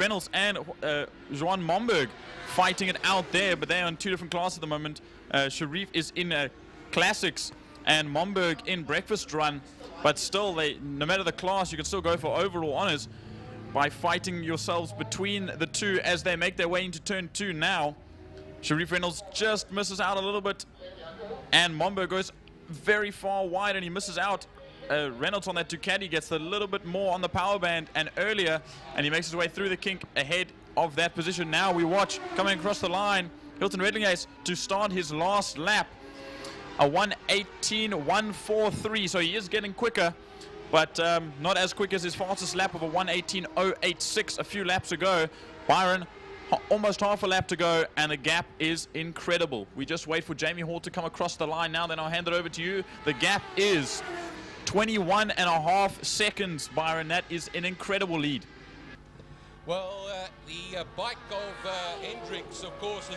Reynolds and Johan Momberg fighting it out there, but they're on two different classes at the moment. Sharif is in classics and Momberg in breakfast run, but still, no matter the class, you can still go for overall honors by fighting yourselves between the two as they make their way into turn 2 now. Sharif Reynolds just misses out a little bit, and Momberg goes very far wide and he misses out. Reynolds on that Ducati gets a little bit more on the power band and earlier, and he makes his way through the kink ahead of that position. Now we watch coming across the line, Hilton Redlingays to start his last lap. A 1:18.143, so he is getting quicker, but not as quick as his fastest lap of a 1:18.086 a few laps ago. Byron, almost half a lap to go, and the gap is incredible. We just wait for Jamie Hall to come across the line now, then I'll hand it over to you. The gap is 21.5 seconds, Byron. That is an incredible lead. Well, the bike of Hendricks, of course, the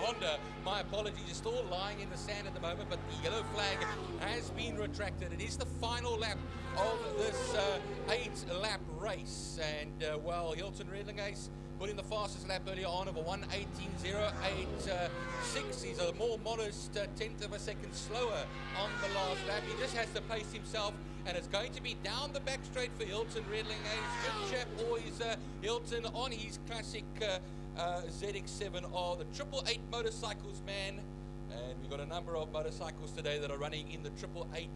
Honda, my apologies, is still lying in the sand at the moment, but the yellow flag has been retracted. It is the final lap of this 8-lap race, and, well, Hilton Redlingays put in the fastest lap earlier on of a 1:18.086. He's a more modest tenth of a second slower on the last lap. He just has to pace himself, and it's going to be down the back straight for Hilton Redlingays. Good chap, always Hilton on his classic ZX7R, the 888 motorcycles, man. And we've got a number of motorcycles today that are running in the 888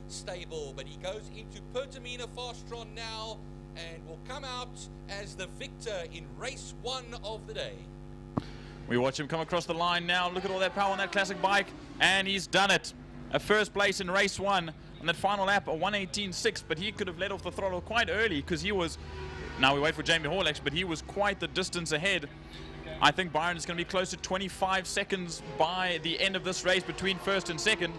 stable, but he goes into Pertamina Fastron now, and will come out as the victor in race 1 of the day. We watch him come across the line now. Look at all that power on that classic bike, and he's done it. A first place in race 1 on that final lap, a 1:18.6, but he could have let off the throttle quite early because he was, now we wait for Jamie Hall actually, but he was quite the distance ahead. I think Byron is going to be close to 25 seconds by the end of this race between first and second.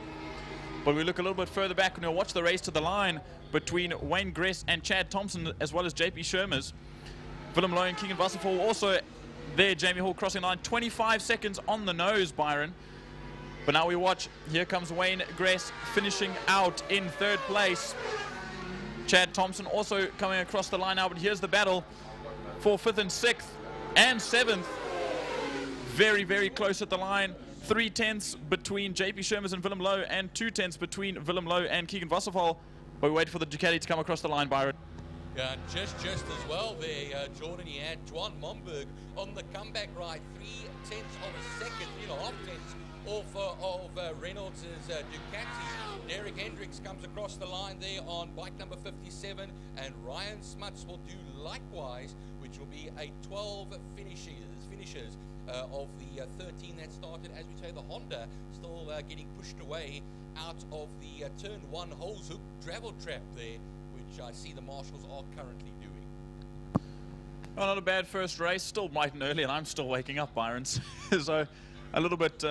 But we look a little bit further back and we'll watch the race to the line between Wayne Gress and Chad Thompson, as well as JP Shermers. Willem Lowe and Keegan Wasserfall also there. Jamie Hall crossing the line, 25 seconds on the nose, Byron. But now we watch, here comes Wayne Gress finishing out in 3rd place. Chad Thompson also coming across the line now, but here's the battle for 5th and 6th and 7th. Very, very close at the line. 3 tenths between JP Shermers and Willem Lowe, and 2 tenths between Willem Lowe and Keegan Wasserfall. But we wait for the Ducati to come across the line, Byron. Yeah, just as well there, Jordan. He had Johan Momberg on the comeback ride, 3 tenths of a second, half tenths off of Reynolds' Ducati. Derek Hendricks comes across the line there on bike number 57, and Ryan Smuts will do likewise, which will be a 12 finishes of the 13 that started. As we say, the Honda still getting pushed away out of the turn 1 hose hook travel trap there, which I see the marshals are currently doing. Well, not a bad first race, still bright and early, and I'm still waking up, Byron. So a little bit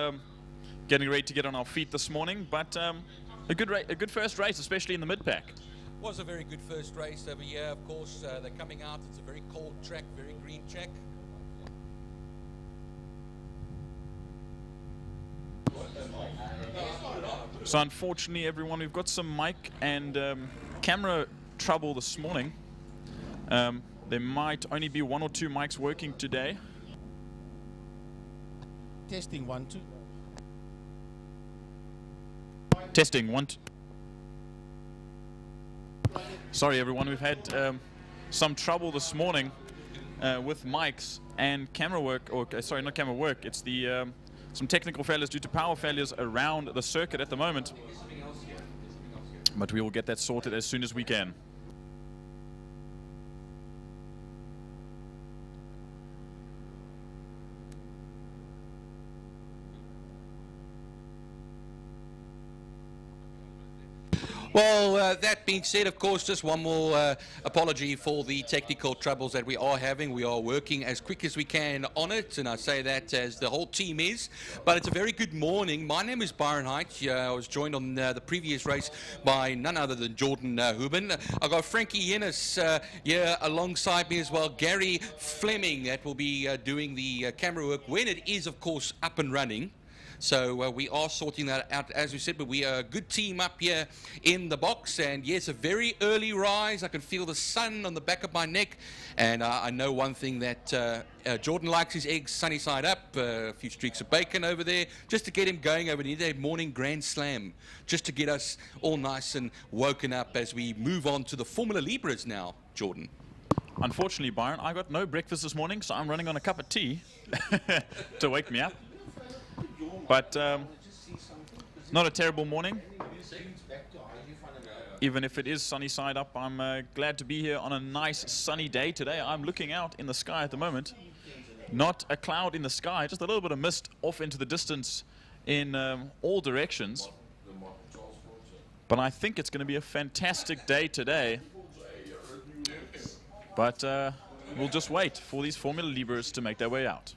getting ready to get on our feet this morning, but a good first race, especially in the mid-pack. Was a very good first race over here. Of course, they're coming out. It's a very cold track, very green track. So unfortunately, everyone, we've got some mic and camera trouble this morning. There might only be 1 or 2 mics working today. Testing 1, 2. Testing 1, 2. Sorry, everyone, we've had some trouble this morning with mics and camera work, or sorry, not camera work. It's the some technical failures due to power failures around the circuit at the moment. But we will get that sorted as soon as we can. Well, that being said, of course, just one more apology for the technical troubles that we are having. We are working as quick as we can on it, and I say that as the whole team is. But it's a very good morning. My name is Byron Height. I was joined on the previous race by none other than Jordan Huben. I've got Frankie Yennis here alongside me as well. Gary Fleming, that will be doing the camera work when it is, of course, up and running. So we are sorting that out, as we said, but we are a good team up here in the box. And yes, a very early rise. I can feel the sun on the back of my neck. And I know one thing, that Jordan likes his eggs sunny side up, a few streaks of bacon over there, just to get him going over the morning grand slam, just to get us all nice and woken up as we move on to the Formula Libras now, Jordan. Unfortunately, Byron, I got no breakfast this morning, so I'm running on a cup of tea to wake me up. But not a terrible morning. Even if it is sunny side up, I'm glad to be here on a nice sunny day today. I'm looking out in the sky at the moment. Not a cloud in the sky, just a little bit of mist off into the distance in all directions. But I think it's going to be a fantastic day today. But we'll just wait for these Formula Libras to make their way out.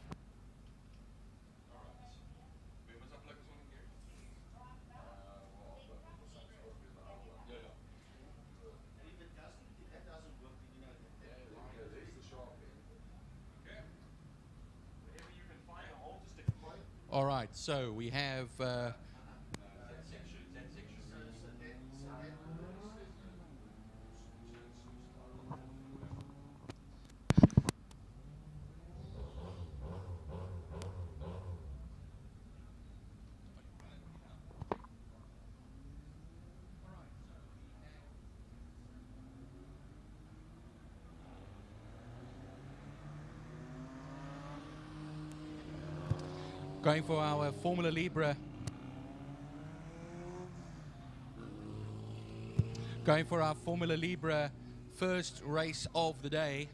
All right, so we have going for our Formula Libre. Going for our Formula Libre first race of the day.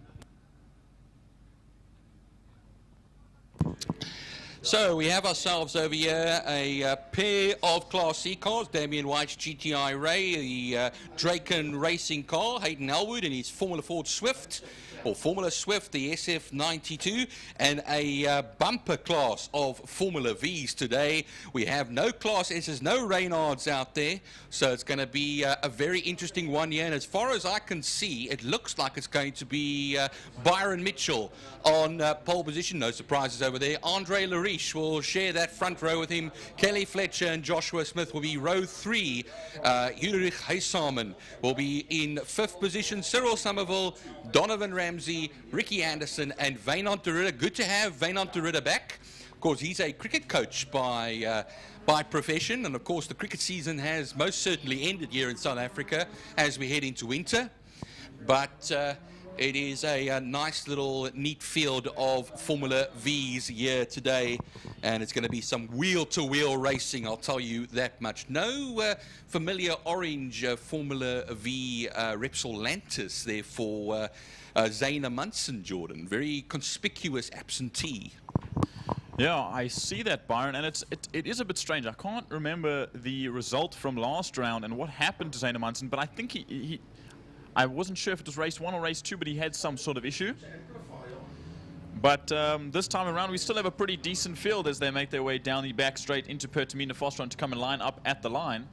So we have ourselves over here a pair of Class C cars, Damien White's GTI Ray, the Draken Racing car, Hayden Elwood and his Formula Ford Swift, or Formula Swift, the SF92, and a bumper class of Formula Vs today. We have no Class S's, no Reynards out there, so it's going to be a very interesting one here. And as far as I can see, it looks like it's going to be Byron Mitchell on pole position. No surprises over there. Andre Lariche will share that front row with him. Kelly Fletcher and Joshua Smith will be row 3. Ulrich Heisamen will be in 5th position. Cyril Somerville, Donovan Ramsey, Ricky Anderson, and Wynand de Ridder. Good to have Wynand de Ridder back. Of course, he's a cricket coach by profession, and of course the cricket season has most certainly ended here in South Africa as we head into winter. But it is a nice little neat field of Formula Vs here today, and it's going to be some wheel-to-wheel racing, I'll tell you that much. No familiar orange Formula V Repsol Lantis there for Zayna Munson, Jordan. Very conspicuous absentee. Yeah, I see that, Byron, and it is a bit strange. I can't remember the result from last round and what happened to Zayna Munson, but I think I wasn't sure if it was race 1 or race 2, but he had some sort of issue. But this time around, we still have a pretty decent field as they make their way down the back straight into Pertamina Fostron to come and line up at the line.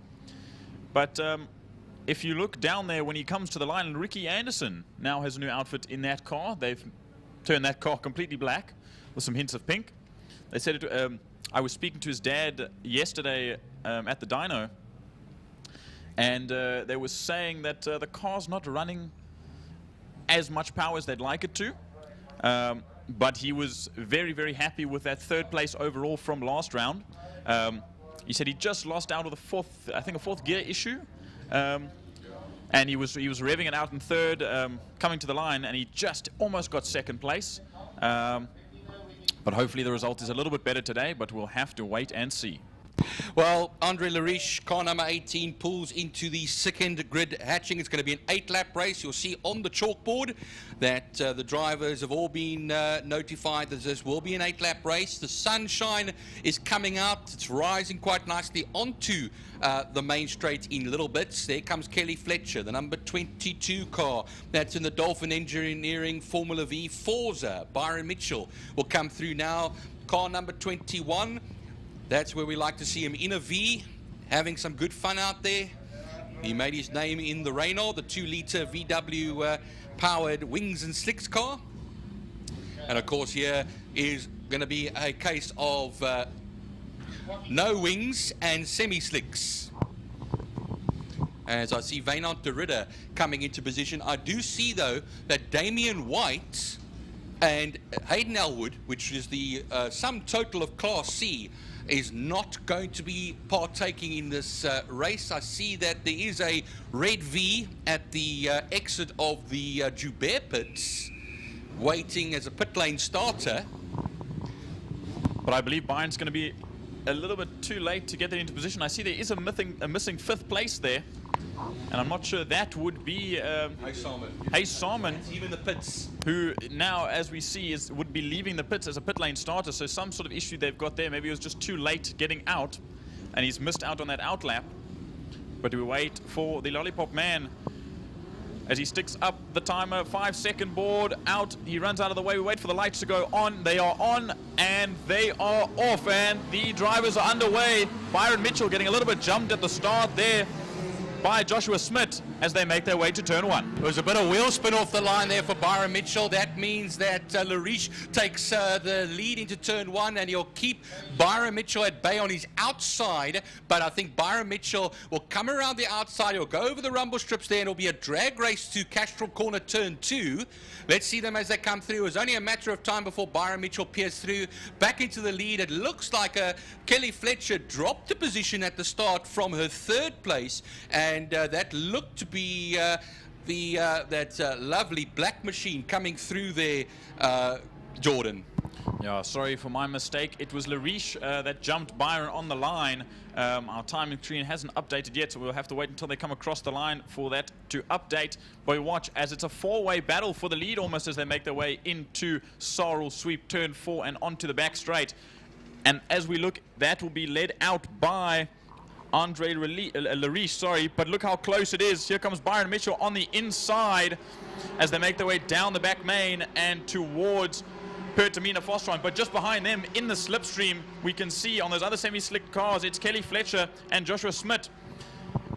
But if you look down there when he comes to the line, Ricky Anderson now has a new outfit in that car. They've turned that car completely black with some hints of pink. They said it, I was speaking to his dad yesterday at the dyno, and they were saying that the car's not running as much power as they'd like it to. But he was very, very happy with that 3rd place overall from last round. He said he just lost out of the I think a 4th gear issue. And he was revving it out in 3rd, coming to the line, and he just almost got 2nd place. But hopefully the result is a little bit better today, but we'll have to wait and see. Well, Andre Lariche, car number 18, pulls into the 2nd grid hatching. It's going to be an 8-lap race. You'll see on the chalkboard that the drivers have all been notified that this will be an 8-lap race. The sunshine is coming out. It's rising quite nicely onto the main straight in little bits. There comes Kelly Fletcher, the number 22 car. That's in the Dolphin Engineering Formula V Forza. Byron Mitchell will come through now. Car number 21. That's where we like to see him in a V, having some good fun out there. He made his name in the Renault, the 2-litre VW powered Wings and Slicks car. And of course here is going to be a case of no wings, and semi-slicks. As I see Wynand de Ridder coming into position. I do see, though, that Damian White and Hayden Elwood, which is the sum total of Class C, is not going to be partaking in this race. I see that there is a red V at the exit of the Joubert pits, waiting as a pit lane starter. But I believe Byron's going to be a little bit too late to get that into position. I see there is a missing 5th place there. And I'm not sure that would be Hayes Salmon, even the pits, who now, as we see, would be leaving the pits as a pit lane starter. So some sort of issue they've got there. Maybe it was just too late getting out, and he's missed out on that out lap. But we wait for the Lollipop Man as he sticks up the timer. 5-second board out. He runs out of the way. We wait for the lights to go on. They are on and they are off, and the drivers are underway. Byron Mitchell getting a little bit jumped at the start there by Joshua Smith as they make their way to turn 1. There was a bit of wheel spin off the line there for Byron Mitchell. That means that Lariche takes the lead into turn 1, and he'll keep Byron Mitchell at bay on his outside. But I think Byron Mitchell will come around the outside. He'll go over the rumble strips there, and it'll be a drag race to Castrol Corner turn 2. Let's see them as they come through. It was only a matter of time before Byron Mitchell pierced through back into the lead. It looks like Kelly Fletcher dropped the position at the start from her 3rd place, and that looked to be that lovely black machine coming through there, Jordan. Yeah, sorry for my mistake. It was Lariche that jumped Byron on the line. Our timing screen hasn't updated yet, so we'll have to wait until they come across the line for that to update. But we watch as it's a 4-way battle for the lead almost as they make their way into Sorrel Sweep turn 4 and onto the back straight. And as we look, that will be led out by Andre Lariche, sorry, but look how close it is. Here comes Byron Mitchell on the inside as they make their way down the back main and towards Pertamina Fostron. But just behind them in the slipstream, we can see on those other semi-slick cars, it's Kelly Fletcher and Joshua Smith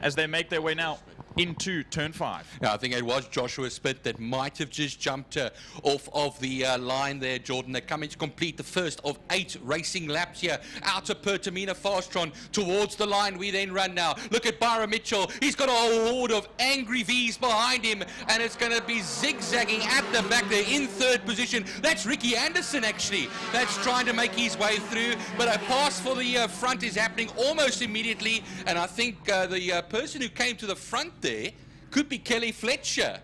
as they make their way now into turn 5. Yeah, I think it was Joshua Smith that might have just jumped off of the line there, Jordan. They're coming to complete the first of 8 racing laps here out of Pertamina Fastron towards the line. We then run now. Look at Byron Mitchell. He's got a horde of angry V's behind him, and it's going to be zigzagging at the back there in 3rd position. That's Ricky Anderson, actually. That's trying to make his way through, but a pass for the front is happening almost immediately, and I think the person who came to the front there could be Kelly Fletcher.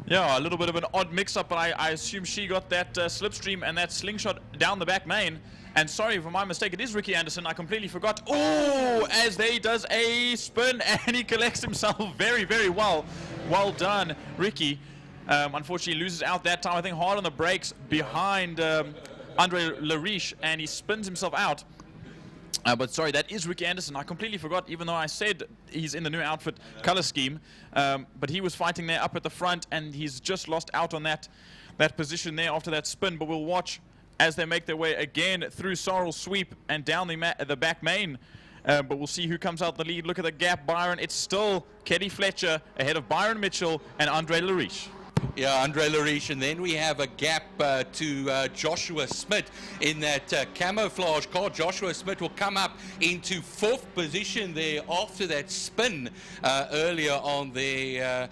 Yeah, a little bit of an odd mix-up, but I assume she got that slipstream and that slingshot down the back main. And sorry for my mistake, it is Ricky Anderson. I completely forgot. Oh, as he does a spin and he collects himself very, very well. Well done, Ricky. Unfortunately, loses out that time. I think hard on the brakes behind Andre Lariche, and he spins himself out. But sorry, that is Ricky Anderson. I completely forgot, even though I said he's in the new outfit color scheme. But he was fighting there up at the front, and he's just lost out on that position there after that spin. But we'll watch as they make their way again through Sorrel Sweep and down the back main. But we'll see who comes out the lead. Look at the gap, Byron. It's still Kelly Fletcher ahead of Byron Mitchell and Andre Lariche. Yeah, Andre Lariche, and then we have a gap to Joshua Smith in that camouflage car. Joshua Smith will come up into 4th position there after that spin earlier on the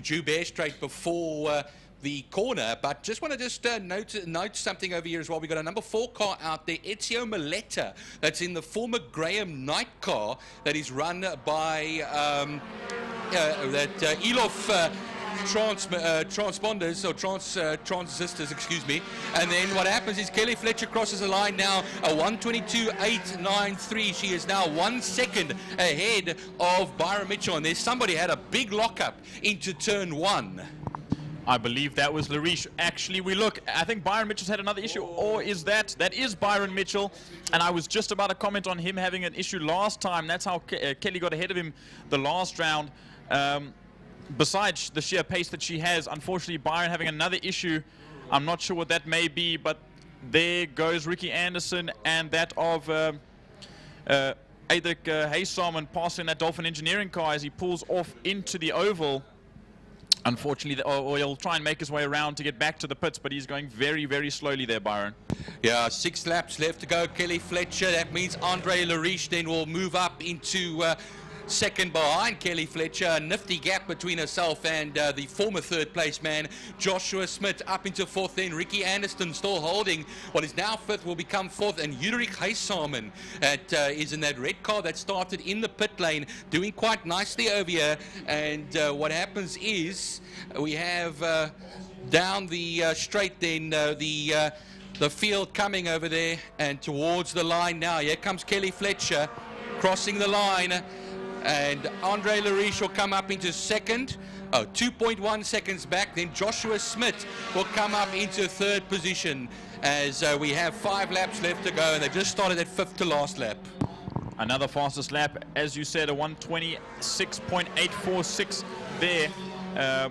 Joubert straight before the corner. But just want to note something over here as well. We've got a number 4 car out there, Ezio Miletta, that's in the former Graham Knight car that is run by Elof transponders or transistors, excuse me. And then what happens is Kelly Fletcher crosses the line now, a 1:22.893. She is now 1 second ahead of Byron Mitchell, and there's somebody had a big lockup into turn 1. I believe that was Lariche. Actually, we look, I think Byron Mitchell's had another issue, or is that is Byron Mitchell, and I was just about to comment on him having an issue last time. That's how Kelly got ahead of him the last round. Besides the sheer pace that she has, unfortunately, Byron having another issue. I'm not sure what that may be, but there goes Ricky Anderson and that of Adric Haysalmon passing that Dolphin Engineering car as he pulls off into the oval. Unfortunately, or he'll try and make his way around to get back to the pits, but he's going very, very slowly there, Byron. Yeah, 6 laps left to go. Kelly Fletcher, that means Andre Lariche then will move up into second behind Kelly Fletcher. A nifty gap between herself and the former third place man Joshua Smith. Up into fourth, then Ricky Anderson still holding what is now fifth, will become fourth, and Ulrich Heisamen is in that red car that started in the pit lane, doing quite nicely over here. And what happens is we have down the straight then the field coming over there and towards the line now. Here comes Kelly Fletcher crossing the line, and Andre Lariche will come up into second. 2.1 seconds back. Then Joshua Smith will come up into third position as we have 5 laps left to go, and they've just started at fifth to last lap. Another fastest lap, as you said, a 1:26.846 there. I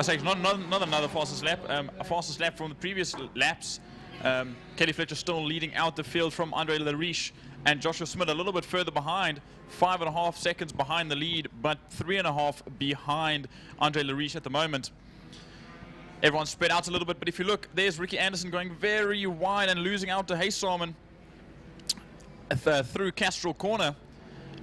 say not another fastest lap, a fastest lap from the previous laps. Kelly Fletcher still leading out the field from Andre Lariche, and Joshua Smith a little bit further behind, 5.5 seconds behind the lead, but 3.5 behind Andre Lariche at the moment. Everyone's spread out a little bit, but if you look, there's Ricky Anderson going very wide and losing out to Heisamen through Castrol Corner.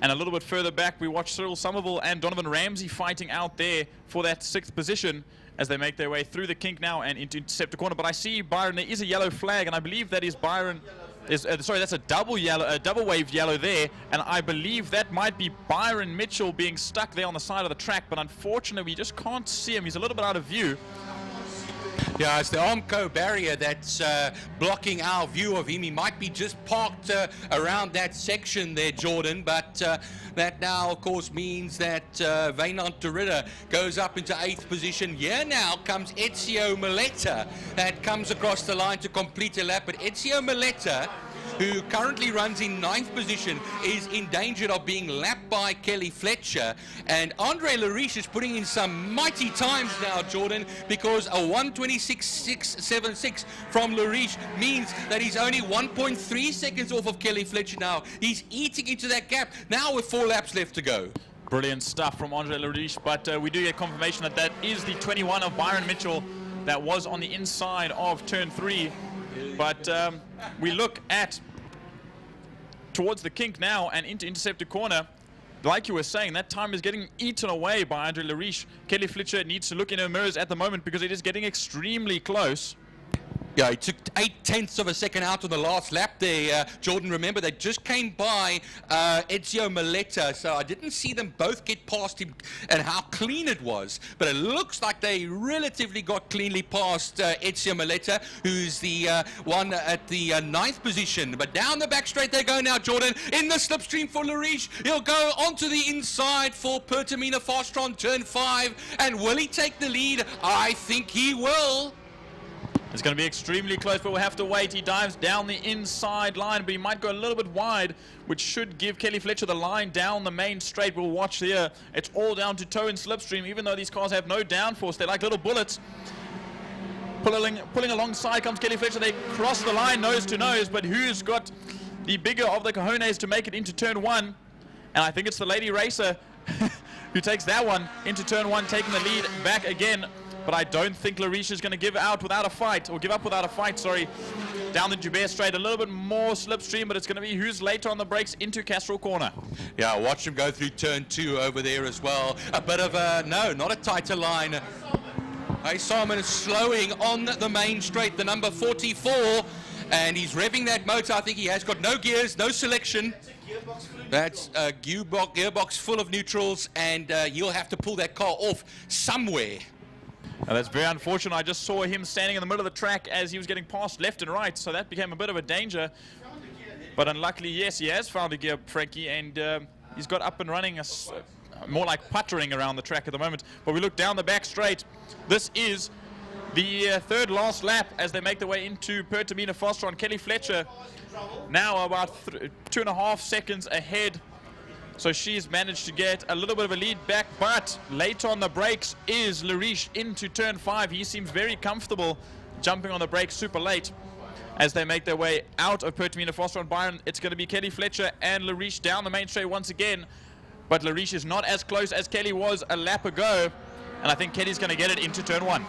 And a little bit further back, we watch Cyril Somerville and Donovan Ramsey fighting out there for that 6th position as they make their way through the kink now and into Interceptor Corner. But I see, Byron, there is a yellow flag, and I believe that is Byron. Sorry, that's a double waved yellow there, and I believe that might be Byron Mitchell being stuck there on the side of the track, but unfortunately we just can't see him. He's a little bit out of view. Yeah, it's the Armco barrier that's blocking our view of him. He might be just parked around that section there, Jordan, but that now, of course, means that Wynand de Ridder goes up into 8th position. Here now comes Ezio Mileta that comes across the line to complete a lap, but Ezio Mileta, who currently runs in 9th position, is in danger of being lapped by Kelly Fletcher. And Andre Lariche is putting in some mighty times now, Jordan, because a 1:26.676 from Lariche means that he's only 1.3 seconds off of Kelly Fletcher now. He's eating into that gap now with 4 laps left to go. Brilliant stuff from Andre Lariche, but we do get confirmation that that is the 21 of Byron Mitchell that was on the inside of turn 3. But we look at towards the kink now and into Interceptor Corner. Like you were saying, that time is getting eaten away by Andre Lariche. Kelly Fletcher needs to look in her mirrors at the moment because it is getting extremely close. Yeah, he took 0.8 of a second out on the last lap there, Jordan. Remember, they just came by Ezio Mileta, so I didn't see them both get past him and how clean it was. But it looks like they relatively got cleanly past Ezio Mileta, who's the one at the 9th position. But down the back straight they go now, Jordan, in the slipstream for Lariche. He'll go onto the inside for Pertamina Fastron, turn 5. And will he take the lead? I think he will. It's going to be extremely close, but we'll have to wait. He dives down the inside line, but he might go a little bit wide, which should give Kelly Fletcher the line down the main straight. We'll watch here. It's all down to toe and slipstream, even though these cars have no downforce. They're like little bullets. Pulling alongside comes Kelly Fletcher. They cross the line nose to nose, but who's got the bigger of the cojones to make it into turn 1? And I think it's the Lady Racer who takes that one into turn 1, taking the lead back again. But I don't think Lariche is going to give up without a fight, sorry. Down the Joubert straight, a little bit more slipstream, but it's going to be who's later on the brakes into Castrol Corner. Yeah, watch him go through turn 2 over there as well. A bit of a, no, not a tighter line. Heisamen is slowing on the main straight, the number 44, and he's revving that motor. I think he has got no gears, no selection. That's a gearbox full of neutrals, and he'll have to pull that car off somewhere. Now that's very unfortunate. I just saw him standing in the middle of the track as he was getting passed left and right, so that became a bit of a danger. But unluckily, yes, he has found a gear, Frankie, and he's got up and running more like puttering around the track at the moment. But we look down the back straight. This is the third last lap as they make their way into Pertamina Fastron. Kelly Fletcher now about 2.5 seconds ahead. So she's managed to get a little bit of a lead back, but late on the brakes is Lariche into turn 5. He seems very comfortable jumping on the brakes super late as they make their way out of Pertamina Fastron. Byron, it's going to be Kelly Fletcher and Lariche down the main straight once again, but Lariche is not as close as Kelly was a lap ago. and I think Kelly's going to get it into turn 1.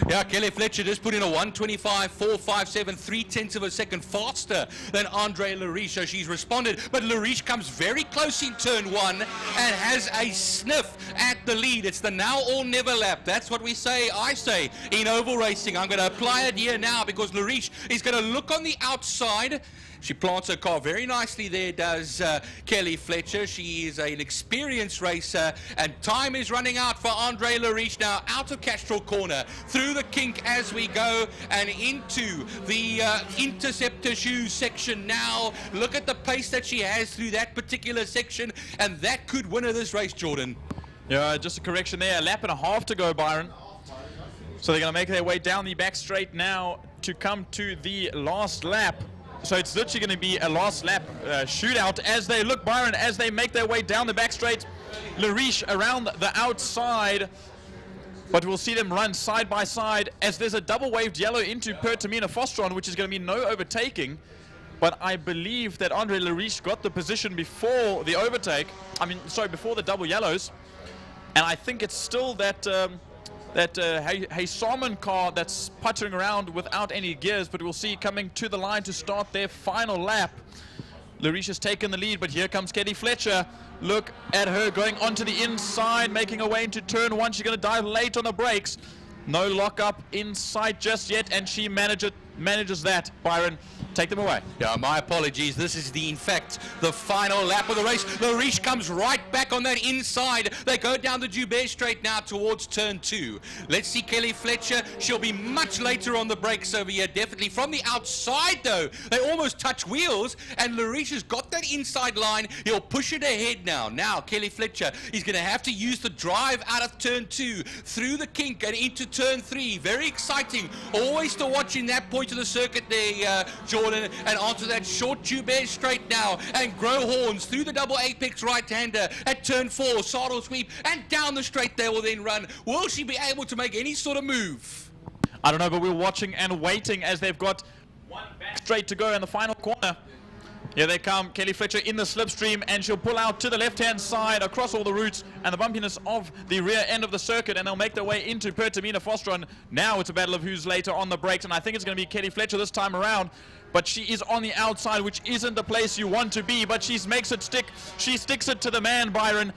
Yeah, Kelly Fletcher just put in a 1:25.457, 3/10 of a second faster than Andre Lariche. So she's responded, but Lariche comes very close in turn 1 and has a sniff at the lead. It's the now or never lap. That's what I say in oval racing. I'm going to apply it here now because Lariche is going to look on the outside. She plants her car very nicely there, does Kelly Fletcher. She is an experienced racer, and time is running out for Andre Lariche now, out of Castrol Corner, through the kink as we go, and into the interceptor shoes section now. Look at the pace that she has through that particular section, and that could win her this race, Jordan. Yeah, just a correction there. A lap and a half to go, Byron. So they're going to make their way down the back straight now to come to the last lap. So it's literally going to be a last lap shootout as they look, Byron, as they make their way down the back straight. Lariche around the outside, but we'll see them run side by side as there's a double waved yellow into Pertamina Fostron, which is going to be no overtaking. But I believe that Andre Lariche got the position before the overtake. Before the double yellows. And I think it's still that Salmon car that's puttering around without any gears, but we'll see coming to the line to start their final lap. Lariche has taken the lead, but here comes Kelly Fletcher. Look at her going onto the inside, making her way into turn 1. She's going to dive late on the brakes. No lockup in sight just yet, and she manages that. Byron, take them away. Yeah, my apologies. This is in fact the final lap of the race. Lariche comes right back on that inside. They go down the Joubert straight now towards turn 2. Let's see Kelly Fletcher. She'll be much later on the brakes over here, definitely. From the outside, though, they almost touch wheels, and Lariche has got that inside line. He'll push it ahead now. Now, Kelly Fletcher is going to have to use the drive out of turn 2, through the kink and into turn 3. Very exciting. Always to watch in that point of the circuit there, Jordan, and onto that short Joubert straight now, and Grow Horns through the double apex right-hander at turn 4, saddle sweep, and down the straight they will then run. Will she be able to make any sort of move? I don't know, but we're watching and waiting as they've got one back straight to go in the final corner. Here they come, Kelly Fletcher in the slipstream, and she'll pull out to the left-hand side across all the routes and the bumpiness of the rear end of the circuit, and they'll make their way into Pertamina Fostron. Now it's a battle of who's later on the brakes, and I think it's going to be Kelly Fletcher this time around, but she is on the outside, which isn't the place you want to be, but she makes it stick. She sticks it to the man, Byron.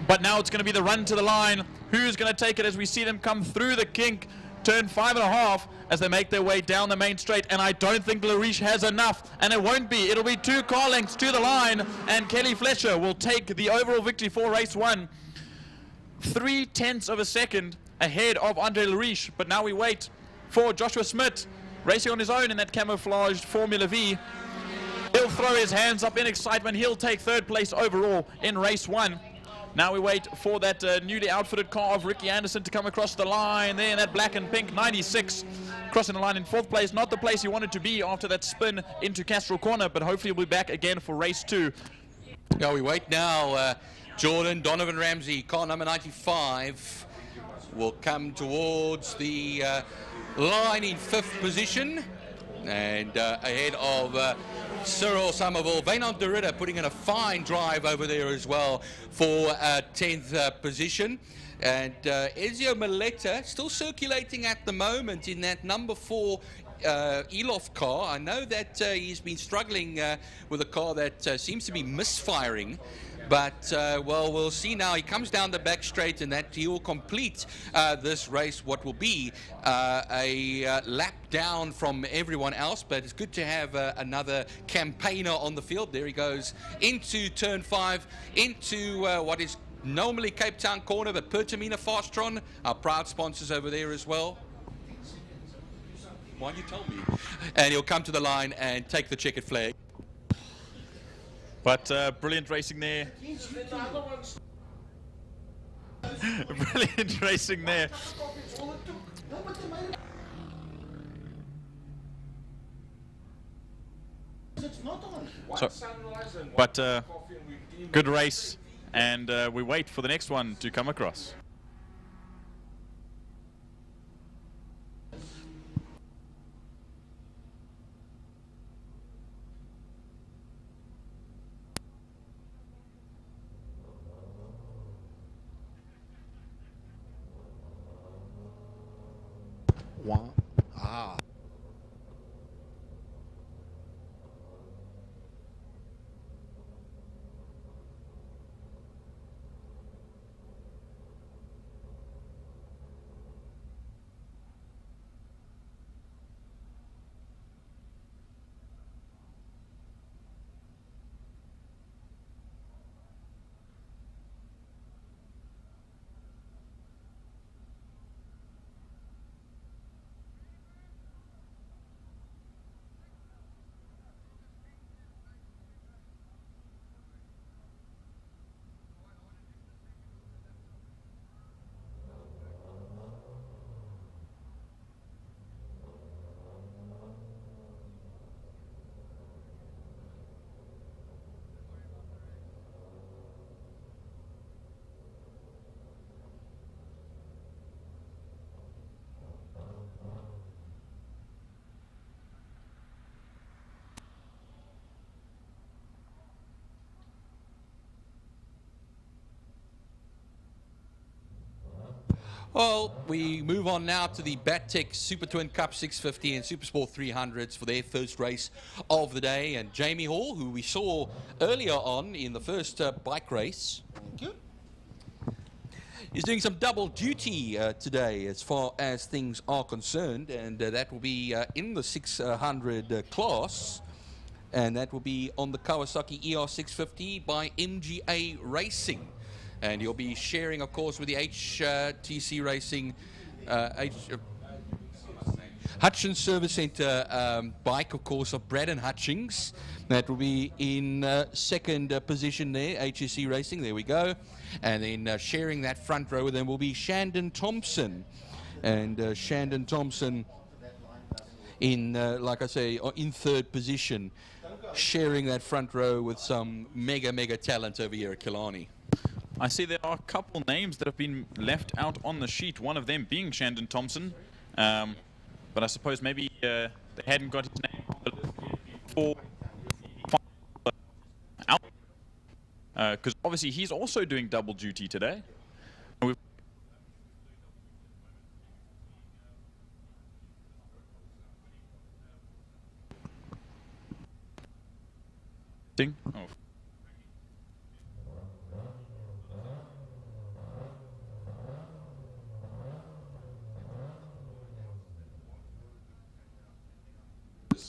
But now it's going to be the run to the line. Who's going to take it as we see them come through the kink, turn 5.5, as they make their way down the main straight, and I don't think Lariche has enough, and it won't be. It'll be 2 car lengths to the line, and Kelly Fletcher will take the overall victory for race 1. 0.3 of a second ahead of Andre Lariche, but now we wait for Joshua Smith, racing on his own in that camouflaged Formula V. He'll throw his hands up in excitement. He'll take 3rd place overall in race 1. Now we wait for that newly outfitted car of Ricky Anderson to come across the line there in that black and pink 96. Crossing the line in 4th place, not the place he wanted to be after that spin into Castrol Corner, but hopefully he'll be back again for race 2. Yeah, we wait now. Jordan, Donovan Ramsey, car number 95, will come towards the line in 5th position, and ahead of Cyril Somerville. Vainant de Ridder putting in a fine drive over there as well for 10th position. And Ezio Maletta still circulating at the moment in that number 4 Elof car. I know that he's been struggling with a car that seems to be misfiring. But, well, we'll see now. He comes down the back straight, and that he will complete this race, what will be a lap down from everyone else. But it's good to have another campaigner on the field. There he goes into turn 5, into what is normally Cape Town Corner, but Pertamina Fastron, our proud sponsors over there as well. Why you told me? And he'll come to the line and take the checkered flag. But brilliant racing there. Brilliant racing there. So, but good race, and we wait for the next one to come across. One. Ah. Well, we move on now to the BATTEC Super Twin Cup 650 and Super Sport 300s for their first race of the day. And Jamie Hall, who we saw earlier on in the first bike race, is doing some double duty today as far as things are concerned. And that will be in the 600 class. And that will be on the Kawasaki ER650 by MGA Racing. And you'll be sharing, of course, with the HTC Racing Hutchins Service Centre bike, of course, of Braden Hutchings. That will be in second position there, HTC Racing. There we go. And then sharing that front row with them will be Shandon Thompson. And Shandon Thompson in, like I say, in third position, sharing that front row with some mega talent over here at Killarney. I see there are a couple names that have been left out on the sheet, one of them being Shandon Thompson. But I suppose maybe they hadn't got his name for out. Because obviously he's also doing double duty today. Oh.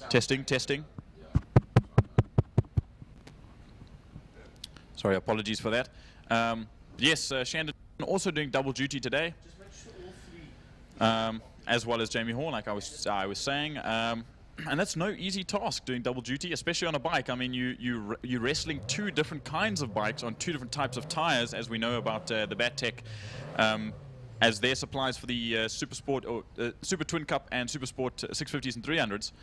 Testing. Sorry, apologies for that. Yes, Shandon also doing double duty today, as well as Jamie Hall, like I was saying. And that's no easy task, doing double duty, especially on a bike. I mean, you're wrestling two different kinds of bikes on two different types of tires, as we know about the BATTEC, as their supplies for the Super Sport or Super Twin Cup and Super Sport 650s and 300s.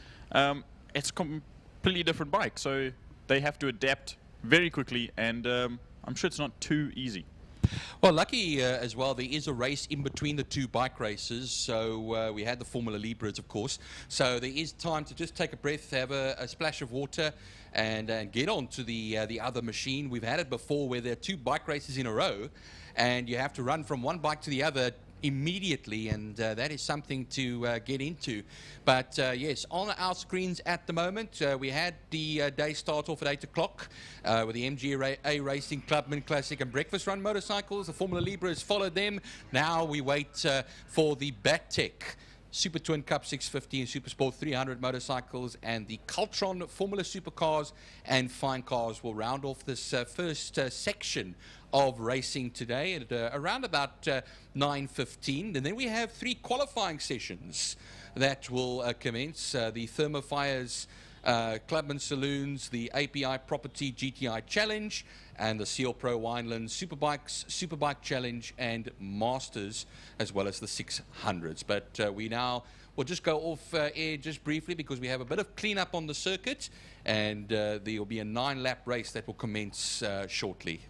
It's a completely different bike, so they have to adapt very quickly, and I'm sure it's not too easy. Well, lucky as well, there is a race in between the two bike races. So we had the Formula Libras, of course. So there is time to just take a breath, have a splash of water, and get on to the other machine. We've had it before where there are two bike races in a row, and you have to run from one bike to the other immediately, and that is something to get into. But yes, on our screens at the moment, we had the day start off at 8 o'clock with the MGA Racing Clubman Classic and Breakfast Run motorcycles. The Formula Libras followed them. Now we wait for the BATTEC Super Twin Cup 650 and Super Sport 300 motorcycles, and the Cultron Formula Supercars and Fine Cars will round off this first section of racing today at around about 9:15. And then we have three qualifying sessions that will commence. The Thermofires Clubman Saloons, the API Property GTI Challenge, and the Seal Pro Wineland Superbike Challenge and Masters, as well as the 600s. But we now will just go off air just briefly because we have a bit of cleanup on the circuit, and there will be a 9-lap race that will commence shortly.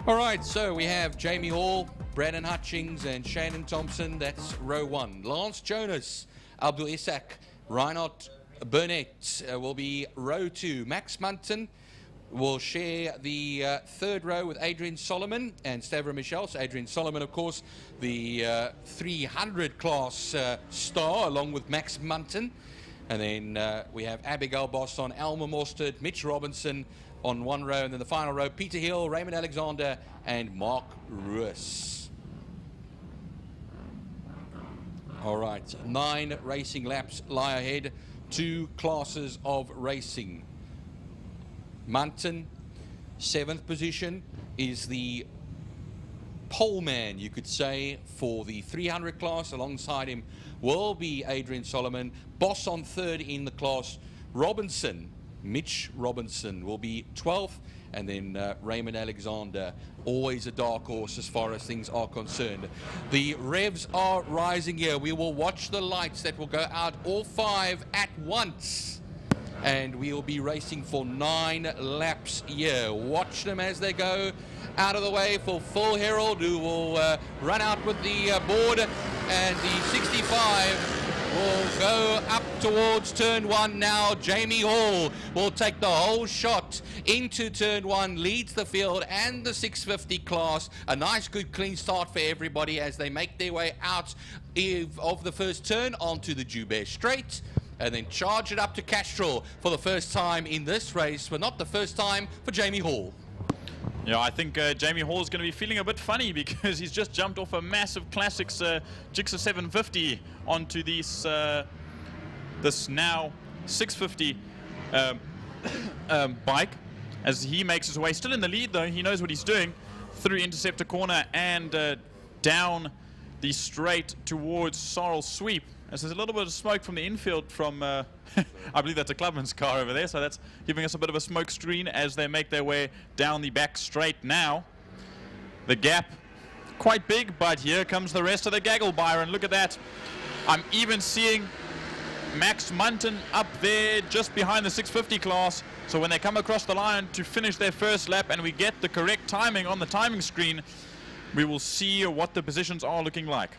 All right, so we have Jamie Hall, Brandon Hutchings, and Shannon Thompson. That's row 1. Lance Jonas, Abdul Isak, Reinhard Burnett will be row 2. Max Munton will share the 3rd row with Adrian Solomon and Stavro Michel. So Adrian Solomon, of course, the 300 class star, along with Max Munton. And then we have Abigail Boston, Alma Mostert, Mitch Robinson on 1 row. And then the final row, Peter Hill, Raymond Alexander, and Mark Ruiz. All right, 9 racing laps lie ahead. 2 classes of racing. Munton, 7th position, is the pole man, you could say, for the 300 class. Alongside him will be Adrian Solomon. Boss on 3rd in the class. Robinson, Mitch Robinson, will be 12th. And then Raymond Alexander, always a dark horse as far as things are concerned. The revs are rising here. We will watch the lights that will go out, all 5 at once. And we will be racing for 9 laps here. Watch them as they go. Out of the way for Phil Herald, who will run out with the board. And the 65 will go up towards turn 1 now. Jamie Hall will take the whole shot into turn 1, leads the field and the 650 class. A nice, good, clean start for everybody as they make their way out of the first turn onto the Joubert Straight. And then charge it up to Castrol for the first time in this race, but not the first time for Jamie Hall. Yeah, I think Jamie Hall is going to be feeling a bit funny because he's just jumped off a massive Classics Gixxer 750 onto this now 650 bike. As he makes his way, still in the lead though, he knows what he's doing, through Interceptor Corner and down the straight towards Sorrel Sweep. As there's a little bit of smoke from the infield from, I believe that's a clubman's car over there, so that's giving us a bit of a smoke screen as they make their way down the back straight now. The gap quite big, but here comes the rest of the gaggle, Byron. Look at that. I'm even seeing Max Munton up there just behind the 650 class. So when they come across the line to finish their first lap and we get the correct timing on the timing screen, we will see what the positions are looking like.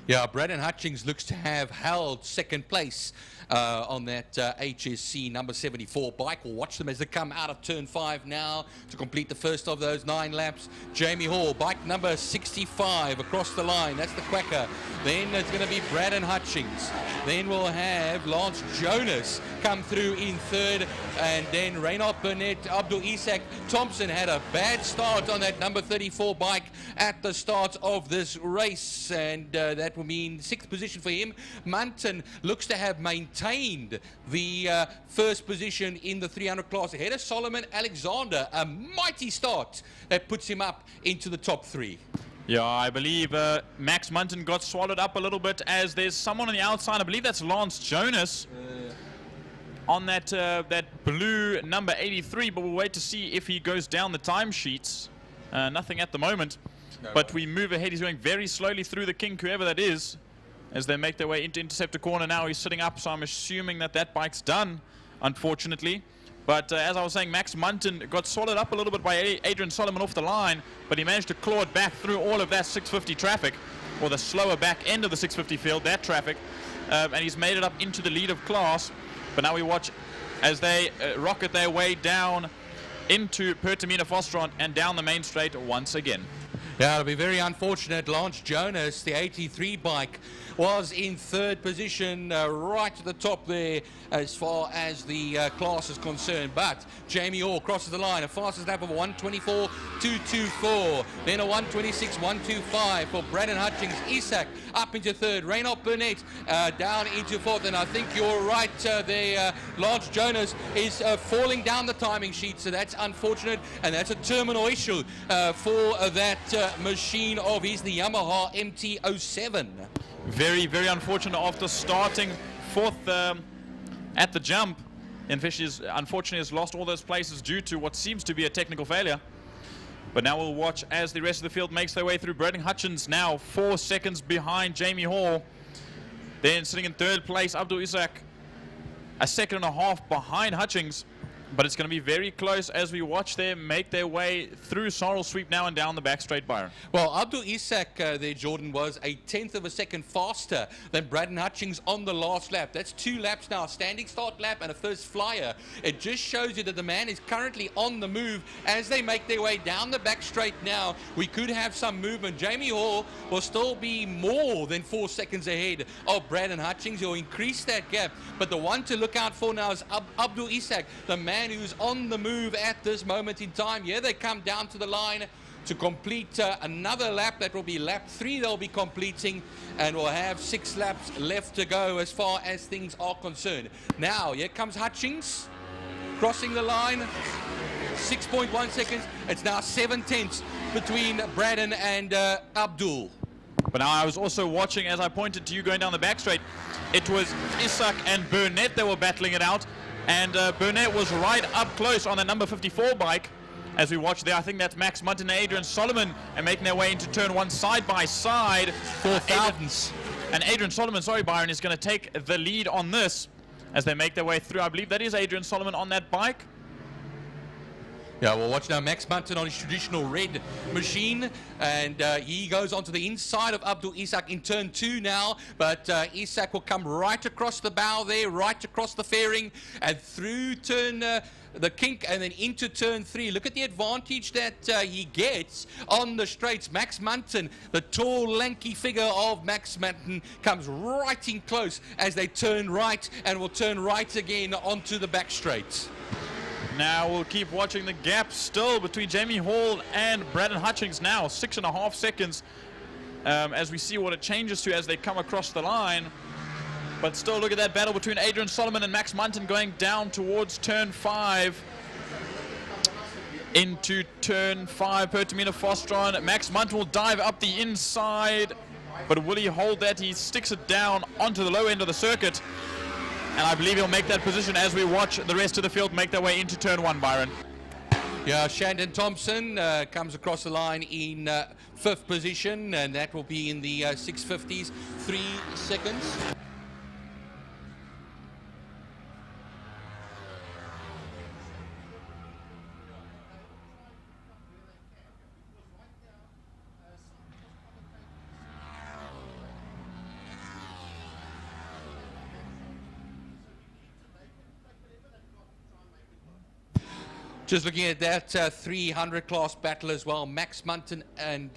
Yeah, Brandon Hutchings looks to have held 2nd place on that HSC number 74 bike. We'll watch them as they come out of turn 5 now to complete the first of those 9 laps. Jamie Hall, bike number 65 across the line. That's the Quacker. Then it's going to be Brandon Hutchings. Then we'll have Lance Jonas come through in 3rd. And then Reinhard Burnett, Abdul Isak Thompson had a bad start on that number 34 bike at the start of this race. And that will mean 6th position for him. Munton looks to have maintained the 1st position in the 300 class ahead of Solomon Alexander. A mighty start that puts him up into the top 3. Yeah, I believe Max Munton got swallowed up a little bit as there's someone on the outside. I believe that's Lance Jonas on that that blue number 83, but we'll wait to see if he goes down the timesheets. Nothing at the moment, but we move ahead. He's going very slowly through the kink, whoever that is, as they make their way into Interceptor Corner. Now he's sitting up, so I'm assuming that that bike's done, unfortunately. But as I was saying, Max Munton got swallowed up a little bit by Adrian Solomon off the line, but he managed to claw it back through all of that 650 traffic, or the slower back end of the 650 field, that traffic, and he's made it up into the lead of class. But now we watch as they rocket their way down into Pertamina Fosterant and down the main straight once again. Yeah, it'll be very unfortunate. Lance Jonas, the 83 bike, was in 3rd position, right at the top there as far as the class is concerned. But Jamie Hall crosses the line, a fastest lap of 1:24.224. Then a 1:26.125 for Brandon Hutchings. Isak up into 3rd. Reinhard Burnett down into 4th. And I think you're right there. Lance Jonas is falling down the timing sheet, so that's unfortunate. And that's a terminal issue for that machine of his, the Yamaha MT-07. Very, very unfortunate after starting 4th at the jump. And Fish is unfortunately has lost all those places due to what seems to be a technical failure. But now we'll watch as the rest of the field makes their way through. Brandon Hutchins now 4 seconds behind Jamie Hall. Then sitting in 3rd place, Abdul Isak, a 1.5 seconds behind Hutchings. But it's going to be very close as we watch them make their way through Sorrel Sweep now and down the back straight, Byron. Well, Abdul Isak there, Jordan, was a 1/10 of a second faster than Braden Hutchings on the last lap. That's 2 laps now, a standing start lap and a first flyer. It just shows you that the man is currently on the move as they make their way down the back straight now. We could have some movement. Jamie Hall will still be more than 4 seconds ahead of Braden Hutchings. He'll increase that gap. But the one to look out for now is Abdul Isak, the man who's on the move at this moment in time. Here they come down to the line to complete another lap. That will be lap 3 they'll be completing, and we'll have 6 laps left to go as far as things are concerned. Now here comes Hutchings crossing the line, 6.1 seconds. It's now 7/10 between Braden and Abdul. But now I was also watching, as I pointed to you going down the back straight, it was Isak and Burnett that were battling it out. And Burnett was right up close on the number 54 bike. As we watch there, I think that's Max Munton and Adrian Solomon, and making their way into turn 1 side by side. 4,000s. And Adrian Solomon, sorry Byron, is going to take the lead on this as they make their way through. I believe that is Adrian Solomon on that bike. Yeah, we'll watch now Max Munton on his traditional red machine, and he goes onto the inside of Abdul Isak in turn 2 now, but Isak will come right across the bow there, right across the fairing, and through turn the kink, and then into turn 3. Look at the advantage that he gets on the straights. Max Munton, the tall, lanky figure of Max Munton, comes right in close as they turn right, and will turn right again onto the back straight. Now we'll keep watching the gap still between Jamie Hall and Braden Hutchings now, 6.5 seconds as we see what it changes to as they come across the line. But still, look at that battle between Adrian Solomon and Max Munton going down towards turn 5. Into turn 5, Pertamina Fostron. Max Munton will dive up the inside, but will he hold that? He sticks it down onto the low end of the circuit. And I believe he'll make that position as we watch the rest of the field make their way into turn 1, Byron. Yeah, Shandon Thompson comes across the line in 5th position, and that will be in the 650s, 3 seconds. Just looking at that 300 class battle as well, Max Munton and,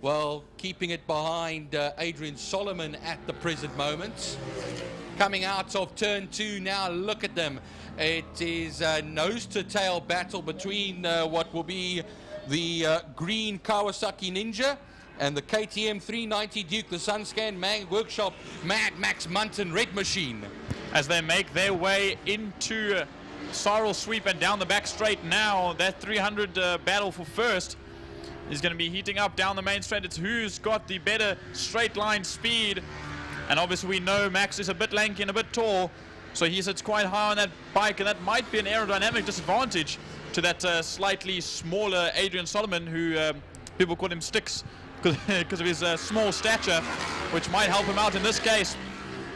well, keeping it behind Adrian Solomon at the present moment. Coming out of turn 2 now, look at them. It is a nose-to-tail battle between what will be the green Kawasaki Ninja and the KTM 390 Duke, the Sunscan Mag Workshop Mad Max Munton red machine. As they make their way into Sorrel Sweep and down the back straight now, that 300 battle for first is going to be heating up down the main straight. It's who's got the better straight line speed. And obviously we know Max is a bit lanky and a bit tall, so he sits quite high on that bike, and that might be an aerodynamic disadvantage to that slightly smaller Adrian Solomon, who people call him Sticks because of his small stature, which might help him out in this case.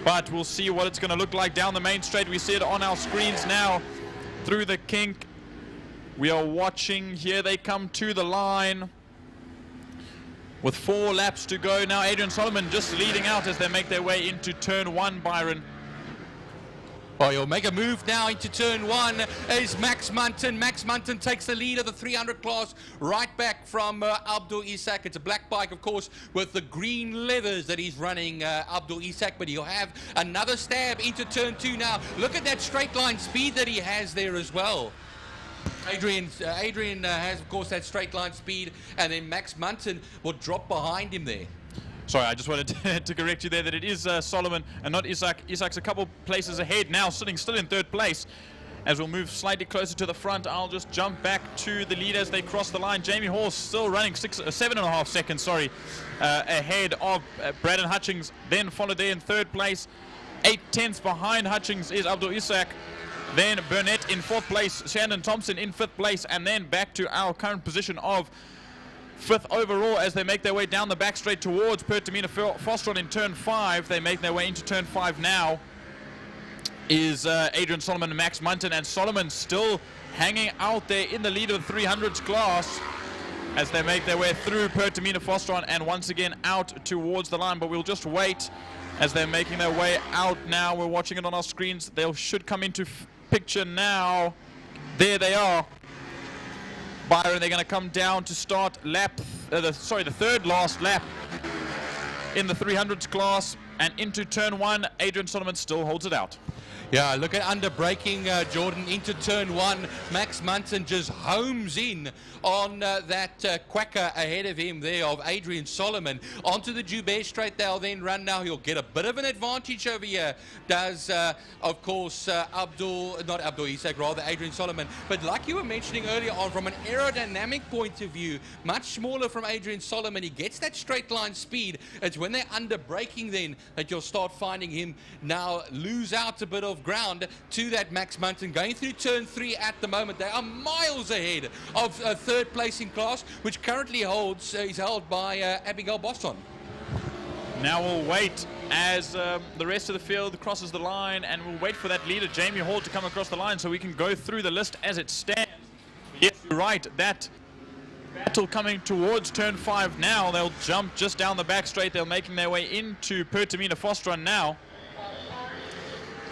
But we'll see what it's going to look like down the main straight. We see it on our screens now through the kink. We are watching. Here they come to the line with 4 laps to go. Now Adrian Solomon just leading out as they make their way into turn 1, Byron. Oh, he'll make a move now into turn 1 is Max Munton. Max Munton takes the lead of the 300 class right back from Abdul Isak. It's a black bike, of course, with the green leathers that he's running, Abdul Isak, but he'll have another stab into turn 2 now. Look at that straight line speed that he has there as well. Adrian has, of course, that straight line speed, and then Max Munton will drop behind him there. Sorry, I just wanted to correct you there that it is Solomon and not Isak. Isak's a couple places ahead now, sitting still in 3rd place. As we'll move slightly closer to the front, I'll just jump back to the lead as they cross the line. Jamie Hall still running 7.5 seconds, ahead of Braden Hutchings, then followed there in 3rd place. 8/10 behind Hutchings is Abdul Isak. Then Burnett in 4th place, Shandon Thompson in 5th place, and then back to our current position of 5th overall as they make their way down the back straight towards Pertamina Fostron in turn 5. They make their way into turn 5 now. is Adrian Solomon and Max Munton, and Solomon still hanging out there in the lead of the 300s class as they make their way through Pertamina Fostron and once again out towards the line. But we'll just wait as they're making their way out now. We're watching it on our screens. They should come into picture now. There they are. Byron, they're going to come down to start lap, the third last lap in the 300s class, and into turn 1. Adrian Solomon still holds it out. Yeah, look at under braking, Jordan, into turn 1. Max Munton just homes in on that quacker ahead of him there of Adrian Solomon. Onto the Joubert straight, they'll then run now. He'll get a bit of an advantage over here. Does, of course, Adrian Solomon. But like you were mentioning earlier on, from an aerodynamic point of view, much smaller from Adrian Solomon. He gets that straight line speed. It's when they're under braking then that you'll start finding him now lose out a bit of ground to that Max Munton. Going through turn 3 at the moment, they are miles ahead of third place in class, which currently is held by Abigail Boston. Now we'll wait as the rest of the field crosses the line, and we'll wait for that leader Jamie Hall to come across the line so we can go through the list as it stands. Yes, you're right, that battle coming towards turn 5 now. They'll jump just down the back straight. They're making their way into Pertamina Fostron now.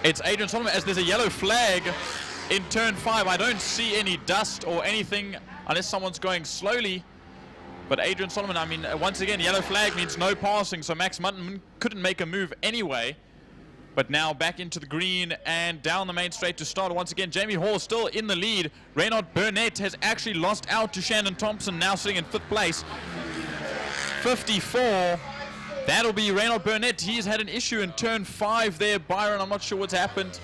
It's Adrian Solomon as there's a yellow flag in turn 5. I don't see any dust or anything unless someone's going slowly. But Adrian Solomon, I mean, once again, yellow flag means no passing, so Max Munton couldn't make a move anyway. But now back into the green and down the main straight to start once again. Jamie Hall still in the lead. Reynard Burnett has actually lost out to Shannon Thompson, now sitting in 5th place. 54. That'll be Reynard Burnett. He's had an issue in turn 5 there. Byron, I'm not sure what's happened.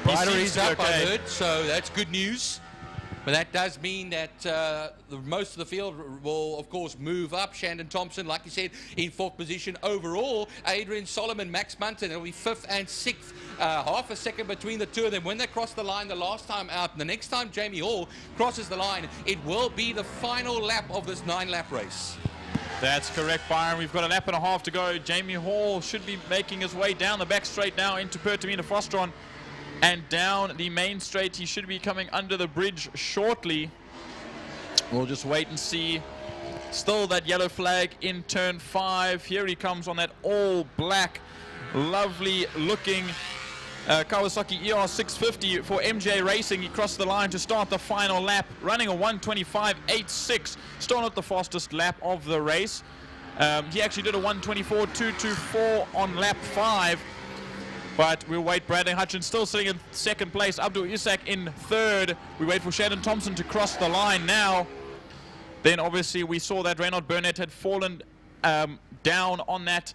He's up, okay. I heard, so that's good news. But that does mean that most of the field will, of course, move up. Shannon Thompson, like you said, in 4th position overall. Adrian Solomon, Max Munton, it'll be 5th and 6th. Half a second between the two of them when they cross the line the last time out. And the next time Jamie Hall crosses the line, it will be the final lap of this 9-lap race. That's correct, Byron. We've got a lap and a half to go. Jamie Hall should be making his way down the back straight now into Pertamina Fostron. And down the main straight, he should be coming under the bridge shortly. We'll just wait and see. Still that yellow flag in turn 5. Here he comes on that all black, lovely looking Kawasaki ER650 for MJ Racing. He crossed the line to start the final lap, running a 1:25.86. Still not the fastest lap of the race. He actually did a 1:24.224 on lap 5. But we'll wait. Bradley Hutchins still sitting in 2nd place. Abdul Isak in 3rd. We wait for Shannon Thompson to cross the line now. Then obviously we saw that Reynard Burnett had fallen down on that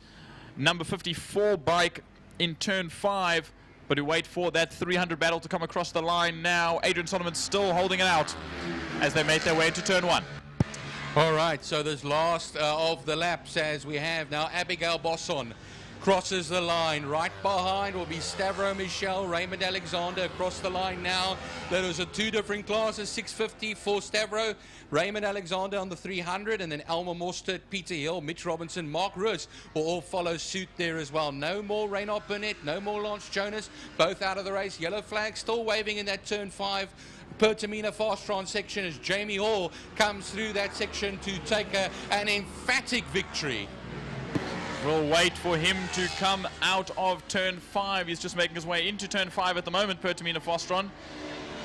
number 54 bike in turn 5. But we wait for that 300 battle to come across the line now. Adrian Solomon still holding it out as they make their way into turn 1. All right, so this last of the laps as we have now Abigail Bosson crosses the line. Right behind will be Stavro Michel, Raymond Alexander across the line now. There was a 2 different classes, 650 for Stavro, Raymond Alexander on the 300, and then Elmer Mostert, Peter Hill, Mitch Robinson, Mark Ruiz will all follow suit there as well. No more Reynard Burnett, no more Lance Jonas, both out of the race. Yellow flag still waving in that turn 5. Pertamina Fastron section as Jamie Hall comes through that section to take an emphatic victory. We'll wait for him to come out of turn 5. He's just making his way into turn 5 at the moment, Pertamina Fastron.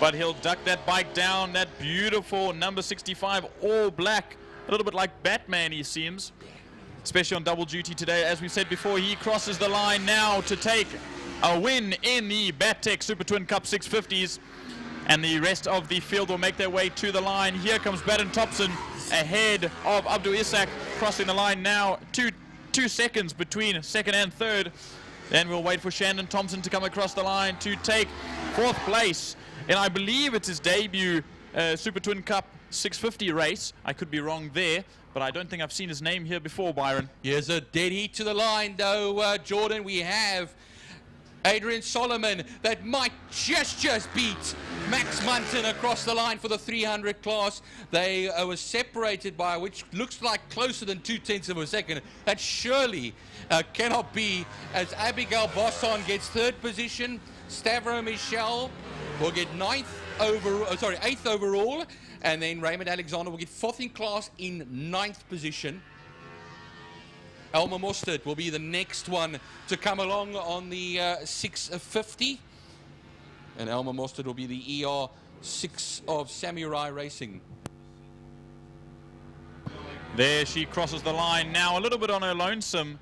But he'll duck that bike down, that beautiful number 65, all black. A little bit like Batman, he seems, especially on double duty today. As we said before, he crosses the line now to take a win in the Battec Super Twin Cup 650s. And the rest of the field will make their way to the line. Here comes Baden Thompson ahead of Abdul Isak, crossing the line now. 2 seconds between 2nd and 3rd. Then we'll wait for Shannon Thompson to come across the line to take 4th place. And I believe it's his debut Super Twin Cup 650 race. I could be wrong there, but I don't think I've seen his name here before, Byron. Here's a dead heat to the line, though, Jordan. We have Adrian Solomon that might just beat Max Munton across the line for the 300 class. They were separated by, which looks like closer than 2/10 of a second. That surely cannot be, as Abigail Bosson gets third position. Stavro Michel will get 8th overall. And then Raymond Alexander will get 4th in class in 9th position. Elmer Mostert will be the next one to come along on the 650. And Elmer Mostert will be the ER6 of Samurai Racing. There she crosses the line now, a little bit on her lonesome.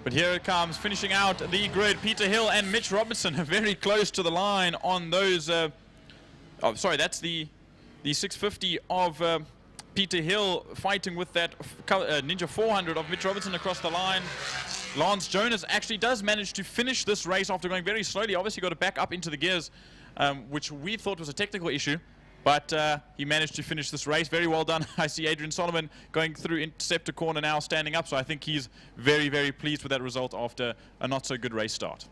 But here it comes, finishing out the grid. Peter Hill and Mitch Robertson are very close to the line on those. Oh, sorry, that's the 650 of Peter Hill fighting with that Ninja 400 of Mitch Robertson across the line. Lance Jonas actually does manage to finish this race after going very slowly. Obviously got to back up into the gears, which we thought was a technical issue. But he managed to finish this race. Very well done. I see Adrian Solomon going through Interceptor corner now, standing up. So I think he's very, very pleased with that result after a not-so-good race start.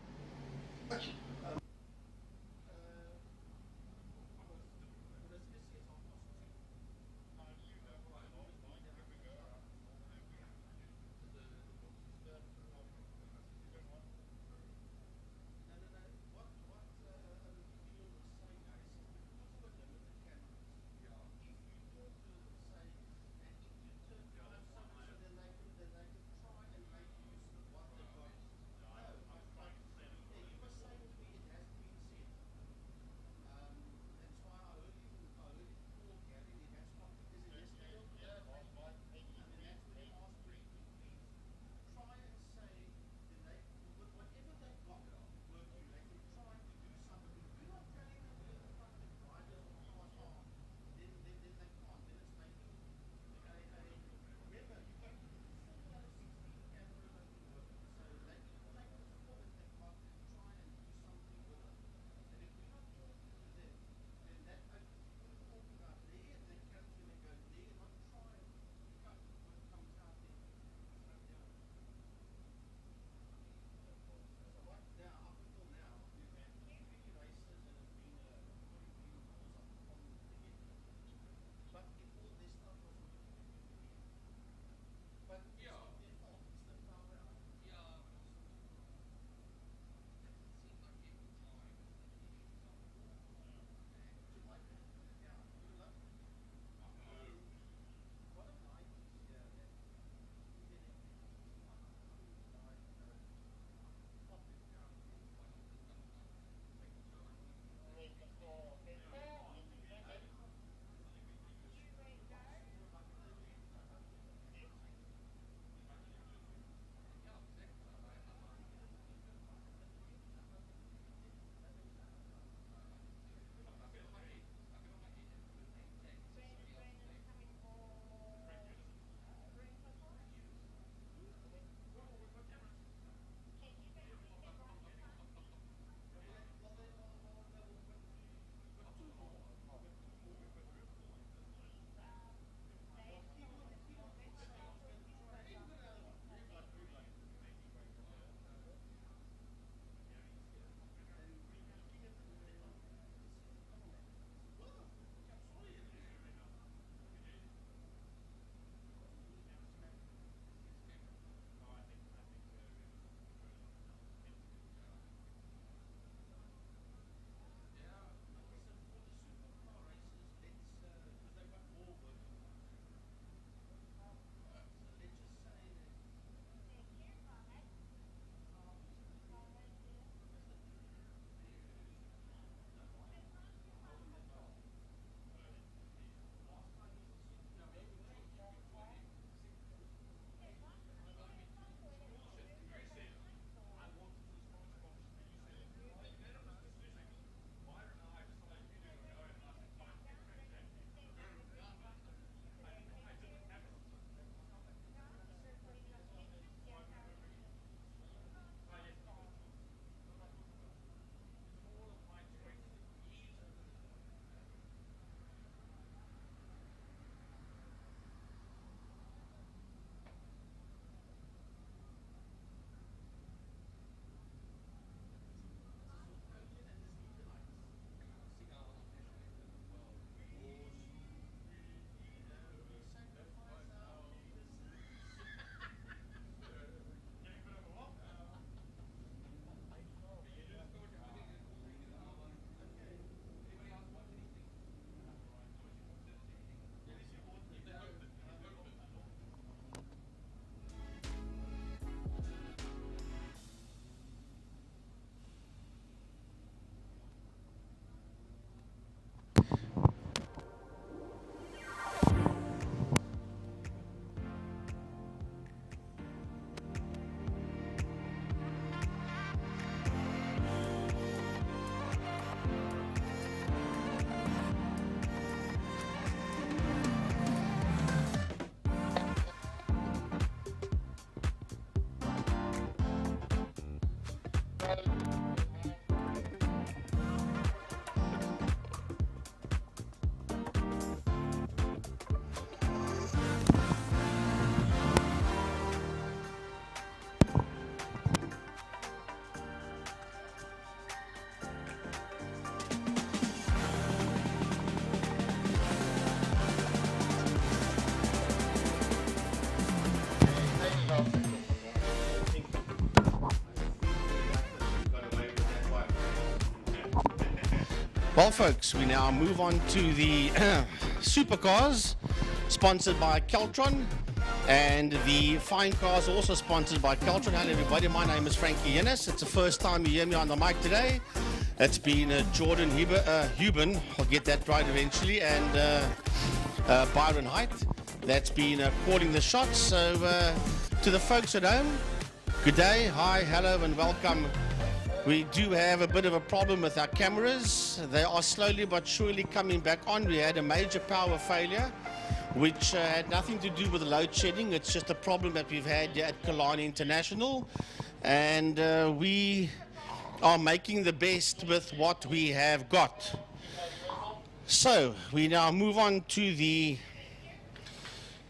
Well, folks, we now move on to the supercars, sponsored by Keltron, and the fine cars also sponsored by Keltron. Hello, everybody. My name is Frankie Yennis. It's the first time you hear me on the mic today. It's been Jordan Huben, I'll get that right eventually, and Byron Height that's been calling the shots. So to the folks at home, good day, hi, hello, and welcome. We do have a bit of a problem with our cameras. They are slowly but surely coming back on. We had a major power failure, which had nothing to do with the load shedding. It's just a problem that we've had at Killarney International. And we are making the best with what we have got. So we now move on to the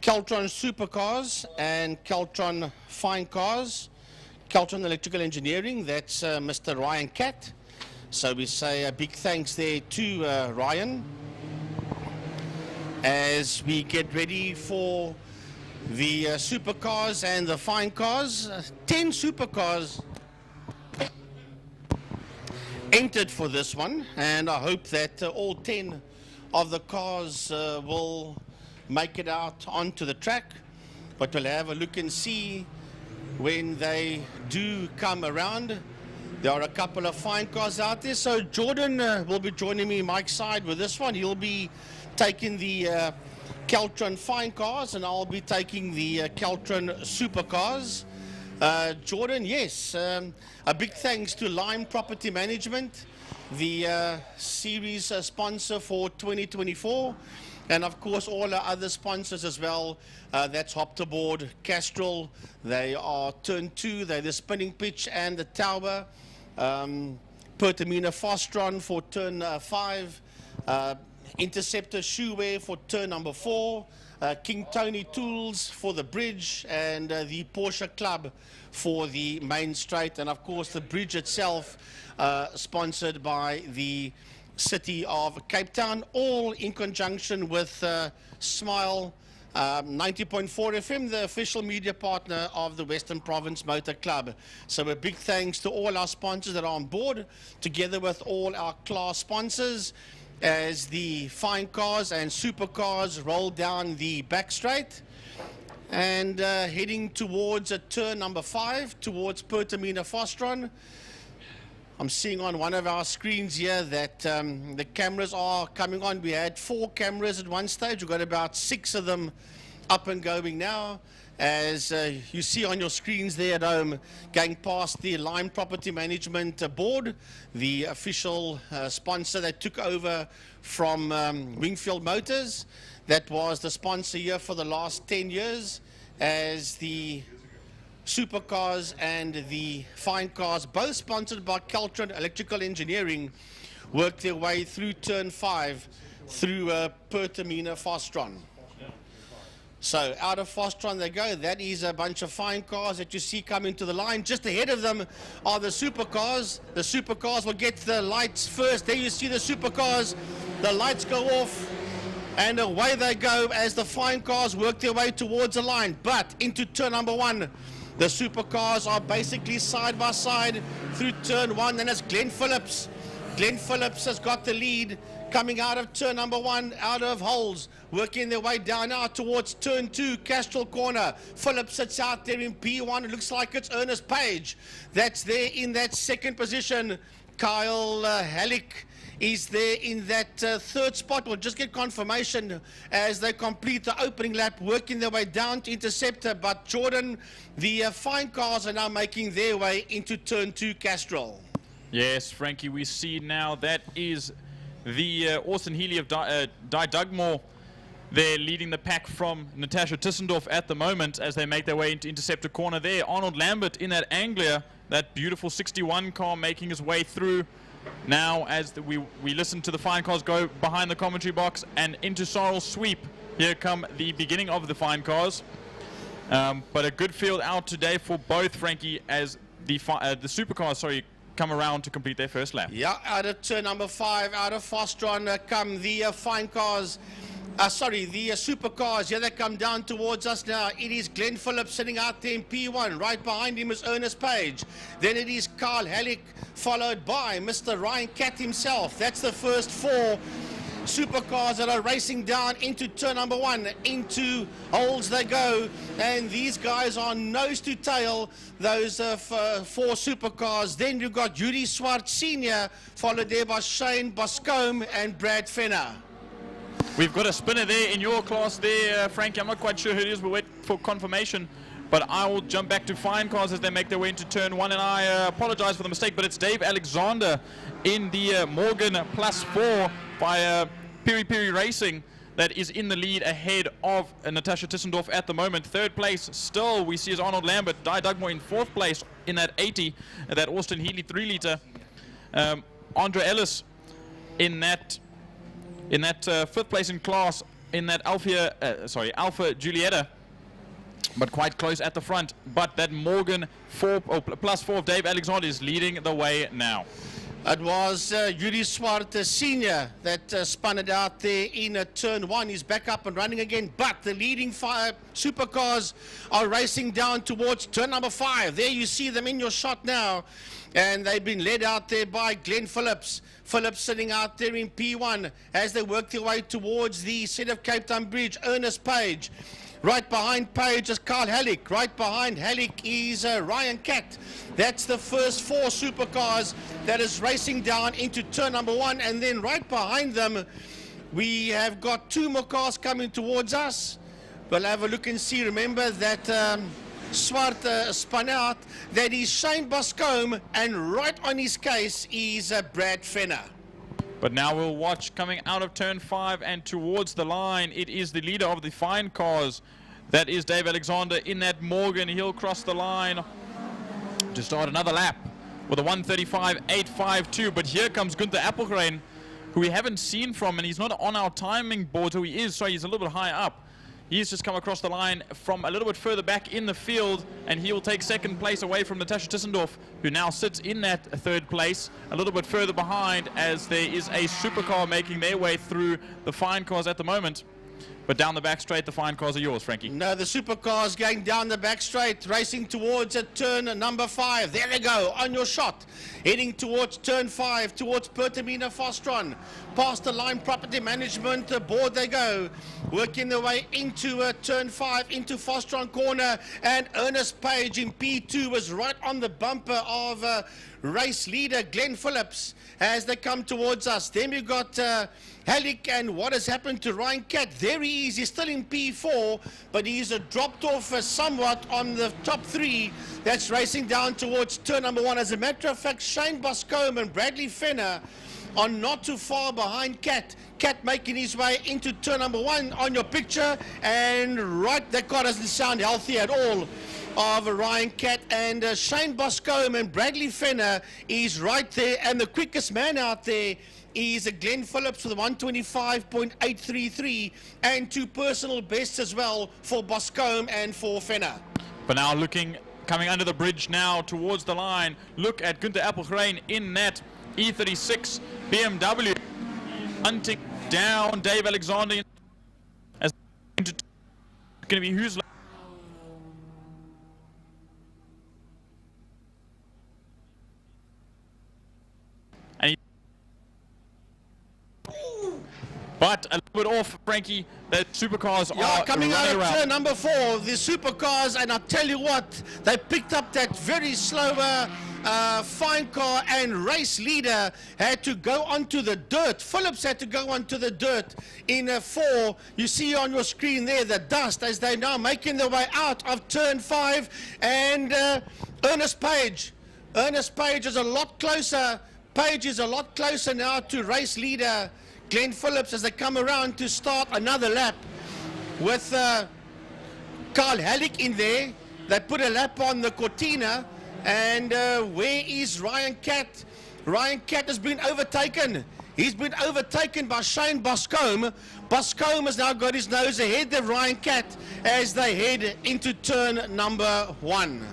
Keltron Supercars and Keltron Fine Cars. Keltron Electrical Engineering, that's Mr. Ryan Catt. So we say a big thanks there to Ryan as we get ready for the supercars and the fine cars. 10 supercars entered for this one, and I hope that all 10 of the cars will make it out onto the track, but we'll have a look and see when they do come around. There are a couple of fine cars out there. So Jordan will be joining me Mike's side with this one. He'll be taking the Keltron fine cars, and I'll be taking the Keltron supercars. Jordan, yes, a big thanks to Lime Property Management, the series sponsor for 2024. And of course, all our other sponsors as well. That's Hopped Aboard, Castrol. They are Turn 2. They're the spinning pitch and the tower. Pertamina Fostron for Turn 5. Interceptor Shoewear for Turn number 4. King Tony Tools for the bridge. And the Porsche Club for the main straight. And of course, the bridge itself sponsored by the City of Cape Town, all in conjunction with Smile 90.4 FM, the official media partner of the Western Province Motor Club. So a big thanks to all our sponsors that are on board, together with all our class sponsors, as the fine cars and supercars roll down the back straight and heading towards turn number 5, towards Pertamina Fostron. I'm seeing on one of our screens here that the cameras are coming on. We had 4 cameras at one stage. We've got about 6 of them up and going now. As you see on your screens there at home, going past the Lime Property Management Board, the official sponsor that took over from Wingfield Motors. That was the sponsor here for the last 10 years, as the supercars and the fine cars, both sponsored by Keltron Electrical Engineering, work their way through turn 5 through Pertamina Fostron. So out of Fostron they go. That is a bunch of fine cars that you see coming to the line. Just ahead of them are the supercars. The supercars will get the lights first. There you see the supercars. The lights go off and away they go as the fine cars work their way towards the line. But into turn number 1, the supercars are basically side by side through turn 1, and it's Glenn Phillips. Glenn Phillips has got the lead coming out of turn number 1, out of holes, working their way down now towards turn 2, Castrol corner. Phillips sits out there in P1. It looks like it's Ernest Page that's there in that second position. Kyle Halleck is there in that third spot. We'll just get confirmation as they complete the opening lap, working their way down to Interceptor. But Jordan, the fine cars are now making their way into turn 2, Castrol. Yes, Frankie, we see now that is the Austin Healy of Di Dugmore. They're leading the pack from Natasha Tissendorf at the moment as they make their way into Interceptor corner there. Arnold Lambert in that Anglia, that beautiful 61 car, making his way through. Now, as we listen to the fine cars go behind the commentary box and into Sorrel Sweep, here come the beginning of the fine cars. But a good field out today for both, Frankie, as the supercars, come around to complete their first lap. Yeah, out of turn number 5, out of Fostron come the fine cars. the supercars. Here they come down towards us now. It is Glenn Phillips sitting out there in P1. Right behind him is Ernest Page. Then it is Carl Halleck, followed by Mr. Ryan Catt himself. That's the first 4 supercars that are racing down into turn number 1. Into holes they go, and these guys are nose to tail, those 4 supercars. Then you've got Judy Swart Sr., followed there by Shane Boscombe and Brad Fenner. We've got a spinner there in your class there, Frankie. I'm not quite sure who it is. We'll wait for confirmation. But I will jump back to fine cars as they make their way into turn 1. And I apologize for the mistake, but it's Dave Alexander in the Morgan +4 by Piri Piri Racing that is in the lead ahead of Natasha Tissendorf at the moment. 3rd place still we see is Arnold Lambert. Di Dugmore in 4th place in that 80, that Austin Healy 3-litre. Andre Ellis in that 5th place in class in that Alpha Julietta, but quite close at the front. But that Morgan +4 of Dave Alexander is leading the way now. It was Judy Swart Sr. that spun it out there in turn 1. He's back up and running again, but the leading 5 supercars are racing down towards turn number 5. There you see them in your shot now, and they've been led out there by Glenn Phillips. Phillips sitting out there in P1 as they work their way towards the City of Cape Town Bridge. Ernest Page. Right behind Page is Carl Halleck. Right behind Halleck is Ryan Catt. That's the first 4 supercars that is racing down into turn number 1. And then right behind them, we have got 2 more cars coming towards us. We'll have a look and see. Remember that Swart spun out. That is Shane Boscombe, and right on his case is Brad Fenner. But now we'll watch coming out of turn 5 and towards the line. It is the leader of the fine cars. That is Dave Alexander in that Morgan. He'll cross the line to start another lap with a 1:35.852. But here comes Gunther Appelgren, who we haven't seen from, and he's not on our timing board, so he is, so he's a little bit higher up. He's just come across the line from a little bit further back in the field, and he will take 2nd place away from Natasha Tissendorf, who now sits in that 3rd place, a little bit further behind, as there is a supercar making their way through the fine cars at the moment. But down the back straight, the fine cars are yours, Frankie. No, the supercars going down the back straight, racing towards turn number 5. There they go, on your shot. Heading towards turn 5, towards Pertamina Fostron. Past the line property management board they go. Working their way into turn 5, into Fostron corner. And Ernest Page in P2 was right on the bumper of race leader Glenn Phillips as they come towards us. Then we've got Halleck, and what has happened to Ryan Catt? There he is. He's still in P4, but he's dropped off somewhat on the top 3 that's racing down towards turn number 1. As a matter of fact, Shane Boscombe and Bradley Fenner are not too far behind Catt. Catt making his way into turn number 1 on your picture, and right, that car doesn't sound healthy at all of Ryan Catt, and Shane Boscombe and Bradley Fenner is right there, and the quickest man out there is Glenn Phillips with a 1:25.833 and 2 personal bests as well for Boscombe and for Fenner. But now coming under the bridge now towards the line, look at Gunther Appelgren in that E36 BMW, hunting down Dave Alexander. As going to be who's but a little bit off, Frankie. The supercars are coming out of around. turn number 4, the supercars, and I'll tell you what, they picked up that very slow fine car, and race leader had to go onto the dirt. Phillips had to go onto the dirt in 4. You see on your screen there the dust as they're now making their way out of turn 5, and Ernest Page. Ernest Page is a lot closer. Page is a lot closer now to race leader Glenn Phillips as they come around to start another lap with Carl Halleck in there. They put a lap on the Cortina, and where is Ryan Catt? Ryan Catt has been overtaken. He's been overtaken by Shane Boscombe. Boscombe has now got his nose ahead of Ryan Catt as they head into turn number 1.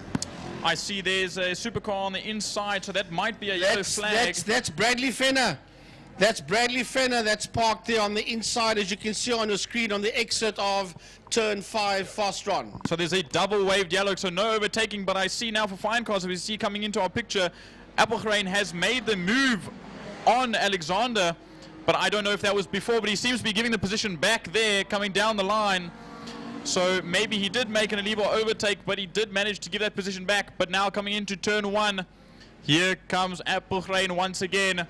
I see there's a supercar on the inside, so that might be a yellow flag. That's Bradley Fenner. That's Bradley Fenner that's parked there on the inside, as you can see on your screen, on the exit of turn 5 fast run. So there's a double waved yellow, so no overtaking, but I see now for fine cars, we see coming into our picture, Appelgren has made the move on Alexander, but I don't know if that was before, but he seems to be giving the position back there, coming down the line. So maybe he did make an illegal overtake, but he did manage to give that position back. But now coming into turn 1, here comes Appelgren once again.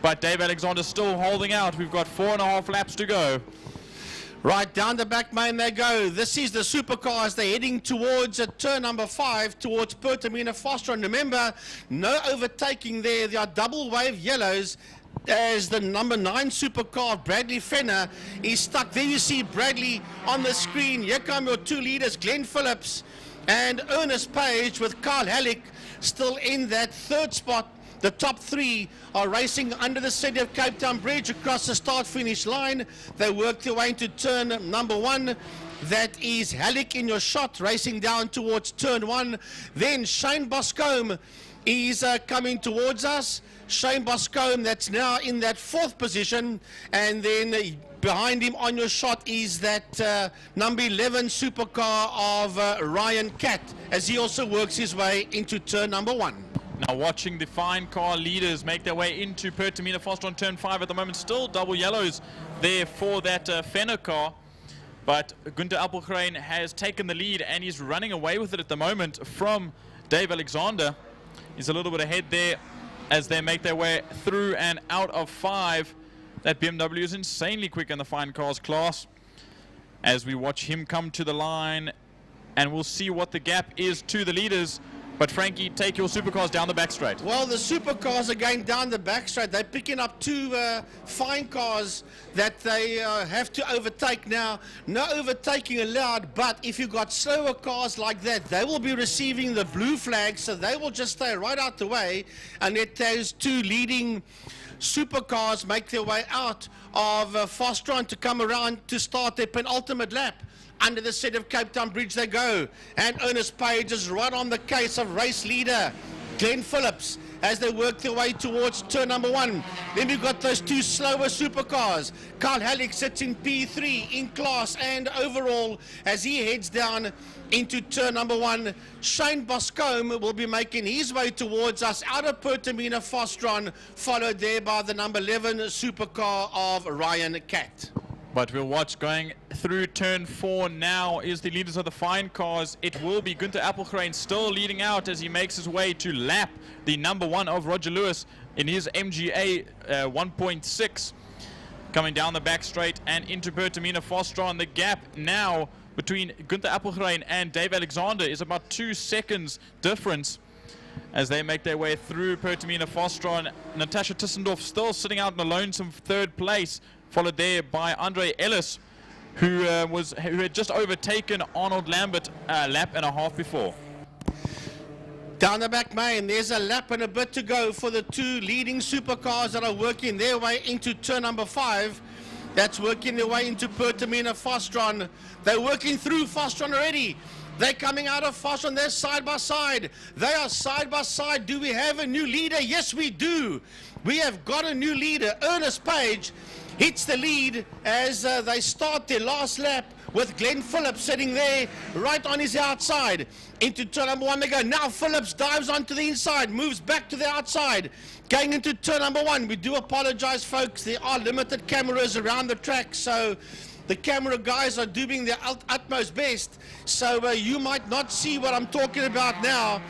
But Dave Alexander still holding out. We've got 4.5 laps to go. Right, down the back main they go. This is the supercars. They're heading towards turn number 5, towards Pertamina Foster. And remember, no overtaking there. There are double wave yellows, as the number 9 supercar, Bradley Fenner, is stuck. There you see Bradley on the screen. Here come your 2 leaders, Glenn Phillips and Ernest Page, with Carl Halleck still in that 3rd spot. The top 3 are racing under the City of Cape Town Bridge across the start-finish line. They work their way into turn number 1. That is Halleck in your shot, racing down towards turn 1. Then Shane Boscombe is coming towards us. Shane Boscombe, that's now in that 4th position. And then behind him on your shot is that number 11 supercar of Ryan Catt, as he also works his way into turn number 1. Now watching the fine car leaders make their way into Pertamina Foster on turn 5 at the moment. Still double yellows there for that Fenner car. But Gunther Appelgren has taken the lead and he's running away with it at the moment from Dave Alexander. He's a little bit ahead there as they make their way through and out of 5. That BMW is insanely quick in the fine cars class. As we watch him come to the line, and we'll see what the gap is to the leaders. But Frankie, take your supercars down the back straight. Well, the supercars are going down the back straight. They're picking up 2 fine cars that they have to overtake now. No overtaking allowed, but if you've got slower cars like that, they will be receiving the blue flag, so they will just stay right out the way and let those 2 leading supercars make their way out of Fostron to come around to start their penultimate lap. Under the City of Cape Town Bridge they go, and Ernest Page is right on the case of race leader Glenn Phillips as they work their way towards turn number 1. Then we've got those 2 slower supercars. Carl Halleck sits in P3 in class and overall as he heads down into turn number 1. Shane Boscombe will be making his way towards us out of Pertamina Fostron, followed there by the number 11 supercar of Ryan Catt. But we'll watch going through turn 4 now is the leaders of the fine cars. It will be Gunther Appelgren still leading out as he makes his way to lap the number 1 of Roger Lewis in his MGA 1.6. Coming down the back straight and into Pertamina Fostron. The gap now between Gunther Appelgren and Dave Alexander is about 2 seconds difference as they make their way through Pertamina Fostron. Natasha Tissendorf still sitting out in a lonesome 3rd place, followed there by Andre Ellis, who had just overtaken Arnold Lambert a lap and a half before. Down the back main, there's a lap and a bit to go for the 2 leading supercars that are working their way into turn number 5. That's working their way into Pertamina Fostron. They're working through Fostron already. They're coming out of Fostron. They're side by side. They are side by side. Do we have a new leader? Yes, we do. We have got a new leader. Ernest Page hits the lead as they start their last lap with Glenn Phillips sitting there right on his outside. Into turn number 1 they go. Now Phillips dives onto the inside, moves back to the outside. Going into turn number 1. We do apologize, folks. There are limited cameras around the track, so the camera guys are doing their utmost best. So you might not see what I'm talking about now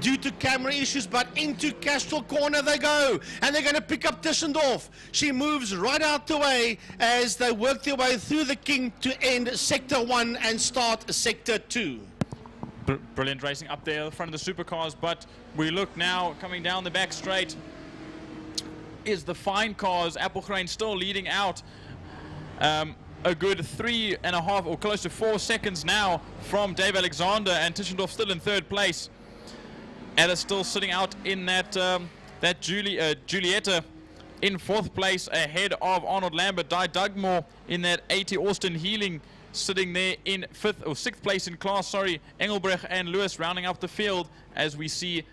due to camera issues, but into Castrol Corner they go, and they're going to pick up Tischendorf. She moves right out the way as they work their way through the King to end Sector 1 and start Sector 2. Brilliant racing up there at the front of the supercars, but we look now coming down the back straight is the fine cars. Appelgren still leading out a good 3.5 or close to 4 seconds now from Dave Alexander, and Tischendorf still in 3rd place. Ellis still sitting out in that Julietta in 4th place ahead of Arnold Lambert. Di Dugmore in that 80 Austin Healing sitting there in 5th or 6th place in class. Sorry, Engelbrecht and Lewis rounding up the field as we see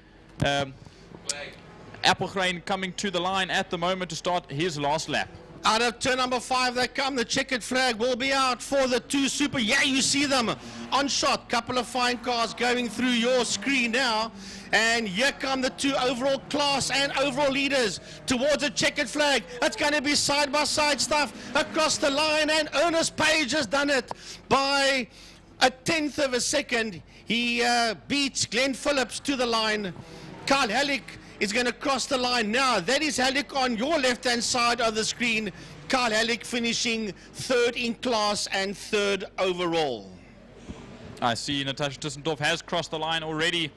Appelgrein coming to the line at the moment to start his last lap. Out of turn number 5 they come. The checkered flag will be out for the 2 super. Yeah, you see them on shot. Couple of fine cars going through your screen now. And here come the 2 overall class and overall leaders towards a checkered flag. It's going to be side-by-side stuff across the line. And Ernest Page has done it by a 1/10 of a second. He beats Glenn Phillips to the line. Carl Halleck is going to cross the line now. That is Halleck on your left-hand side of the screen. Carl Halleck finishing 3rd in class and 3rd overall. I see Natasha Tussendorf has crossed the line already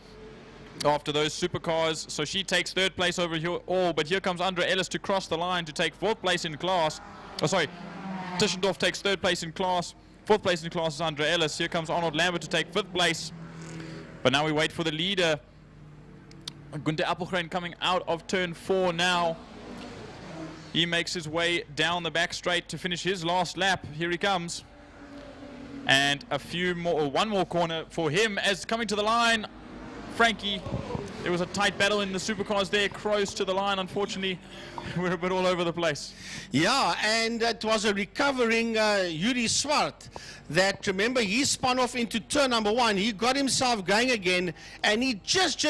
after those supercars, so she takes 3rd place over here. Oh, but here comes Andrea Ellis to cross the line to take 4th place in class. Oh, sorry, Tussendorf takes 3rd place in class. 4th place in class is Andrea Ellis. Here comes Arnold Lambert to take 5th place. But now we wait for the leader. Gunther Appelgrein coming out of turn 4 now. He makes his way down the back straight to finish his last lap. Here he comes. And a few more, or one more corner for him as coming to the line. Frankie, there was a tight battle in the supercars there, close to the line. Unfortunately, we're a bit all over the place. Yeah, and it was a recovering Yuri Swart that, remember, he spun off into turn number 1. He got himself going again, and he just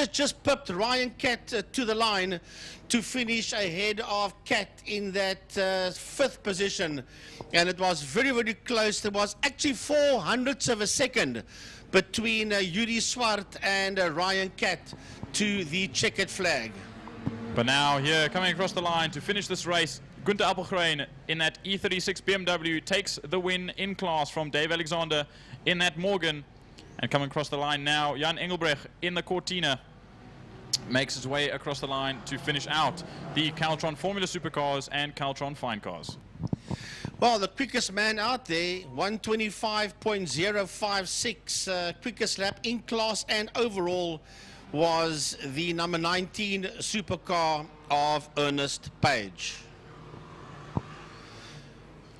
pipped Ryan Cat to the line to finish ahead of Cat in that 5th position. And it was very, very close. There was actually 0.04 of a second between Yuri Swart and Ryan Cat to the checkered flag. But now here, coming across the line to finish this race, Gunther Appelgrein in that E36 BMW takes the win in class from Dave Alexander in that Morgan. And coming across the line now, Jan Engelbrecht in the Cortina makes his way across the line to finish out the Caltron Formula Supercars and Caltron Fine Cars. Well, the quickest man out there, 125.056 quickest lap in class and overall, was the number 19 supercar of Ernest Page.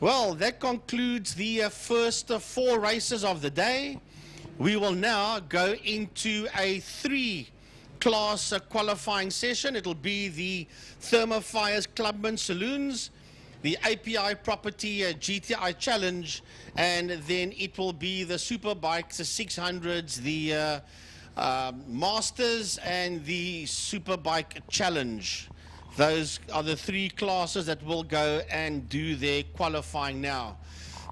Well, that concludes the first 4 races of the day. We will now go into a 3-class qualifying session. It'll be the Thermofires Clubman Saloons, the API Property GTI Challenge, and then it will be the Superbikes, the 600s, the Masters, and the Superbike Challenge. Those are the 3 classes that will go and do their qualifying now.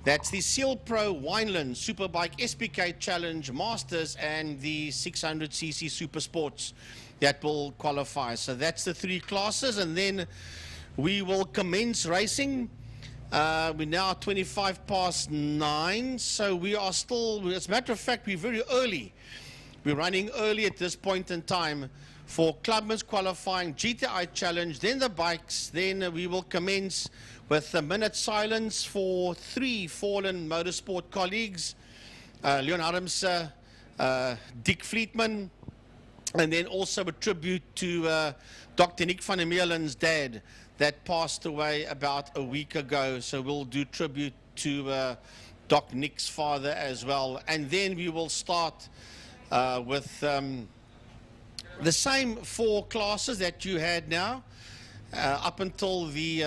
That's the Seal Pro Wineland Superbike SPK Challenge Masters and the 600cc Super Sports that will qualify. So that's the 3 classes, and then we will commence racing. We're now 9:25, so we are still, as a matter of fact, we're very early. We're running early at this point in time for Clubman's qualifying, GTI Challenge, then the bikes. Then we will commence with a minute silence for 3 fallen motorsport colleagues, Leon Harmse, Dick Fleetman, and then also a tribute to Dr. Nick van der Meerlen's dad that passed away about a week ago. So we'll do tribute to Doc Nick's father as well. And then we will start with the same 4 classes that you had now, up until the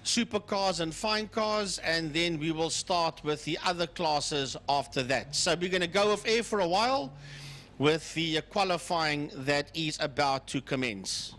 supercars and fine cars, and then we will start with the other classes after that. So we're going to go off air for a while with the qualifying that is about to commence.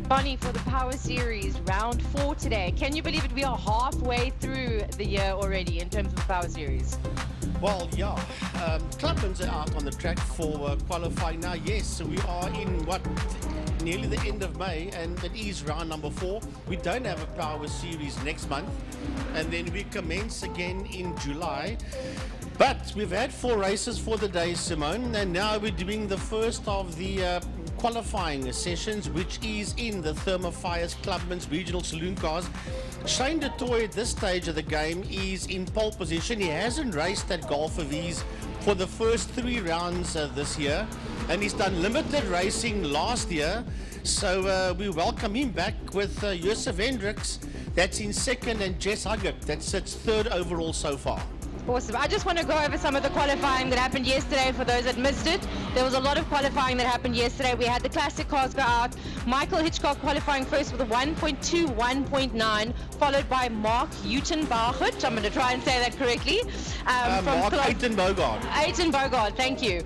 Bonnie, for the Power Series, round 4 today. Can you believe it? We are halfway through the year already in terms of the Power Series. Well, yeah. Clubmans are out on the track for qualifying now. Yes, so we are in nearly the end of May, and it is round number 4. We don't have a Power Series next month, and then we commence again in July. But we've had 4 races for the day, Simone, and now we're doing the first of the qualifying sessions, which is in the Thermofires Clubman's Regional Saloon Cars. Shane du Toit at this stage of the game is in pole position. He hasn't raced at Golf of Ease for the first 3 rounds this year, and he's done limited racing last year. So we welcome him back with Josef Hendricks, that's in second, and Jess Huggett, that sits third overall so far. Awesome. I just want to go over some of the qualifying that happened yesterday for those that missed it. There was a lot of qualifying that happened yesterday. We had the classic cars go out. Michael Hitchcock qualifying first with a 1.2, 1.9, followed by Mark Utenbogert. I'm going to try and say that correctly. Mark Utenbogert. Utenbogert, thank you.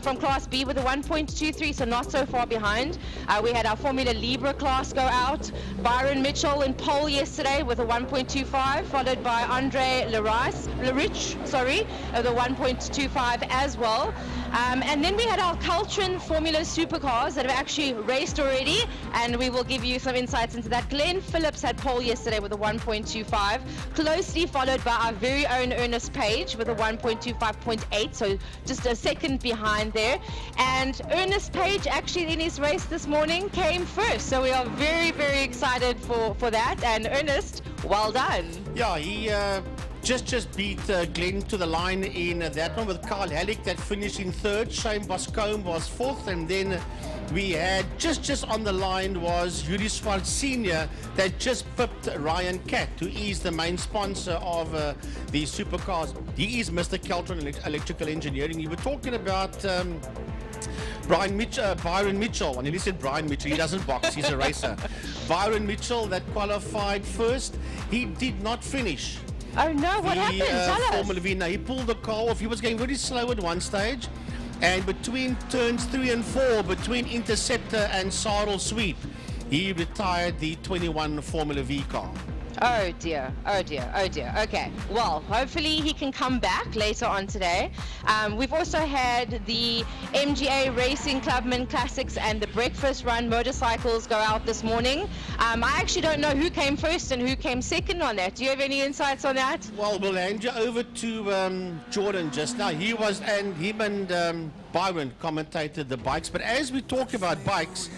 From Class B with a 1.23, so not so far behind. We had our Formula Libre class go out. Byron Mitchell in pole yesterday with a 1.25, followed by Andre Larich, the 1.25 as well. And then we had our Caltrin Formula Supercars that have actually raced already, and we will give you some insights into that. Glenn Phillips had pole yesterday with a 1.25, closely followed by our very own Ernest Page with a 1.25.8, so just a second behind there. And Ernest Page actually in his race this morning came first, so we are very, very excited for that. And Ernest, well done. Yeah, he just beat Glenn to the line in that one with Carl Halleck that finished in third. Shane Boscombe was fourth, and then we had just on the line was Yuri Schwartz Sr. that just pipped Ryan Catt, who is the main sponsor of the supercars. He is Mr. Caltron Electrical Engineering. You were talking about Byron Mitchell, and he said Brian Mitchell, he doesn't box, he's a racer. Byron Mitchell that qualified first, he did not finish. Oh no, what happened? Tell us. Formula V. Now, he pulled the car off. He was going very slow at one stage, and between turns 3 and 4, between Interceptor and Sarl Sweep, he retired the 21 Formula V car. Oh dear, oh dear, oh dear. Okay, well, hopefully he can come back later on today. We've also had the MGA Racing Clubman Classics and the Breakfast Run motorcycles go out this morning. I actually don't know who came first and who came second on that. Do you have any insights on that? Well, we'll hand you over to Jordan just now. Him and Byron commentated the bikes. But as we talk about bikes,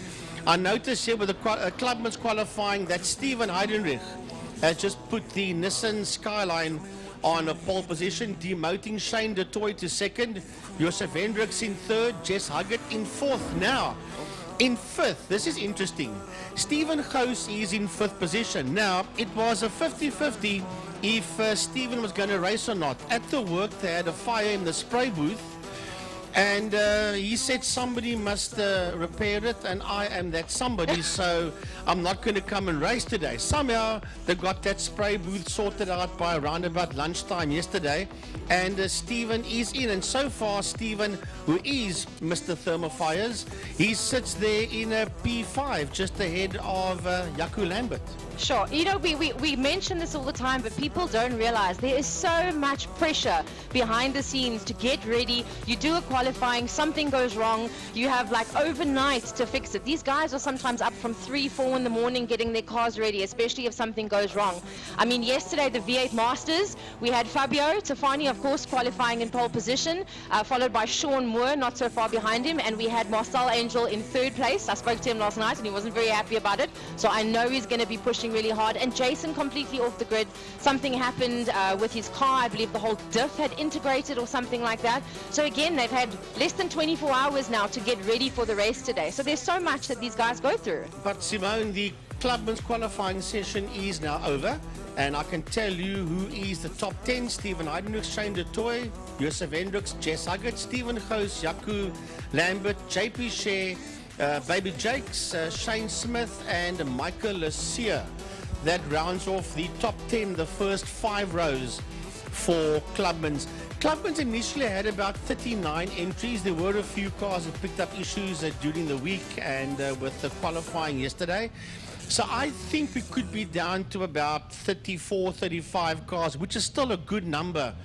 I noticed here with the Clubman's qualifying that Steven Heidenreich has just put the Nissan Skyline on a pole position, demoting Shane du Toit to second, Josef Hendricks in third, Jess Huggett in fourth. Now, in fifth, this is interesting, Stephen Goos is in fifth position. Now, it was a 50-50 if Stephen was going to race or not. At the work, they had a fire in the spray booth, and he said somebody must repair it, and I am that somebody, so I'm not going to come and race today. Somehow they got that spray booth sorted out by around about lunchtime yesterday, and Stephen is in. And so far, Stephen, who is Mr. Thermofires, he sits there in a P5, just ahead of Jaco Lambert. Sure. You know, we mention this all the time, but people don't realize there is so much pressure behind the scenes to get ready. You do a qualifying, something goes wrong, you have like overnight to fix it. These guys are sometimes up from 3, 4 in the morning getting their cars ready, especially if something goes wrong. I mean, yesterday, the V8 Masters, we had Fabio Tafani, of course, qualifying in pole position, followed by Sean Moore, not so far behind him, and we had Marcel Angel in third place. I spoke to him last night, and he wasn't very happy about it, so I know he's going to be pushing really hard. And Jason completely off the grid. Something happened with his car. I believe the whole diff had integrated or something like that. So again, they've had less than 24 hours now to get ready for the race today. So there's so much that these guys go through. But Simone, the Clubman's qualifying session is now over, and I can tell you who is the top 10. Steven Heidenreich, Shane du Toit, Josef Hendricks, Jess Huggett, Stephen Goos, Jaco Lambert, JP Share, Baby Jakes, Shane Smith, and Michael Lassier. That rounds off the top 10, the first 5 rows for Clubman's. Clubman's initially had about 39 entries. There were a few cars that picked up issues during the week and with the qualifying yesterday. So I think we could be down to about 34, 35 cars, which is still a good number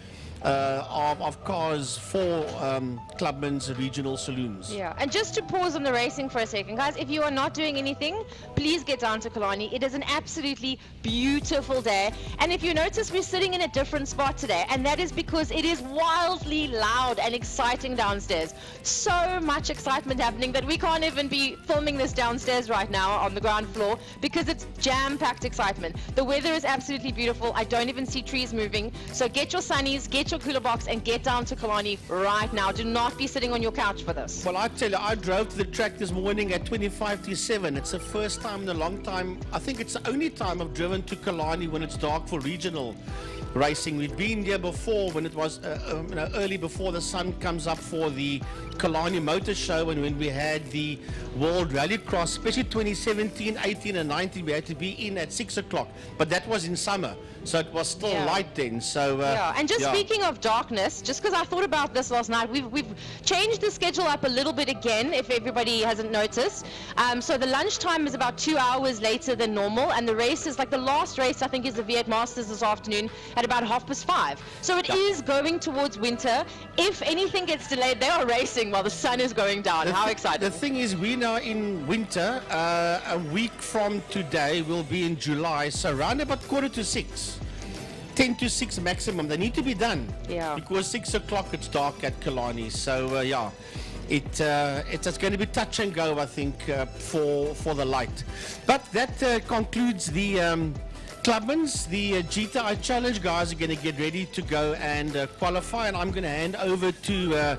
of cars for Clubman's regional saloons. Yeah, and just to pause on the racing for a second, guys, if you are not doing anything, please get down to Killarney. It is an absolutely beautiful day. And if you notice, we're sitting in a different spot today, and that is because it is wildly loud and exciting downstairs. So much excitement happening that we can't even be filming this downstairs right now on the ground floor because it's jam-packed excitement. The weather is absolutely beautiful. I don't even see trees moving. So get your sunnies, get your cooler box, and get down to Killarney right now. Do not be sitting on your couch for this. Well, I tell you, I drove to the track this morning at 25 to 7. It's the first time in a long time. I think it's the only time I've driven to Killarney when it's dark for regional racing. We've been here before when it was early before the sun comes up for the Killarney Motor Show, and when we had the World Rallycross, especially 2017, 18 and 19, we had to be in at 6 o'clock, but that was in summer, so it was still light then. So and just speaking of darkness, just because I thought about this last night, we've changed the schedule up a little bit again, if everybody hasn't noticed. So the lunchtime is about 2 hours later than normal, and the race is like the last race, I think, is the V8 Masters this afternoon at about 5:30. So it is going towards winter. If anything gets delayed, they are racing while the sun is going down. How exciting. The thing is, we're now in winter. A week from today we'll be in July, so around about 5:45. 10 to 6 maximum. They need to be done. Yeah. Because 6 o'clock it's dark at Killarney. So it's going to be touch and go, I think, for the light. But that concludes the Clubman's. The GTI Challenge guys are going to get ready to go and qualify, and I'm going to hand over to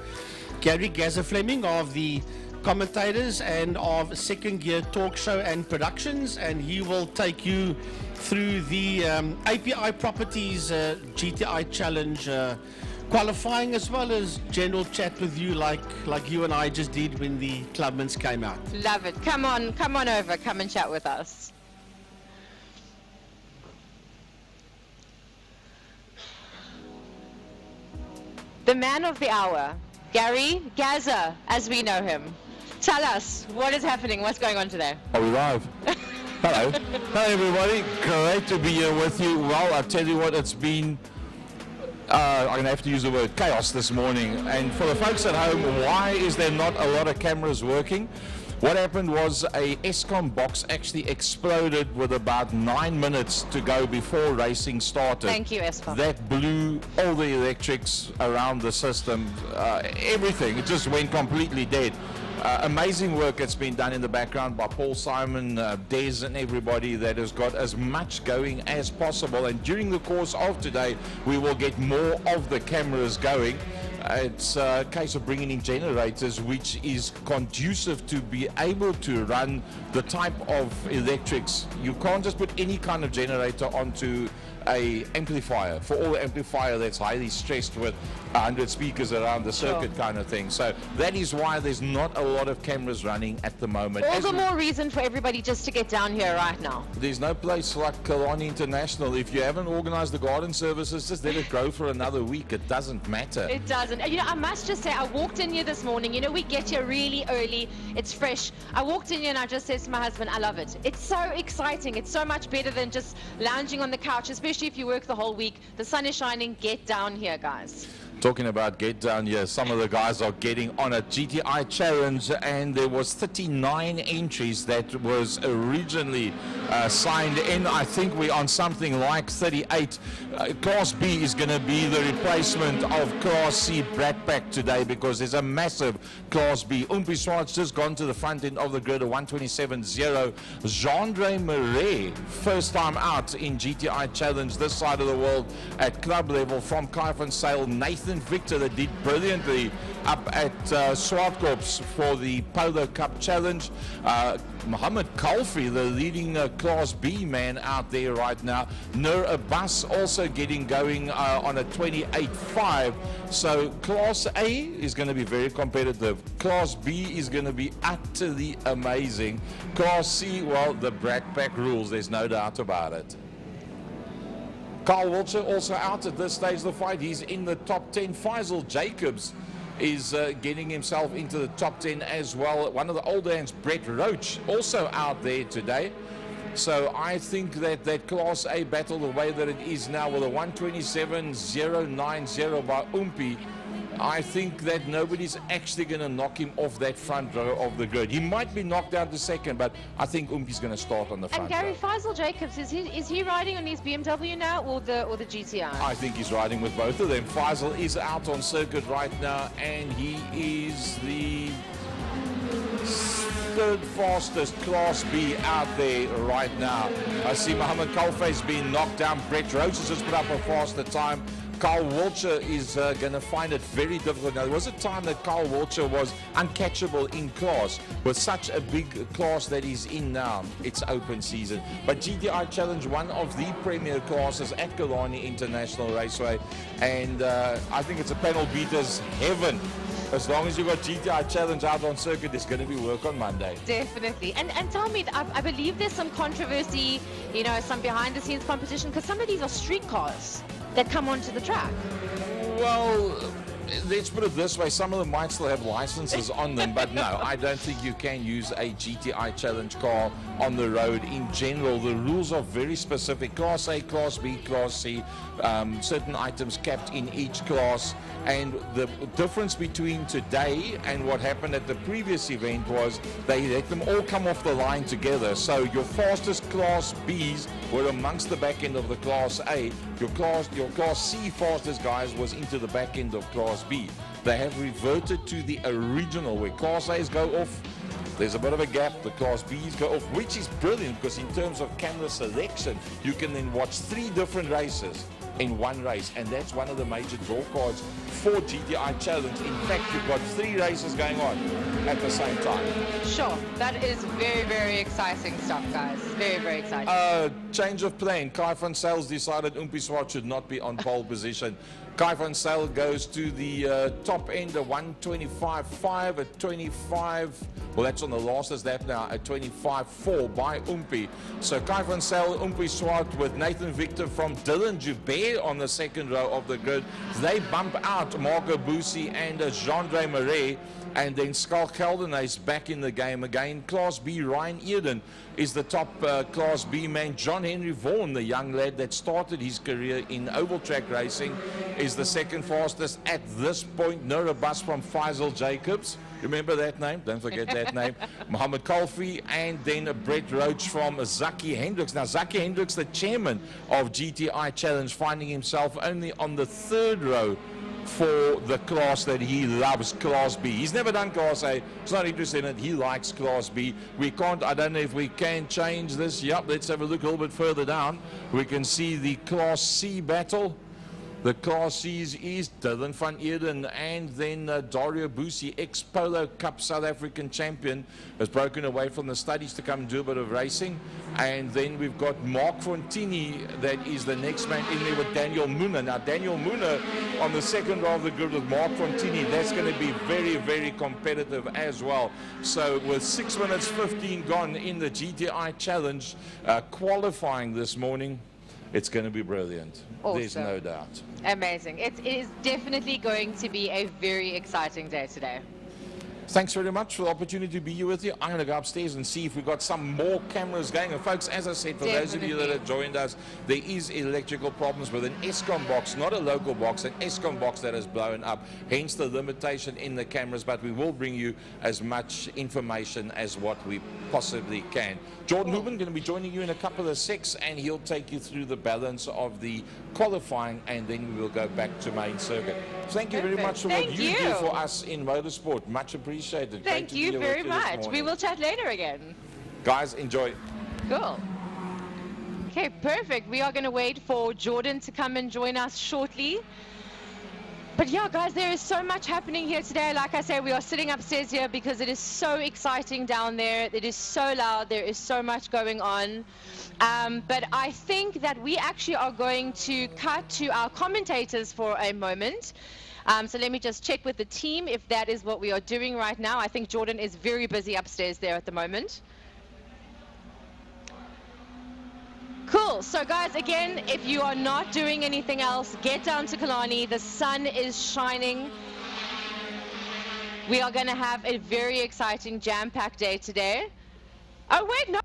Gary Gaza-Fleming of the commentators and of Second Gear Talk Show and Productions, and he will take you through the API Properties GTI Challenge qualifying, as well as general chat with you like you and I just did when the Clubman's came out. Love it. Come on over, come and chat with us. The man of the hour, Gary Gaza, as we know him. Tell us, what is happening? What's going on today? Are we live? Hello. Hello, everybody. Great to be here with you. Well, I tell you what, it's been, I'm going to have to use the word chaos this morning. And for the folks at home, why is there not a lot of cameras working? What happened was a Eskom box actually exploded with about 9 minutes to go before racing started. Thank you, Eskom. That blew all the electrics around the system, everything. It just went completely dead. Amazing work that's been done in the background by Paul Simon, Des, and everybody that has got as much going as possible. And during the course of today, we will get more of the cameras going. It's a case of bringing in generators, which is conducive to be able to run the type of electrics. You can't just put any kind of generator onto a amplifier, for all the amplifier that's highly stressed with 100 speakers around the circuit kind of thing. So that is why there's not a lot of cameras running at the moment. All the more reason for everybody just to get down here right now. There's no place like Killarney International. If you haven't organized the garden services, just let it go for another week. It doesn't matter. It doesn't. You know, I must just say, I walked in here this morning. You know, we get here really early. It's fresh. I walked in here and I just said to my husband, I love it. It's so exciting. It's so much better than just lounging on the couch, especially if you work the whole week. The sun is shining. Get down here, guys. Talking about get down here, some of the guys are getting on a GTI challenge, and there was 39 entries that was originally signed in. I think we're on something like 38. Class B is going to be the replacement of Class C Brat Pack today, because there's a massive Class B. Umpi Swartz just gone to the front end of the grid, a 127.0. Jean-Andre Marais, first time out in GTI challenge this side of the world at club level from Kaifan Sale. Nathan Victor, that did brilliantly up at Swartkorps for the Polo Cup Challenge. Mohammed Kalfi, the leading Class B man out there right now. Nur Abbas also getting going on a 28.5. So Class A is going to be very competitive. Class B is going to be utterly amazing. Class C, well, the Brat Pack rules, there's no doubt about it. Carl Wiltshire also out at this stage of the fight. He's in the top 10. Faisal Jacobs is getting himself into the top 10 as well. One of the older hands, Brett Roach, also out there today. So I think that that Class A battle, the way that it is now with a 127.090 by Umpi, I think that nobody's actually going to knock him off that front row of the grid. He might be knocked out the second, but I think Umpi's going to start on the front row. And Gary, row. Faisal Jacobs, is he riding on his BMW now or the GTI? I think he's riding with both of them. Faisal is out on circuit right now, and he is the third fastest Class B out there right now. I see Mohammed Kalfe's been knocked down. Brett Roach has just put up a faster time. Carl Wiltshire is going to find it very difficult. Now, there was a time that Carl Wiltshire was uncatchable in class. With such a big class that he's in now, it's open season. But GTI Challenge, one of the premier classes at Killarney International Raceway. And I think it's a panel beater's heaven. As long as you've got GTI Challenge out on circuit, there's going to be work on Monday. Definitely. And tell me, I believe there's some controversy, you know, some behind-the-scenes competition, because some of these are street cars that come onto the track. Well, let's put it this way. Some of them might still have licenses on them, but no, I don't think you can use a GTI Challenge car on the road in general. The rules are very specific. Class A, Class B, Class C, certain items capped in each class. And the difference between today and what happened at the previous event was they let them all come off the line together. So your fastest Class Bs were amongst the back end of the Class A. Your Class C fastest guys was into the back end of Class B. They have reverted to the original where Class A's go off. There's a bit of a gap. The Class B's go off, which is brilliant because in terms of camera selection, you can then watch 3 different races in one race, and that's one of the major draw cards for GTI Challenge. In fact, you've got 3 races going on at the same time. Sure, that is very, very exciting stuff, guys. Very, very exciting. Change of plan. Kai van Zyl decided Umpi Swart should not be on pole position. Kai van Zyl goes to the top end of 125.5 at 25. Well, that's on the last lap now at 25.4 by Umpi. So Kai van Zyl, Umpi Swart with Nathan Victor from Dylan Joubert on the second row of the grid. They bump out Marco Busi and Jean-Andre Marais. And then Skull Keldenhuis back in the game again. Class B, Ryan Eden is the top Class B man. John Henry Vaughan, the young lad that started his career in oval track racing, is the second fastest at this point. No robust from Faisal Jacobs. Remember that name? Don't forget that name. Mohammed Kalfi, and then Brett Roach from Zaki Hendricks. Now, Zaki Hendricks, the chairman of GTI Challenge, finding himself only on the third row for the class that he loves, Class B. He's never done Class A. He's not interested in it. He likes Class B. We can't, I don't know if we can change this. Yep, let's have a look a little bit further down. We can see the Class C battle. The Class C's is Dylan van Eden, and then Dario Busi, ex-Polo Cup South African champion, has broken away from the studies to come and do a bit of racing. And then we've got Mark Fontini, that is the next man in there with Daniel Muna. Now, Daniel Muna on the second row of the grid with Mark Fontini, that's going to be very, very competitive as well. So with 6 minutes 15 gone in the GTI Challenge qualifying this morning, it's going to be brilliant. Awesome. There's no doubt. Amazing. It is definitely going to be a very exciting day today. Thanks very much for the opportunity to be here with you. I'm going to go upstairs and see if we've got some more cameras going. And folks, as I said, for those of you that have joined us, there is electrical problems with an ESCOM box, not a local box, an ESCOM box that has blown up, hence the limitation in the cameras. But we will bring you as much information as what we possibly can. Jordan Hooban going to be joining you in a couple of secs, and he'll take you through the balance of the qualifying, and then we will go back to main circuit. Thank you very much for what you do for us in motorsport. Much appreciated. Thank you very much. We will chat later again. Guys, enjoy. Cool. Okay, perfect. We are going to wait for Jordan to come and join us shortly. But yeah, guys, there is so much happening here today. Like I said, we are sitting upstairs here because it is so exciting down there. It is so loud. There is so much going on. But I think that we actually are going to cut to our commentators for a moment. So let me just check with the team if that is what we are doing right now. I think Jordan is very busy upstairs there at the moment. Cool. So guys, again, if you are not doing anything else, get down to Killarney. The sun is shining. We are going to have a very exciting jam-packed day today. Oh wait, no.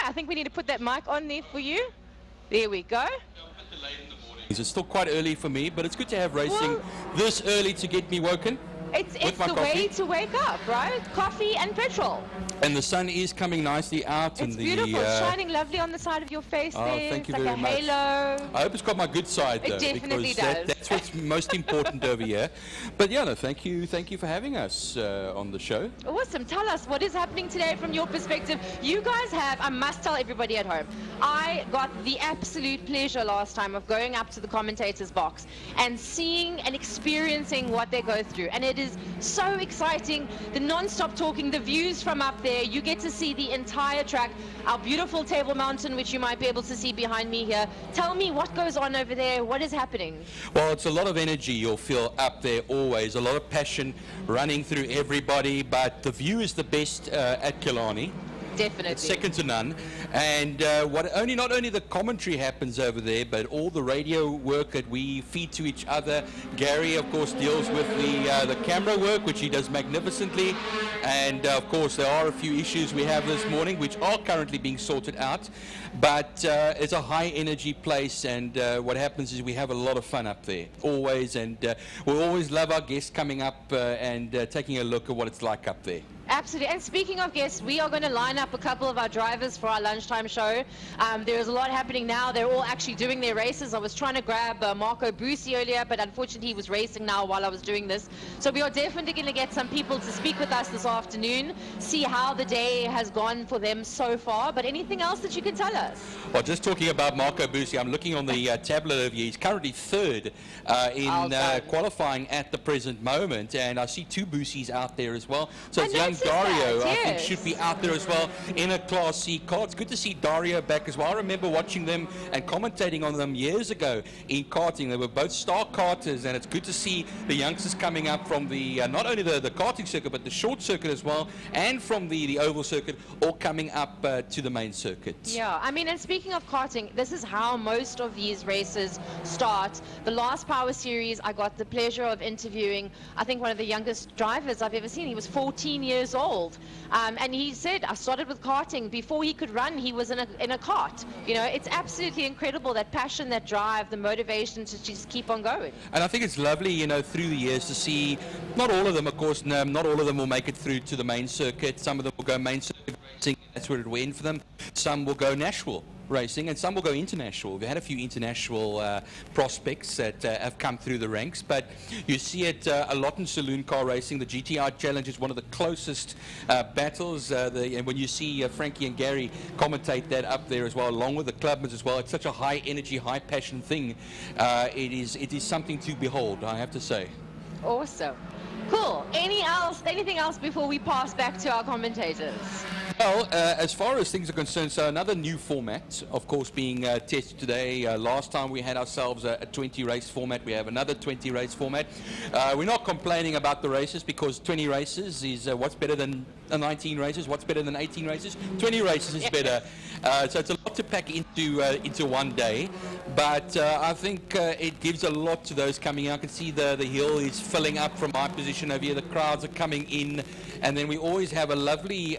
I think we need to put that mic on there for you. There we go. It's still quite early for me, but it's good to have racing this early to get me woken. It's the way to wake up, right? Coffee and petrol. And the sun is coming nicely out. It's beautiful. It's shining lovely on the side of your face there. Thank you it's very like a much. halo. I hope it's got my good side, though. It definitely because does. That's what's most important over here. But yeah, no, thank you for having us on the show. Awesome. Tell us what is happening today from your perspective. You guys have, I must tell everybody at home, I got the absolute pleasure last time of going up to the commentators box and seeing and experiencing what they go through. And it is so exciting. The non-stop talking, the views from up there. You get to see the entire track, our beautiful Table Mountain, which you might be able to see behind me here. Tell me what goes on over there. What is happening? Well, it's a lot of energy you'll feel up there always. A lot of passion running through everybody, but the view is the best at Killarney. Definitely. It's second to none. And not only the commentary happens over there, but all the radio work that we feed to each other. Gary, of course, deals with the camera work, which he does magnificently. And, of course, there are a few issues we have this morning, which are currently being sorted out. But it's a high-energy place, and what happens is we have a lot of fun up there, always. And we always love our guests coming up and taking a look at what it's like up there. Absolutely. And speaking of guests, we are going to line up a couple of our drivers for our lunchtime show. There is a lot happening now. They're all actually doing their races. I was trying to grab Marco Busi earlier, but unfortunately he was racing now while I was doing this. So we are definitely going to get some people to speak with us this afternoon, see how the day has gone for them so far. But anything else that you can tell us? Well, just talking about Marco Busi, I'm looking on the tablet over here. He's currently third in qualifying at the present moment, and I see two Busis out there as well. So it's young Dario, that, yes. I think, should be out there as well in a Class C car. It's good to see Dario back as well. I remember watching them and commentating on them years ago in karting. They were both star karters, and it's good to see the youngsters coming up from the not only the karting circuit, but the short circuit as well, and from the oval circuit, all coming up to the main circuit. Yeah, I mean, and speaking of karting, this is how most of these races start. The last Power Series, I got the pleasure of interviewing, I think, one of the youngest drivers I've ever seen. He was 14 years old, and he said, I started with karting. Before he could run, he was in a kart. You know, it's absolutely incredible, that passion, that drive, the motivation to just keep on going. And I think it's lovely, you know, through the years to see, not all of them, of course, not all of them will make it through to the main circuit. Some of them will go main circuit racing, that's where it will end for them. Some will go Nashville racing, and some will go international. We've had a few international prospects that have come through the ranks, but you see it a lot in saloon car racing. The GTI Challenge is one of the closest battles, and when you see Frankie and Gary commentate that up there as well, along with the clubmen as well, it's such a high energy, high passion thing. It is something to behold, I have to say. Awesome. Cool. Anything else before we pass back to our commentators? Well, as far as things are concerned, so another new format, of course, being tested today. Last time we had ourselves a 20-race format. We have another 20-race format. We're not complaining about the races, because 20 races is what's better than 19 races. What's better than 18 races? 20 races is better. So it's a lot to pack into one day. But I think it gives a lot to those coming out. I can see the hill is filling up from my position over here. The crowds are coming in. And then we always have a lovely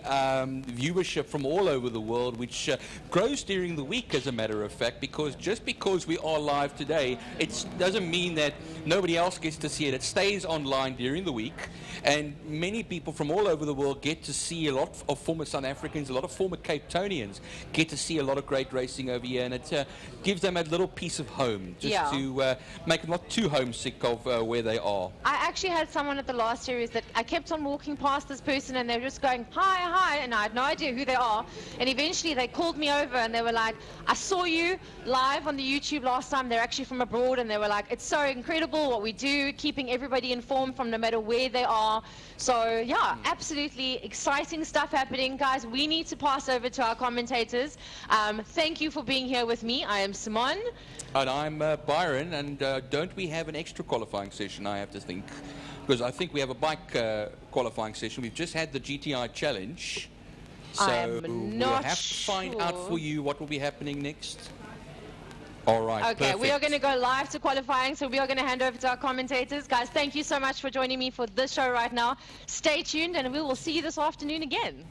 viewership from all over the world, which grows during the week, as a matter of fact, because just because we are live today, it doesn't mean that nobody else gets to see it. It stays online during the week, and many people from all over the world get to see a lot of former South Africans, a lot of former Cape Townians get to see a lot of great racing over here, and it gives them a little piece of home, just to make them not too homesick of where they are. I actually had someone at the last series that I kept on walking past this person, and they were just going, hi, hi, and I no idea who they are. And eventually they called me over and they were like, I saw you live on the YouTube last time. They're actually from abroad, and they were like, it's so incredible what we do, keeping everybody informed from no matter where they are. So yeah, absolutely exciting stuff happening. Guys, we need to pass over to our commentators. Thank you for being here with me. I am Simon. And I'm Byron, and don't we have an extra qualifying session, I have to think? Because I think we have a bike qualifying session. We've just had the GTI Challenge. So we'll have to find out for you what will be happening next. All right, okay, perfect. we are going to go live to qualifying, so we are going to hand over to our commentators. Guys, thank you so much for joining me for this show right now. Stay tuned, and we will see you this afternoon again.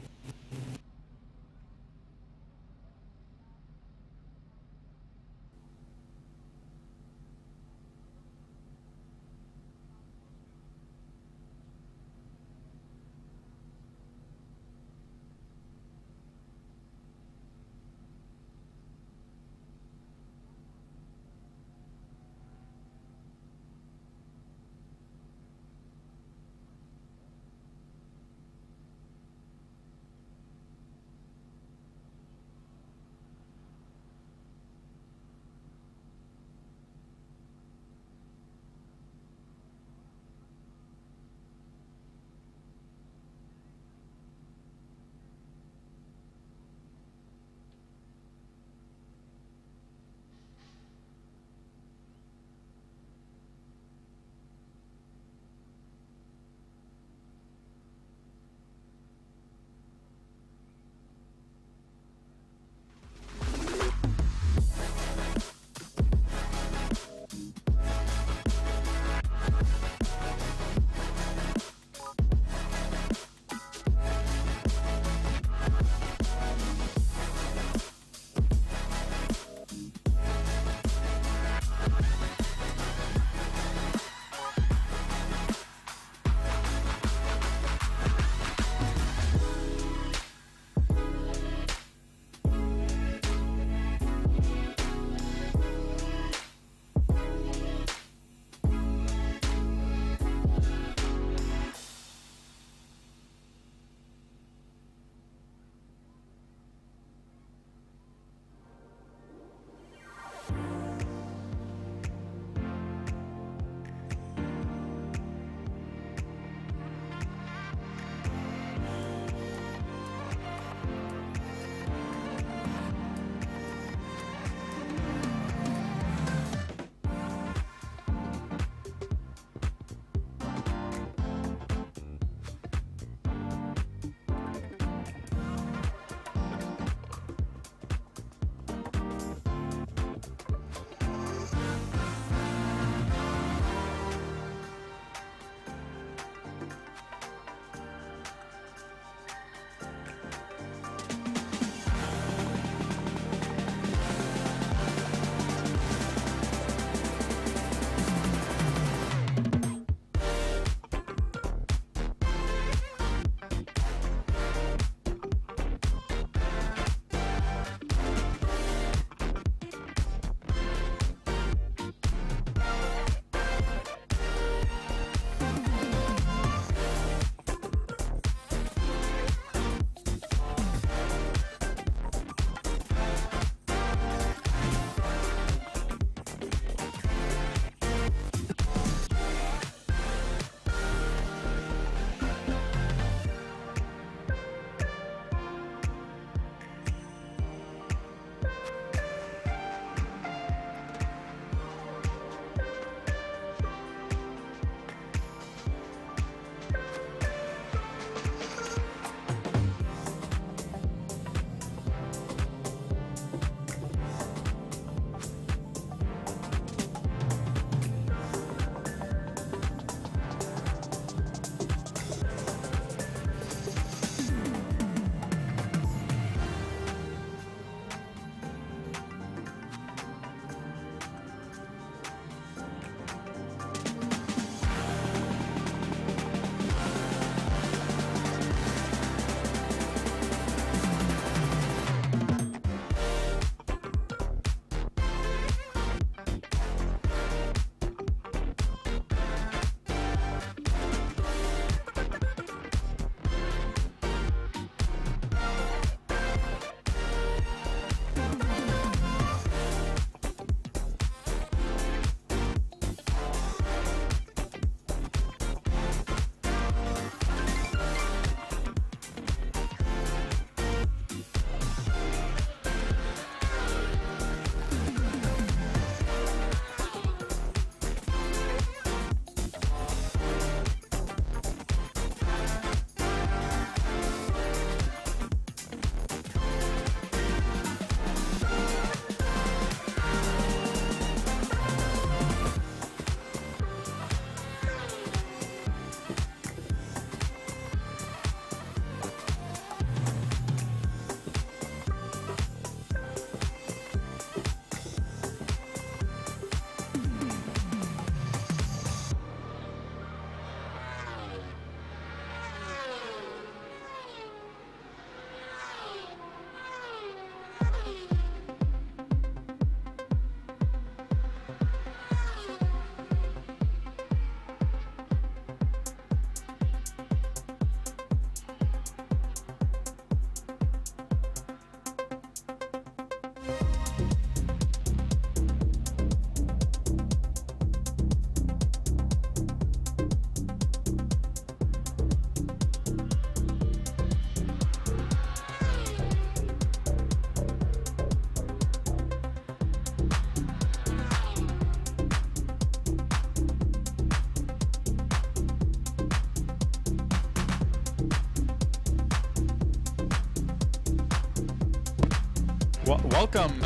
Welcome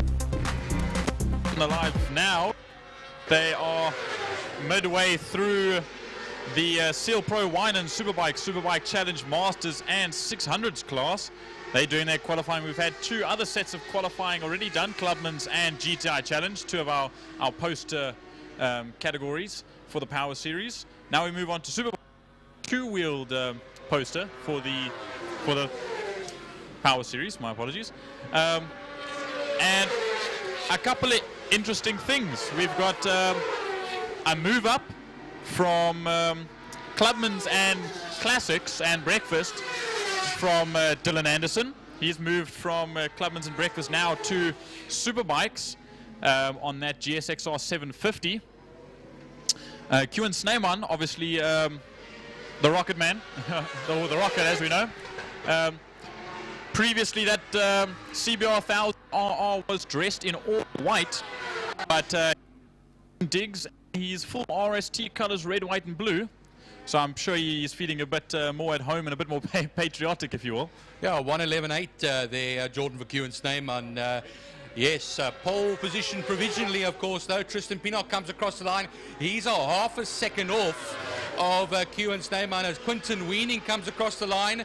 alive now. They are midway through the Seal Pro Wine and Superbike Challenge Masters and 600s class. They're doing their qualifying. We've had two other sets of qualifying already done, Clubman's and GTI Challenge, two of our poster categories for the Power Series. Now we move on to Superbike two-wheeled poster for the Power Series, my apologies. And a couple of interesting things. We've got a move up from Clubman's and Classics and Breakfast from Dylan Anderson. He's moved from Clubman's and Breakfast now to Superbikes on that GSXR 750. Kieran Sneyman, obviously the Rocket Man, the Rocket as we know. Previously that CBR 1000 RR was dressed in all white, but digs his full RST colors, red, white and blue. So I'm sure he's feeling a bit more at home and a bit more patriotic, if you will. Yeah, 111.8 there, Jordan Verkuen's name on. Yes, pole position provisionally, of course, though. Tristan Pinot comes across the line. He's a half a second off of Kewan's name as Quinton Weening comes across the line.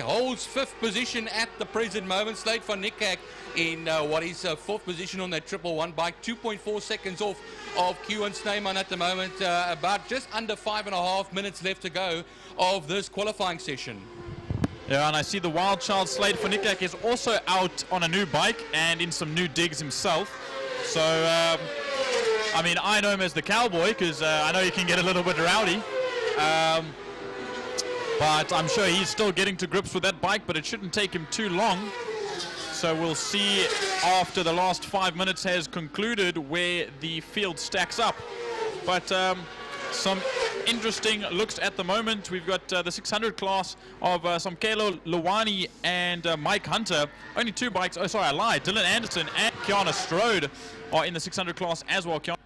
Holds fifth position at the present moment. Slade van Niekerk in what is fourth position on that 111 bike. 2.4 seconds off of Kewan's Sneyman at the moment. About just under 5.5 minutes left to go of this qualifying session. Yeah, and I see the wild child Slade van Niekerk is also out on a new bike and in some new digs himself. So, I mean, I know him as the cowboy because I know he can get a little bit rowdy. But I'm sure he's still getting to grips with that bike, but it shouldn't take him too long. So we'll see after the last 5 minutes has concluded where the field stacks up. But some interesting looks at the moment. We've got the 600 class of Samkelo Lawani and Mike Hunter. Only two bikes. Oh, sorry, I lied. Dylan Anderson and Kiana Strode are in the 600 class as well. Kiana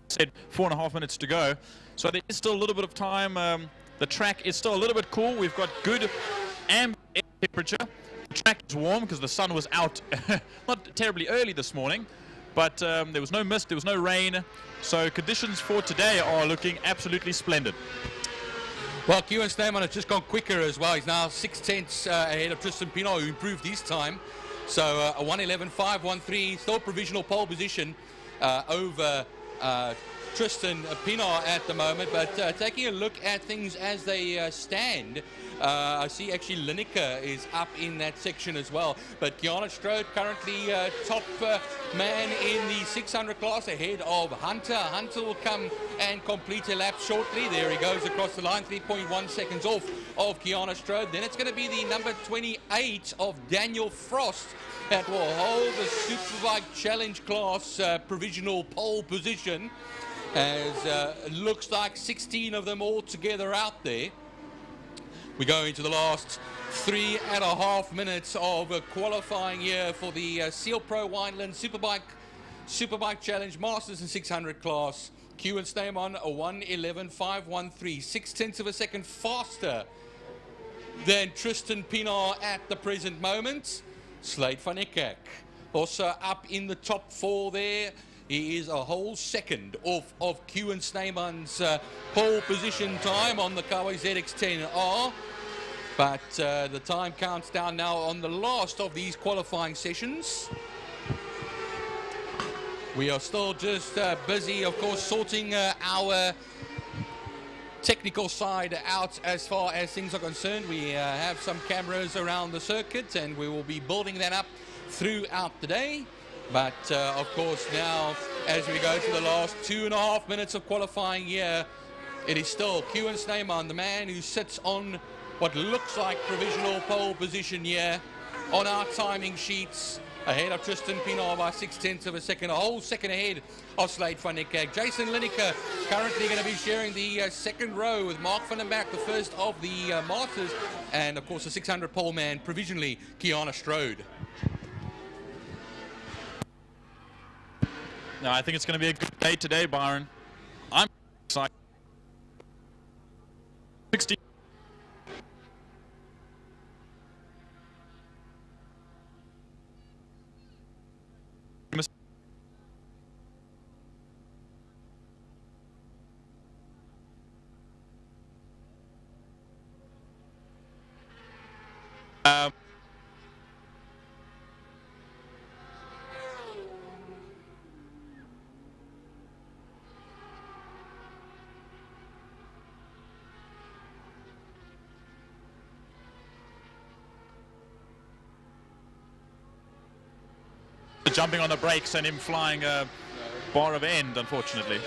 said 4.5 minutes to go. So there is still a little bit of time. The track is still a little bit cool. We've got good ambient temperature. The track is warm because the sun was out not terribly early this morning. But there was no mist, there was no rain, so conditions for today are looking absolutely splendid. Well, Kewan Sneyman has just gone quicker as well. He's now 6/10 ahead of Tristan Pinot, who improved his time. So a 1:11.513, still provisional pole position over Tristan Pinot at the moment. But taking a look at things as they stand, I see actually Lineker is up in that section as well. But Kiana Strode currently top man in the 600 class ahead of Hunter. Hunter will come and complete a lap shortly. There he goes across the line, 3.1 seconds off of Kiana Strode. Then it's going to be the number 28 of Daniel Frost that will hold the Superbike Challenge class provisional pole position. As it looks like 16 of them all together out there. We go into the last 3.5 minutes of qualifying here for the Seal Pro Wineland Superbike Challenge Masters and 600 class. Kewan's name on a 1:11.513, 0.6 of a second faster than Tristan Pinot at the present moment. Slade van Niekerk also up in the top four there. He is a whole second off of Kewan Sneyman's pole position time on the Kawai ZX-10R. But the time counts down now on the last of these qualifying sessions. We are still just busy, of course, sorting our technical side out as far as things are concerned. We have some cameras around the circuit and we will be building that up throughout the day. But of course now, as we go to the last 2.5 minutes of qualifying here, it is still Kewan Sneyman, the man who sits on what looks like provisional pole position here on our timing sheets, ahead of Tristan Pinot by 0.6 of a second, a whole second ahead of Slade van Niekerk. Jason Lineker currently going to be sharing the second row with Mark van den Berg, the first of the Masters, and of course the 600 pole man provisionally, Kiana Strode. No, I think it's going to be a good day today, Byron. I'm excited. 60. Jumping on the brakes and him flying a bar of end, unfortunately.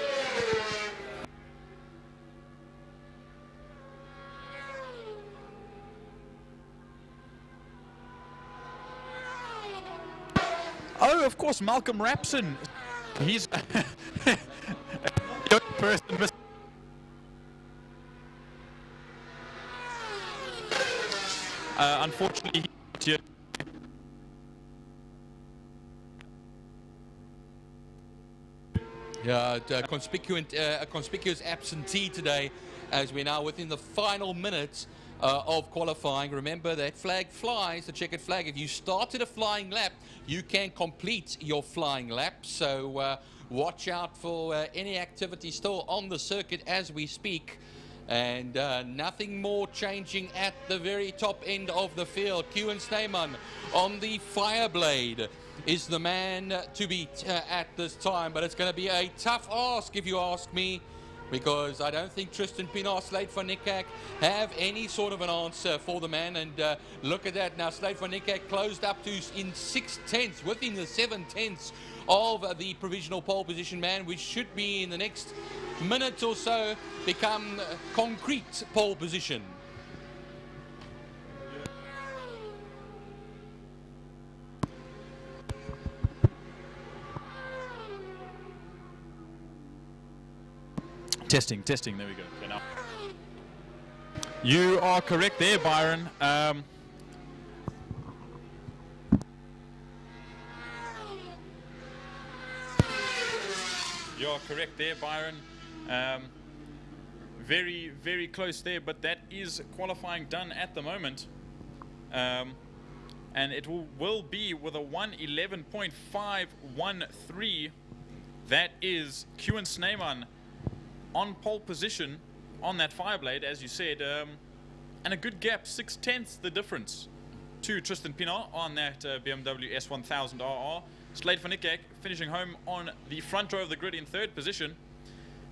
Oh, of course, Malcolm Rapson. He's person. Unfortunately, Yeah, a conspicuous absentee today, as we're now within the final minutes of qualifying. Remember that flag flies, the checkered flag. If you started a flying lap, you can complete your flying lap. So watch out for any activity still on the circuit as we speak. And nothing more changing at the very top end of the field. Kewan Snyman on the Fireblade is the man to beat at this time, but it's going to be a tough ask if you ask me, because I don't think Tristan Pienaar, Slade van Niekerk have any sort of an answer for the man. And look at that now, Slade van Niekerk closed up to in 6/10, within the 7/10 of the provisional pole position man, which should be in the next minute or so become concrete pole position. Testing, there we go. Okay, now. You are correct there, Byron. You are correct there, Byron. Very, very close there, but that is qualifying done at the moment. And it will be with a 1:11.513. That is Kewan Snyman on pole position on that Fireblade, as you said, and a good gap, 6/10 the difference to Tristan Pienaar on that BMW S1000 RR. Slade van Niekerk finishing home on the front row of the grid in third position,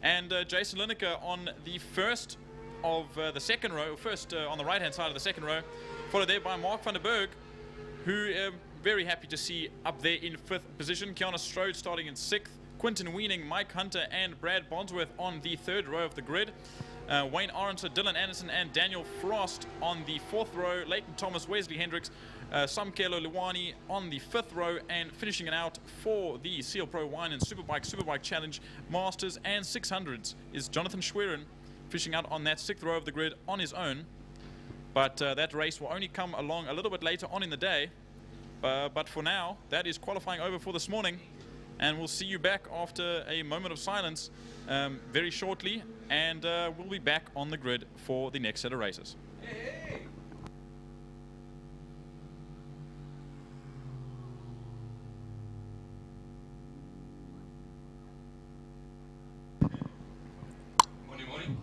and Jason Lineker on the first of the second row, first on the right hand side of the second row, followed there by Mark van der Berg, who very happy to see up there in fifth position. Kiana Strode starting in sixth. Quinton Weening, Mike Hunter, and Brad Bondsworth on the third row of the grid. Wayne Aronson, Dylan Anderson, and Daniel Frost on the fourth row. Leighton Thomas, Wesley Hendricks, Samkelo Luwani on the fifth row, and finishing it out for the Seal Pro Wine and Superbike Challenge Masters and 600s is Jonathan Schwerin, finishing out on that sixth row of the grid on his own. But that race will only come along a little bit later on in the day. But for now, that is qualifying over for this morning. And we'll see you back after a moment of silence very shortly, and we'll be back on the grid for the next set of races. Morning.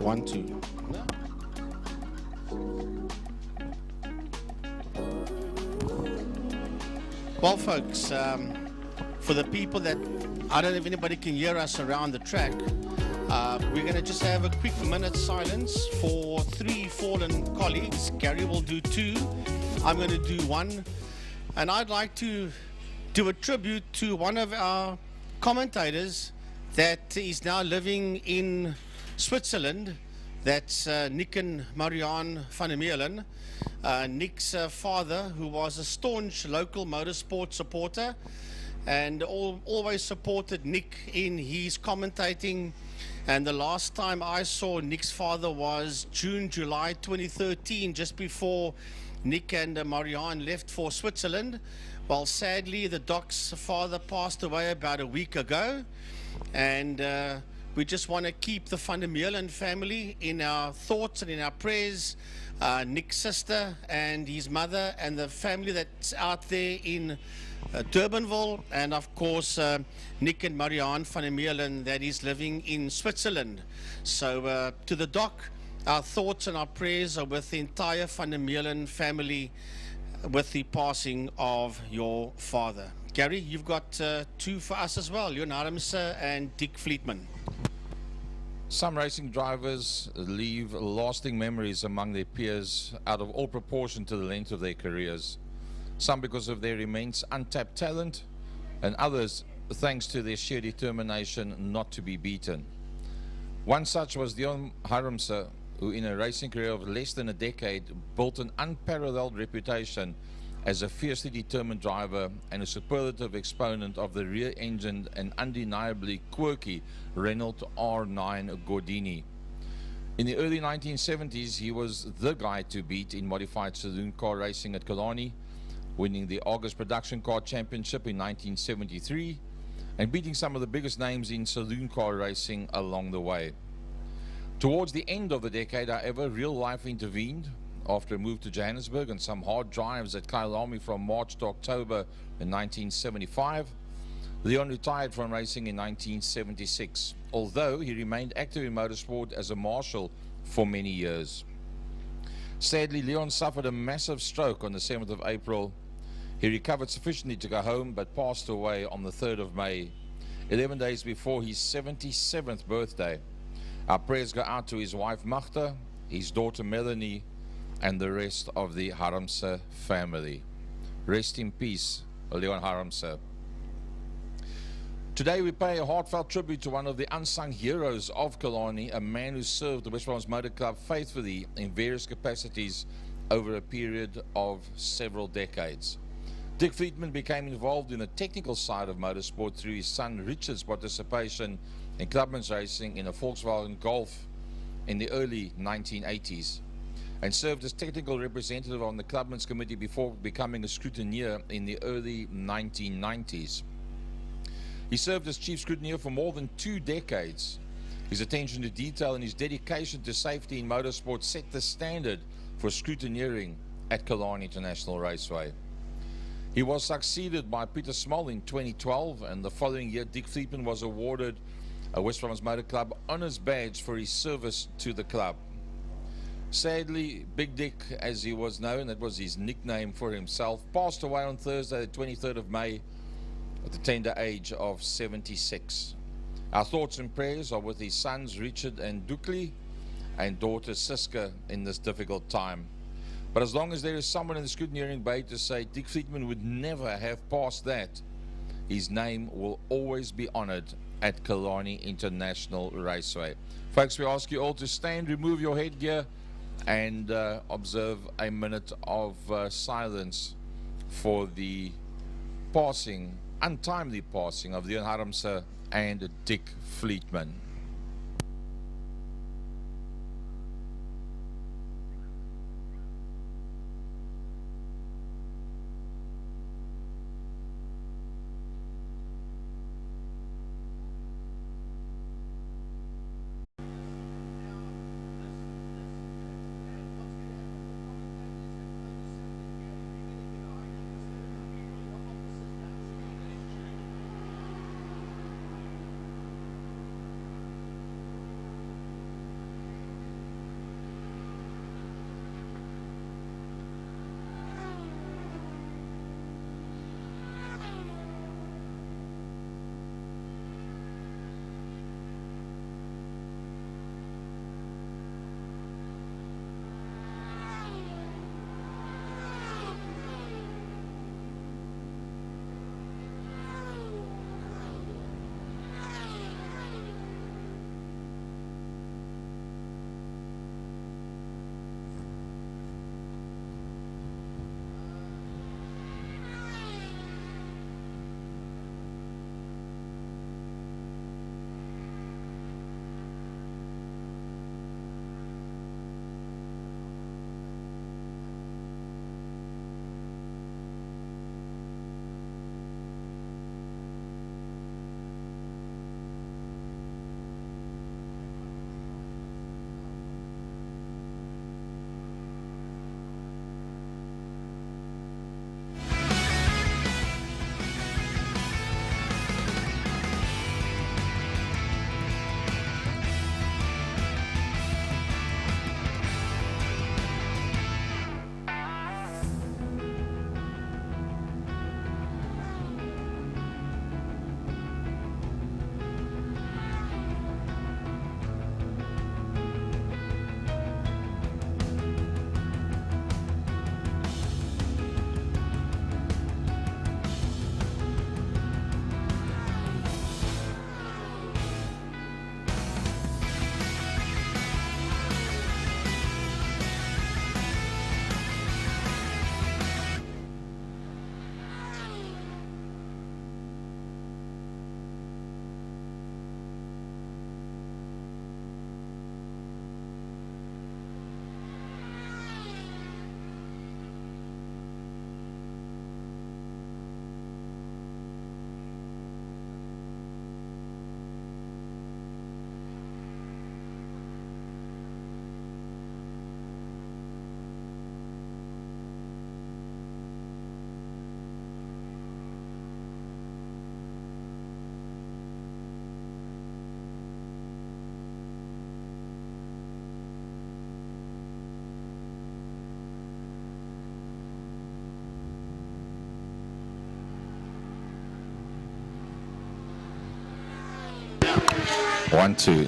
1, 2. Well, folks, for the people that, I don't know if anybody can hear us around the track, we're going to just have a quick minute silence for 3 fallen colleagues. Gary will do 2. I'm going to do 1. And I'd like to do a tribute to one of our commentators that is now living in Switzerland. That's Nick and Marianne van der Meulen. Nick's father, who was a staunch local motorsport supporter and always supported Nick in his commentating. And the last time I saw Nick's father was July 2013, just before Nick and Marianne left for Switzerland. Well, sadly, the Doc's father passed away about a week ago. And we just want to keep the van der Meulen family in our thoughts and in our prayers. Nick's sister and his mother and the family that's out there in Durbanville, and of course Nick and Marianne van der Meulen that is living in Switzerland. So to the Doc, our thoughts and our prayers are with the entire van der Meulen family with the passing of your father. Gary, you've got 2 for us as well, Leon Harmse and Dick Fleetman. Some racing drivers leave lasting memories among their peers out of all proportion to the length of their careers. Some because of their immense untapped talent, and others thanks to their sheer determination not to be beaten. One such was Leon Harmse, who in a racing career of less than a decade built an unparalleled reputation as a fiercely determined driver and a superlative exponent of the rear-engined and undeniably quirky Renault R9 Gordini. In the early 1970s, he was the guy to beat in modified saloon car racing at Killarney, winning the August Production Car Championship in 1973 and beating some of the biggest names in saloon car racing along the way. Towards the end of the decade, however, real life intervened. After a move to Johannesburg and some hard drives at Killarney from March to October in 1975, Leon retired from racing in 1976, although he remained active in motorsport as a marshal for many years. Sadly, Leon suffered a massive stroke on the 7th of April. He recovered sufficiently to go home, but passed away on the 3rd of May, 11 days before his 77th birthday. Our prayers go out to his wife Magda, his daughter Melanie, and the rest of the Harmse family. Rest in peace, Leon Harmse. Today we pay a heartfelt tribute to one of the unsung heroes of Killarney, a man who served the West Bromwich Motor Club faithfully in various capacities over a period of several decades. Dick Fleetman became involved in the technical side of motorsport through his son Richard's participation in clubman's racing in a Volkswagen Golf in the early 1980s, and served as technical representative on the clubman's committee before becoming a scrutineer in the early 1990s. He served as chief scrutineer for more than 2 decades. His attention to detail and his dedication to safety in motorsport set the standard for scrutineering at Killarney International Raceway. He was succeeded by Peter Small in 2012, and the following year Dick Fleetman was awarded a West Bromwich Motor Club Honours Badge for his service to the club. Sadly, Big Dick, as he was known, that was his nickname for himself, passed away on Thursday, the 23rd of May, at the tender age of 76. Our thoughts and prayers are with his sons Richard and Dukli and daughter Siska in this difficult time. But as long as there is someone in the scrutineering bay to say Dick Fleetman would never have passed that, his name will always be honoured at Killarney International Raceway. Folks, we ask you all to stand, remove your headgear, and observe a minute of silence for the passing, untimely passing of Leon Harmse and Dick Fleetman. 1-2.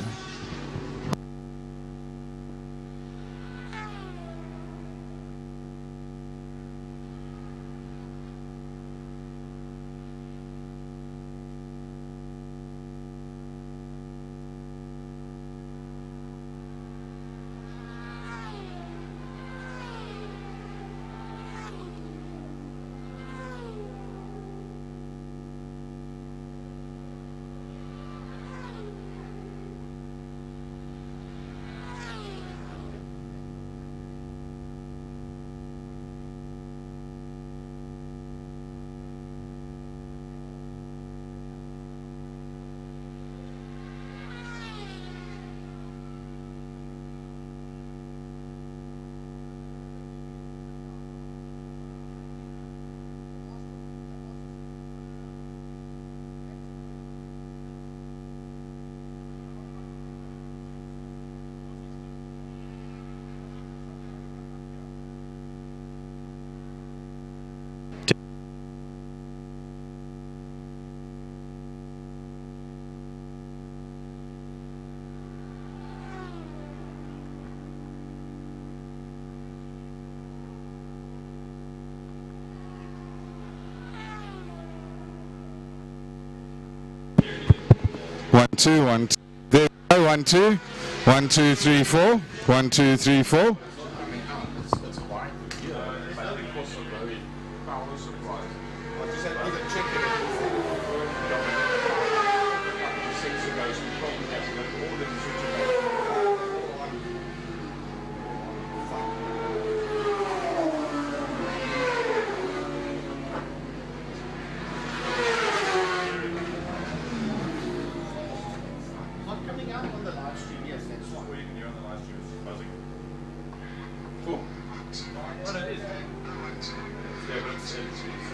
One, two, one, two. There we go. 1, 2. 1, 2, 3, 4. 1, 2, 3, 4.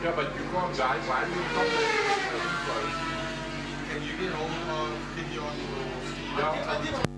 Yeah, but you can't guide. Why do you come Can you get hold of Killarney or Steve?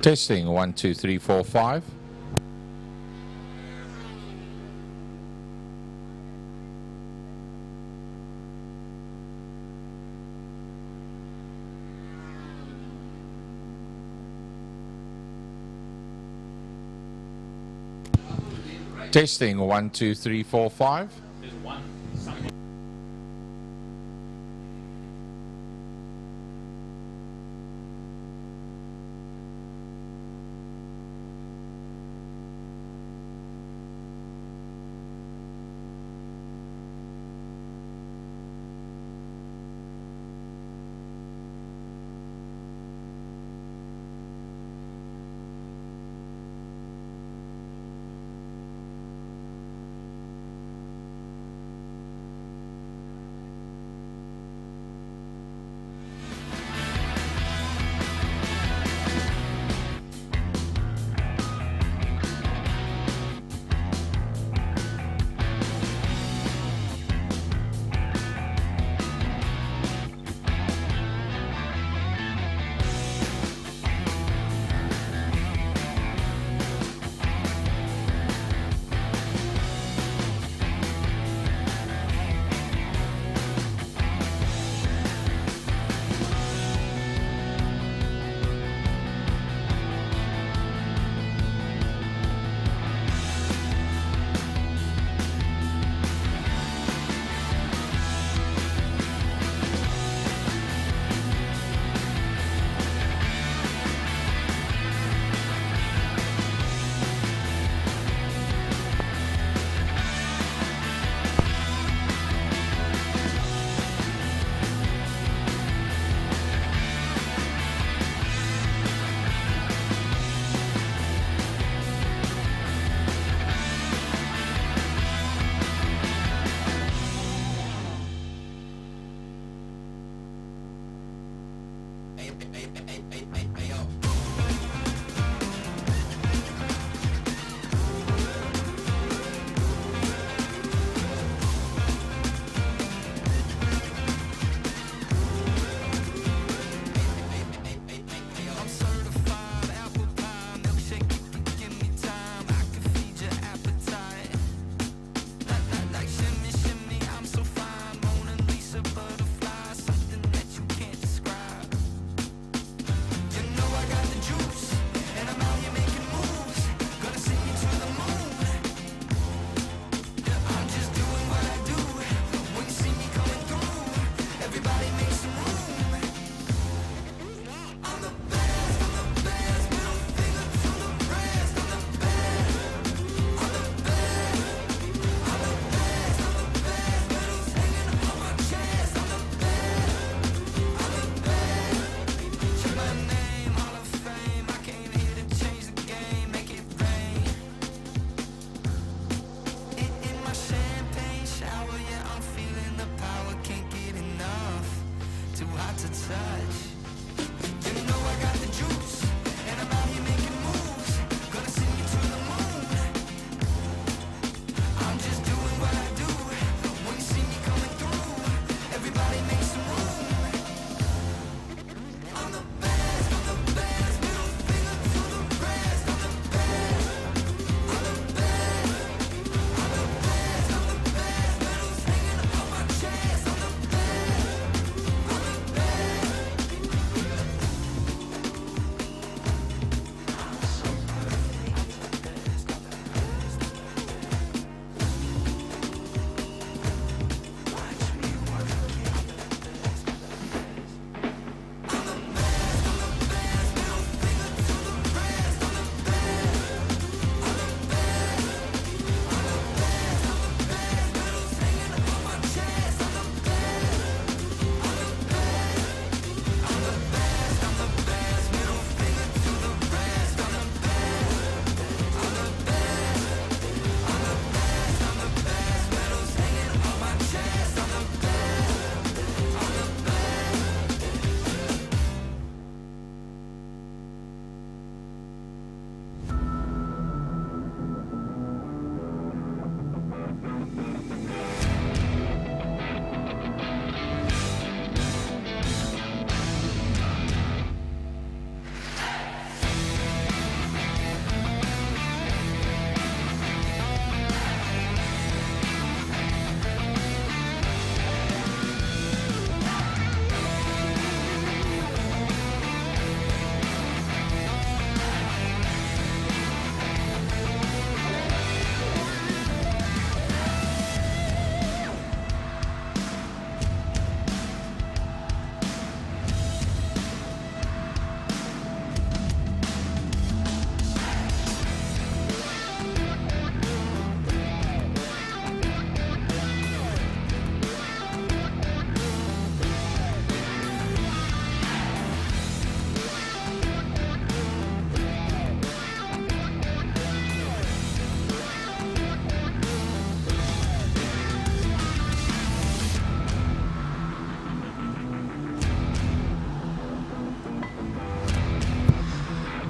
Testing 1, 2, 3, 4, 5. Testing 1, 2, 3, 4, 5. There's one.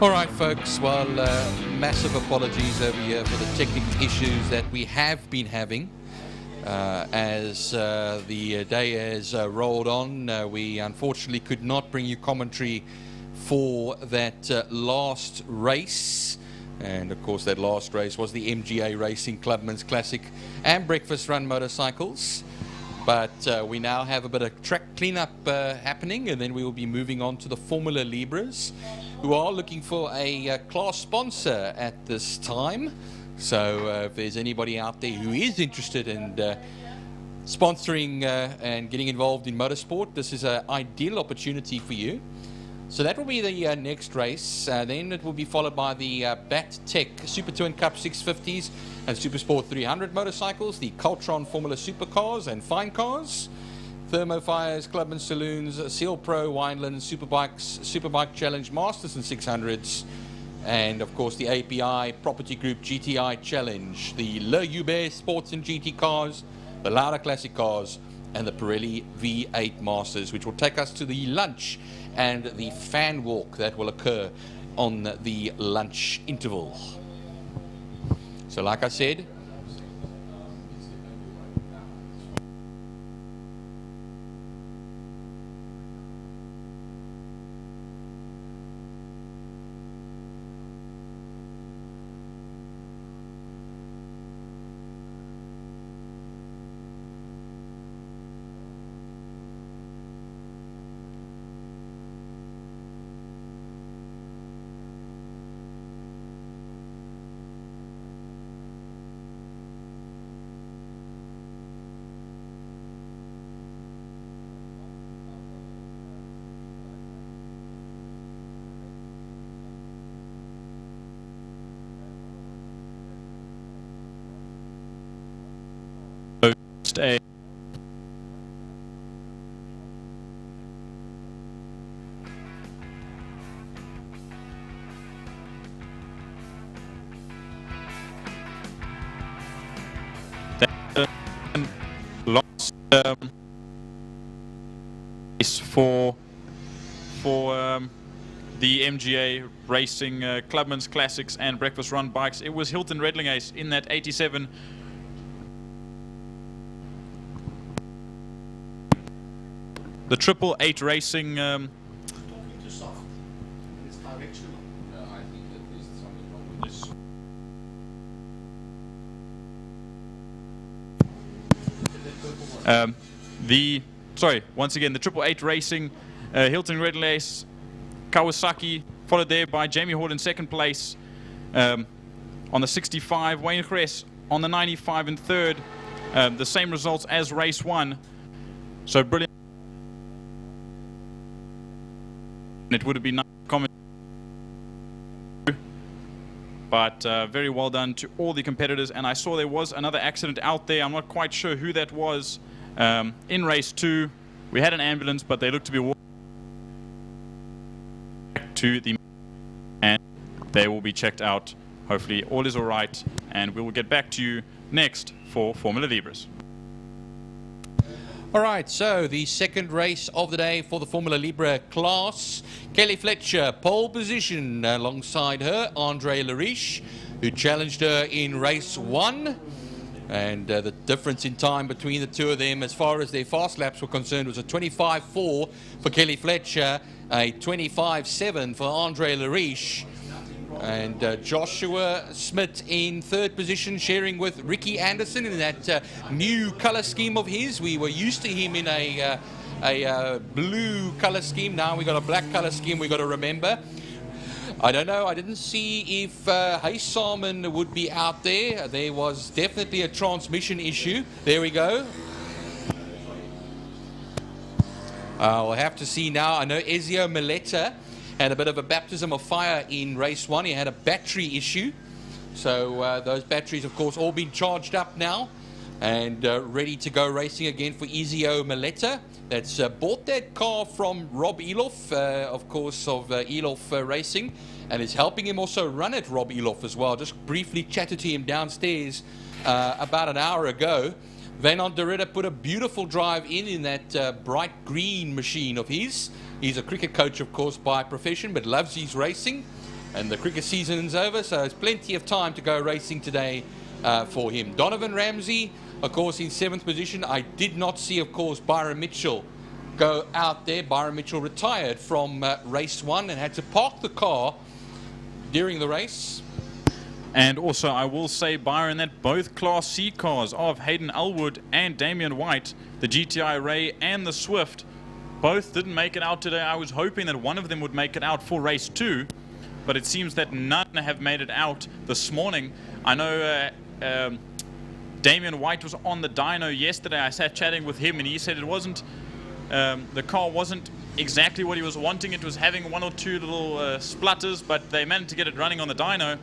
All right, folks. Well, massive apologies over here for the technical issues that we have been having. As the day has rolled on, we unfortunately could not bring you commentary for that last race. And of course, that last race was the MGA Racing Clubman's Classic and Breakfast Run motorcycles. But we now have a bit of track cleanup happening, and then we will be moving on to the Formula Libras, who are looking for a class sponsor at this time. So if there's anybody out there who is interested in sponsoring and getting involved in motorsport, this is an ideal opportunity for you. So that will be the next race. Then it will be followed by the BAT Tech Super Twin Cup 650s and Super Sport 300 motorcycles, the Cultron Formula Supercars and Fine Cars, Thermofires, Clubman Saloons, Seal Pro, Wineland, Superbikes, Superbike Challenge Masters and 600s, and of course the API Property Group GTI Challenge, the Le Hubert Sports and GT cars, the Lauda Classic cars, and the Pirelli V8 Masters, which will take us to the lunch and the fan walk that will occur on the lunch interval. So like I said, a lost race for the MGA Racing Clubman's Classics and Breakfast Run bikes. It was Hilton Redlingace in that 87. The 888 Racing once again, the 888 Racing, Hilton Redlingace, Kawasaki, followed there by Jamie Hord in second place. On the 65, Wayne Kress on the 95 in third. The same results as race 1. So brilliant. It would have been nice comment, but very well done to all the competitors. And I saw there was another accident out there. I'm not quite sure who that was. In race 2, we had an ambulance, but they looked to be walking back to the, and they will be checked out. Hopefully all is all right, and we will get back to you next for Formula Libras. all right, so the second race of the day for the Formula Libre class. Kelly Fletcher, pole position alongside her, Andre Lariche, who challenged her in race 1. And the difference in time between the two of them, as far as their fast laps were concerned, was a 25.4 for Kelly Fletcher, a 25.7 for Andre Lariche. And Joshua Smith in third position, sharing with Ricky Anderson in that new color scheme of his. We were used to him in a blue color scheme. Now we got a black color scheme, we got to remember. I don't know, I didn't see if Hayes Salmon would be out there. There was definitely a transmission issue. There we go. We'll have to see now. I know Ezio Mileta had a bit of a baptism of fire in race 1. He had a battery issue. So those batteries, of course, all been charged up now and ready to go racing again for Ezio Mileta. That's bought that car from Rob Eloff, of course, of Eloff Racing, and is helping him also run it, Rob Eloff, as well. Just briefly chatted to him downstairs about an hour ago. Venon Doretta put a beautiful drive in that bright green machine of his. He's a cricket coach, of course, by profession, but loves his racing. and the cricket season's over, so there's plenty of time to go racing today for him. Donovan Ramsey, of course, in 7th position. I did not see, of course, Byron Mitchell go out there. Byron Mitchell retired from race 1 and had to park the car during the race. And also, I will say, Byron, that both Class C cars of Hayden Elwood and Damian White, the GTI Ray and the Swift, both didn't make it out today. I was hoping that one of them would make it out for race 2, but it seems that none have made it out this morning. I know Damian White was on the dyno yesterday. I sat chatting with him, and he said it wasn't, the car wasn't exactly what he was wanting. It was having 1 or 2 little splutters, but they managed to get it running on the dyno.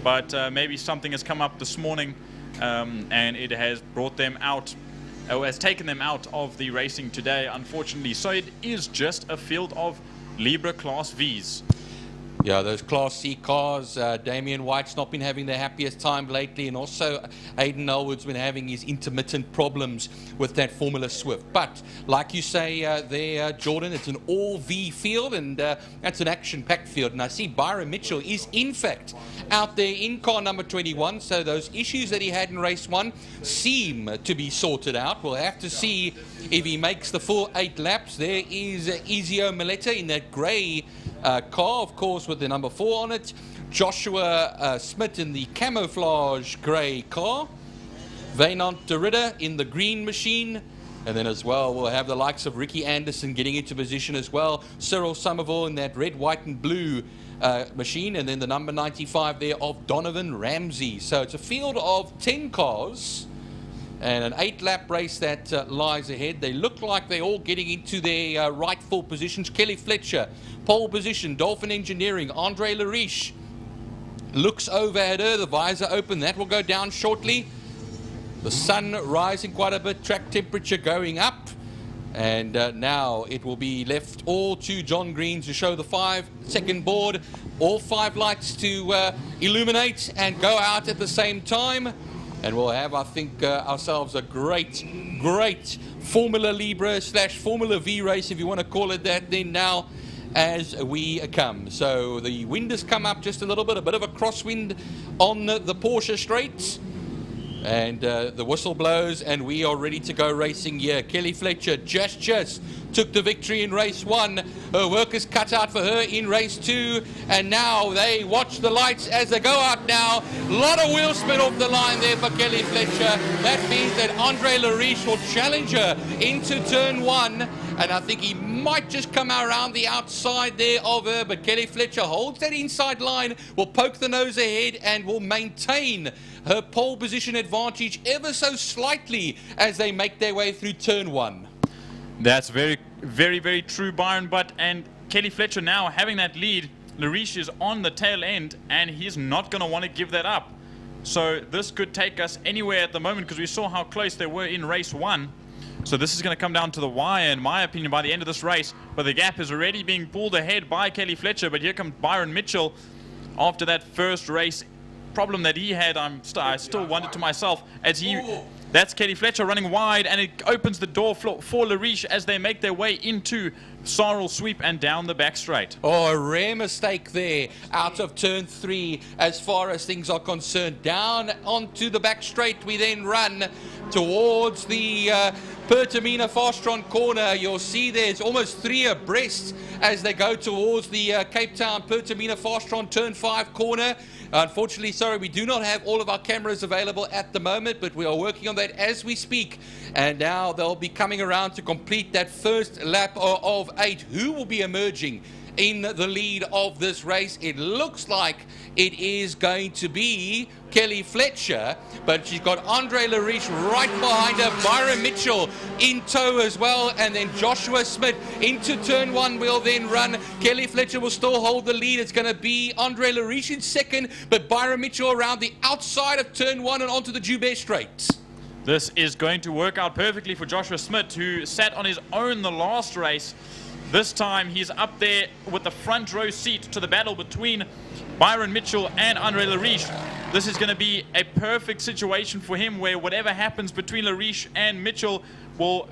But maybe something has come up this morning, and it has brought them out, or has taken them out of the racing today, unfortunately. So it is just a field of Libra Class Vs. Yeah, those Class C cars, Damian White's not been having the happiest time lately, and also Hayden Elwood's been having his intermittent problems with that Formula Swift. But like you say there, Jordan, it's an all-V field, and that's an action-packed field. And I see Byron Mitchell is, in fact, out there in car number 21, so those issues that he had in race 1 seem to be sorted out. We'll have to see if he makes the full 8 laps. There is Ezio Mileta in that grey car, of course, with the number 4 on it. Joshua Smith in the camouflage grey car. Vainant de Ridder in the green machine. And then as well, we'll have the likes of Ricky Anderson getting into position as well. Cyril Somerville in that red, white and blue machine. And then the number 95 there of Donovan Ramsey. So it's a field of 10 cars and an 8-lap race that lies ahead. They look like they're all getting into their rightful positions. Kelly Fletcher, pole position. Dolphin Engineering, Andre Lariche looks over at her, the visor open. That will go down shortly. The sun rising quite a bit, track temperature going up. And now it will be left all to John Green to show the 5-second board. All 5 lights to illuminate and go out at the same time. And we'll have, I think, ourselves a great Formula Libra / Formula V race, if you want to call it that, then now as we come. So the wind has come up just a little bit, a bit of a crosswind on the Porsche straight. And the whistle blows, and we are ready to go racing here. Kelly Fletcher just took the victory in race 1. Her work is cut out for her in race 2. And now they watch the lights as they go out now. A lot of wheel spin off the line there for Kelly Fletcher. That means that Andre Lariche will challenge her into turn 1. And I think he might just come around the outside there of her. But Kelly Fletcher holds that inside line, will poke the nose ahead, and will maintain her pole position advantage ever so slightly as they make their way through turn 1. That's very true, Byron. And Kelly Fletcher now having that lead. Lariche is on the tail end, and he's not going to want to give that up. So this could take us anywhere at the moment, because we saw how close they were in race 1. So this is going to come down to the wire, in my opinion, by the end of this race. But the gap is already being pulled ahead by Kelly Fletcher. But here comes Byron Mitchell after that first race problem that he had. I still wondered to myself as he... That's Kelly Fletcher running wide, and it opens the door for Lariche as they make their way into Sarl Sweep and down the back straight. Oh, a rare mistake there out of turn 3 as far as things are concerned. Down onto the back straight we then run towards the Pertamina Fastron corner. You'll see there's almost 3 abreast as they go towards the Cape Town Pertamina Fastron turn 5 corner. Unfortunately, sorry, we do not have all of our cameras available at the moment, but we are working on that as we speak. And now they'll be coming around to complete that first lap of 8. Who will be emerging in the lead of this race? It looks like it is going to be Kelly Fletcher, but she's got Andre Lariche right behind her, Byron Mitchell in tow as well, and then Joshua Smith into turn 1 will then run. Kelly Fletcher will still hold the lead. It's going to be Andre Lariche in second, but Byron Mitchell around the outside of turn 1 and onto the Joubert Straight. This is going to work out perfectly for Joshua Smith, who sat on his own the last race. This time he's up there with the front row seat to the battle between Byron Mitchell and Andre Lariche. This is going to be a perfect situation for him, where whatever happens between Lariche and Mitchell will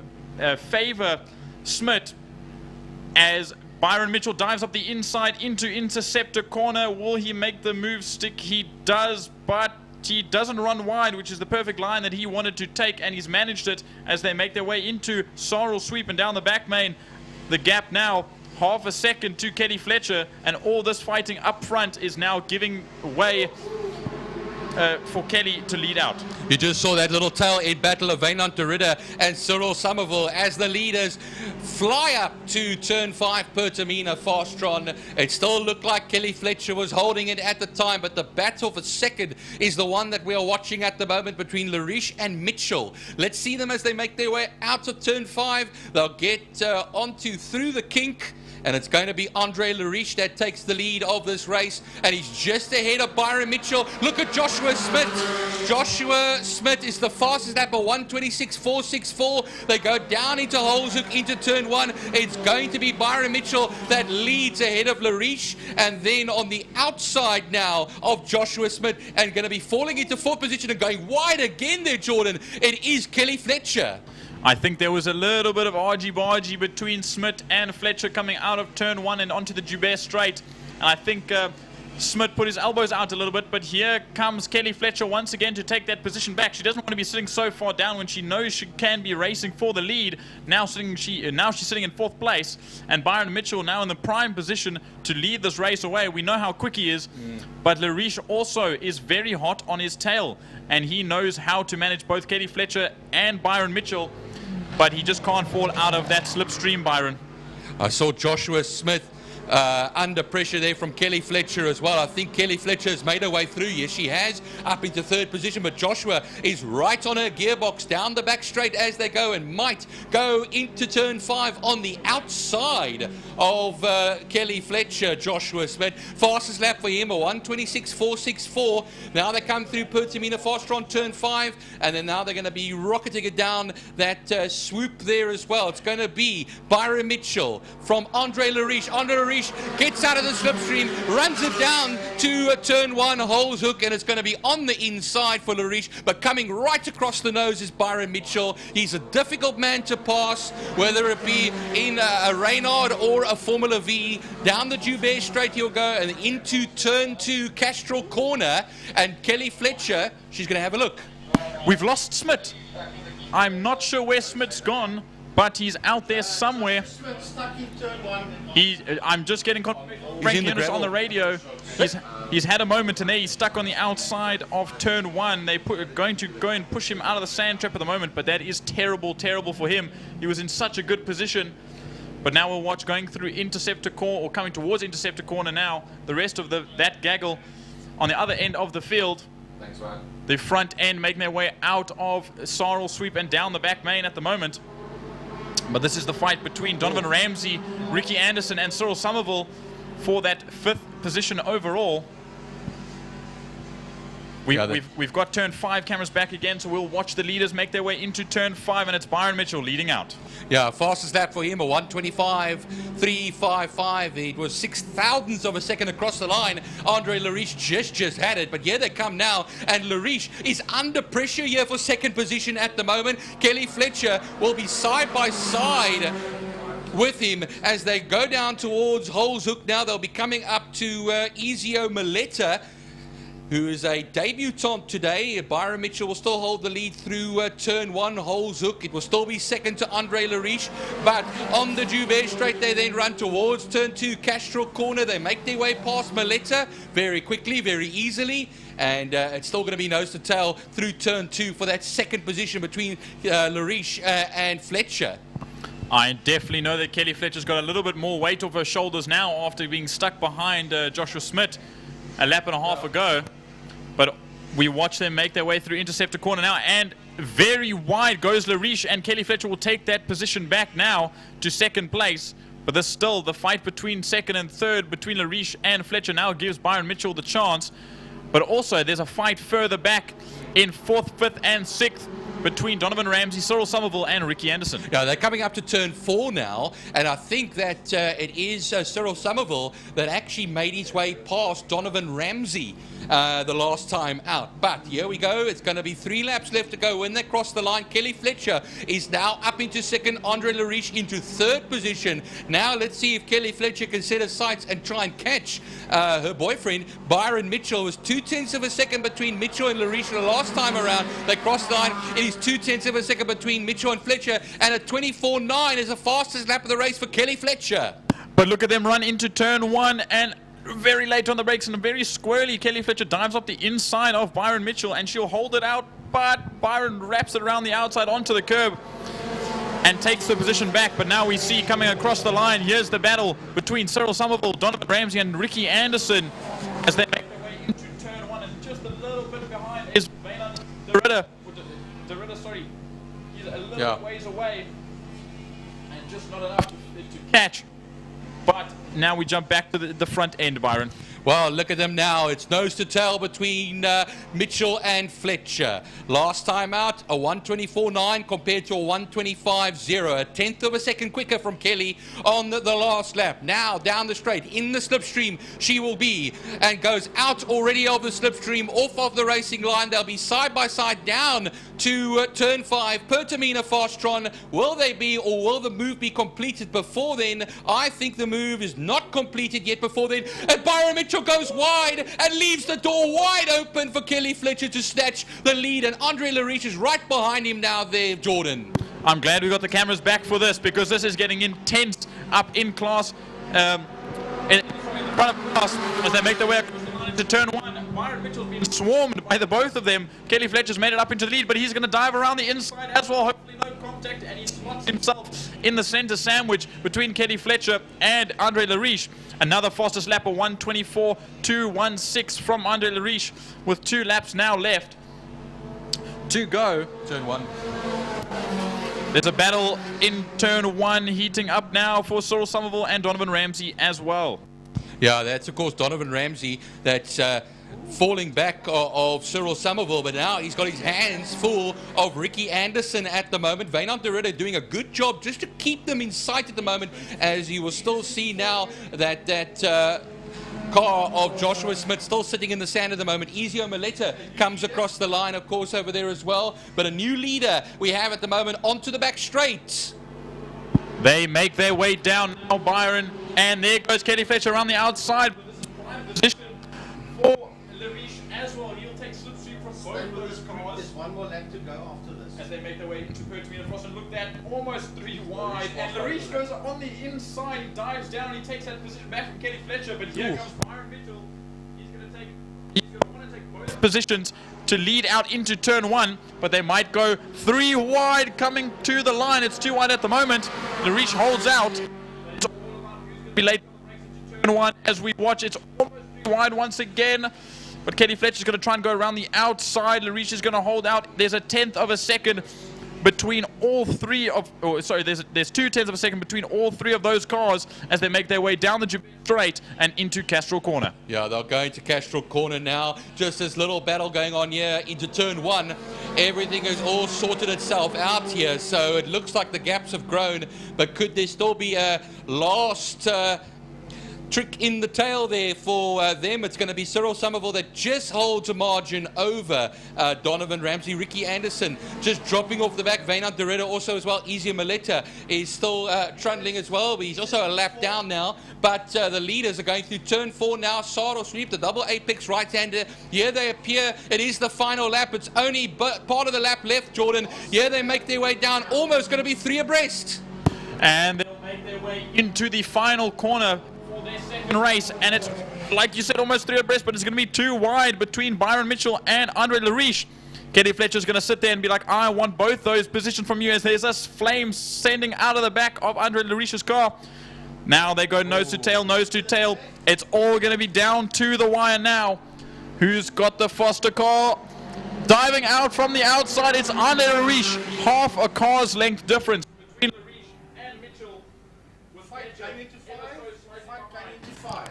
favor Smith, as Byron Mitchell dives up the inside into interceptor corner. Will he make the move stick? He does, but he doesn't run wide, which is the perfect line that he wanted to take, and he's managed it as they make their way into Sorrel Sweep and down the back main. The gap now half a second to Kelly Fletcher, and all this fighting up front is now giving way for Kelly to lead out. You just saw that little tail-end battle of Wynand de Ridder and Cyril Somerville as the leaders fly up to turn 5 Pertamina Fastron. It still looked like Kelly Fletcher was holding it at the time, but the battle for second is the one that we are watching at the moment between Lariche and Mitchell. Let's see them as they make their way out of turn 5. They'll get onto through the kink, and it's going to be Andre Lariche that takes the lead of this race, and he's just ahead of Byron Mitchell. Look at Joshua Smith. Joshua Smith is the fastest lap, 1:26.464. They go down into Holzhoek into turn 1. It's going to be Byron Mitchell that leads ahead of Lariche, and then on the outside now of Joshua Smith, and going to be falling into 4th position and going wide again there, Jordan. It is Kelly Fletcher. I think there was a little bit of argy-bargy between Smith and Fletcher coming out of turn 1 and onto the Joubert straight. And I think Smith put his elbows out a little bit, but here comes Kelly Fletcher once again to take that position back. She doesn't want to be sitting so far down when she knows she can be racing for the lead. Now she's sitting in 4th place, and Byron Mitchell now in the prime position to lead this race away. We know how quick he is, but Lariche also is very hot on his tail, and he knows how to manage both Kelly Fletcher and Byron Mitchell. But he just can't fall out of that slipstream, Byron. I saw Joshua Smith under pressure there from Kelly Fletcher as well. I think Kelly Fletcher has made her way through. Yes, she has, up into 3rd position, but Joshua is right on her gearbox down the back straight as they go, and might go into turn 5 on the outside of Kelly Fletcher. Joshua Smith, fastest lap for him, 1:26.464. Now they come through Pertamina Fastron turn 5, and then now they're going to be rocketing it down that swoop there as well. It's going to be Byron Mitchell from Andre Lariche. Andre Lariche gets out of the slipstream, runs it down to turn 1 Holzhoek, and it's going to be on the inside for Lariche, but coming right across the nose is Byron Mitchell. He's a difficult man to pass, whether it be in a Reynard or a Formula V. Down the Joubert straight he'll go, and into turn 2 Castrol corner, and Kelly Fletcher, she's going to have a look. We've lost Smith. I'm not sure where Smith's gone, but he's out there somewhere. I'm just getting Frank Hennis on the radio. He's had a moment, and there he's stuck on the outside of turn 1. They're going to go and push him out of the sand trap at the moment, but that is terrible, terrible for him. He was in such a good position. But now we'll watch going through interceptor corner, or coming towards interceptor corner now. The rest of that gaggle on the other end of the field. Thanks, man. The front end making their way out of Sorrel Sweep and down the back main at the moment. But this is the fight between Donovan Ramsey, Ricky Anderson, and Cyril Somerville for that 5th position overall. We've got turn 5 cameras back again, so we'll watch the leaders make their way into turn 5, and it's Byron Mitchell leading out. Yeah, fastest lap for him, 1:25.355. It was 0.06 of a second across the line. Andre Lariche just had it, but here they come now, and Lariche is under pressure here for 2nd position at the moment. Kelly Fletcher will be side by side with him as they go down towards Holzhoek. Now they'll be coming up to Ezio Maletta, who is a debutant today. Byron Mitchell will still hold the lead through turn 1 Holzhoek. It will still be second to Andre Lariche, but on the Joubert straight they then run towards turn 2 Castrol corner. They make their way past Maletta very quickly, very easily, and it's still going to be nose to tail through turn 2 for that 2nd position between Lariche and Fletcher. I definitely know that Kelly Fletcher's got a little bit more weight off her shoulders now after being stuck behind Joshua Smith a lap and a half ago. But we watch them make their way through interceptor corner now, and very wide goes Lariche, and Kelly Fletcher will take that position back now to 2nd place. But there's still the fight between 2nd and 3rd between Lariche and Fletcher now gives Byron Mitchell the chance. But also there's a fight further back in 4th, 5th, and 6th between Donovan Ramsey, Cyril Somerville, and Ricky Anderson. Yeah, they're coming up to turn 4 now, and I think that it is Cyril Somerville that actually made his way past Donovan Ramsey the last time out. But here we go. It's going to be 3 laps left to go. When they cross the line, Kelly Fletcher is now up into second, Andre Lariche into third position. Now let's see if Kelly Fletcher can set her sights and try and catch her boyfriend, Byron Mitchell. It was 0.2 of a second between Mitchell and Lariche the last time around. They crossed the line. It is 0.2 of a second between Mitchell and Fletcher, and a 24.9 is the fastest lap of the race for Kelly Fletcher. But look at them run into turn 1, and very late on the brakes and very squirrely. Kelly Fletcher dives up the inside of Byron Mitchell, and she'll hold it out, but Byron wraps it around the outside onto the curb and takes the position back. But now we see coming across the line, here's the battle between Cyril Somerville, Donovan Ramsey, and Ricky Anderson as they make their way into turn 1, and just a little bit behind is Maynard Derrida. Sorry, he's a little ways away and just not enough to catch. But now we jump back to the front end, Byron. Well, look at them now. It's nose to tail between Mitchell and Fletcher. Last time out, a 1:24.9 compared to a 1:25.0. A 1/10 of a second quicker from Kelly on the last lap. Now, down the straight, in the slipstream, she will be, and goes out already of the slipstream, off of the racing line. They'll be side by side down to turn 5. Pertamina Fastron. Will they be, or will the move be completed before then? I think the move is not completed yet before then. And Byron Mitchell goes wide and leaves the door wide open for Kelly Fletcher to snatch the lead, and Andre Lariche is right behind him now there, Jordan. I'm glad we got the cameras back for this, because this is getting intense up in class, in front of class, as they make their way across the line into turn 1. Byron Mitchell's been swarmed by the both of them. Kelly Fletcher's made it up into the lead, but he's going to dive around the inside as well. Hopefully no contact, and he slots himself in the center sandwich between Kelly Fletcher and Andre Lariche. Another fastest lap of 1:24.216 from Andre Lariche, with 2 laps now left to go. Turn 1. There's a battle in turn 1 heating up now for Cyril Somerville and Donovan Ramsey as well. Yeah, that's of course Donovan Ramsey that's falling back of Cyril Somerville, but now he's got his hands full of Ricky Anderson at the moment. Maynard Derrida doing a good job just to keep them in sight at the moment, as you will still see now that car of Joshua Smith still sitting in the sand at the moment. Ezio Maleta comes across the line, of course, over there as well. But a new leader we have at the moment onto the back straight. They make their way down now, Byron, and there goes Kelly Fletcher around the outside. Position for Lariche as well. He'll take slipstream from both of those cars. There's one more lap to go after this. As they make their way into Pertamina Frost, and look, that almost 3 wide. And Lariche goes on the inside. He dives down. He takes that position back from Kelly Fletcher. But here comes Byron Mitchell. He's going to want to take both positions to lead out into turn 1, but they might go 3 wide coming to the line. It's 2 wide at the moment. Lariche holds out. It's be late into turn 1 as we watch. It's almost 3 wide once again, but Kelly Fletcher's going to try and go around the outside. Lariche is going to hold out. There's a 1/10 of a second between all 3 of, there's 2/10 of a second between all 3 of those cars as they make their way down the straight and into Castrol Corner. Yeah, they're going to Castrol Corner now. Just this little battle going on here into turn 1. Everything has all sorted itself out here, so it looks like the gaps have grown, but could there still be a last trick in the tail there for them? It's going to be Cyril Somerville that just holds a margin over Donovan Ramsey. Ricky Anderson just dropping off the back. Maynard Derrida also as well. Ezio Maleta is still trundling as well, but he's also a lap down now. But the leaders are going through turn 4 now. Saro Sweep, the double apex right-hander. Here they appear. It is the final lap. It's only part of the lap left, Jordan. Here they make their way down. Almost going to be 3 abreast. And they'll make their way into the final corner for their second race, and it's, like you said, almost 3 abreast, but it's going to be 2 wide between Byron Mitchell and Andre Lariche. Kelly Fletcher's going to sit there and be like, I want both those positions from you, as there's this flame sending out of the back of Andre Lariche's car. Now they go nose to tail, nose to tail. It's all going to be down to the wire now. Who's got the Foster car? Diving out from the outside, it's Andre Lariche. Half a car's length difference between Lariche and Mitchell. With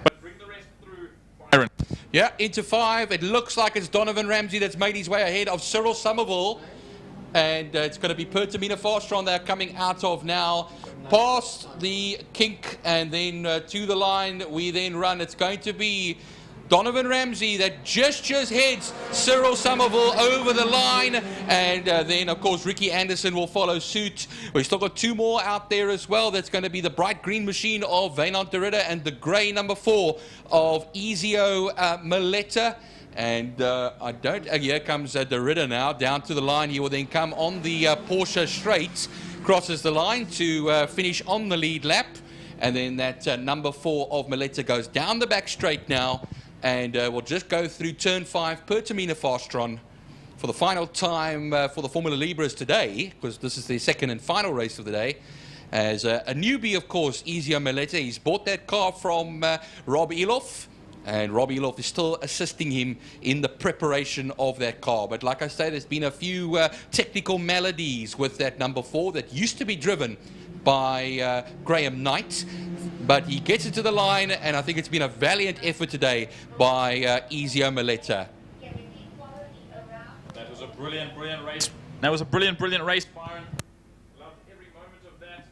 but bring the rest through Byron. Yeah, into 5. It looks like it's Donovan Ramsey that's made his way ahead of Cyril Somerville. And it's going to be Pertamina Fastron they're coming out of now. Past the kink and then to the line we then run. It's going to be Donovan Ramsey that just heads Cyril Somerville over the line, and then of course Ricky Anderson will follow suit. We've still got 2 more out there as well. That's going to be the bright green machine of Wynand de Ridder and the grey number 4 of Ezio Maletta. And here comes de Ridder now down to the line. He will then come on the Porsche straight, crosses the line to finish on the lead lap, and then that number 4 of Maletta goes down the back straight now. And we'll just go through turn 5, Pertamina Fastron, for the final time for the Formula Libras today, because this is the second and final race of the day. As a newbie, of course, Ezio Maletta. He's bought that car from Rob Eloff, and Rob Eloff is still assisting him in the preparation of that car. But like I say, there's been a few technical maladies with that number 4 that used to be driven by Graham Knight, but he gets it to the line, and I think it's been a valiant effort today by Ezio Maletta. That was a brilliant race. That was a brilliant race, Byron. Loved every moment of that.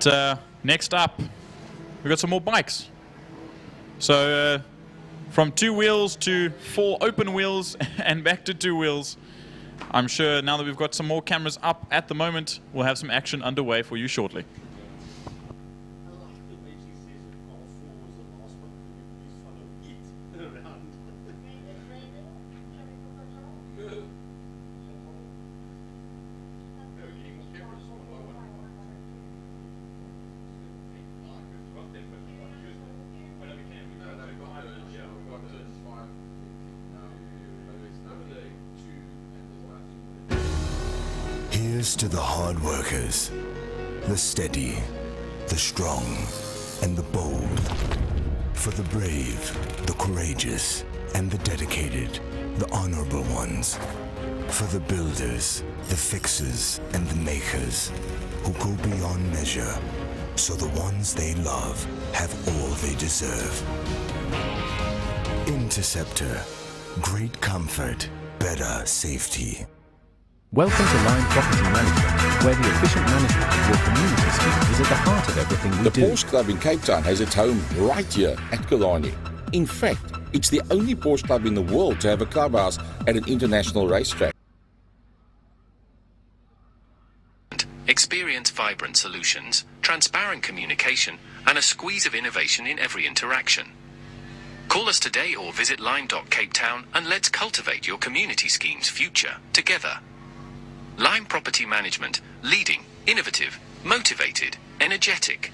But next up, we've got some more bikes. So from 2 wheels to 4 open wheels and back to 2 wheels. I'm sure now that we've got some more cameras up at the moment, we'll have some action underway for you shortly. Here's to the hard workers, the steady, the strong, and the bold. For the brave, the courageous, and the dedicated, the honorable ones. For the builders, the fixers, and the makers, who go beyond measure, so the ones they love have all they deserve. Interceptor, great comfort, better safety. Welcome to Line Property Management, where the efficient management of your community scheme is at the heart of everything we do. The Porsche Club in Cape Town has its home right here at Killarney. In fact, it's the only Porsche club in the world to have a clubhouse at an international racetrack. Experience vibrant solutions, transparent communication, and a squeeze of innovation in every interaction. Call us today or visit Lime.Capetown and let's cultivate your community scheme's future together. Lime Property Management, leading, innovative, motivated, energetic.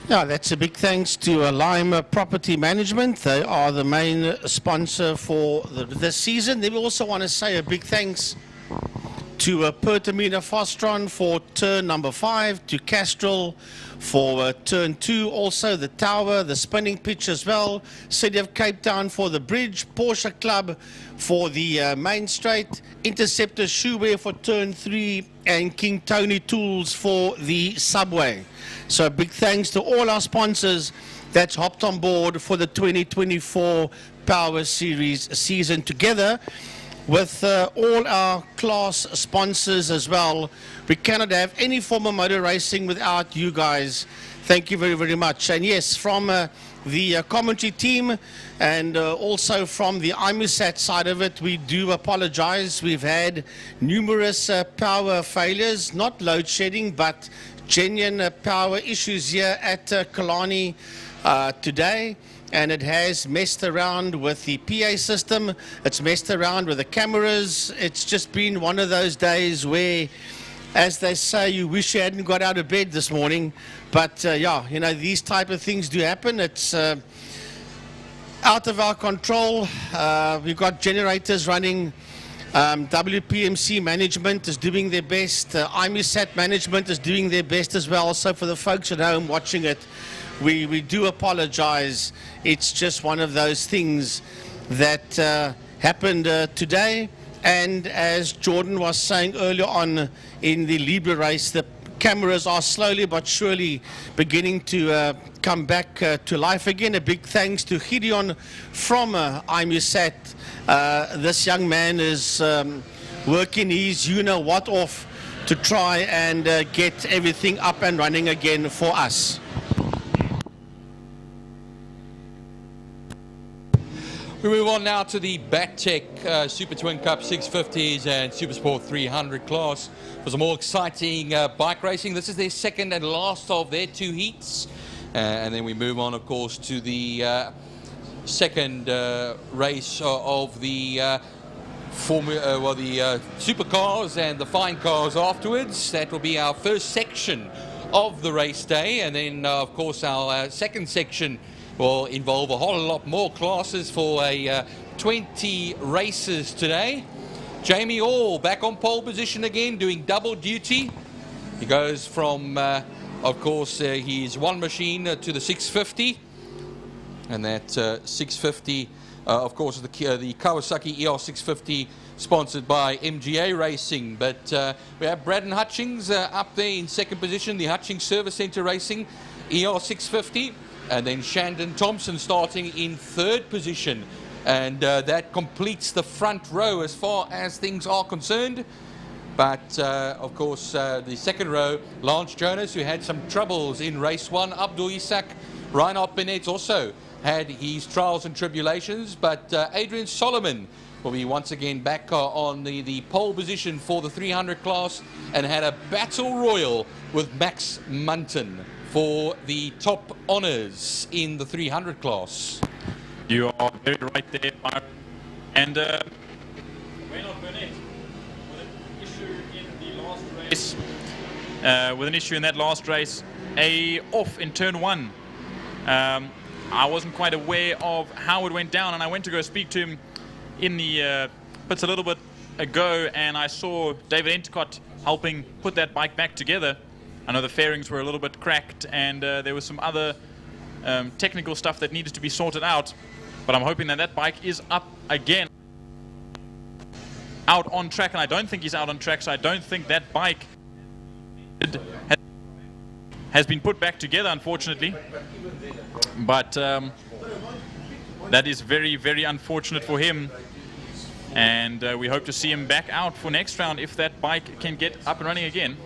Yeah, that's a big thanks to Lime Property Management. They are the main sponsor for this season. Then we also want to say a big thanks to Pertamina Fastron for turn number 5, to Castrol for turn 2, also the tower, the spinning pitch as well, City of Cape Town for the bridge, Porsche Club for the main straight, Interceptor Shoewear for turn 3, and King Tony Tools for the subway. So big thanks to all our sponsors that's hopped on board for the 2024 Power Series season, together with all our class sponsors as well. We cannot have any form of motor racing without you guys. Thank you very, very much. And yes, from the commentary team and also from the IMUSAT side of it, we do apologize. We've had numerous power failures, not load shedding, but genuine power issues here at Killarney today. And it has messed around with the PA system. It's messed around with the cameras. It's just been one of those days where, as they say, you wish you hadn't got out of bed this morning. But yeah, you know, these type of things do happen. It's out of our control. We've got generators running. WPMC management is doing their best. IMUSAT management is doing their best as well. So for the folks at home watching it, we do apologize. It's just one of those things that happened today. And as Jordan was saying earlier on in the Libra race, the cameras are slowly but surely beginning to come back to life again. A big thanks to Gideon from IMUSAT this young man is working his you-know-what off to try and get everything up and running again for us. We move on now to the BATTEC Super Twin Cup 650s and Super Sport 300 class for some more exciting bike racing. This is their second and last of their two heats. And then we move on, of course, to the second race of the supercars and the fine cars afterwards. That will be our first section of the race day. And then, of course, our second section will involve a whole lot more classes for 20 races today. Jamie Hall back on pole position again, doing double duty. He goes from, of course, his one machine to the 650. And that 650, of course, is the Kawasaki ER650, sponsored by MGA Racing. But we have Braden Hutchings up there in second position, the Hutchings Service Centre Racing ER650. And then Shandon Thompson starting in third position. And that completes the front row as far as things are concerned. But, of course, the second row, Lance Jonas, who had some troubles in race one. Abdul Isak, Reinhard Bennett also had his trials and tribulations. But Adrian Solomon will be once again back on the pole position for the 300 class, and had a battle royal with Max Munton for the top honours in the 300 class. You are very right there, Byron. And Reinhard Burnett with an issue in the last race. With an issue in that last race, off in turn one. I wasn't quite aware of how it went down, and I went to go speak to him in the pits a little bit ago, and I saw David Endicott helping put that bike back together. I know the fairings were a little bit cracked, and there was some other technical stuff that needed to be sorted out. But I'm hoping that that bike is up again, out on track. And I don't think he's out on track, so I don't think that bike has been put back together, unfortunately. But that is very, very unfortunate for him. And we hope to see him back out for next round if that bike can get up and running again.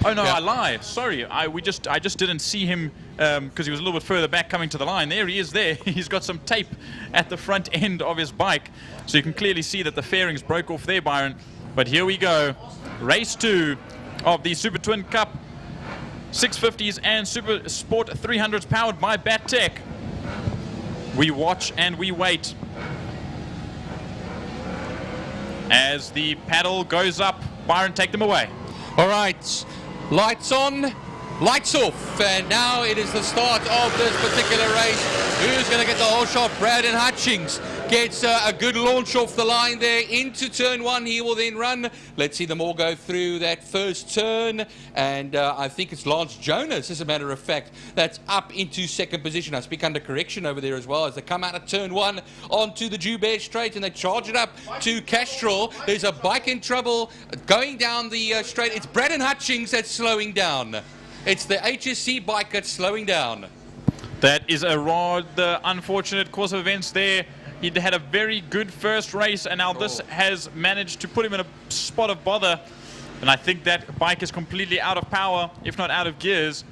Oh no, I lie. Sorry, I just didn't see him because he was a little bit further back coming to the line. There he is there. He's got some tape at the front end of his bike. So you can clearly see that the fairings broke off there, Byron. But here we go. Race 2 of the Super Twin Cup 650s and Super Sport 300s powered by BATTEC. We watch and we wait as the paddle goes up. Byron, take them away. All right, lights on, lights off, and now it is the start of this particular race. Who's going to get the whole shot? Braden Hutchings gets a good launch off the line there into turn one. He will then run. Let's see them all go through that first turn, and I think it's Lance Jonas, as a matter of fact, that's up into second position. I speak under correction over there as well as they come out of turn one onto the Joubert straight, and they charge it up to Castrol. There's a bike in trouble going down the straight. It's Braden Hutchings that's slowing down. It's the HSC bike that's slowing down. That is a rather unfortunate course of events there. He had a very good first race, and now this has managed to put him in a spot of bother. And I think that bike is completely out of power, if not out of gears.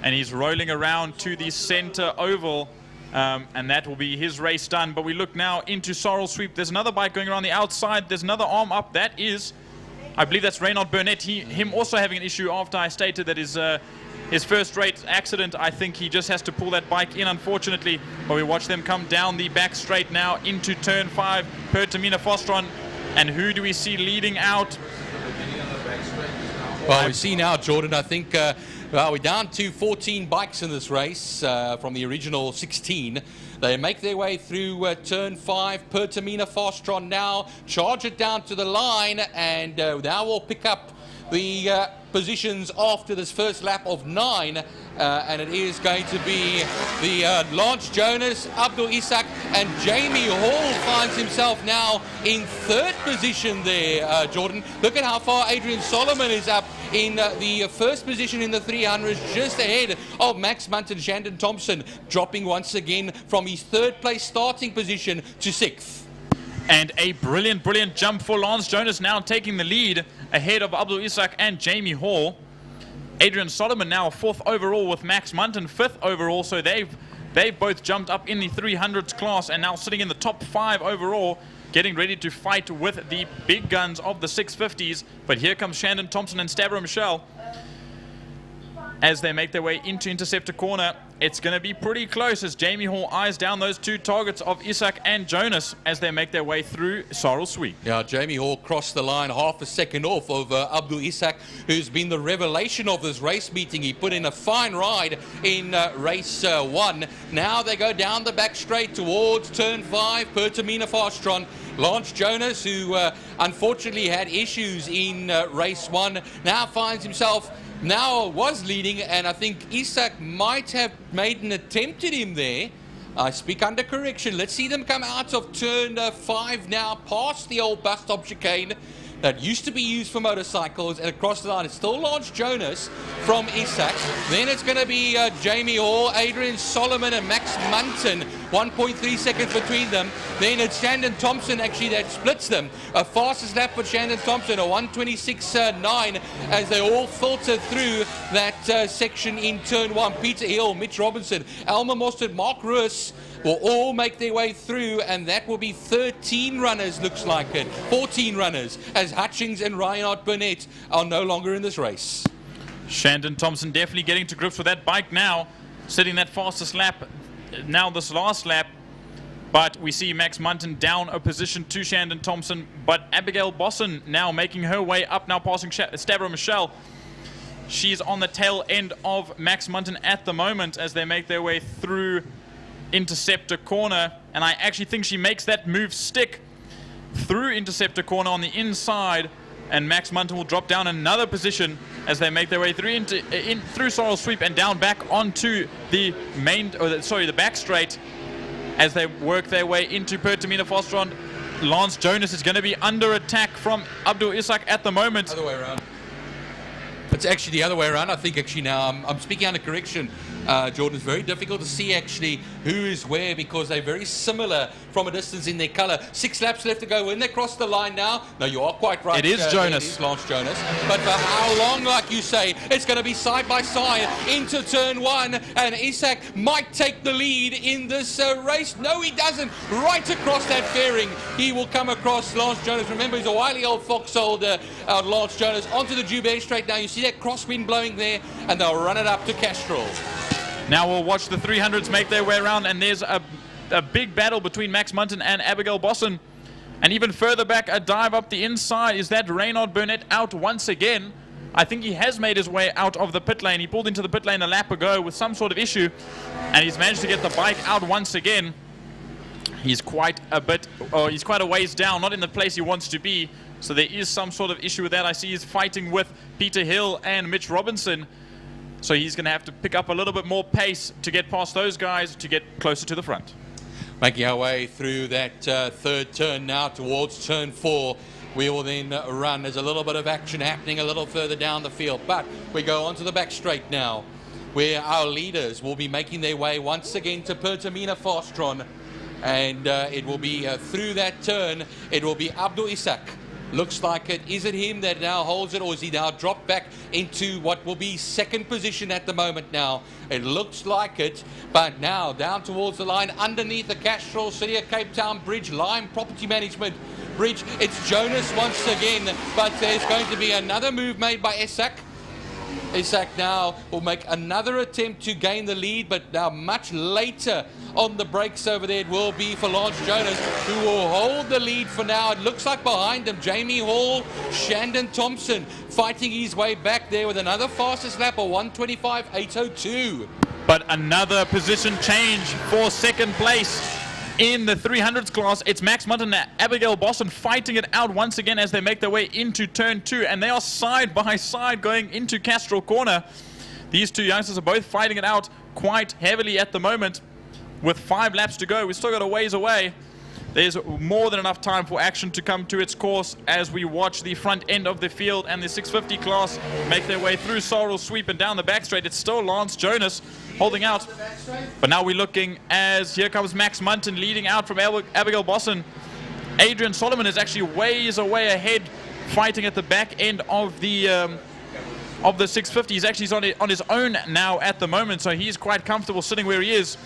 And he's rolling around to the center oval, and that will be his race done. But we look now into Sorrel Sweep. There's another bike going around the outside. There's another arm up. That is, I believe that's Reinhard Burnett. Him also having an issue after I stated that his first race accident. I think he just has to pull that bike in, unfortunately. But we watch them come down the back straight now into turn 5 per Tamina Fostron. And who do we see leading out? Well, we see now, Jordan, I think we're down to 14 bikes in this race from the original 16. They make their way through turn 5 per Tamina Fostron now, charge it down to the line, and now we'll pick up the positions after this first lap of 9, and it is going to be the Lance Jonas, Abdul Isak, and Jamie Hall finds himself now in third position there, Jordan. Look at how far Adrian Solomon is up in the first position in the 300s, just ahead of Max Munton. Shandon Thompson dropping once again from his third place starting position to 6th. And a brilliant, brilliant jump for Lance Jonas, now taking the lead ahead of Abdul Isak and Jamie Hall. Adrian Solomon now 4th overall with Max Munton 5th overall, so they've both jumped up in the 300s class and now sitting in the top 5 overall, getting ready to fight with the big guns of the 650s. But here comes Shandon Thompson and Stavro Michel as they make their way into interceptor corner. It's going to be pretty close as Jamie Hall eyes down those 2 targets of Isak and Jonas as they make their way through Sorrel Sweep. Yeah, Jamie Hall crossed the line half a second off of Abdul Isak, who's been the revelation of this race meeting. He put in a fine ride in race 1. Now they go down the back straight towards turn 5, Pertamina Fastron. Lance Jonas, who unfortunately had issues in race 1, now finds himself was leading, and I think Isak might have made an attempt at him there. I speak under correction. Let's see them come out of turn 5 now, past the old bus stop chicane that used to be used for motorcycles, and across the line it's still Lance Jonas from Isak. Then it's going to be Jamie Hall, Adrian Solomon and Max Munton, 1.3 seconds between them. Then it's Shandon Thompson actually that splits them. A fastest lap for Shandon Thompson, a 1:26.9, as they all filter through that section in turn 1. Peter Hill, Mitch Robinson, Elmer Mostert, Mark Ruiz will all make their way through, and that will be 13 runners, looks like it. 14 runners, as Hutchings and Reinhard Burnett are no longer in this race. Shandon Thompson definitely getting to grips with that bike now, sitting that fastest lap now this last lap. But we see Max Munton down a position to Shandon Thompson, but Abigail Bosson now making her way up, now passing Stavro Michel. She's on the tail end of Max Munton at the moment as they make their way through interceptor corner, and I actually think she makes that move stick through interceptor corner on the inside, and Max Munton will drop down another position as they make their way through through Sorrel Sweep and down back onto the the back straight as they work their way into Pertamina Fastron. Lance Jonas is going to be under attack from Abdul Isak at the moment. Other way around. It's actually the other way around. I think actually now I'm speaking under correction. Jordan, it's very difficult to see actually who is where because they're very similar from a distance in their color. 6 laps left to go. When they cross the line now, no, you are quite right. It is Jonas. It is Lance Jonas. But for how long, like you say, it's going to be side by side into turn 1, and Isak might take the lead in this race. No, he doesn't. Right across that fairing, he will come across Lance Jonas. Remember, he's a wily old fox-old Lance Jonas onto the Joubert straight now. You see that crosswind blowing there, and they'll run it up to Castrol. Now we'll watch the 300s make their way around, and there's a big battle between Max Munton and Abigail Bosson. And even further back, a dive up the inside. Is that Reinhard Burnett out once again? I think he has made his way out of the pit lane. He pulled into the pit lane a lap ago with some sort of issue, and he's managed to get the bike out once again. He's quite a ways down, not in the place he wants to be. So there is some sort of issue with that. I see he's fighting with Peter Hill and Mitch Robinson. So he's going to have to pick up a little bit more pace to get past those guys to get closer to the front. Making our way through that third turn now towards turn 4. We will then run. There's a little bit of action happening a little further down the field. But we go onto the back straight now, where our leaders will be making their way once again to Pertamina Fastron. And it will be through that turn, it will be Abdul Isak. Looks like it. Is it him that now holds it, or is he now dropped back into what will be second position at the moment now? It looks like it, but now down towards the line underneath the Castrol City of Cape Town Bridge Line Property Management Bridge. It's Jonas once again, but there's going to be another move made by Isak. Isak now will make another attempt to gain the lead, but now much later on the brakes over there it will be for Lance Jonas, who will hold the lead for now. It looks like behind him Jamie Hall, Shandon Thompson fighting his way back there with another fastest lap of 1:25.802. But another position change for second place. In the 300s class, it's Max Munton and Abigail Bosson fighting it out once again as they make their way into turn 2, and they are side by side going into Castrol Corner. These two youngsters are both fighting it out quite heavily at the moment. With 5 laps to go, we've still got a ways away. There's more than enough time for action to come to its course as we watch the front end of the field and the 650 class make their way through Sorrel Sweep and down the back straight. It's still Lance Jonas holding out. But now we're looking as here comes Max Munton leading out from Abigail Bosson. Adrian Solomon is actually ways away ahead, fighting at the back end of the 650. He's actually on his own now at the moment, so he's quite comfortable sitting where he is.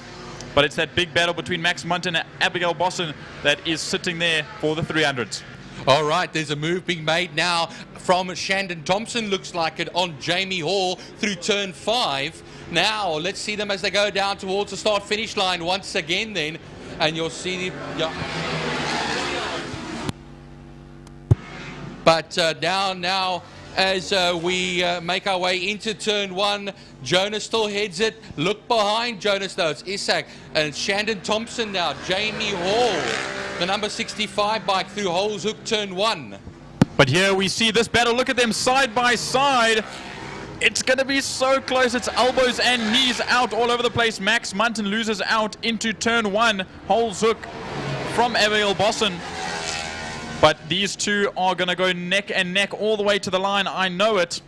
But it's that big battle between Max Munton and Abigail Bosson that is sitting there for the 300s. All right, there's a move being made now from Shandon Thompson, looks like it, on Jamie Hall through turn 5. Now, let's see them as they go down towards the start-finish line once again then. And you'll see the... But down now, as we make our way into turn 1, Jonas still heads it. Look behind Jonas though, it's Isak and Shandon Thompson now. Jamie Hall, the number 65 bike through Holes Hook turn 1. But here we see this battle. Look at them side by side. It's going to be so close. It's elbows and knees out all over the place. Max Munton loses out into turn 1. Holes Hook from Abigail Bosson. But these two are going to go neck and neck all the way to the line. I know it.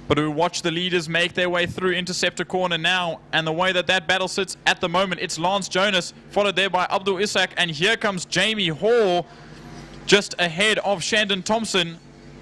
But we watch the leaders make their way through Interceptor Corner now. And the way that battle sits at the moment, it's Lance Jonas, followed there by Abdul Isak. And here comes Jamie Hall, just ahead of Shandon Thompson.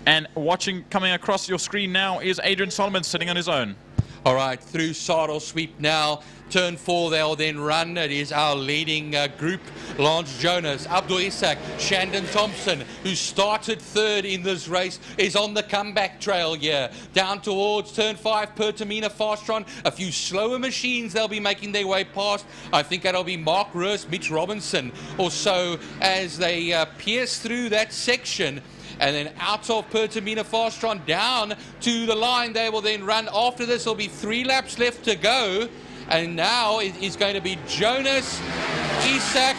And watching coming across your screen now is Adrian Solomon sitting on his own. All right, through saddle sweep now. Turn 4, they'll then run. It is our leading group. Lance Jonas, Abdul Isak, Shandon Thompson, who started 3rd in this race, is on the comeback trail here. Down towards turn 5, Pertamina Fastron. A few slower machines they'll be making their way past. I think that'll be Mark Roos, Mitch Robinson or so as they pierce through that section. And then out of Pertamina Fastron down to the line, they will then run. After this, there'll be 3 laps left to go. And now it is going to be Jonas, Isak,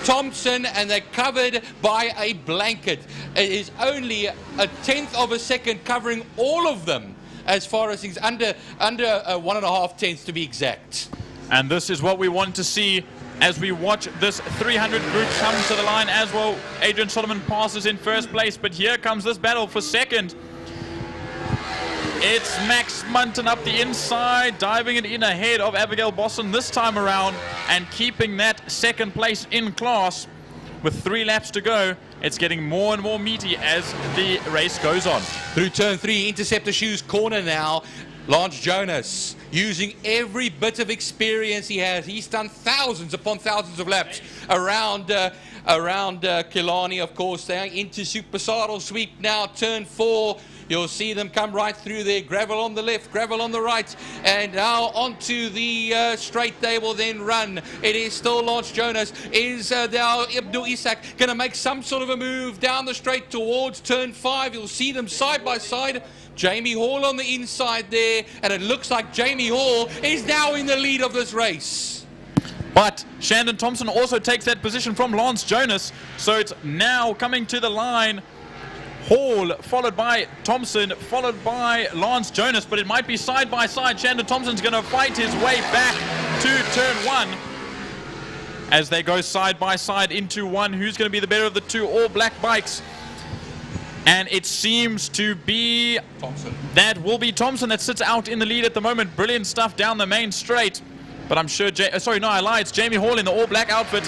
Thompson, and they're covered by a blanket. It is only a 1/10 of a second covering all of them, as far as things under 1.5 tenths to be exact. And this is what we want to see as we watch this 300 group come to the line as well. Adrian Solomon passes in first place, but here comes this battle for second. It's Max Munton up the inside, diving it in ahead of Abigail Bosson this time around and keeping that second place in class. With 3 laps to go, it's getting more and more meaty as the race goes on. Through turn 3, Interceptor Shoes corner now. Lance Jonas, using every bit of experience he has. He's done thousands upon thousands of laps around Killarney, of course. They're into Super Saddle Sweep now, turn 4. You'll see them come right through there. Gravel on the left, gravel on the right. And now onto the straight they will then run. It is still Lance Jonas. Is now Abdul Isak going to make some sort of a move down the straight towards turn 5? You'll see them side by side. Jamie Hall on the inside there. And it looks like Jamie Hall is now in the lead of this race. But Shandon Thompson also takes that position from Lance Jonas. So it's now coming to the line. Hall, followed by Thompson, followed by Lance Jonas, but it might be side by side. Shandon Thompson's going to fight his way back to turn 1 as they go side by side into 1. Who's going to be the better of the 2 all-black bikes? And it seems to be Thompson. That will be Thompson that sits out in the lead at the moment. Brilliant stuff down the main straight. But I'm sure, I lied. It's Jamie Hall in the all-black outfit.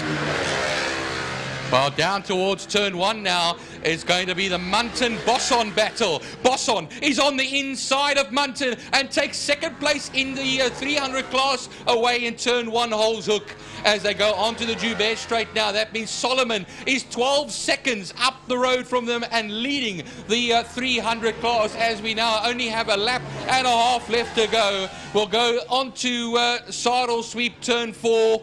Well, down towards turn 1 now is going to be the Munton-Bosson battle. Bosson is on the inside of Munton and takes second place in the 300 class away in turn 1 Holes Hook as they go onto the Joubert straight now. That means Solomon is 12 seconds up the road from them and leading the 300 class as we now only have a lap and a half left to go. We'll go onto Saddle Sweep turn 4.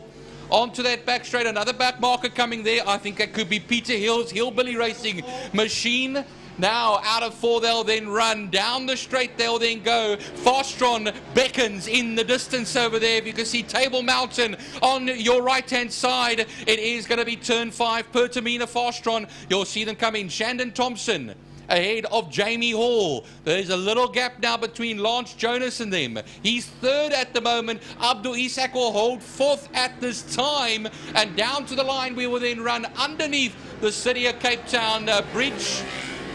Onto that back straight, another back marker coming there. I think that could be Peter Hill's Hillbilly Racing machine. Now out of 4 they'll then run down the straight, they'll then go. Fastron beckons in the distance over there. If you can see Table Mountain on your right hand side, it is going to be turn 5 Pertamina Fastron. You'll see them coming. Shandon Thompson ahead of Jamie Hall. There's a little gap now between Lance Jonas and them. He's 3rd at the moment. Abdul Isak will hold 4th at this time. And down to the line we will then run underneath the City of Cape Town bridge.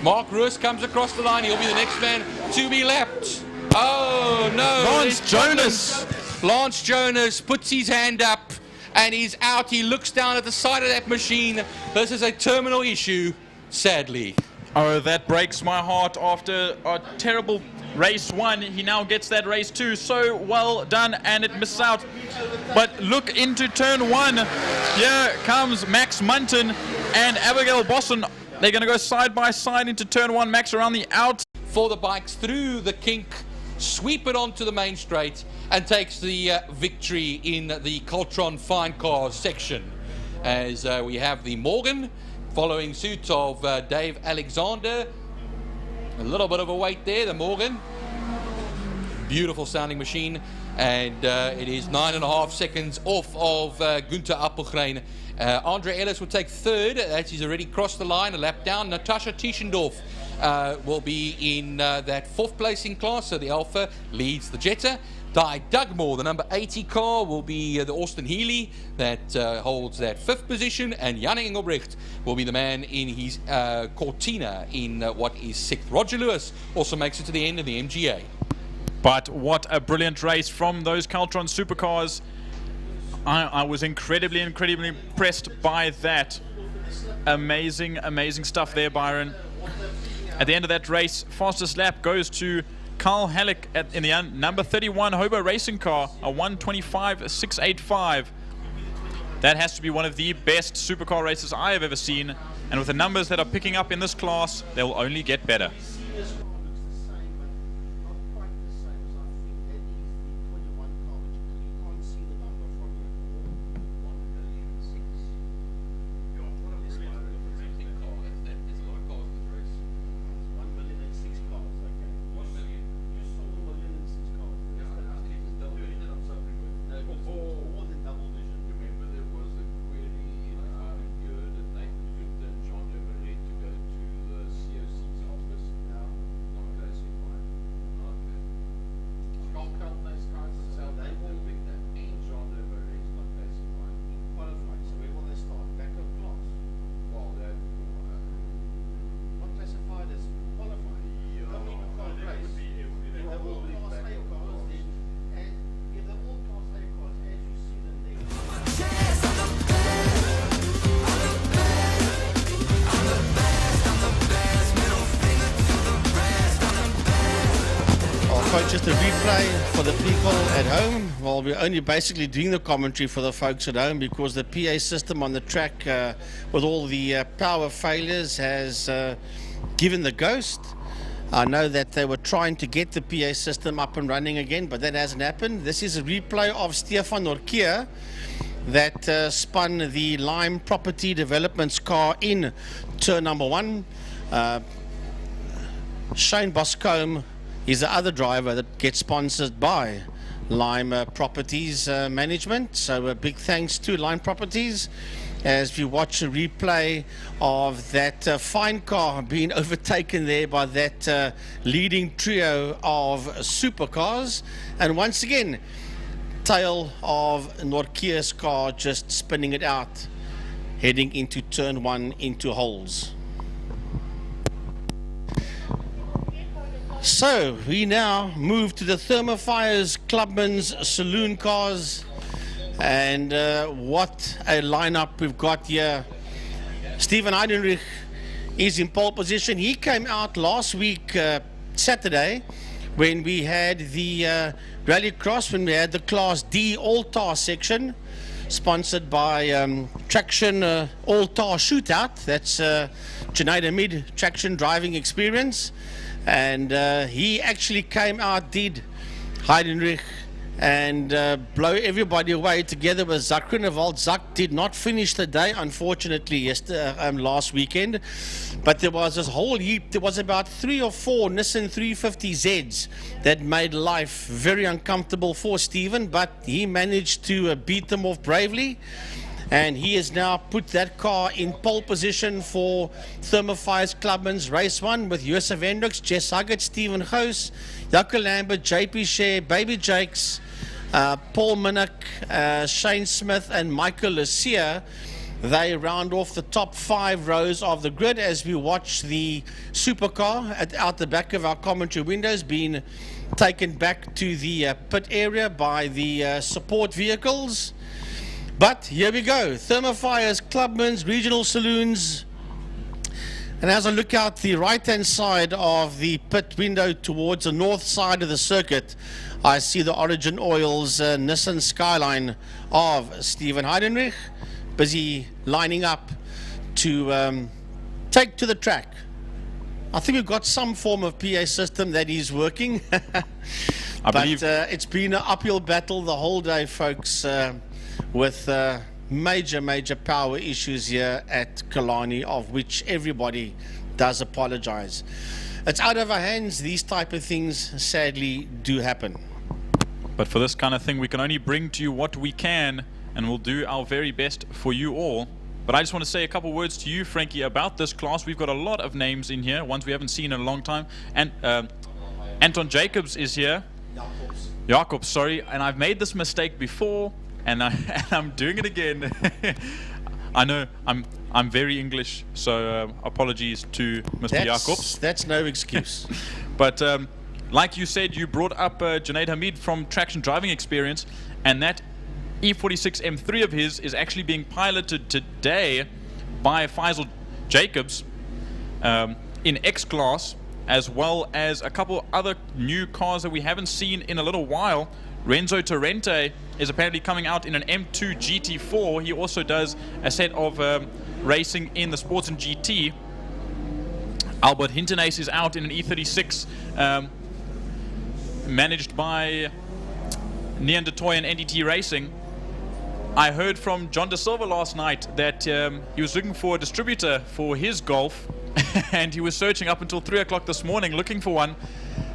Mark Roos comes across the line. He'll be the next man to be lapped. Oh no. Lance Jonas. Lance Jonas puts his hand up. and he's out. He looks down at the side of that machine. This is a terminal issue, sadly. Oh, that breaks my heart after a terrible race 1. He now gets that race 2. So well done, and it misses out. But look into turn 1. Here comes Max Munton and Abigail Bosson. They're going to go side by side into turn 1. Max around the out. For the bikes through the kink, sweep it onto the main straight, and takes the victory in the Coltron Fine Cars section. As we have the Morgan following suit of Dave Alexander. A little bit of a wait there, the Morgan. Beautiful sounding machine, and it is 9.5 seconds off of Gunther Appelgren. Andre Ellis will take third, as he's already crossed the line, a lap down. Natasha Tischendorf will be in that 4th placing class, so the Alpha leads the Jetta. Di Dugmore, the number 80 car, will be the Austin Healey that holds that 5th position, and Jan Engelbrecht will be the man in his Cortina in what is 6th. Roger Lewis also makes it to the end of the MGA. But what a brilliant race from those Caltron supercars. I was incredibly impressed by that. Amazing stuff there, Byron. At the end of that race, fastest lap goes to Carl Halleck in the number 31 Hobo racing car, a 1:25.685. That has to be one of the best supercar races I have ever seen, and with the numbers that are picking up in this class, they'll only get better. Just a replay for the people at home. Well, we're only basically doing the commentary for the folks at home because the PA system on the track with all the power failures has given the ghost. I know that they were trying to get the PA system up and running again, but that hasn't happened. This is a replay of Stefan Norkier that spun the Lime Property Developments car in turn number 1. Shane Boscombe is the other driver that gets sponsored by Lime Properties Management. So a big thanks to Lime Properties as we watch a replay of that fine car being overtaken there by that leading trio of supercars. And once again, tail of Norkier's car just spinning it out, heading into turn 1 into holes. So we now move to the Thermofires Clubman's Saloon cars, and what a lineup we've got here. Steven Heidenreich is in pole position. He came out last week Saturday when we had the Rallycross, when we had the Class D All-Tar section sponsored by Traction All-Tar Shootout. That's Junaid Mid Traction Driving Experience. And he actually came out, did Heidenreich, and blow everybody away together with Zak Groenewald. Zak did not finish the day, unfortunately, last weekend. But there was this whole heap. There was about 3 or 4 Nissan 350Zs that made life very uncomfortable for Stephen, but he managed to beat them off bravely. And he has now put that car in pole position for Thermofires Clubman's Race 1 with Josef Hendricks, Jess Huggett, Stephen Goos, Jaco Lambert, JP Share, Baby Jakes, Paul Minnick, Shane Smith and Michael Lucia. They round off the top 5 rows of the grid as we watch the supercar out the back of our commentary windows being taken back to the pit area by the support vehicles. But here we go, thermofires, clubmans, regional saloons. And as I look out the right-hand side of the pit window towards the north side of the circuit, I see the Origin Oil's Nissan Skyline of Steven Heidenreich busy lining up to take to the track. I think we've got some form of PA system that is working. I believe it's been an uphill battle the whole day, folks, with major power issues here at Killarney, of which everybody does apologize. It's out of our hands. These type of things sadly do happen. But for this kind of thing, we can only bring to you what we can, and we'll do our very best for you all. But I just want to say a couple words to you, Frankie, about this class. We've got a lot of names in here, ones we haven't seen in a long time. And Anton Jacobs is here. Jacobs, sorry. And I've made this mistake before, and I'm doing it again. I know I'm very English, so apologies to Mr. Jacobs. That's no excuse. But like you said, you brought up Junaid Hamid from Traction Driving Experience, and that E46 M3 of his is actually being piloted today by Faisal Jacobs in X-Class, as well as a couple other new cars that we haven't seen in a little while. Renzo Torrente is apparently coming out in an M2 GT4. He also does a set of racing in the Sports and GT. Albert Hintenace is out in an E36 managed by Neanderthal and NDT Racing. I heard from John De Silva last night that he was looking for a distributor for his Golf, and he was searching up until 3 o'clock this morning looking for one,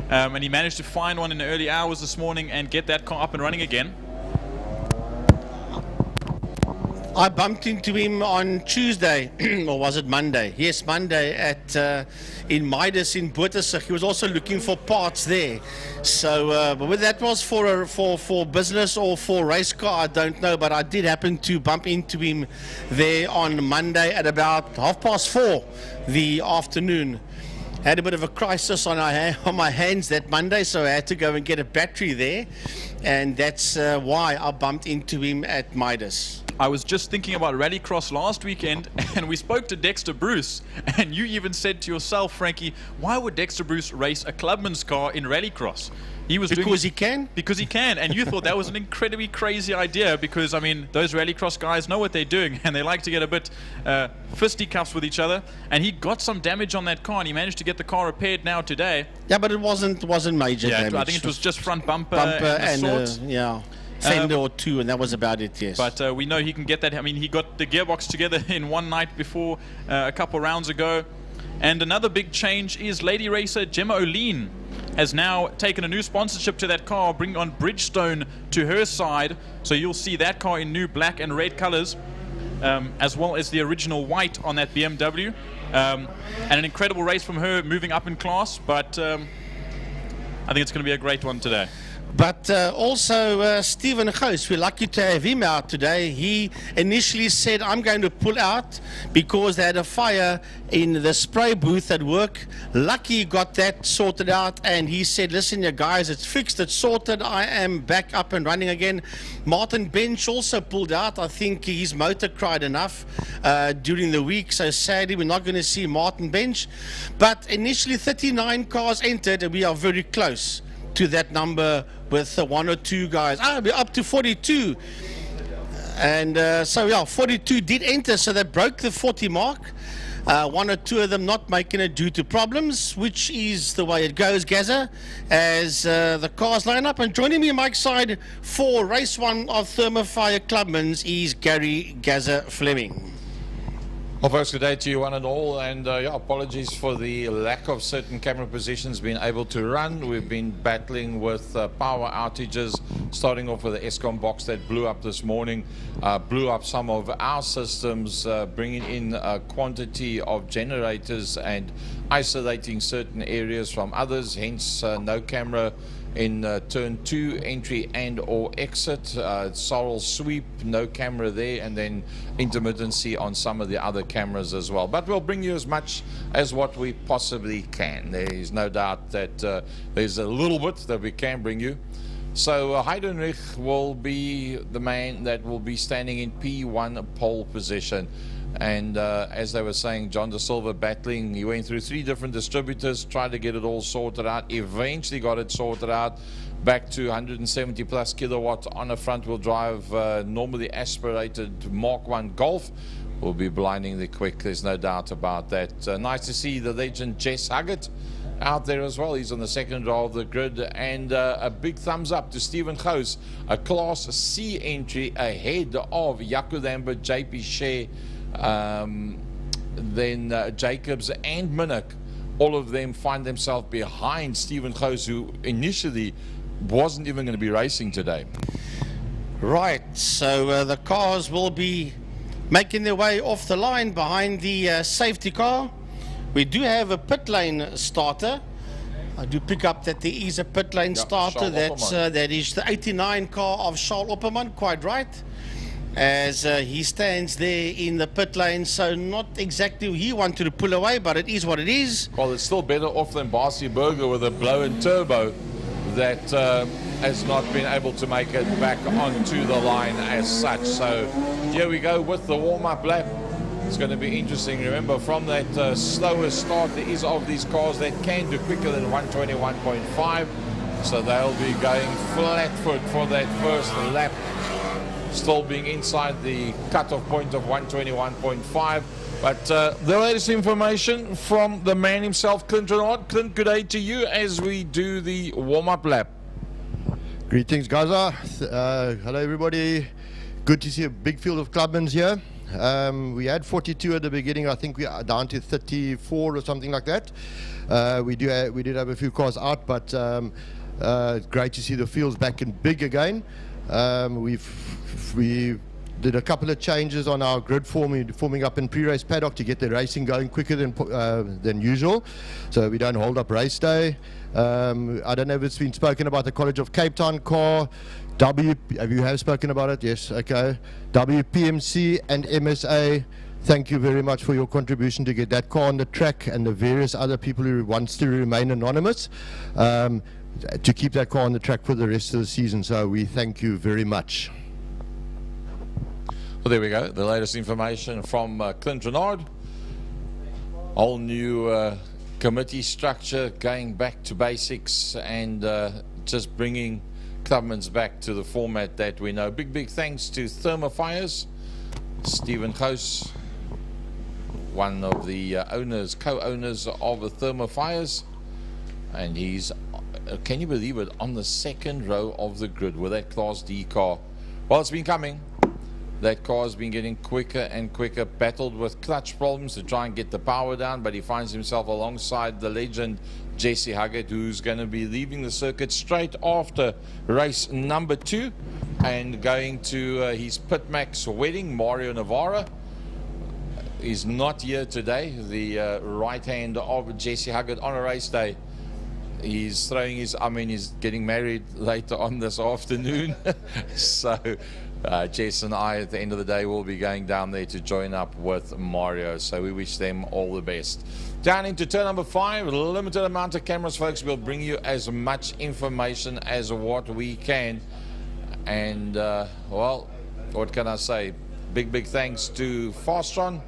and he managed to find one in the early hours this morning and get that car up and running again. I bumped into him on Tuesday, or was it Monday? Yes, Monday at in Midas in Bottersig. He was also looking for parts there. So, but whether that was for business or for race car, I don't know. But I did happen to bump into him there on Monday at about 4:30 the afternoon. Had a bit of a crisis on my hands that Monday, so I had to go and get a battery there, and that's why I bumped into him at Midas. I was just thinking about Rallycross last weekend, and we spoke to Dexter Bruce, and you even said to yourself, Frankie, why would Dexter Bruce race a clubman's car in Rallycross? He was because he can? Because he can, and you thought that was an incredibly crazy idea, because, I mean, those Rallycross guys know what they're doing, and they like to get a bit fisticuffs with each other, and he got some damage on that car, and he managed to get the car repaired now today. Yeah, but it wasn't major damage. I think it was just front bumper and yeah. Fender or two, and that was about it, yes. But we know he can get that. I mean, he got the gearbox together in one night before a couple rounds ago. And another big change is Lady Racer Gemma O'Lean has now taken a new sponsorship to that car, bringing on Bridgestone to her side. So you'll see that car in new black and red colors, as well as the original white on that BMW. And an incredible race from her, moving up in class. But I think it's going to be a great one today. But also Stephen Gous, we're lucky to have him out today. He initially said, I'm going to pull out because they had a fire in the spray booth at work. Lucky got that sorted out, and he said, listen, you guys, it's fixed, it's sorted, I am back up and running again. Martin Bench also pulled out. I think his motor cried enough during the week, so sadly we're not going to see Martin Bench. But initially 39 cars entered, and we are very close to that number with one or two guys. We're up to 42. And so, yeah, 42 did enter, so they broke the 40 mark. One or two of them not making it due to problems, which is the way it goes, Gaza, as the cars line up. And joining me on Mike's side for race one of Thermofire Clubman's is Gary Gaza Fleming. Well, folks, good day to you one and all, and yeah, apologies for the lack of certain camera positions being able to run. We've been battling with power outages, starting off with the Eskom box that blew up this morning, blew up some of our systems, bringing in a quantity of generators and isolating certain areas from others, hence no camera in turn 2 entry and or exit, sorrel sweep, no camera there, and then intermittency on some of the other cameras as well. But we'll bring you as much as what we possibly can. There is no doubt that there's a little bit that we can bring you. So Heidenreich will be the man that will be standing in P1 pole position. And as they were saying, John De Silva battling. He went through 3 different distributors, tried to get it all sorted out, eventually got it sorted out, back to 170 plus kilowatt on a front wheel drive, normally aspirated Mark 1 Golf. Will be blindingly quick, there's no doubt about that. Nice to see the legend Jess Huggett out there as well. He's on the second row of the grid, and a big thumbs up to Stephen Goos, a Class C entry ahead of Jaco Lambert, JP Shea, then Jacobs and Minnick. All of them find themselves behind Stephen Goos, who initially wasn't even going to be racing today. Right, so the cars will be making their way off the line behind the safety car. We do have a pit lane starter. I do pick up that there is a pit lane starter. That is the 89 car of Charles Opperman, quite right. As he stands there in the pit lane, so not exactly he wanted to pull away, but it is what it is. Well, it's still better off than Barcy Berger with a blown turbo that has not been able to make it back onto the line as such. So here we go with the warm-up lap. It's going to be interesting. Remember, from that slower start, there is of these cars that can do quicker than 121.5. So they'll be going flat foot for that first lap, still being inside the cutoff point of 121.5. But the latest information from the man himself, Clint Renard. Clint, good day to you as we do the warm-up lap. Greetings, Gaza. Hello, everybody. Good to see a big field of clubmen here. We had 42 at the beginning. I think we are down to 34 or something like that. We did have a few cars out, but great to see the fields back in big again. We did a couple of changes on our grid forming up in pre-race paddock to get the racing going quicker than usual, so we don't hold up race day. I don't know if it's been spoken about the College of Cape Town car. You have spoken about it? Yes, okay. WPMC and MSA, thank you very much for your contribution to get that car on the track, and the various other people who wants to remain anonymous to keep that car on the track for the rest of the season. So we thank you very much. Well, there we go. The latest information from Clint Renard. Whole new committee structure, going back to basics, and just bringing clubmen's back to the format that we know. Big thanks to Thermofires, Stephen Goos, one of the co-owners of the Thermofires, and he's, can you believe it, on the second row of the grid with that Class D car. Well, it's been coming. That car's been getting quicker and quicker, battled with clutch problems to try and get the power down, but he finds himself alongside the legend Jesse Huggett, who's going to be leaving the circuit straight after race number 2 and going to his Pitmax wedding. Mario Navarra is not here today, the right hand of Jesse Huggett on a race day. He's throwing his, he's getting married later on this afternoon. So Jess and I, at the end of the day, will be going down there to join up with Mario. So we wish them all the best. Down into turn number 5, limited amount of cameras, folks. We'll bring you as much information as what we can. And, well, what can I say? Big thanks to Fastron,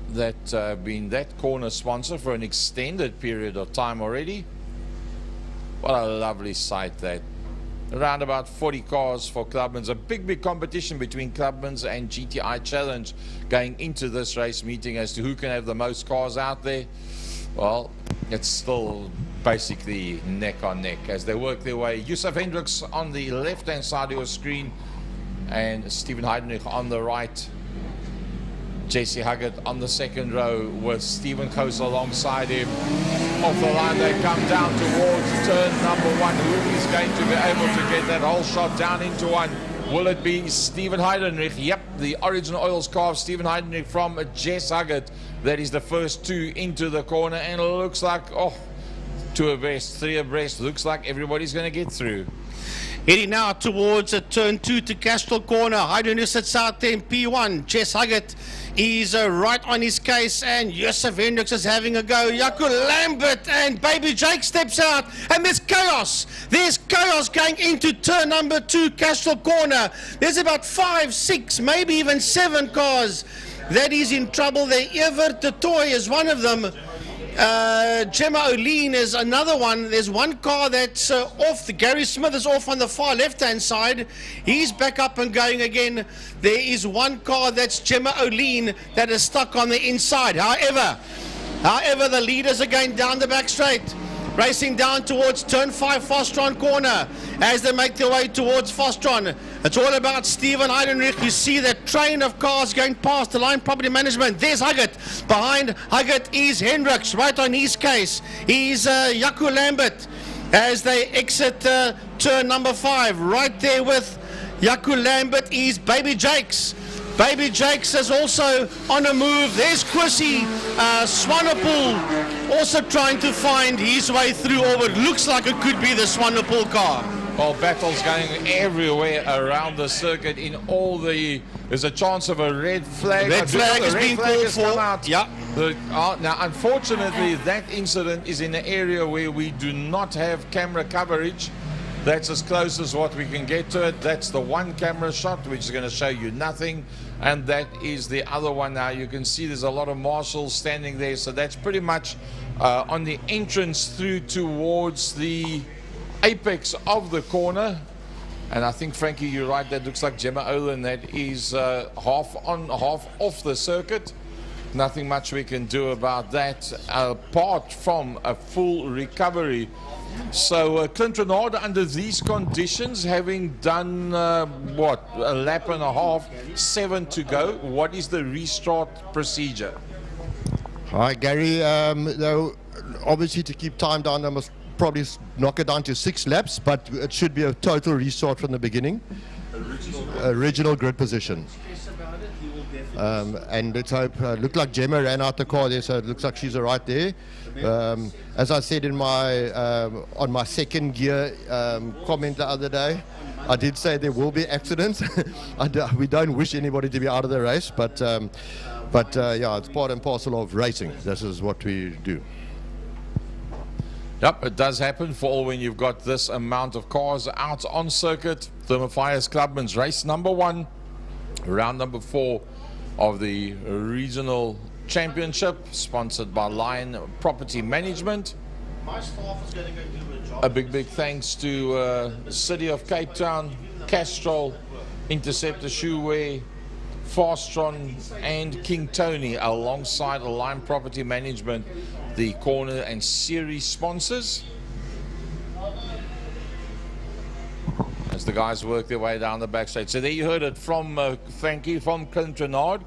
that been that corner sponsor for an extended period of time already. What a lovely sight that. Around about 40 cars for Clubman's. A big competition between Clubman's and GTI Challenge going into this race meeting as to who can have the most cars out there. Well, it's still basically neck on neck as they work their way. Yusuf Hendricks on the left-hand side of your screen and Stephen Heidenreich on the right. Jesse Huggett on the second row with Stephen Goos alongside him. Off the line they come down towards turn number 1. Who is going to be able to get that whole shot down into 1? Will it be Stephen Heidenreich? Yep, the Origin Oils car of Stephen Heidenreich from Jess Huggett. That is the first 2 into the corner, and it looks like, 2 abreast, 3 abreast. Looks like everybody's going to get through. Heading now towards turn 2 to Castrol Corner. Hydronis at South 10, P1. Jess Huggett is right on his case, and Joseph Hendricks is having a go. Jaco Lambert and Baby Jake steps out, and there's chaos. There's chaos going into turn number 2, Castrol Corner. There's about 5, 6, maybe even 7 cars that is in trouble there. Evert de Toy is one of them. Gemma O'Lean is another one. There's one car that's off. Gary Smith is off on the far left-hand side. He's back up and going again. There is one car that's Gemma O'Lean that is stuck on the inside. However, the leaders are going down the back straight, racing down towards turn 5 Fostron Corner as they make their way towards Fostron. It's all about Stephen Heidenrich. You see that train of cars going past the line property management. There's Huggett. Behind Huggett is Hendricks, right on his case. He's Jaco Lambert as they exit turn number 5. Right there with Jaco Lambert is Baby Jakes. Baby Jakes is also on a move. There's Chrissy Swanepoel also trying to find his way through, or what looks like it could be the Swanepoel car. Well, battles going everywhere around the circuit. There's a chance of a red flag. Red flag is being called for. Yeah. Now, unfortunately, that incident is in an area where we do not have camera coverage. That's as close as what we can get to it. That's the one camera shot, which is going to show you nothing. And that is the other one. Now, you can see there's a lot of marshals standing there. So that's pretty much on the entrance through towards the apex of the corner. And I think, Frankie, you're right. That looks like Gemma Olin. That is half on, half off the circuit. Nothing much we can do about that, apart from a full recovery. So Clint Renard, under these conditions, having done what, a lap and a half, 7 to go, what is the restart procedure? Hi, Gary. Obviously, to keep time down, I must probably knock it down to 6 laps, but it should be a total restart from the beginning. Original grid position. And let's hope. Looked like Gemma ran out the car there, so it looks like she's right there. As I said in my on my second gear comment the other day, I did say there will be accidents. We don't wish anybody to be out of the race, but yeah, it's part and parcel of racing. This is what we do. Yep, it does happen for when you've got this amount of cars out on circuit. Thermophire's Clubman's race number 1, round number 4 of the regional championship, sponsored by Lion Property Management. My staff is going to go do a job. A big thanks to City of Cape Town, Castrol, Interceptor Shoeway, Fastron and King Tony, alongside Lion Property Management, the corner and series sponsors, as the guys work their way down the backstage. So there you heard it from Frankie, from Clint Renard.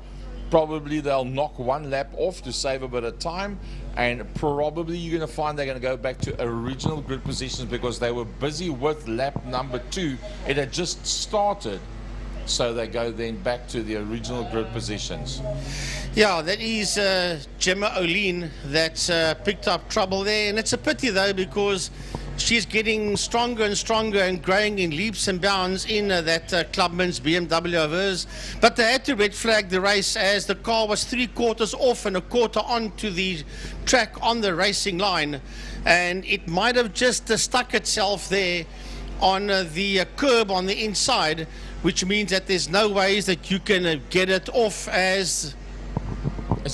Probably they'll knock 1 lap off to save a bit of time, and probably you're going to find they're going to go back to original grid positions because they were busy with lap number 2. It had just started, so they go then back to the original grid positions. Yeah, that is Gemma O'Lean that's picked up trouble there, and it's a pity though, because she's getting stronger and stronger and growing in leaps and bounds in that Clubman's BMW of hers. But they had to red flag the race as the car was 3/4 off and 1/4 onto the track on the racing line, and it might have just stuck itself there on the curb on the inside, which means that there's no ways that you can get it off. As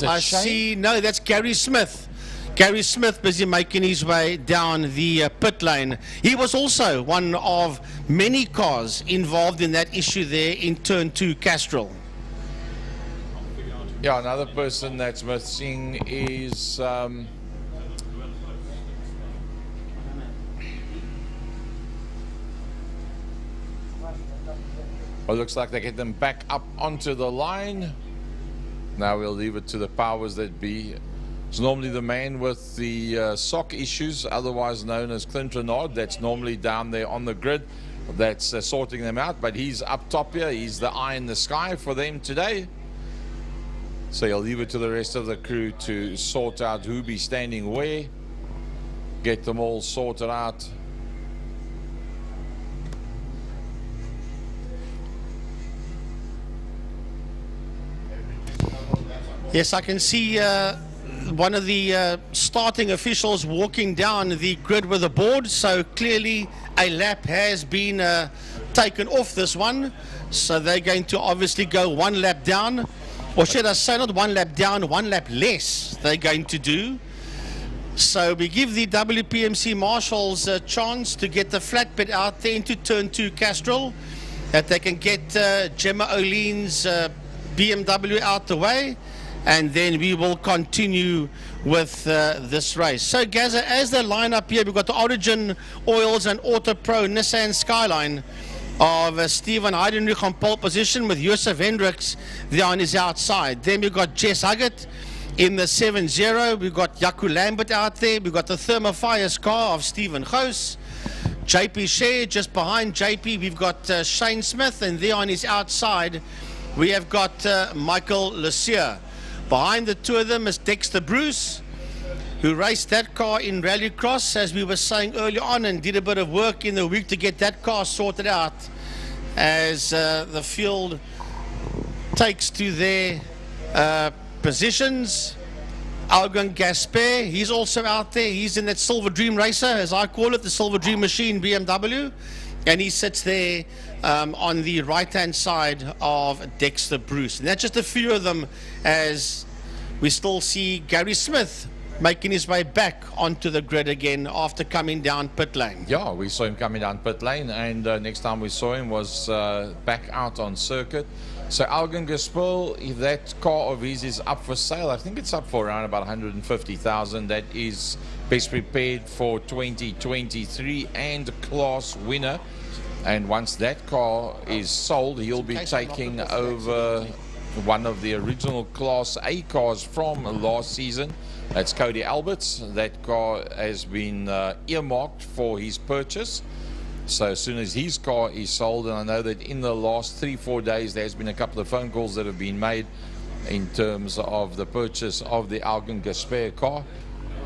I see, no, that's Gary Smith. Gary Smith busy making his way down the pit lane. He was also one of many cars involved in that issue there in turn 2 Castrol. Yeah, another person that's missing is well, looks like they get them back up onto the line. Now we'll leave it to the powers that be. It's normally the man with the sock issues, otherwise known as Clint Renard, that's normally down there on the grid, that's sorting them out. But he's up top here. He's the eye in the sky for them today. So you'll leave it to the rest of the crew to sort out who be standing where, get them all sorted out. Yes, I can see one of the starting officials walking down the grid with the board, so clearly a lap has been taken off this one, so they're going to obviously go one lap down, or should I say not one lap down, one lap less they're going to do. So we give the WPMC marshals a chance to get the flatbed out there into turn 2 Castrol, that they can get Gemma O'Lean's BMW out the way, and then we will continue with this race. So Gaza, as they line up here, we've got the Origin Oils and Auto Pro Nissan Skyline of Stephen Heidenreich on pole position, with Josef Hendricks there on his outside. Then we've got Jess Huggett in the 7-0. We've got Jaco Lambert out there. We've got the Thermofires car of Stephen Goos. JP Share just behind JP. We've got Shane Smith, and there on his outside we have got Michael Lussier. Behind the two of them is Dexter Bruce, who raced that car in Rallycross, as we were saying earlier on, and did a bit of work in the week to get that car sorted out as the field takes to their positions. Algon Gaspar, he's also out there. He's in that Silver Dream Racer, as I call it, the Silver Dream Machine BMW, and he sits there on the right-hand side of Dexter Bruce. And that's just a few of them, as we still see Gary Smith making his way back onto the grid again after coming down pit lane. Yeah, we saw him coming down pit lane, and next time we saw him was back out on circuit. So Algon Gaspar, if that car of his is up for sale, I think it's up for around about 150,000. That is best prepared for 2023 and class winner. And once that car is sold, he'll be taking over one of the original Class A cars from last season. That's Cody Alberts. That car has been earmarked for his purchase. So as soon as his car is sold, and I know that in the last 3-4 days there's been a couple of phone calls that have been made in terms of the purchase of the Algon Gaspar car,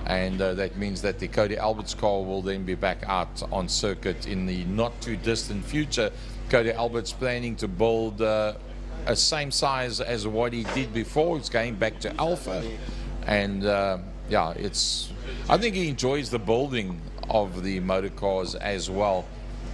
and that means that the Cody Alberts car will then be back out on circuit in the not too distant future. Cody Alberts planning to build a same size as what he did before. It's going back to Alpha, and yeah, I think he enjoys the building of the motor cars as well.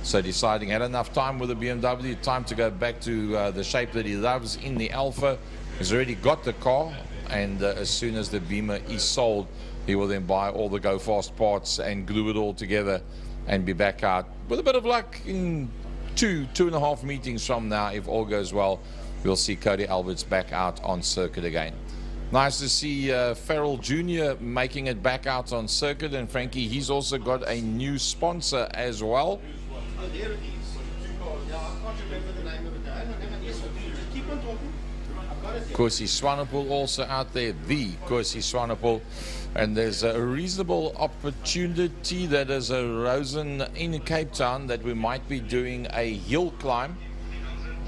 So deciding had enough time with the BMW, time to go back to the shape that he loves in the Alpha. He's already got the car, and as soon as the Beamer is sold, he will then buy all the Go Fast parts and glue it all together and be back out. With a bit of luck, in 2.5 meetings from now, if all goes well, we'll see Cody Alberts back out on circuit again. Nice to see Farrell Jr. making it back out on circuit, and Frankie, he's also got a new sponsor as well. Oh, there it is. Yeah, I can't remember the name of it. Yes, keep on talking. I've got it. Kosi Swanepoel also out there, the Kosi Swanepoel. And there's a reasonable opportunity that has arisen in Cape Town that we might be doing a hill climb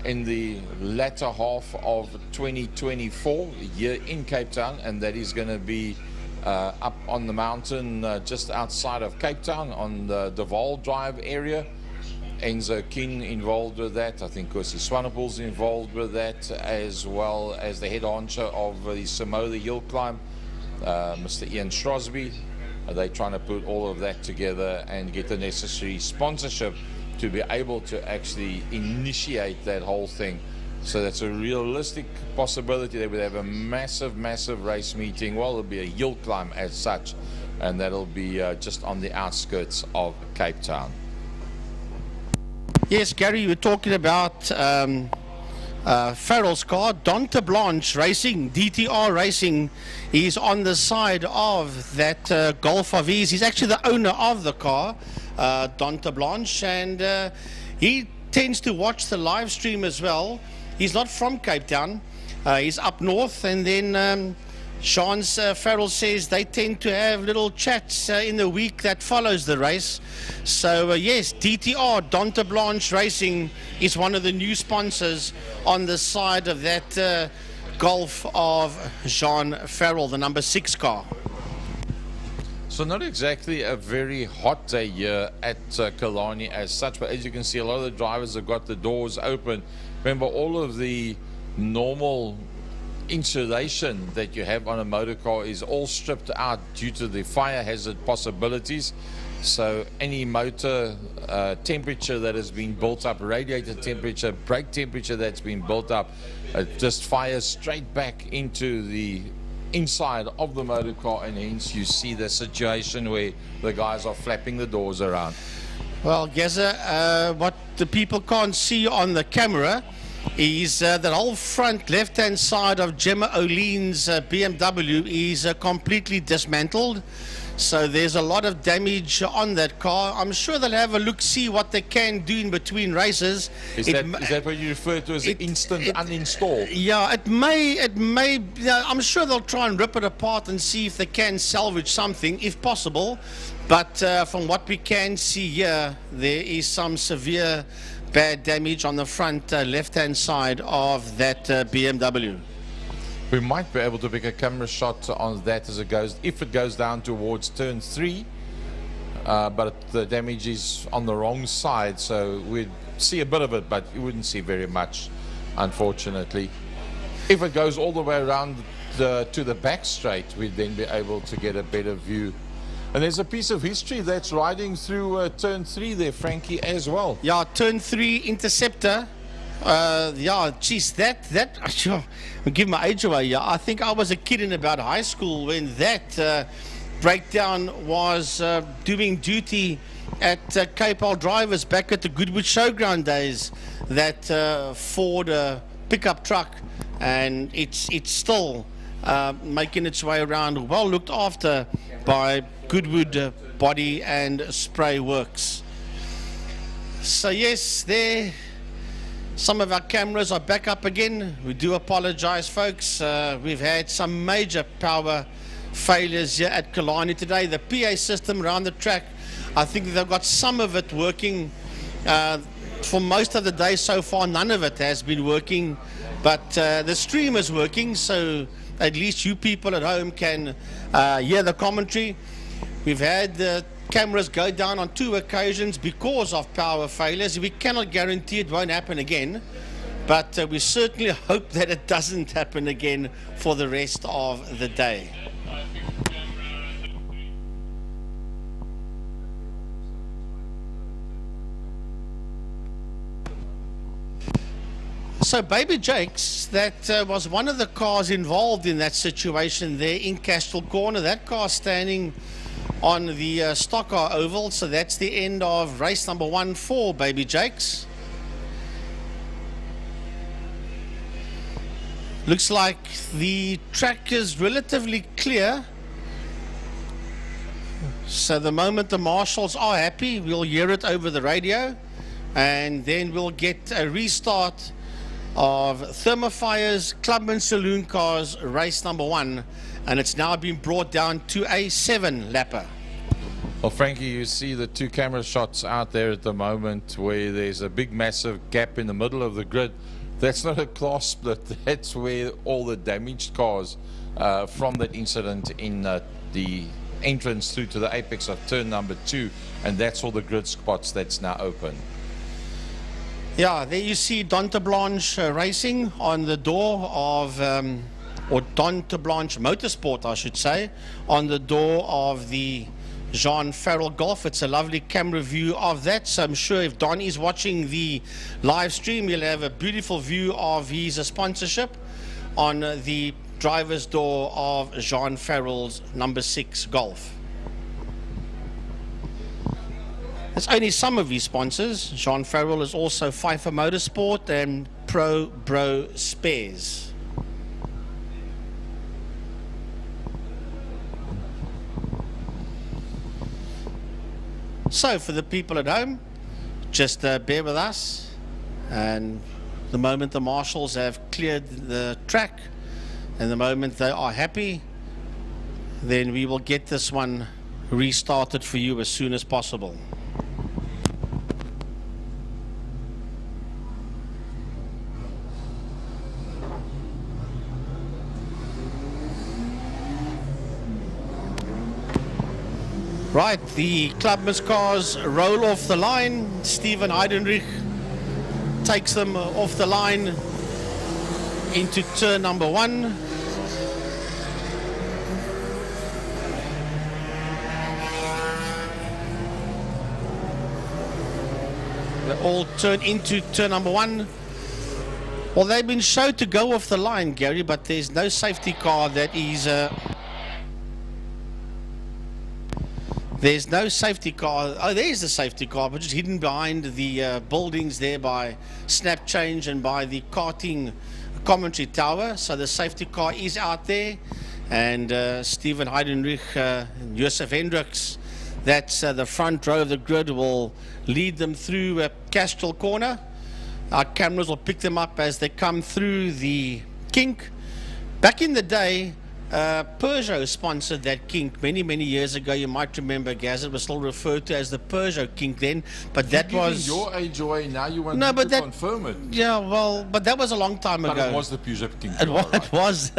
in the latter half of 2024 here in Cape Town, and that is going to be up on the mountain just outside of Cape Town on the Val Drive area. Enzo King involved with that. I think Kosi Swanepoel's involved with that, as well as the head honcho of the Samoa Hill Climb, Mr. Ian Strosby. They're trying to put all of that together and get the necessary sponsorship to be able to actually initiate that whole thing. So that's a realistic possibility that we'll have a massive race meeting. Well, it'll be a hill climb as such, and that'll be just on the outskirts of Cape Town. Yes, Gary, you were talking about Farrell's car, Donta Blanche Racing, DTR Racing. He's on the side of that Golf of his. He's actually the owner of the car, Donta Blanche, and he tends to watch the live stream as well. He's not from Cape Town. He's up north, and then Sean's Farrell says they tend to have little chats in the week that follows the race. So yes, DTR, Donta Blanche Racing, is one of the new sponsors on the side of that Golf of Jean Farrell, the number 6 car. So not exactly a very hot day here at Killarney as such, but as you can see, a lot of the drivers have got the doors open. Remember, all of the normal insulation that you have on a motor car is all stripped out due to the fire hazard possibilities. So any motor temperature that has been built up, radiator temperature, brake temperature that's been built up, just fires straight back into the inside of the motor car, and hence you see the situation where the guys are flapping the doors around. Well, Geza, what the people can't see on the camera is the whole front left-hand side of Gemma O'Lean's BMW is completely dismantled. So there's a lot of damage on that car. I'm sure they'll have a look, see what they can do in between races. Is that what you refer to as instant uninstall? Yeah, it may, yeah, I'm sure they'll try and rip it apart and see if they can salvage something, if possible. But from what we can see here, there is some severe bad damage on the front left-hand side of that BMW. We might be able to pick a camera shot on that as it goes, if it goes down towards turn 3, but the damage is on the wrong side, so we'd see a bit of it, but you wouldn't see very much, unfortunately. If it goes all the way around to the back straight, we'd then be able to get a better view. And there's a piece of history that's riding through turn 3 there, Frankie, as well. Yeah, turn 3 Interceptor. Yeah, geez, I'll give my age away. Yeah, I think I was a kid in about high school when that breakdown was doing duty at Cape Old Drivers back at the Goodwood Showground days. That Ford pickup truck, and it's still making its way around, well looked after by Goodwood Body and Spray Works. So yes, there. Some of our cameras are back up again. We do apologize, folks. We've had some major power failures here at Killarney today. The PA system around the track, I think they've got some of it working. For most of the day so far, none of it has been working. But the stream is working, so at least you people at home can hear the commentary. We've had the cameras go down on 2 occasions because of power failures. We cannot guarantee it won't happen again, but we certainly hope that it doesn't happen again for the rest of the day. So Baby Jake's, that was one of the cars involved in that situation there in Castile Corner. That car standing on the stock car oval, so that's the end of race number 1 for Baby Jake's. Looks like the track is relatively clear. So the moment the marshals are happy, we'll hear it over the radio, and then we'll get a restart of Thermofire's Clubman Saloon Cars race number 1. And it's now been brought down to a 7-lapper. Well, Frankie, you see the 2 camera shots out there at the moment where there's a big massive gap in the middle of the grid. That's not a class split. That's where all the damaged cars from that incident in the entrance through to the apex of turn number 2, and that's all the grid spots that's now open. Yeah, there you see Donta Blanche Racing on the door of or Donta Blanche Motorsport, I should say, on the door of the Jean Farrell Golf. It's a lovely camera view of that, so I'm sure if Don is watching the live stream, he'll have a beautiful view of his sponsorship on the driver's door of Jean Farrell's number 6 Golf. It's only some of his sponsors. Jean Farrell is also Pfeiffer Motorsport and Pro Bro Spares. So for the people at home, just bear with us, and the moment the marshals have cleared the track and the moment they are happy, then we will get this one restarted for you as soon as possible. Right, the Clubman's cars roll off the line. Steven Heidenrich takes them off the line. into turn number 1. They all turn into turn number 1. Well, they've been shown to go off the line, Gary, but there's no safety car that is... there's no safety car. Oh, there's the safety car, but just hidden behind the buildings there by Snap Change and by the karting commentary tower. So the safety car is out there. And Steven Heidenrich, Josef Hendricks, that's the front row of the grid, will lead them through Castrol Corner. Our cameras will pick them up as they come through the kink. Back in the day, Peugeot sponsored that kink many years ago. You might remember, Gaz, it was still referred to as the Peugeot kink then, but that was... your age away, now you want no, to but confirm it. Yeah, well, but that was a long time ago. But it was the Peugeot kink. It was.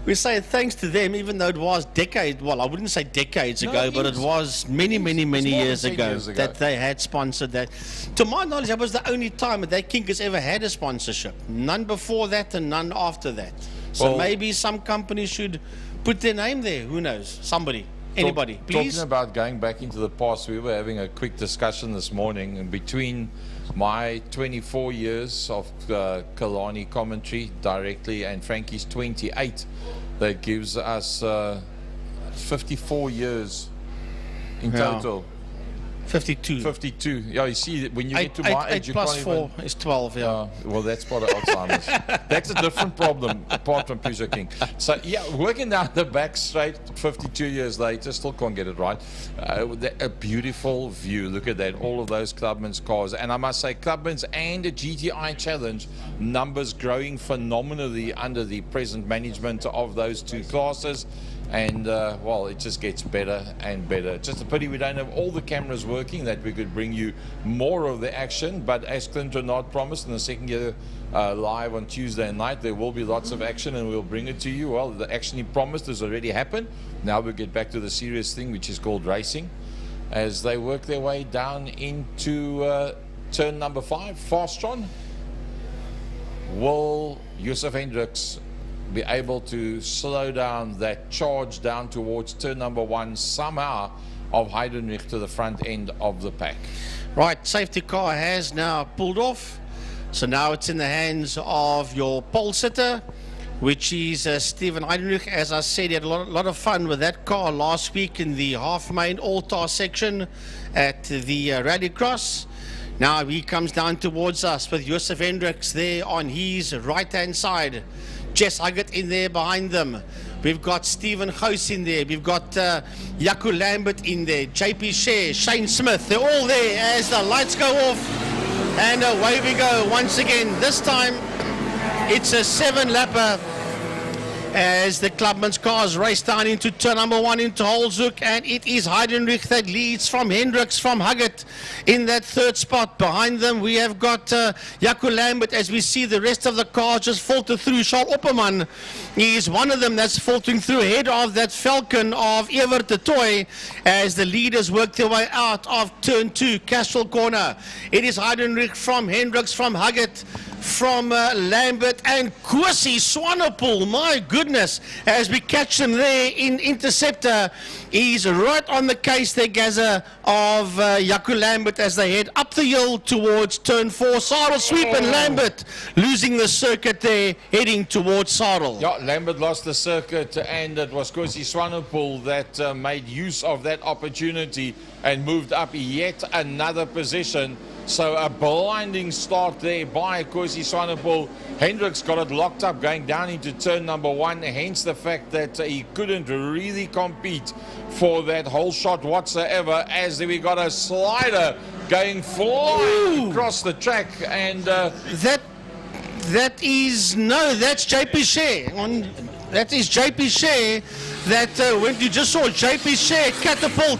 We say thanks to them, even though it was decades, well, I wouldn't say decades ago, but it was many years ago that they had sponsored that. To my knowledge, that was the only time that kink has ever had a sponsorship. None before that and none after that. So well, maybe some companies should put their name there. Who knows? Somebody. Anybody, please. Talking about going back into the past, we were having a quick discussion this morning, and between my 24 years of Killarney commentary directly and Frankie's 28, that gives us 54 years in total. 52. Yeah, you see, when you get to my age, you can't even... 8 plus 4 is 12, yeah. Well, that's part of Alzheimer's. That's a different problem, apart from Peugeot King. So, yeah, working down the back straight 52 years later, still can't get it right. A beautiful view. Look at that, all of those Clubman's cars. And I must say, Clubman's and the GTI Challenge, numbers growing phenomenally under the present management of those two classes. And well, it just gets better and better. Just a pity we don't have all the cameras working, that we could bring you more of the action. But as Clint Renard promised in the second year live on Tuesday night, there will be lots of action and we'll bring it to you. Well, the action he promised has already happened. Now we'll get back to the serious thing, which is called racing, as they work their way down into turn number 5. Fastron. Will Josef Hendricks be able to slow down that charge down towards turn number 1 somehow of Heidenrich to the front end of the pack? Right, safety car has now pulled off, so now it's in the hands of your pole sitter, which is Steven Heidenrich. As I said, he had a lot of fun with that car last week in the half main all-tar section at the Rallycross. Now he comes down towards us with Josef Hendricks there on his right-hand side. Jess Huggett in there behind them. We've got Stephen House in there. We've got Jaco Lambert in there. JP Sher, Shane Smith. They're all there as the lights go off. And away we go once again. This time it's a 7-lapper as the Clubman's cars race down into turn number 1 into Holzhoek, and it is Heidenrich that leads from Hendricks, from Huggett in that third spot. Behind them we have got Jaco Lambert, as we see the rest of the cars just filter through. Charles Opperman is one of them that's filtering through ahead of that Falcon of Evert de Toy as the leaders work their way out of turn 2, Castrol Corner. It is Heidenrich from Hendricks, from Huggett, from Lambert, and Kosi Swanepoel. My goodness, as we catch them there in Interceptor. He's right on the case there, Gaza, of Jaco Lambert as they head up the hill towards turn 4. Sarel Sweep and Lambert losing the circuit there, heading towards Sarel. Yeah, Lambert lost the circuit, and it was Kosi Swanepoel that made use of that opportunity and moved up yet another position. So a blinding start there by Kosi Swanepoel. Hendricks got it locked up going down into turn number 1, hence the fact that he couldn't really compete for that whole shot whatsoever, as we got a slider going flying across the track. And that's JP Sher. That is JP Sher that when you just saw JP Sher catapult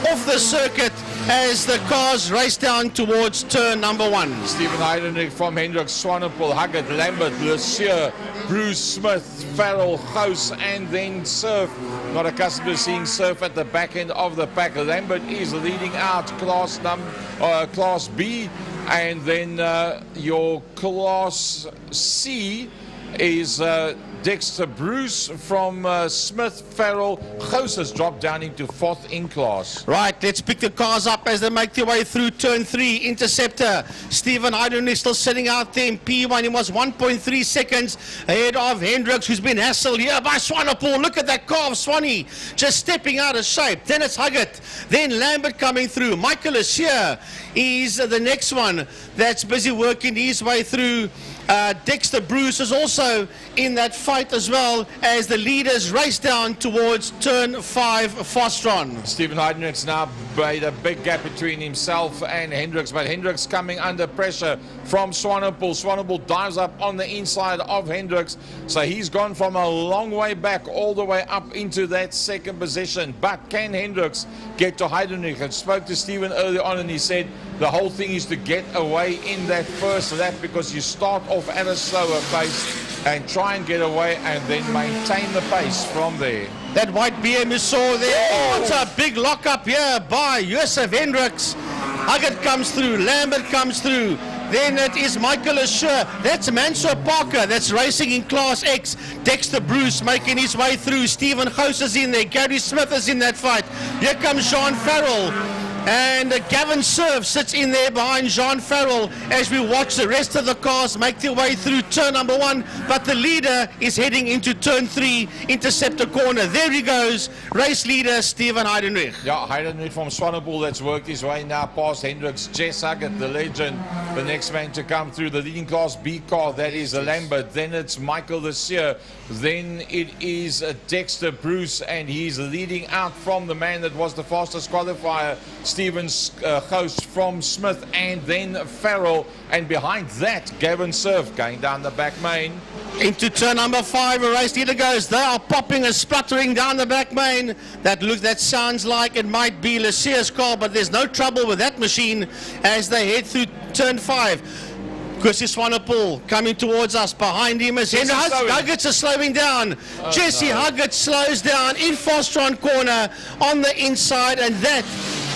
off the circuit as the cars race down towards turn number 1. Stephen Heidenrich from Hendricks, Swanepoel, Huggett, Lambert, Lucier, Bruce Smith, Farrell, House, and then Surf. Not accustomed to seeing Surf at the back end of the pack. Lambert is leading out Class B. And then your Class C is Dexter Bruce from Smith. Farrell Gous has dropped down into 4th in class. Right, let's pick the cars up as they make their way through turn 3. Interceptor, Stephen Heidenreich still sitting out there in P1. He was 1.3 seconds ahead of Hendricks, who's been hassled here by Swanepoel. Look at that car of Swanee, just stepping out of shape. Then it's Huggett, then Lambert coming through. Michael is here. He's the next one that's busy working his way through. Dexter Bruce is also in that fight as well as the leaders race down towards turn 5 Fostron. Stephen Heidenreich's now made a big gap between himself and Hendricks, but Hendricks coming under pressure from Swanepoel. Swanepoel dives up on the inside of Hendricks, so he's gone from a long way back all the way up into that 2nd position. But can Hendricks get to Heidenreich? I spoke to Stephen earlier on and he said the whole thing is to get away in that first lap, because you start off at a slower pace and try and get away and then maintain the pace from there. That white BM you saw there, oh, it's a big lockup here by Josef Hendricks. Huggett comes through, Lambert comes through. Then it is Michael Assure. That's Mansour Parker that's racing in Class X. Dexter Bruce making his way through. Stephen Gous is in there. Gary Smith is in that fight. Here comes Jean Farrell. And Gavin Cerf sits in there behind Jean Farrell as we watch the rest of the cars make their way through turn number 1. But the leader is heading into turn 3, Interceptor corner. There he goes, race leader Stephen Heidenreich. Yeah, Heidenreich from Swanepoel that's worked his way now past Hendricks. Jess Huggett, the legend, the next man to come through. The leading Class B car, that is Lambert. Then it's Michael Lesier. Then it is Dexter Bruce, and he's leading out from the man that was the fastest qualifier, Stephen Gous from Smith, and then Farrell, and behind that Gavin Cerf going down the back main. Into turn number 5, a race leader goes. They are popping and spluttering down the back main. That sounds like it might be Lesier's car, but there's no trouble with that machine as they head through turn 5. Chrissy Swanepoel coming towards us. Behind him is Henry Huggett is slowing down. Jesse Huggett slows down in Fostron corner on the inside, and that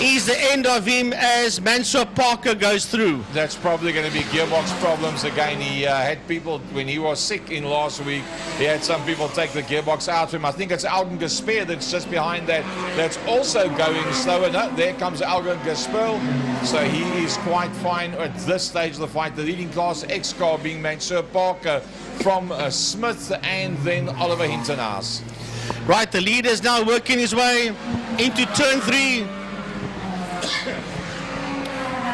is the end of him as Mansour Parker goes through. That's probably going to be gearbox problems again. He had people, when he was sick in last week, he had some people take the gearbox out of him. I think it's Algan Gasper that's just behind that. That's also going slower. No, there comes Algan Gasper. So he is quite fine at this stage of the fight. The leading Class X car being Mansour Parker from Smith, and then Oliver Hintenhaas. Right, the leader is now working his way into turn 3.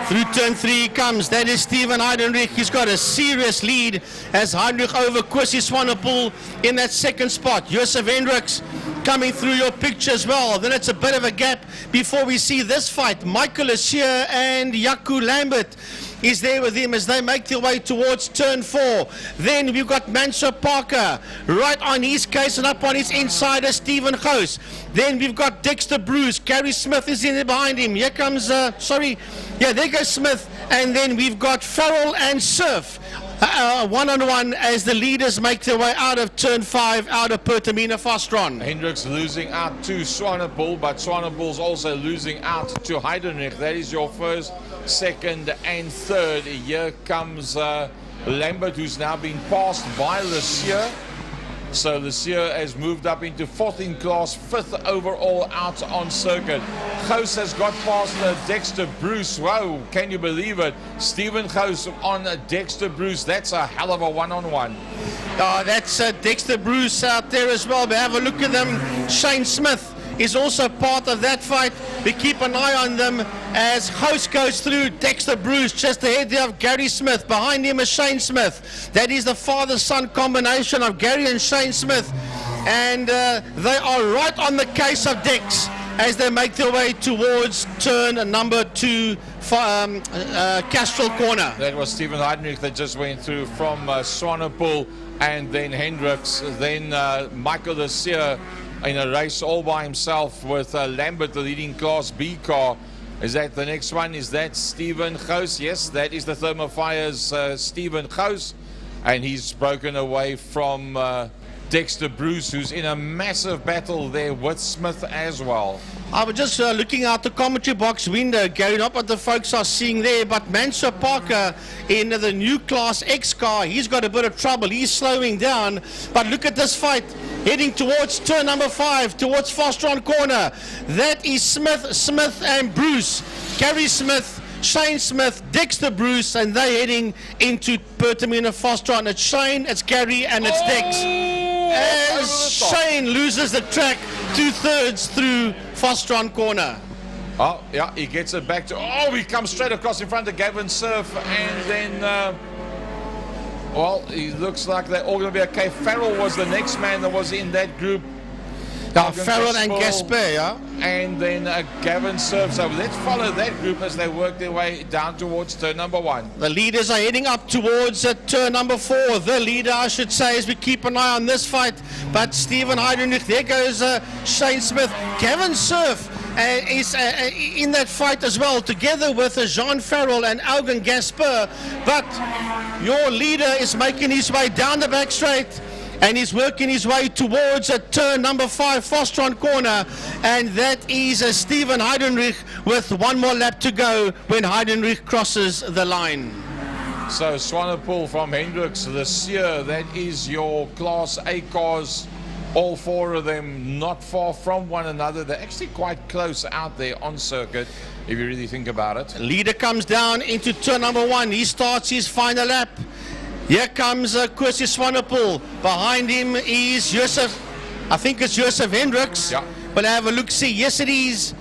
Through turn 3 he comes. That is Stephen Heidenreich. He's got a serious lead as Heidenreich over Kwesi Swanepoel in that 2nd spot. Josef Hendricks coming through your picture as well. Then it's a bit of a gap before we see this fight. Michael is here and Jaco Lambert is there with him as they make their way towards turn 4. Then we've got Mansour Parker right on his case, and up on his insider Stephen Gous. Then we've got Dexter Bruce. Gary Smith is in there behind him. Here comes, there goes Smith. And then we've got Farrell and Cerf. One-on-one as the leaders make their way out of turn 5, out of Pertamina Fostron. Hendricks losing out to Swanepoel, but Swanepoel's also losing out to Heidenreich. That is your 1st, 2nd, and 3rd. Here comes Lambert, who's now been passed by Lesier. So Lesier has moved up into 4th in class, 5th overall out on circuit. Gous has got past Dexter Bruce. Wow, can you believe it? Stephen Gous on Dexter Bruce. That's a hell of a one-on-one. That's Dexter Bruce out there as well. But have a look at them. Shane Smith is also part of that fight. We keep an eye on them as Gous goes through. Dexter Bruce just ahead there of Gary Smith. Behind him is Shane Smith. That is the father-son combination of Gary and Shane Smith. And they are right on the case of Dex as they make their way towards turn number 2, Castrol corner. That was Stephen Heidenreich that just went through from Swanepoel, and then Hendricks, then Michael Lesier in a race all by himself with Lambert, the leading Class B car. Is that the next one? Is that Stephen Gous? Yes, that is the Thermofire's Stephen Gous, and he's broken away from Dexter Bruce, who's in a massive battle there with Smith as well. I was just looking out the commentary box window, Gary, not what the folks are seeing there, but Mansour Parker in the new Class X car, he's got a bit of trouble. He's slowing down, but look at this fight, heading towards turn number 5, towards Fostron corner. That is Smith and Bruce. Gary Smith, Shane Smith, Dexter Bruce, and they're heading into Pertamina Fostron. It's Shane, it's Gary, and it's Dex. As Shane loses the track 2/3 through Fostron corner. Oh, yeah, he gets it back to... Oh, he comes straight across in front of Gavin Surf, and then... well, it looks like they're all going to be okay. Farrell was the next man that was in that group. Yeah, Farrell and Gaspar, yeah. And then Gavin Surf. So let's follow that group as they work their way down towards turn number 1. The leaders are heading up towards turn number 4. The leader, I should say, as we keep an eye on this fight. But Stephen Heidenreich, there goes Shane Smith. Gavin Surf is in that fight as well, together with Jean Farrell and Augen Gaspar. But your leader is making his way down the back straight, and he's working his way towards turn number 5, Fostron corner, and that is Stephen Heidenreich with one more lap to go when Heidenreich crosses the line. So Swanepoel from Hendricks this year, that is your Class A cars, all 4 of them not far from one another. They're actually quite close out there on circuit, if you really think about it. Leader comes down into turn number 1. He starts his final lap. Here comes Kwesi Swanepoel. Behind him is Joseph, I think it's Joseph Hendricks. Yeah. We'll have a look-see. Yes, it is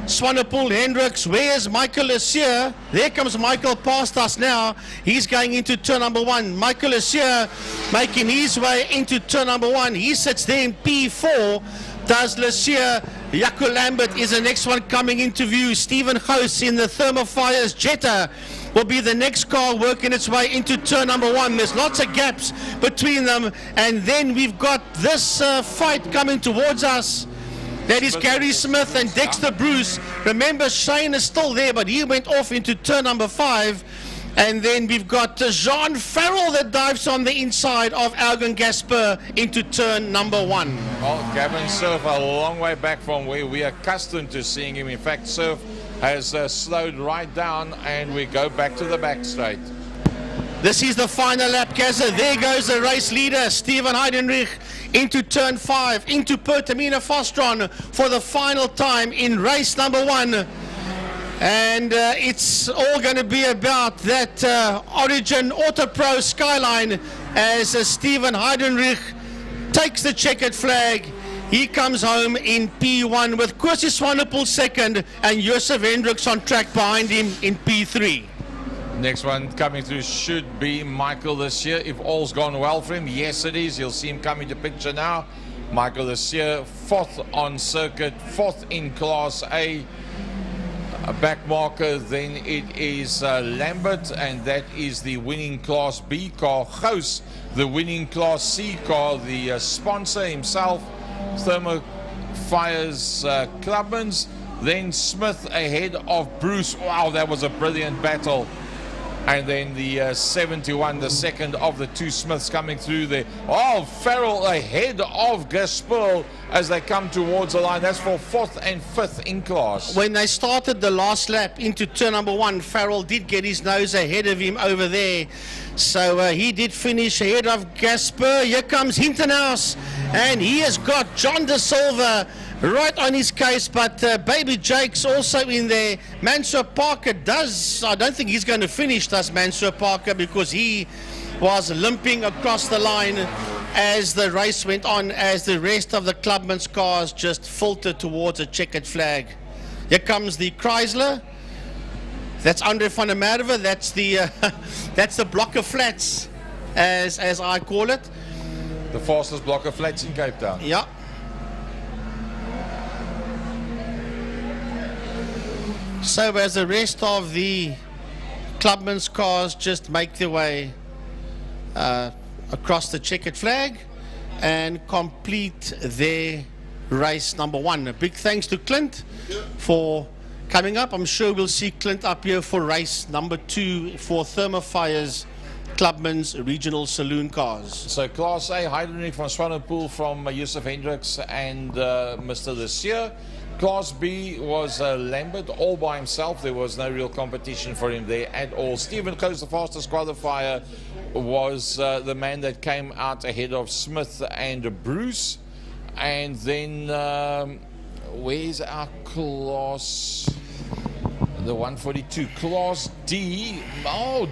Swanepoel, Hendricks. Where's Michael Lessier? There comes Michael past us now. He's going into turn number 1. Michael Lessier making his way into turn number 1. He sits there in P4. Does Lessier? Jaco Lambert is the next one coming into view. Stephen Goos in the Thermofires Jetta will be the next car working its way into turn number 1. There's lots of gaps between them, and then we've got this fight coming towards us. That is Gary Smith and Dexter Bruce. Remember, Shane is still there, but he went off into turn number 5. And then we've got Jean Farrell that dives on the inside of Augen Gaspar into turn number 1. Oh, Gavin Surf a long way back from where we are accustomed to seeing him. In fact, Surf has slowed right down, and we go back to the back straight. This is the final lap, Gaza. There goes the race leader, Stephen Heidenreich, into turn 5, into Pertamina Fostron for the final time in race number 1. And it's all going to be about that Origin Auto Pro Skyline as Stephen Heidenreich takes the checkered flag. He comes home in P1 with Kwesi Swanepoel second and Joseph Hendricks on track behind him in P3. Next one coming through should be Michael this year, if all's gone well for him. Yes, it is. You'll see him coming to picture now. Michael this year, 4th on circuit, 4th in Class A. A back marker, then it is Lambert, and that is the winning Class B car. Goos, the winning Class C car. The sponsor himself, Thermofires Clubmans. Then Smith ahead of Bruce. Wow, that was a brilliant battle. And then the 71, the second of the 2 Smiths coming through there. Oh, Farrell ahead of Gaspar as they come towards the line. That's for 4th and 5th in class. When they started the last lap into turn number 1, Farrell did get his nose ahead of him over there. So he did finish ahead of Gaspar. Here comes Hintenhouse, and he has got John De Silva right on his case, but Baby Jake's also in there. Mansour Parker does, I don't think he's going to finish, does Mansour Parker, because he was limping across the line as the race went on, as the rest of the Clubman's cars just filtered towards a checkered flag. Here comes the Chrysler. That's Andre van der Merwe. That's the block of flats, as I call it. The fastest block of flats in Cape Town. Yeah. So as the rest of the Clubman's cars just make their way across the checkered flag and complete their race number 1. A big thanks to Clint for coming up. I'm sure we'll see Clint up here for race number 2 for Thermofires Clubman's regional saloon cars. So Class A, Heidenreich van Swanepoel from Joseph Hendricks and Mr. Lessier. Class B was Lambert all by himself. There was no real competition for him there at all. Stephen Coase, the fastest qualifier, was the man that came out ahead of Smith and Bruce. And then where's our class? The 142. Class D,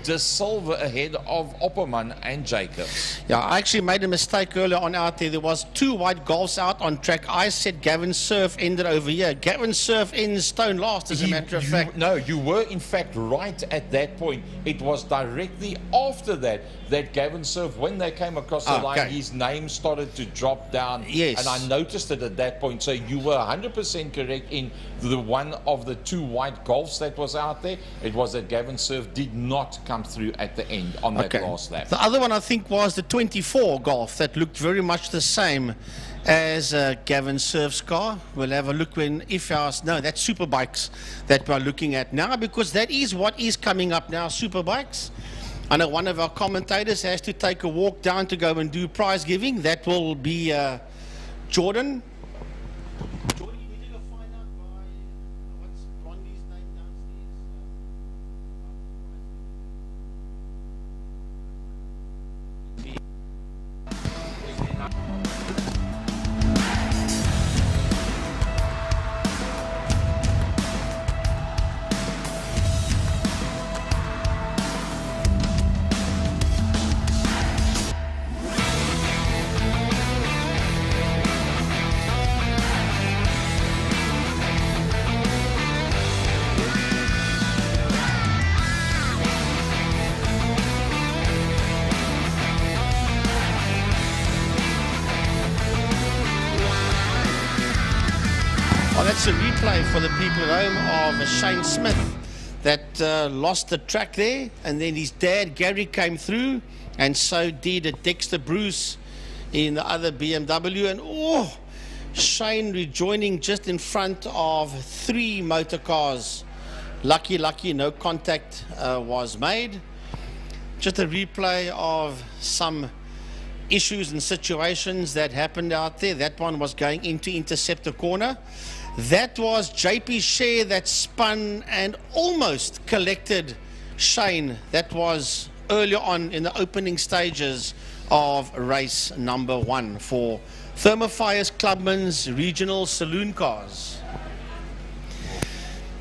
De Silva ahead of Opperman and Jacobs. Yeah, I actually made a mistake earlier on out there. There was 2 white golfs out on track. I said Gavin Surf ended over here. Gavin Surf ends stone last, as a matter of fact. No, you were in fact right at that point. It was directly after that Gavin Surf, when they came across the line, his name started to drop down. Yes. And I noticed it at that point. So you were 100% correct in the one of the 2 white golfs that was out there. It was that Gavin Surf did not come through at the end on that last lap. The other one, I think, was the 24 golf that looked very much the same as Gavin Surf's car. We'll have a look that's Superbikes that we're looking at now, because that is what is coming up now, Superbikes. I know one of our commentators has to take a walk down to go and do prize giving. That will be Jordan. That's a replay for the people at home of Shane Smith that lost the track there, and then his dad Gary came through, and so did Dexter Bruce in the other BMW, and Shane rejoining just in front of 3 motor cars. Lucky, no contact was made. Just a replay of some issues and situations that happened out there. That one was going into Interceptor corner. That was JP Share that spun and almost collected Shane. That was earlier on in the opening stages of race number 1 for Thermofire's Clubman's Regional Saloon Cars.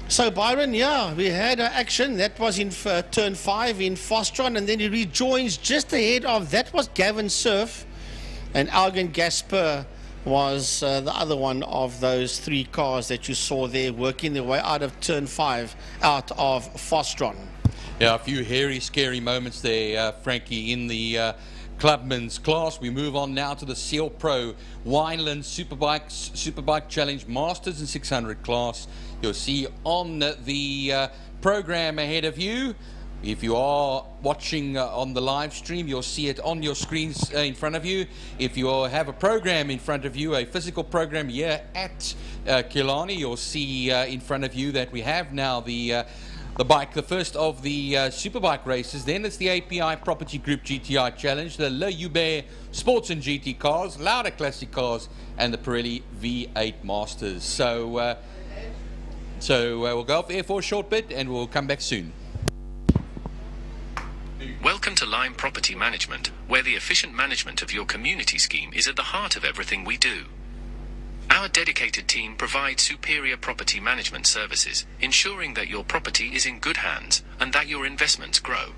So Byron, yeah, we had action. That was in turn 5 in Fostron, and then he rejoins just ahead of, that was Gavin Surf, and Algan Gasper was the other one of those 3 cars that you saw there working their way out of turn 5 out of Fostron. Yeah, a few hairy, scary moments there, Frankie, in the Clubman's class. We move on now to the Seal Pro Wineland Superbike Challenge Masters and 600 class. You'll see on the program ahead of you. If you are watching on the live stream, you'll see it on your screens in front of you. If you have a program in front of you, a physical program here at Killarney, you'll see in front of you that we have now the bike, the first of the Superbike races. Then it's the API Property Group GTI Challenge, the Le Hubert Sports and GT cars, Lauda Classic cars, and the Pirelli V8 Masters. So we'll go off air for a short bit, and we'll come back soon. Welcome to Lime Property Management, where the efficient management of your community scheme is at the heart of everything we do. Our dedicated team provides superior property management services, ensuring that your property is in good hands and that your investments grow.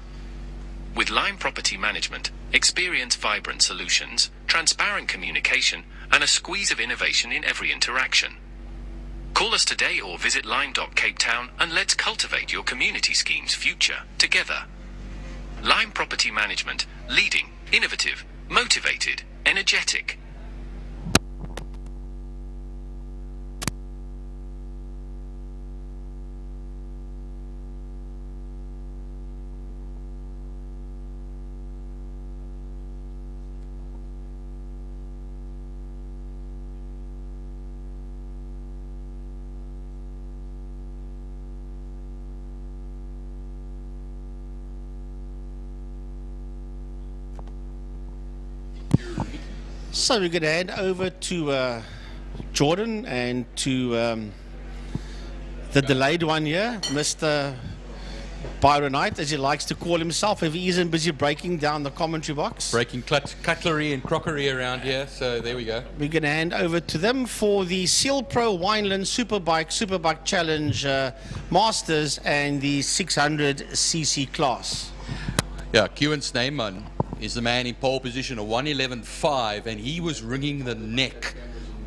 With Lime Property Management, experience vibrant solutions, transparent communication, and a squeeze of innovation in every interaction. Call us today or visit lime.capetown and let's cultivate your community scheme's future together. Lime Property Management, leading, innovative, motivated, energetic. So we're going to hand over to Jordan and to the delayed one here, Mr. Byronite, as he likes to call himself, if he isn't busy breaking down the commentary box. Breaking cutlery and crockery around here, so there we go. We're going to hand over to them for the Seal Pro Wineland Superbike Challenge Masters and the 600cc class. Yeah, Kieran Snyman is the man in pole position, a 1:11.5, and he was wringing the neck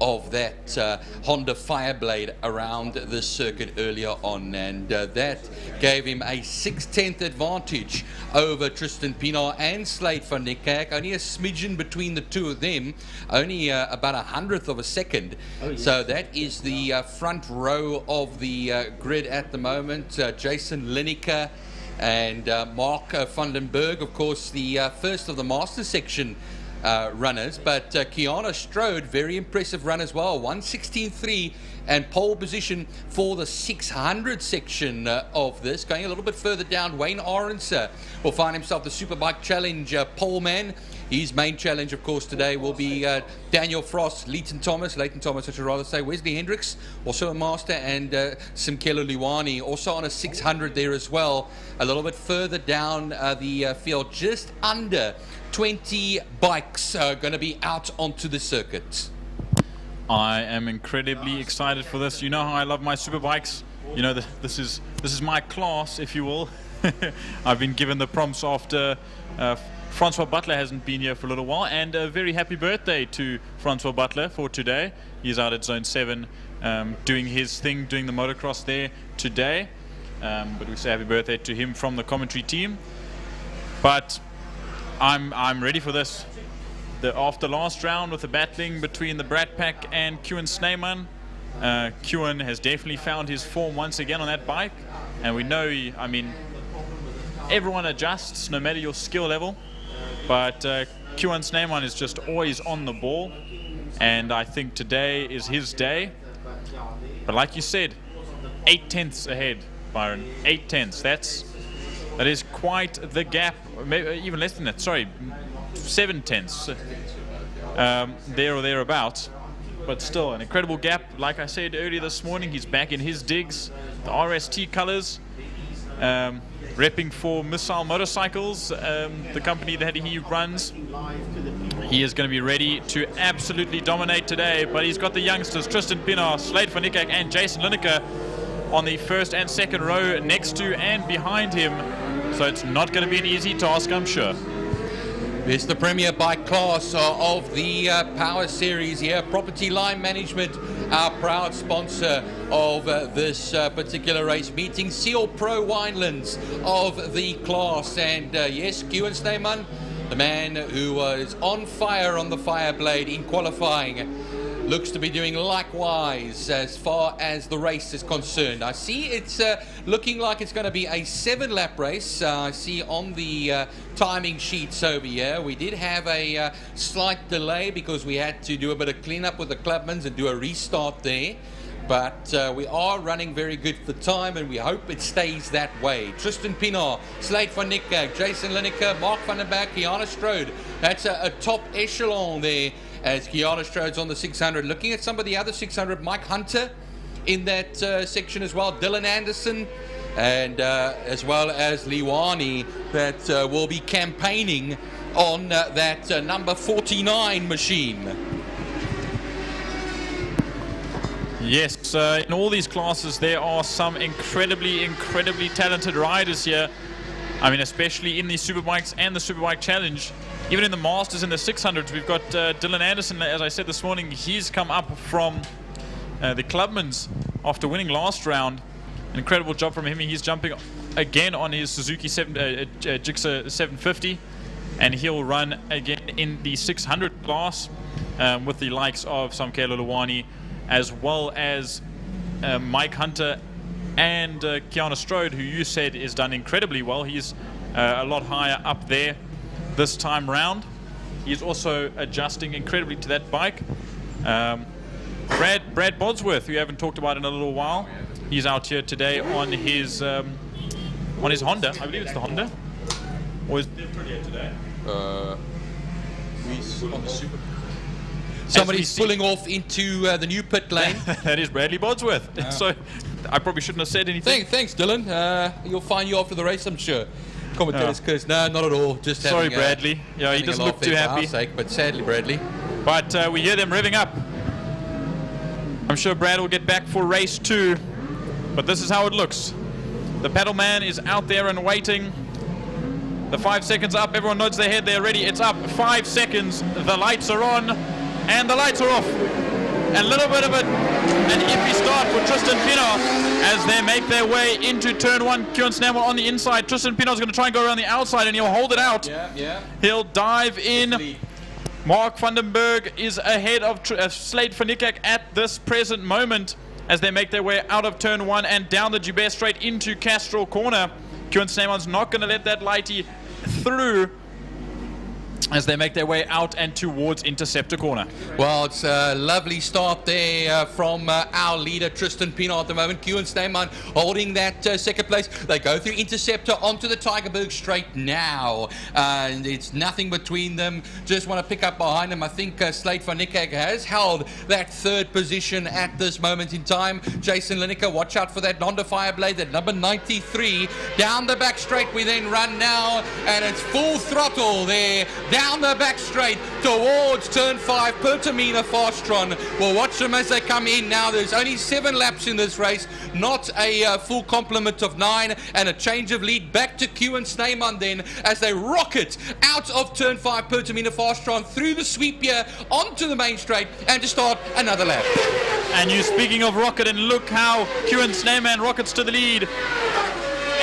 of that Honda Fireblade around the circuit earlier on, and that gave him a 6/10 advantage over Tristan Pienaar and Slade van Niekerk. Only a smidgen between the two of them, only about 100th of a second. So that is the front row of the grid at the moment. Jason Lineker and Mark van den Berg, of course, the first of the master section runners, but Kiana Strode, very impressive run as well, 1:16.3 and pole position for the 600 section of this. Going a little bit further down, Wayne Aronser will find himself the Superbike Challenge pole man. His main challenge, of course, today will be Daniel Frost, Leighton Thomas, I should rather say, Wesley Hendricks, also a master, and Simkelo Liwani, also on a 600 there as well. A little bit further down the field, just under 20 bikes going to be out onto the circuit. I am incredibly excited for this. You know how I love my superbikes. You know, this is my class, if you will. I've been given the prompts after Francois Butler hasn't been here for a little while, and a very happy birthday to Francois Butler for today. He's out at Zone 7 doing his thing, doing the motocross there today. But we say happy birthday to him from the commentary team. But I'm ready for this. After last round with the battling between the Brat Pack and Kieran Snyman, Kieran has definitely found his form once again on that bike, and we know, I mean, everyone adjusts no matter your skill level, but Kieran Snyman is just always on the ball, and I think today is his day. But like you said, 8 tenths ahead, Byron, 8 tenths. That is quite the gap, maybe even less than that, sorry, 7 tenths there or thereabouts, but still an incredible gap. Like I said earlier this morning, he's back in his digs, the RST colors, repping for Missile Motorcycles, the company that he runs. He is going to be ready to absolutely dominate today, but he's got the youngsters, Tristan Pienaar, Slade van Niekerk and Jason Lineker on the first and second row next to and behind him, so it's not going to be an easy task, I'm sure. It's the premier bike class of the Power Series here. Property Line Management, our proud sponsor of this particular race meeting. Seal Pro Winelands of the class. And yes, Kieran Snyman, the man who was on fire on the Fireblade in qualifying, looks to be doing likewise as far as the race is concerned. I see it's looking like it's going to be a 7-lap race. I see on the timing sheets over here, we did have a slight delay because we had to do a bit of cleanup with the clubmans and do a restart there. But we are running very good for time, and we hope it stays that way. Tristan Pienaar, Slade van Niekerk, Jason Lineker, Mark van den Berg, Kiana Strode. That's a top echelon there as Kiana Strode's on the 600. Looking at some of the other 600, Mike Hunter in that section as well, Dylan Anderson, and as well as Liwani, that will be campaigning on that number 49 machine. Yes, in all these classes there are some incredibly talented riders here. I mean, especially in the Superbikes and the Superbike Challenge. Even in the Masters and the 600s, we've got Dylan Anderson, as I said this morning. He's come up from the Clubmans after winning last round. An incredible job from him. He's jumping again on his Suzuki Gixxer 750, and he'll run again in the 600 class with the likes of Simkelo Liwani, as well as Mike Hunter and Kiana Strode, who you said is done incredibly well. He's a lot higher up there this time round. He's also adjusting incredibly to that bike. Brad Bodsworth, who you haven't talked about in a little while, he's out here today on his Honda. I believe it's the Honda. Or is it today? He's on the Super. Somebody's pulling off into the new pit lane. That is Bradley Bodsworth. Yeah. So I probably shouldn't have said anything. Thanks, Dylan. You'll find you after the race, I'm sure. Commentators, because no, not at all. Just sorry, Bradley. Yeah, he doesn't look too happy. Sake, but sadly, Bradley. But we hear them revving up. I'm sure Brad will get back for race 2. But this is how it looks. The pedal man is out there and waiting. The 5 seconds up. Everyone nods their head. They're ready. It's up. 5 seconds. The lights are on. And the lights are off. A little bit of an iffy start for Tristan Pienaar as they make their way into turn 1. Kieran Snell on the inside. Tristan Pienaar is going to try and go around the outside, and he'll hold it out. He'll dive in. Mark Vandenberg is ahead of Slade van Niekerk at this present moment as they make their way out of turn 1 and down the Joubert straight into Castrol Corner. Kieran Snell's not going to let that lighty through as they make their way out and towards Interceptor Corner. Well, it's a lovely start there from our leader, Tristan Pienaar, at the moment. Kieran Sneyman holding that second place. They go through Interceptor onto the Tygerberg straight now. And it's nothing between them. Just want to pick up behind them. I think Slade van Niekerk has held that third position at this moment in time. Jason Lineker, watch out for that Honda Fireblade, that number 93. Down the back straight we then run now. And it's full throttle there. Down the back straight towards turn 5, Pertamina Fastron. We'll watch them as they come in now. There's only 7 laps in this race, not a full complement of 9, and a change of lead back to Kieran Sneyman then as they rocket out of turn 5, Pertamina Fastron through the sweep here onto the main straight and to start another lap. And you speaking of rocket, and look how Kieran Sneyman rockets to the lead.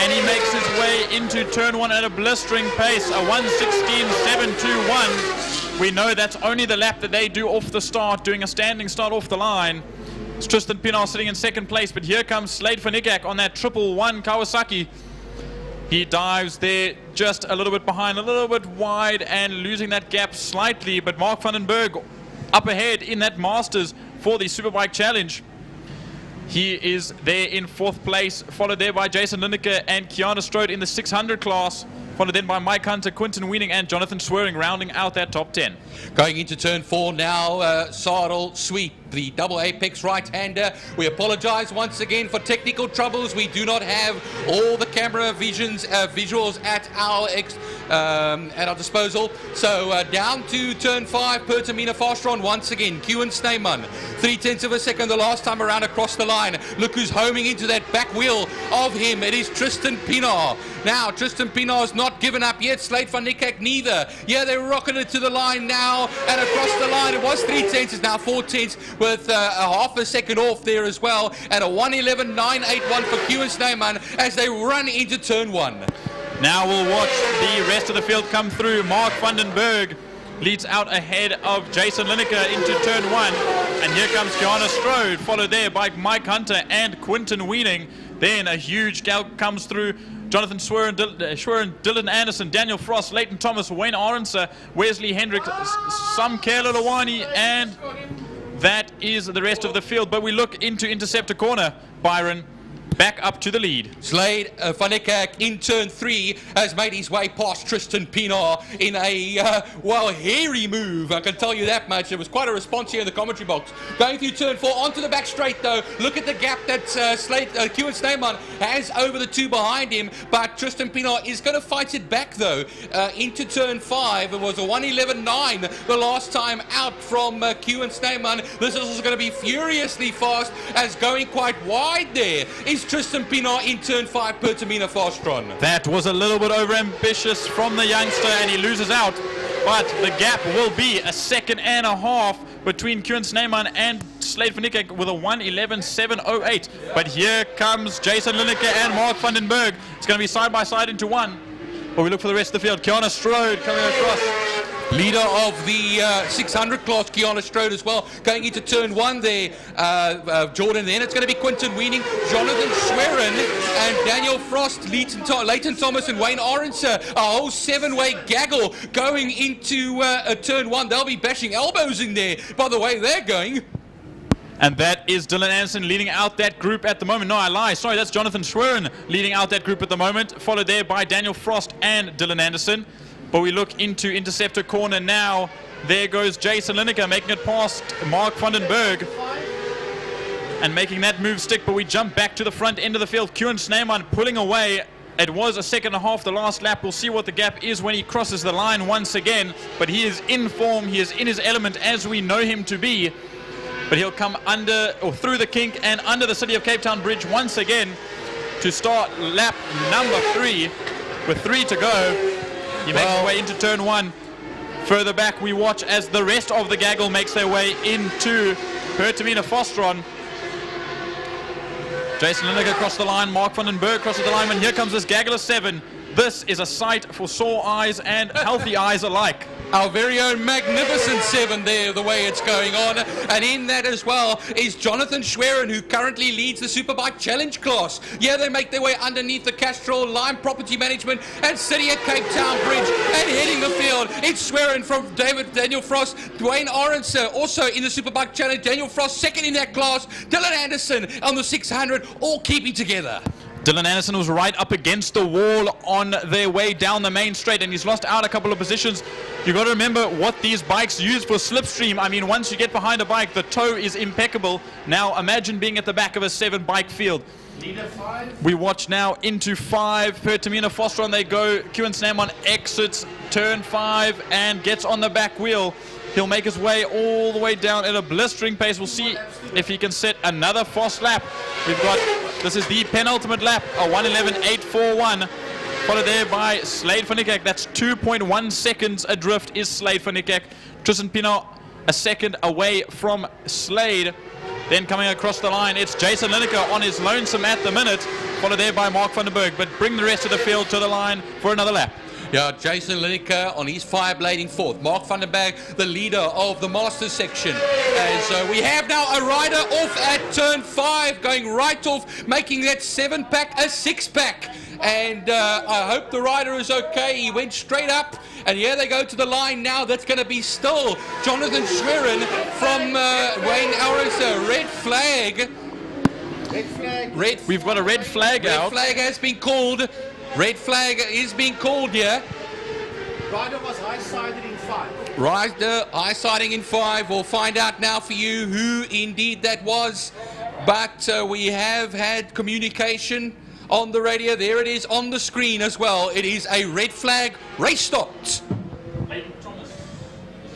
And he makes his way into turn 1 at a blistering pace, a 1:16.721. We know that's only the lap that they do off the start, doing a standing start off the line. It's Tristan Pienaar sitting in second place, but here comes Slade van Niekerk on that 111 Kawasaki. He dives there just a little bit behind, a little bit wide, and losing that gap slightly, but Mark Vandenberg up ahead in that Masters for the Superbike Challenge. He is there in 4th place, followed there by Jason Lineker and Kiana Strode in the 600 class, followed then by Mike Hunter, Quinton Weening, and Jonathan Swearing rounding out that top 10. Going into turn 4 now, Sardal Sweep, the double apex right-hander. We apologize once again for technical troubles. We do not have all the camera visuals at our disposal. So down to turn 5, Pertamina Fastron once again. Kieran Sneyman, 0.3 of a second the last time around across the line. Look who's homing into that back wheel of him. It is Tristan Pienaar. Now, Tristan Pienaar's not given up yet. Slade van Niekerk neither. Yeah, they're rocking it to the line now. And across the line, it was 0.3, it's now 0.4 with a half a second off there as well. And a 1:11.981 for Kieran Sneyman as they run into turn 1. Now we'll watch the rest of the field come through. Mark Vandenberg leads out ahead of Jason Lineker into turn 1. And here comes Kiana Strode, followed there by Mike Hunter and Quinton Weening. Then a huge gallop comes through. Jonathan Swearing, Dylan Anderson, Daniel Frost, Leighton Thomas, Wayne Aronson, Wesley Hendrick, Samkela Lawani, and that is the rest of the field. But we look into Interceptor Corner, Byron. Back up to the lead. Slade van Niekerk in turn 3 has made his way past Tristan Pienaar in a, hairy move. I can tell you that much. There was quite a response here in the commentary box. Going through turn 4 onto the back straight though. Look at the gap that Kieran Sneyman has over the 2 behind him. But Tristan Pienaar is going to fight it back though. Into turn 5. It was a 1:11.9 the last time out from Kieran Sneyman. This is also going to be furiously fast as going quite wide there is Tristan Pienaar in turn 5, Pertamina Fastron. That was a little bit overambitious from the youngster and he loses out. But the gap will be a 1.5 seconds between Kieran Sneyman and Slade van Niekerk with a 1:11.708. But here comes Jason Lineker and Mark Vandenberg. It's going to be side by side into 1. But we look for the rest of the field. Kiana Strode coming across. Leader of the 600 class, Kiana Strode as well. Going into turn 1 there, Jordan. Then it's going to be Quinton Weening, Jonathan Swearing, and Daniel Frost, Leighton Thomas, and Wayne Aronson. A whole 7-way gaggle going into turn 1. They'll be bashing elbows in there by the way they're going. And that is Dylan Anderson leading out that group at the moment. No, I lie. Sorry, that's Jonathan Swearing leading out that group at the moment. Followed there by Daniel Frost and Dylan Anderson. But we look into Interceptor Corner now. There goes Jason Lineker making it past Mark Vandenberg. and making that move stick, but we jump back to the front end of the field. Kieran Sneeman pulling away. It was a second and a half the last lap. We'll see what the gap is when he crosses the line once again, but he is in form, he is in his element as we know him to be. But he'll come under or through the kink and under the City of Cape Town bridge once again to start lap number 3 with 3 to go. He makes his way into turn 1. Further back we watch as the rest of the gaggle makes their way into Pertamina Fostron. Jason Lineker across the line, Mark van den Berg crosses the line, and here comes this gaggle of 7. This is a sight for sore eyes and healthy eyes alike. Our very own magnificent 7 there, the way it's going on. And in that as well is Jonathan Schwerin, who currently leads the Superbike Challenge class. Yeah, they make their way underneath the Castrol, Lime Property Management and City at Cape Town Bridge. And heading the field, it's Schwerin from Daniel Frost, Dwayne Orenser, also in the Superbike Challenge. Daniel Frost second in that class. Dylan Anderson on the 600, all keeping together. Dylan Anderson was right up against the wall on their way down the main straight, and he's lost out a couple of positions. You've got to remember what these bikes use for slipstream. I mean, once you get behind a bike, the toe is impeccable. Now imagine being at the back of a 7 bike field. Leader 5. We watch now into 5. Pertamina Fostron, they go. Kieran Sneeman exits turn 5 and gets on the back wheel. He'll make his way all the way down at a blistering pace. We'll see if he can set another fast lap. This is the penultimate lap, a 1:11.841, followed there by Slade van Niekerk. That's 2.1 seconds adrift is Slade van Niekerk. Tristan Pino a second away from Slade. Then coming across the line, it's Jason Lineker on his lonesome at the minute, followed there by Mark van den Berg. But bring the rest of the field to the line for another lap. Yeah, Jason Lineker on his fire-blading 4th. Mark van den Berg, the leader of the Masters section. As we have now a rider off at turn 5, going right off, making that 7-pack a 6-pack. And I hope the rider is okay. He went straight up, and here they go to the line now. That's going to be still Jonathan Schwerin from Wayne Orenser. Red flag. Red flag. We've got a red flag out. Red flag has been called. Red flag is being called here. Rider was high-sided in 5. Rider high-siding in 5. We'll find out now for you who indeed that was. But we have had communication on the radio. There it is on the screen as well. It is a red flag. Race stopped. Leighton Thomas.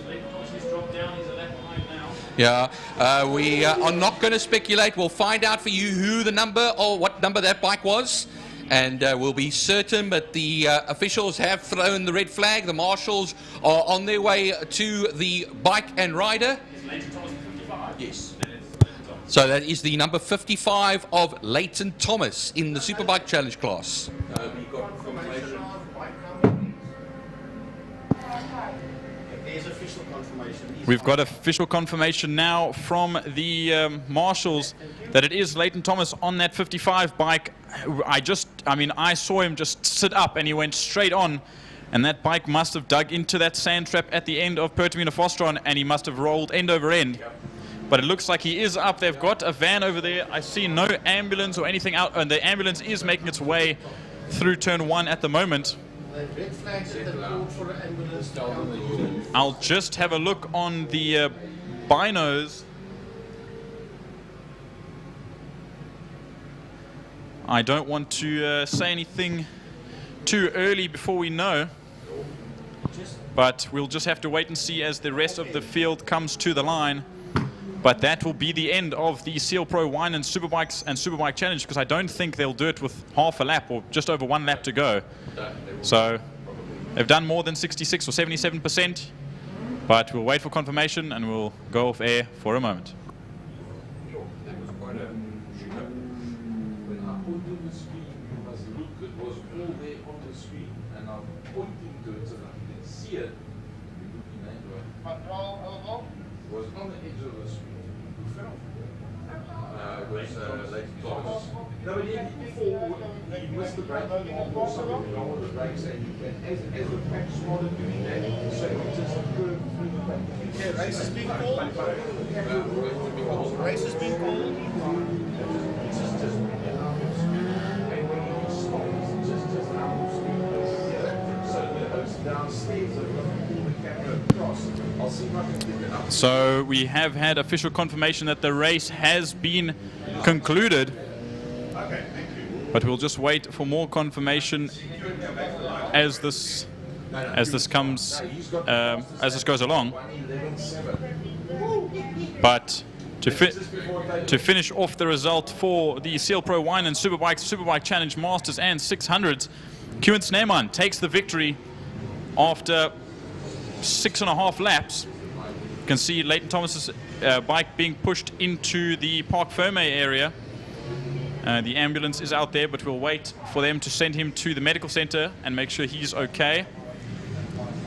Leighton Thomas has dropped down. He's a lap behind now. Yeah, we are not going to speculate. We'll find out for you who the number or what number that bike was. And we'll be certain, but the officials have thrown the red flag. The marshals are on their way to the bike and rider. Is Leighton Thomas 55? Yes. So that is the number 55 of Leighton Thomas in the Superbike Challenge class. We've got official confirmation now from the marshals that it is Leighton Thomas on that 55 bike. I saw him just sit up and he went straight on, and that bike must have dug into that sand trap at the end of Pertamina Fostron, and he must have rolled end over end. But it looks like he is up. They've got a van over there. I see no ambulance or anything out, and the ambulance is making its way through turn 1 at the moment. I'll just have a look on the binos. I don't want to say anything too early before we know, but we'll just have to wait and see as the rest of the field comes to the line. But that will be the end of the Seal Pro Wine and Superbikes and Superbike Challenge, because I don't think they'll do it with half a lap or just over 1 lap to go. So they've done more than 66 or 77%, but we'll wait for confirmation and we'll go off air for a moment. Was on the edge of the screen. Who fell? It was Leighton Thomas. No, but he missed the break. He was something wrong with the brakes, and as the pack started doing that, so it just curved through the back. Okay, race is being called. Race is being called. It's just out of speed. And when he stops, just out of speed. So the host downstairs have got to pull the camera across. So we have had official confirmation that the race has been concluded. But we'll just wait for more confirmation as this comes, as this goes along. But to finish off the result for the Seal Pro Wine and Superbike Challenge Masters and 600s, Kieran Sneeman takes the victory after 6.5 laps. You can see Leighton Thomas's bike being pushed into the Park Ferme area. The ambulance is out there, but we'll wait for them to send him to the medical center and make sure he's okay.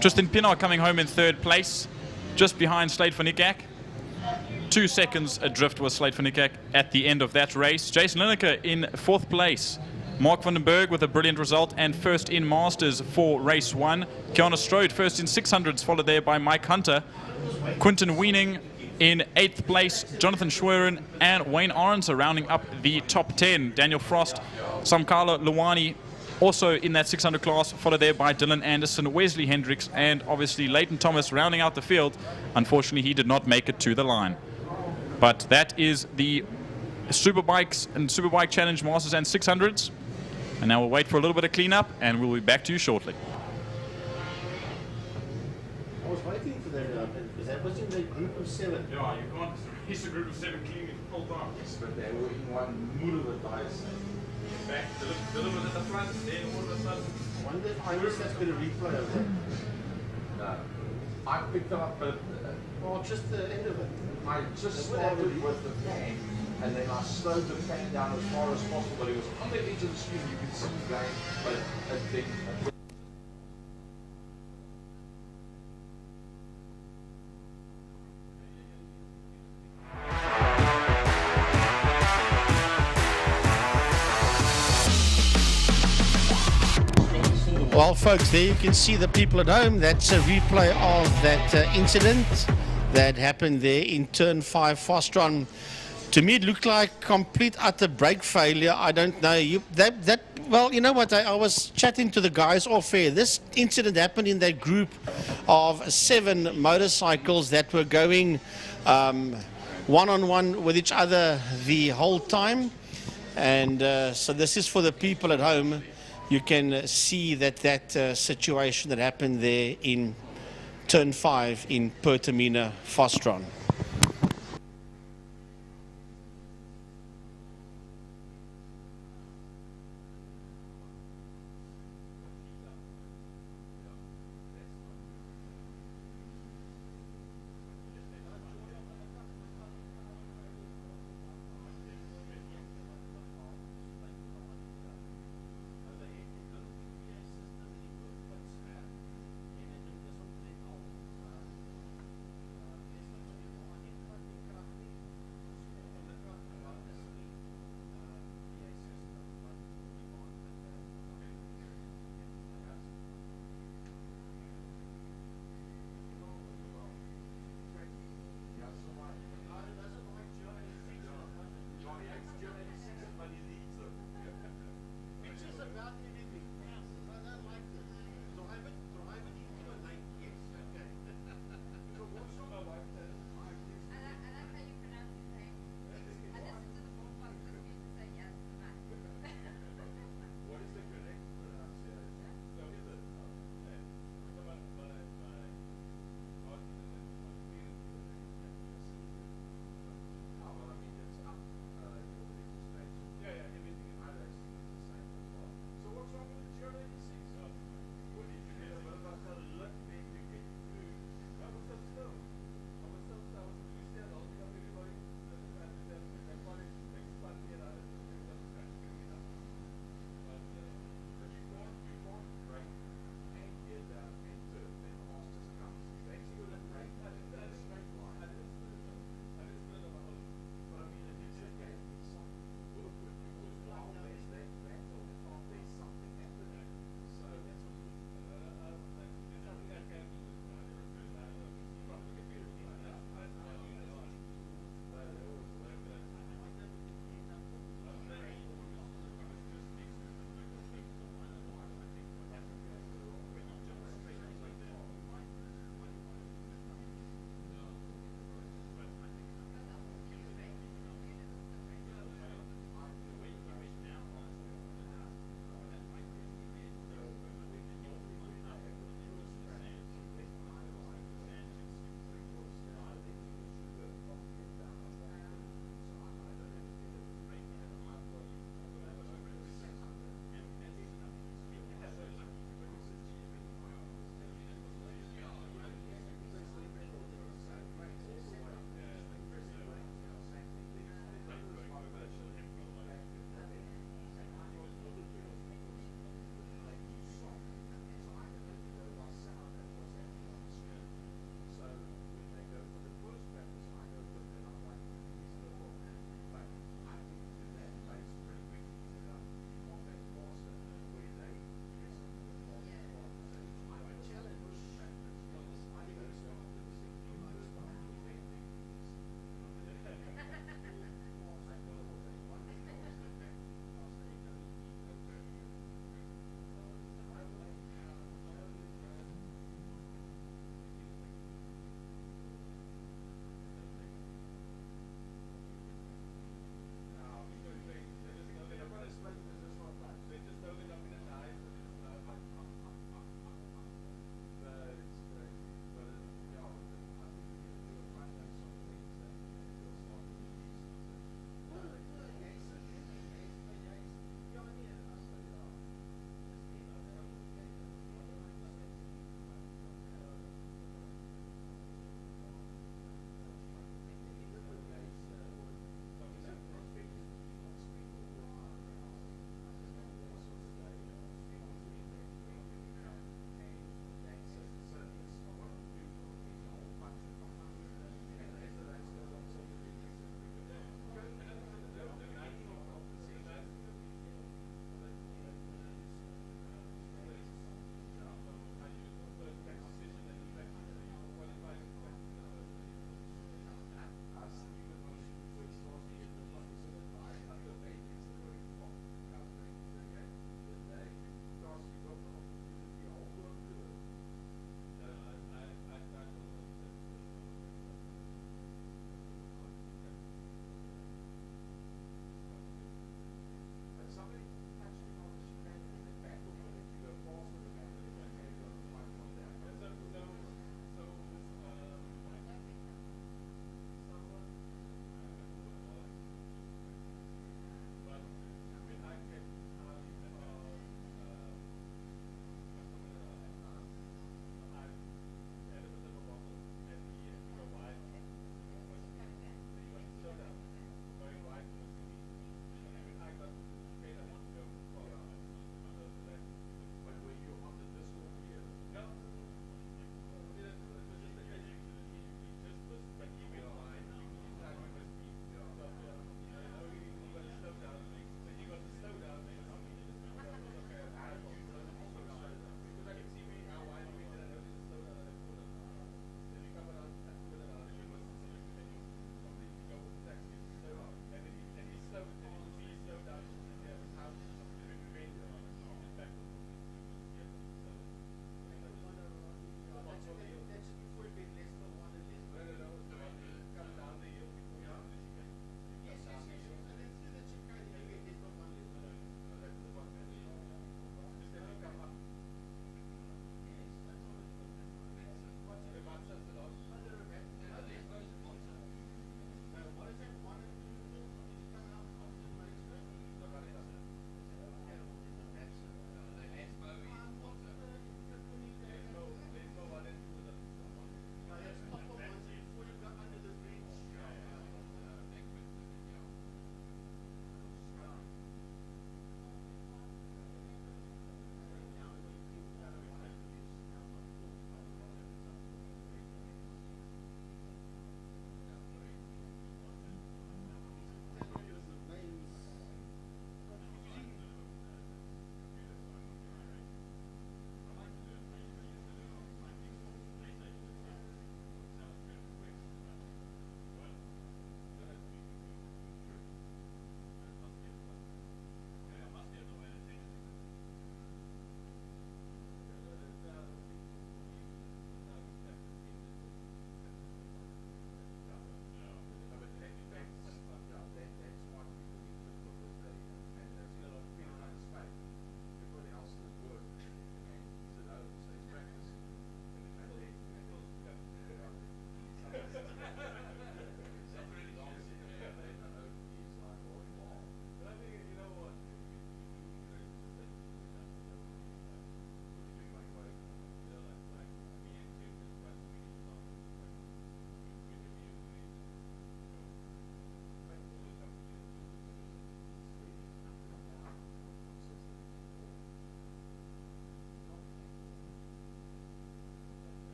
Tristan Pinard coming home in 3rd place, just behind Slade van Niekerk. 2 seconds adrift was Slade van Niekerk at the end of that race. Jason Lineker in 4th place. Mark van den Berg with a brilliant result and 1st in Masters for race 1. Kiana Strode 1st in 600s, followed there by Mike Hunter. Quinton Weening in 8th place, Jonathan Schwerin and Wayne Aronson rounding up the top 10. Daniel Frost, Samkala Luwani also in that 600 class, followed there by Dylan Anderson, Wesley Hendricks, and obviously Leighton Thomas rounding out the field. Unfortunately, he did not make it to the line. But that is the Superbikes and Superbike Challenge Masters and 600s. And now we'll wait for a little bit of cleanup, and we'll be back to you shortly. I was waiting for that, because that was in the group of 7. Yeah, you can't race a group of 7 clean the whole time. But they were in one mood of the dice. Back, delivered at the front, then all of a sudden. I wonder if IMUSAT's going to replay of that. No. I picked it up, but Well, just the end of it. I just started with the fan, and then I slowed the fan down as far as possible. It was on the edge of the screen, you could see it going, but it didn't. Well, folks, there you can see the people at home. That's a replay of that incident that happened there in turn 5 Fostron. To me, it looked like complete utter brake failure. I don't know. Well, you know what? I was chatting to the guys off air. This incident happened in that group of 7 motorcycles that were going one-on-one with each other the whole time. And so this is for the people at home. You can see that situation that happened there in turn 5 in Pertamina Fostron.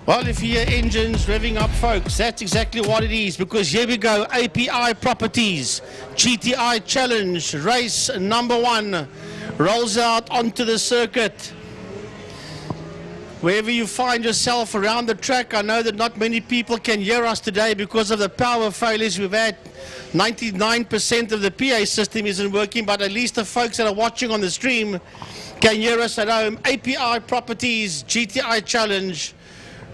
Well, if you hear engines revving up, folks, that's exactly what it is, because here we go. API Properties, GTI Challenge, race number 1, rolls out onto the circuit. Wherever you find yourself around the track, I know that not many people can hear us today because of the power failures we've had. 99% of the PA system isn't working, but at least the folks that are watching on the stream can hear us at home. API Properties, GTI Challenge,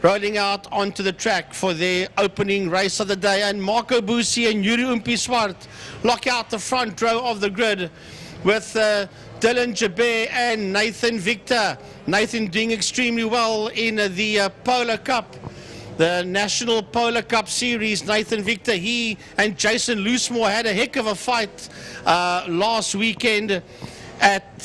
rolling out onto the track for their opening race of the day. And Marco Busi and Yuri Umpi-Swart lock out the front row of the grid with Dylan Jabir and Nathan Victor. Nathan doing extremely well in the Polar Cup, the National Polar Cup Series. Nathan Victor, he and Jason Loosemore had a heck of a fight last weekend at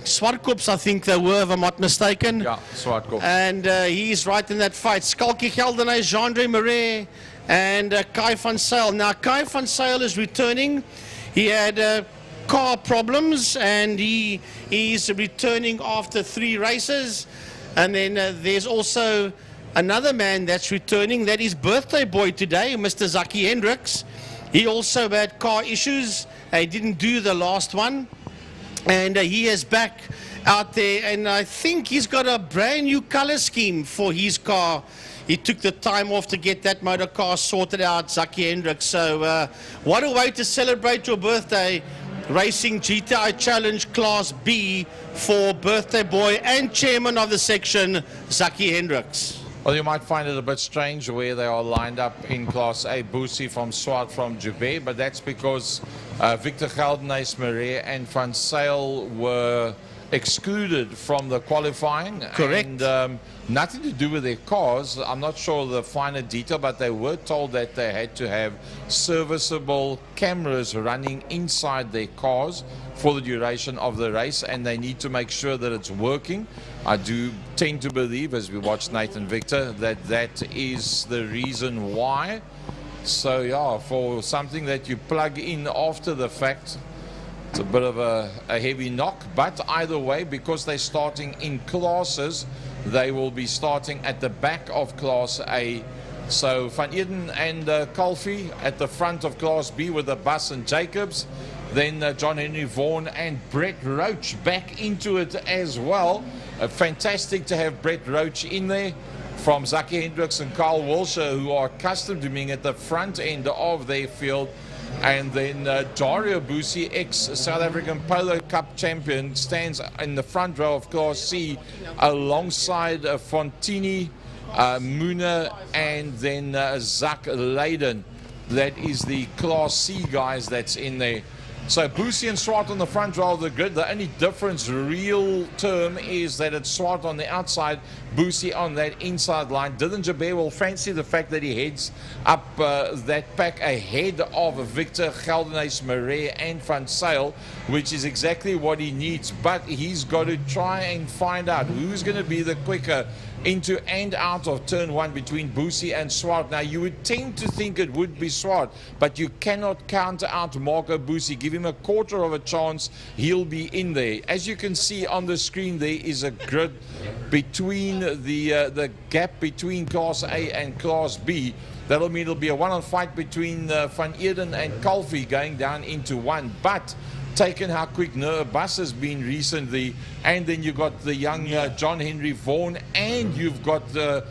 Swartkops, I think they were, if I'm not mistaken. Yeah, Swartkops. And he's right in that fight. Skalkie Geldenhuys, Jean-Andre Marais, and Kai van Zyl. Now, Kai van Zyl is returning. He had car problems, and he is returning after 3 races. And then there's also another man that's returning. That is birthday boy today, Mr. Zaki Hendricks. He also had car issues. He didn't do the last one. And he is back out there, and I think he's got a brand new color scheme for his car. He took the time off to get that motor car sorted out, Zaki Hendricks. So what a way to celebrate your birthday, racing GTI Challenge Class B for birthday boy and chairman of the section, Zaki Hendricks. Well, you might find it a bit strange where they are lined up in Class A. Busi from Swart from Joubert, but that's because Victor Geldenhuys, Marais and Van Zyl were excluded from the qualifying. Correct. And nothing to do with their cars. I'm not sure the finer detail, but they were told that they had to have serviceable cameras running inside their cars for the duration of the race, and they need to make sure that it's working. I do tend to believe, as we watch Nathan Victor, that that is the reason why. So yeah, for something that you plug in after the fact, it's a bit of a heavy knock. But either way, because they're starting in classes, they will be starting at the back of Class A. So Van Eden and Colfie at the front of Class B with the Bus and Jacobs. Then John Henry Vaughan and Brett Roach back into it as well. Fantastic to have Brett Roach in there from Zaki Hendricks and Carl Wilshire, who are accustomed to being at the front end of their field. And then Dario Busi, ex-South African Polo Cup champion, stands in the front row of Class C alongside Fontini, Muna, and then Zak Leiden. That is the Class C guys that's in there. So Busi and Swart on the front row of the grid. The only difference, real term, is that it's Swart on the outside, Busi on that inside line. Dylan Jabir will fancy the fact that he heads up that pack ahead of Victor Geldenhuys, Marais and Van Zyl, which is exactly what he needs. But he's got to try and find out who's going to be the quicker into and out of turn 1 between Busi and Swart. Now, you would tend to think it would be Swart, but you cannot counter out Marco Busi. Give him a quarter of a chance, he'll be in there. As you can see on the screen, there is a grid between the gap between Class A and Class B. That'll mean it'll be a one-on fight between Van Eden and Colfie going down into 1. But taken how quick Noah Bus has been recently, and then you've got the young John Henry Vaughan, and you've got the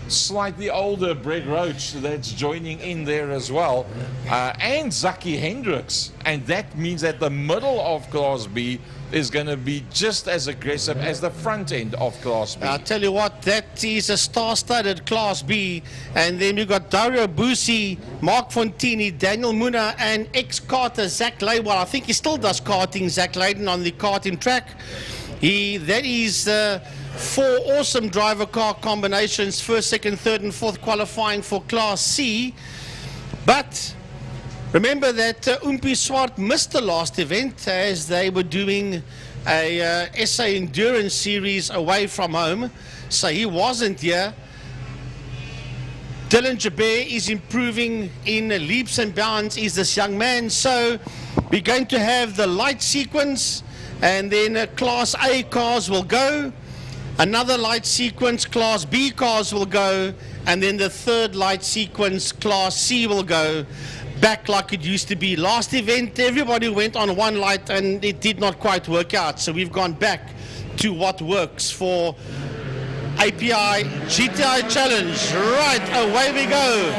slightly older Brett Roach that's joining in there as well, and Zaki Hendricks, and that means that the middle of Class B is going to be just as aggressive as the front end of Class B. I'll tell you what, that is a star-studded Class B. And then you've got Dario Busi, Mark Fontini, Daniel Muna, and ex-karter Zak Leiden. Well, I think he still does karting, Zak Leiden, on the karting track. That is 4 awesome driver car combinations, first, second, third, and fourth qualifying for Class C. But remember that Umpi Swart missed the last event as they were doing a SA Endurance Series away from home, so he wasn't here. Dylan Jabir is improving in leaps and bounds, is this young man. So we're going to have the light sequence, and then Class A cars will go. Another light sequence, Class B cars will go, and then the third light sequence, Class C will go. Back like it used to be. Last event, everybody went on one light and it did not quite work out. So we've gone back to what works for API GTI Challenge. Right, away we go.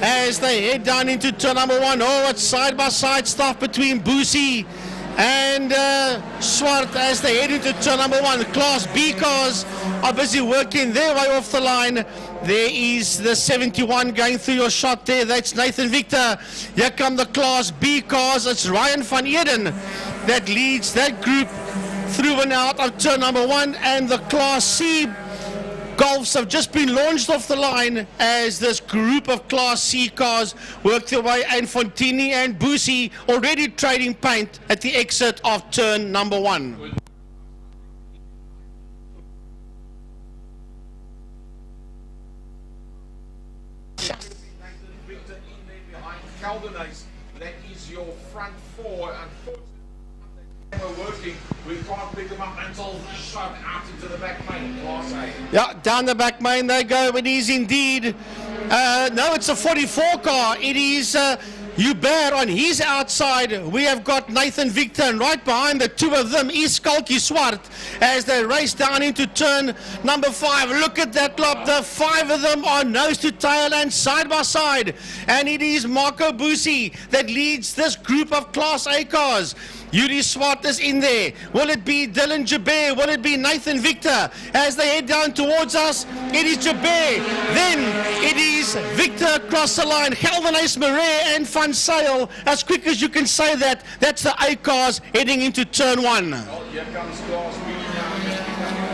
As they head down into turn number 1. Oh, it's side-by-side stuff between Boosie and Swart as they head into turn number 1. Class B cars are busy working their way off the line. There is the 71 going through your shot there. That's Nathan Victor. Here come the Class B cars. It's Ryan van Eden that leads that group through and out of turn number 1. And the Class C Golfs have just been launched off the line as this group of Class C cars work their way. And Fontini and Boosie already trading paint at the exit of turn number 1. That is your front four. Unfortunately, we're working. We can't pick them up until the shot out into the back main, Class A. Yeah, down the back main they go. It is indeed. No, it's a 44 car. It is Hubert on his outside. We have got Nathan Victor, and right behind the two of them is Skalky Swart as they race down into turn number 5. Look at that lot. The 5 of them are nose to tail and side by side. And it is Marco Boosie that leads this group of Class A cars. Yuri Swart is in there. Will it be Dylan Jabir? Will it be Nathan Victor? As they head down towards us, it is Jabir. Then it is Victor across the line. Gelderhuis, Marais and Van Sail. As quick as you can say that, that's the A cars heading into turn 1. Well, here comes Class B now.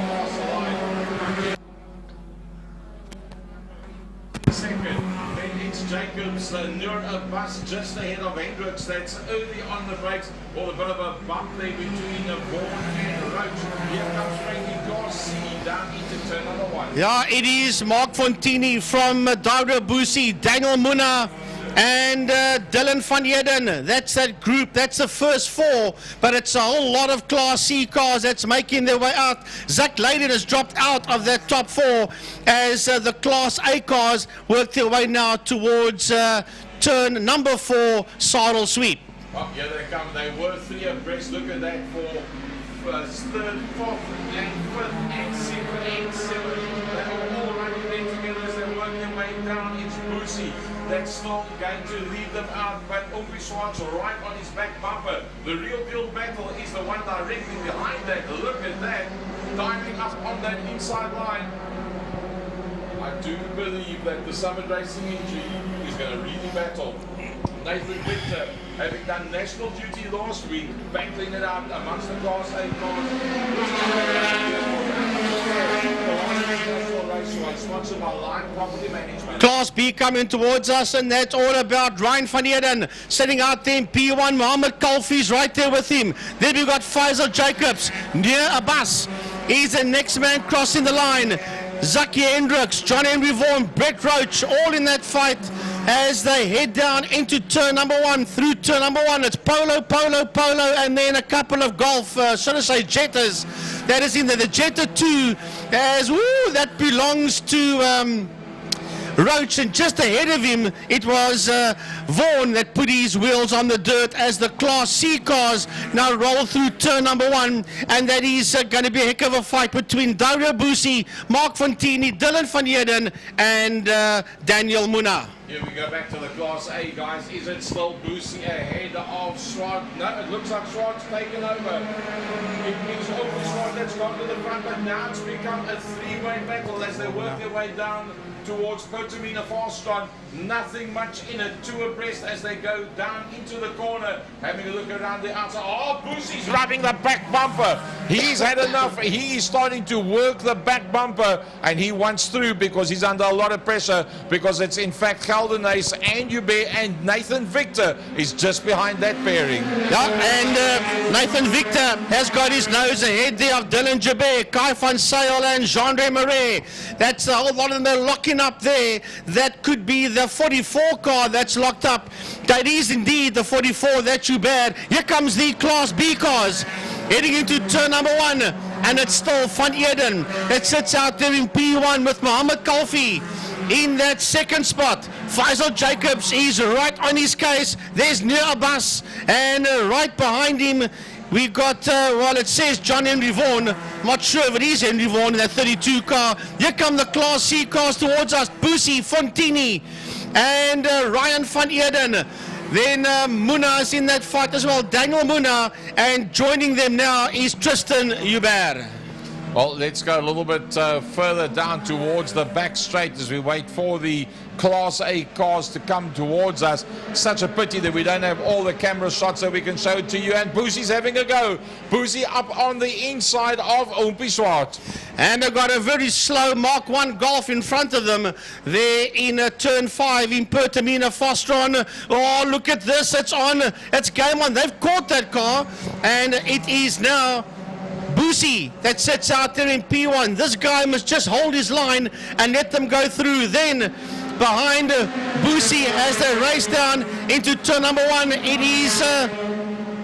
Across the line. Second. It's Jacobs near a bus just ahead of Hendricks. That's early on the brakes. Well, a bit of a bump there between Vaughan and Roach. Here comes Frankie Class C down into turn number 1. Yeah, it is Mark Fontini from Daura Boosie, Daniel Muna and Dylan van Eden. That's that group. That's the first 4, but it's a whole lot of Class C cars that's making their way out. Zach Layden has dropped out of that top 4 as the Class A cars work their way now towards turn number 4, Sarl Sweep. Oh, here they come. They were 3 abreast. Look at that for first, third, fourth, and fifth, and 6th, and 7th. They are all running there together as they work their way down. It's Boosie that's still going to lead them out, but Obi Swartz right on his back bumper. The real deal battle is the one directly behind that. Look at that, diving up on that inside line. I do believe that the Summit Racing entry is going to really battle. Nathan Victor, having done national duty last week, battling it out amongst the Class A cars. Sponsored by Line Property Management. Class B coming towards us, and that's all about Ryan van Eden setting out there in P1. Mohammed Kalfi's right there with him. Then we've got Faisal Jacobs near a bus. He's the next man crossing the line. Zaki Hendricks, John Henry Vaughan, Brett Roach, all in that fight as they head down into turn number 1. Through turn number 1, it's Polo, and then a couple of golf, should I say Jettas, that is in there. The Jetta 2, as that belongs to Roach, and just ahead of him it was Vaughan that put his wheels on the dirt as the Class C cars now roll through turn number 1, and that is going to be a heck of a fight between Dario Boosie, Mark Fontini, Dylan van Eden and Daniel Muna. Here we go back to the Class A, guys. Is it still Boosie ahead of Swart? No, it looks like Swart's taken over. It is over Swart that's gone to the front, but now it's become a 3-way battle as they work their way down towards Potamina Farstron. Nothing much in it, 2 abreast as they go down into the corner. Having a look around the outside. Oh, Boosie's Rubbing the back bumper. He's had enough. He is starting to work the back bumper, and he wants through because he's under a lot of pressure, because it's in fact Gelderhuis and Hubert, and Nathan Victor is just behind that pairing. Yeah, and Nathan Victor has got his nose ahead there of Dylan Jabir, Kai van Sail and Jean-Ray Marais. That's a whole lot of them they're locking up there. That could be the 44 car that's locked up. That is indeed the 44, that's Hubert. Here comes the Class B cars heading into turn number 1. and it's still Van Eden that sits out there in P1 with Mohammed Kalfi in that second spot. Faisal Jacobs is right on his case. There's Nir Abbas, and right behind him we've got, well, it says John Henry Vaughan. Not sure if it is Henry Vaughan in that 32 car. Here come the Class C cars towards us. Busi, Fontini, and Ryan Van Eden. Then Muna is in that fight as well. Daniel Muna, and joining them now is Tristan Hubert. Well, let's go a little bit further down towards the back straight as we wait for the Class A cars to come towards us. Such a pity that we don't have all the camera shots so we can show it to you. And Boosie's having a go. Boosie up on the inside of Oompie Swart. And they've got a very slow Mark 1 Golf in front of them there in turn 5 in Pertamina Fostron. Oh, look at this. It's on. It's game on. They've caught that car, and it is now Boosie that sits out there in P1. This guy must just hold his line and let them go through. Then behind Boosie as they race down into turn number 1, it is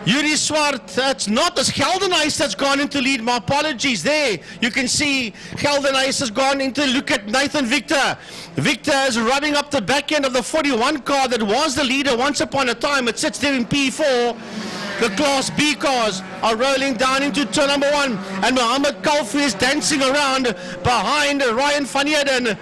Yuri Swart. It's not as Geldenhuis that's gone into lead. My apologies there. You can see Geldenhuis has gone into, look at Nathan Victor. Victor is running up the back end of the 41 car that was the leader once upon a time. It sits there in P4. The Class B cars are rolling down into turn number 1, and Mohammed Kalfi is dancing around behind Ryan Van Eden.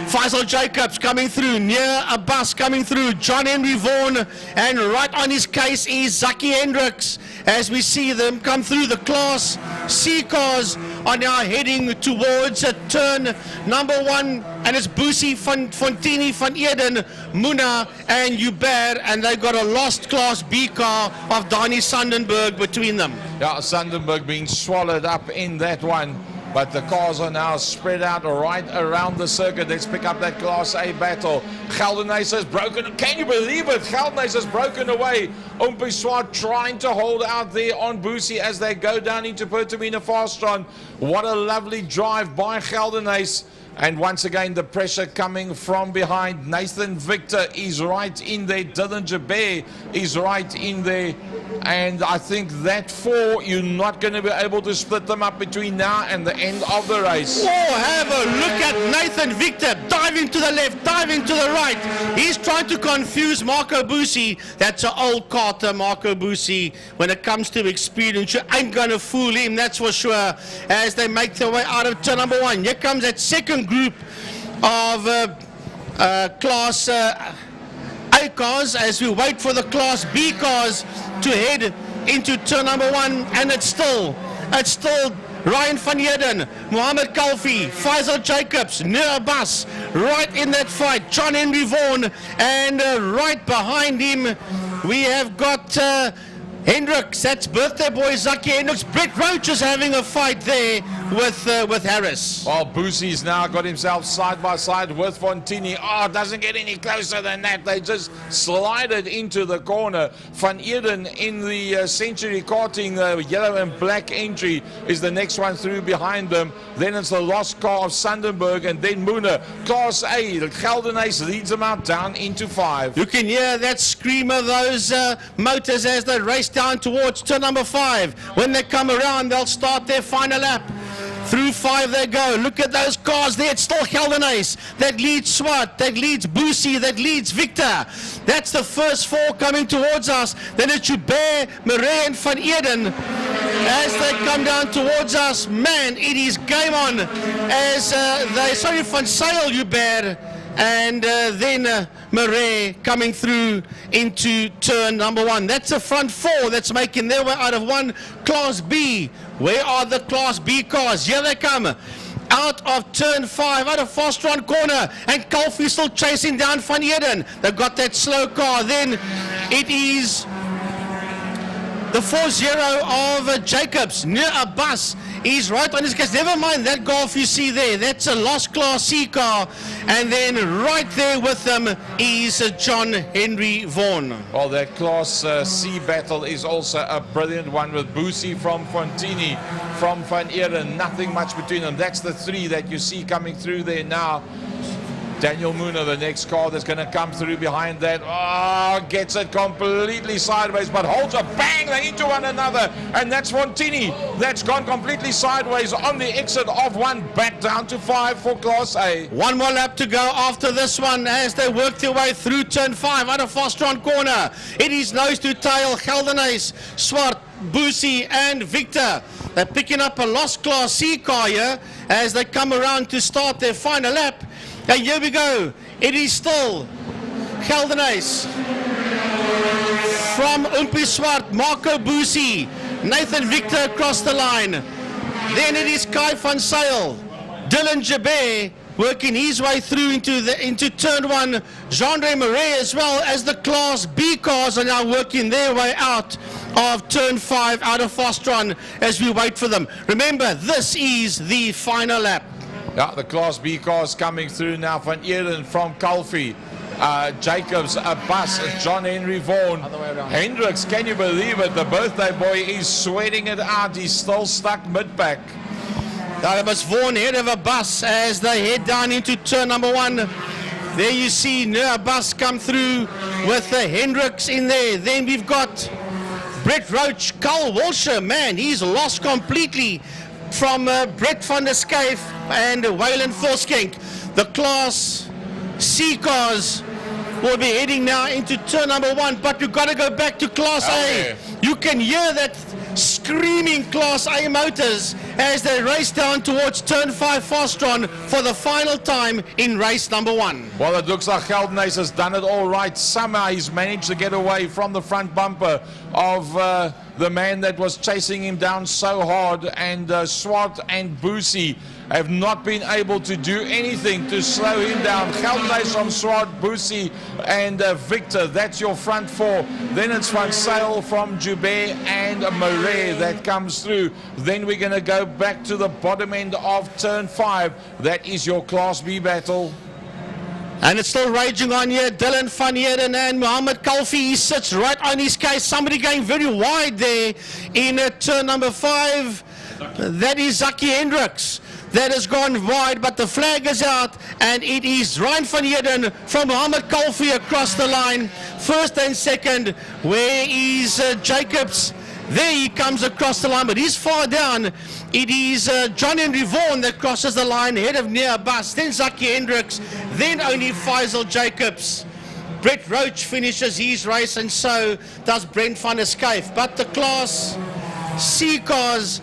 Faisal Jacobs coming through, Nir Abbas coming through, John Henry Vaughan, and right on his case is Zaki Hendricks. As we see them come through, the Class C cars are now heading towards turn number 1, and it's Busi, Fontini, Van Eden, Muna, and Hubert, and they've got a lost Class B car of Donnie Sandenberg between them. Yeah, Sandenberg being swallowed up in that one. But the cars are now spread out right around the circuit. Let's pick up that Class A battle. Geldenhuis has broken. Can you believe it? Geldenhuis has broken away. Oompie Swart trying to hold out there on Boosie as they go down into Pertamina Fastron. What a lovely drive by Geldenhuis. And once again, the pressure coming from behind. Nathan Victor is right in there. Dylan Jabir is right in there. And I think that 4, you're not going to be able to split them up between now and the end of the race. Oh, have a look at Nathan Victor diving to the left, diving to the right. He's trying to confuse Marco Busi. That's an old Carter, Marco Busi. When it comes to experience, you ain't going to fool him, that's for sure. As they make their way out of turn number 1. Here comes that second group of Class A cars as we wait for the Class B cars to head into turn number 1, and it's still Ryan Van Eden, Mohammed Kalfi, Faisal Jacobs, Nir Abbas right in that fight, John Henry Vaughan, and right behind him we have got Hendricks, that's birthday boy Zaki Hendricks. Brett Roach is having a fight there with Harris. Well, Boosie's now got himself side by side with Fontini. Oh, doesn't get any closer than that. They just slided into the corner. Van Eden in the Century Karting yellow and black entry is the next one through behind them. Then it's the lost car of Sandenberg, and then Muna. Class A, Geldenhuis leads them out down into 5. You can hear that scream of those motors as they race down towards turn number 5. When they come around, they'll start their final lap. Through 5 they go. Look at those cars there. It's still Geldenhuis that leads Swart, that leads Boosie, that leads Victor. That's the first 4 coming towards us. Then it's Hubert, Murray, and Van Eden as they come down towards us. Man, it is game on as Van Sale, Hubert, and then Murray coming through into turn number 1. That's a front 4 that's making their way out of 1 Class B. Where are the Class B cars? Here they come. Out of turn 5, out of Fastron corner, and Kalfi still chasing down Van Eden. They've got that slow car. Then it is the 4-0 of Jacobs. Nir Abbas is right on his case. Never mind that Golf you see there. That's a lost Class C car. And then right there with them is John Henry Vaughan. Well, that Class C battle is also a brilliant one with Boosie from Fontini, from Van Eden. Nothing much between them. That's the 3 that you see coming through there now. Daniel Muna, the next car that's going to come through behind that. Oh, gets it completely sideways, but holds a bang into one another. And that's Fontini. That's gone completely sideways on the exit of one, back down to 5 for Class A. One more lap to go after this one as they work their way through turn 5 out of Fostron corner. It is nose to tail, Gelderhuis, Swart, Boosie and Victor. They're picking up a lost Class C car here as they come around to start their final lap. And here we go. It is still Gelderhuis from Umpi Swart, Marco Boosie, Nathan Victor across the line. Then it is Kai van Sail, Dylan Jabé working his way through into turn 1. Jean-Ray Marais, as well as the Class B cars, are now working their way out of turn 5 out of Fostron as we wait for them. Remember, this is the final lap. Yeah, the Class B cars coming through now. Van Eeren from Calfee. Jacobs, Abbas, John Henry Vaughan. Hendricks, can you believe it? The birthday boy is sweating it out. He's still stuck mid-pack. That was Vaughan ahead of Abbas as they head down into turn number 1. There you see Abbas come through with the Hendricks in there. Then we've got Brett Roach, Carl Walsher. Man, he's lost completely from Brett van der Skyf and Wayland Forskenk. The Class C cars will be heading now into turn number 1, but you've got to go back to Class A. You can hear that screaming Class A motors as they race down towards turn 5 Fostron for the final time in race number 1. Well, it looks like Gelderhuis has done it all right. Somehow he's managed to get away from the front bumper of the man that was chasing him down so hard, and Swart and Boosie have not been able to do anything to slow him down. Gelderhuis from Swart, Boosie and Victor, that's your front 4. Then it's Van Sail from Joubert and Marais that comes through. Then we're going to go back to the bottom end of turn 5. That is your Class B battle. And it's still raging on here. Dylan van Heerden and Mohammed Kalfi. He sits right on his case. Somebody going very wide there in turn number 5. That is Zaki Hendricks. That has gone wide, but the flag is out, and it is Ryan van Heerden from Mohammed Kalfi across the line. First and second. Where is Jacobs? There he comes across the line, but he's far down. It is John Henry Vaughan that crosses the line ahead of Nia Abbas, then Zaki Hendricks, then only Faisal Jacobs. Brett Roach finishes his race, and so does Brent van der Skyf. But the Class C cars,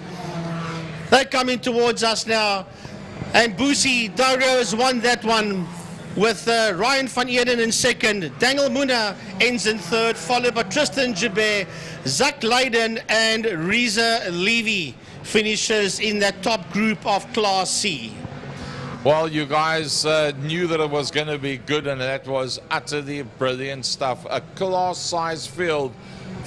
they're coming towards us now. And Boosie Dario has won that one with Ryan van Heerden in second. Daniel Muna ends in third, followed by Tristan Jabé, Zach Leiden and Reza Levy finishes in that top group of Class C. Well, you guys knew that it was going to be good, and that was utterly brilliant stuff. A class-size field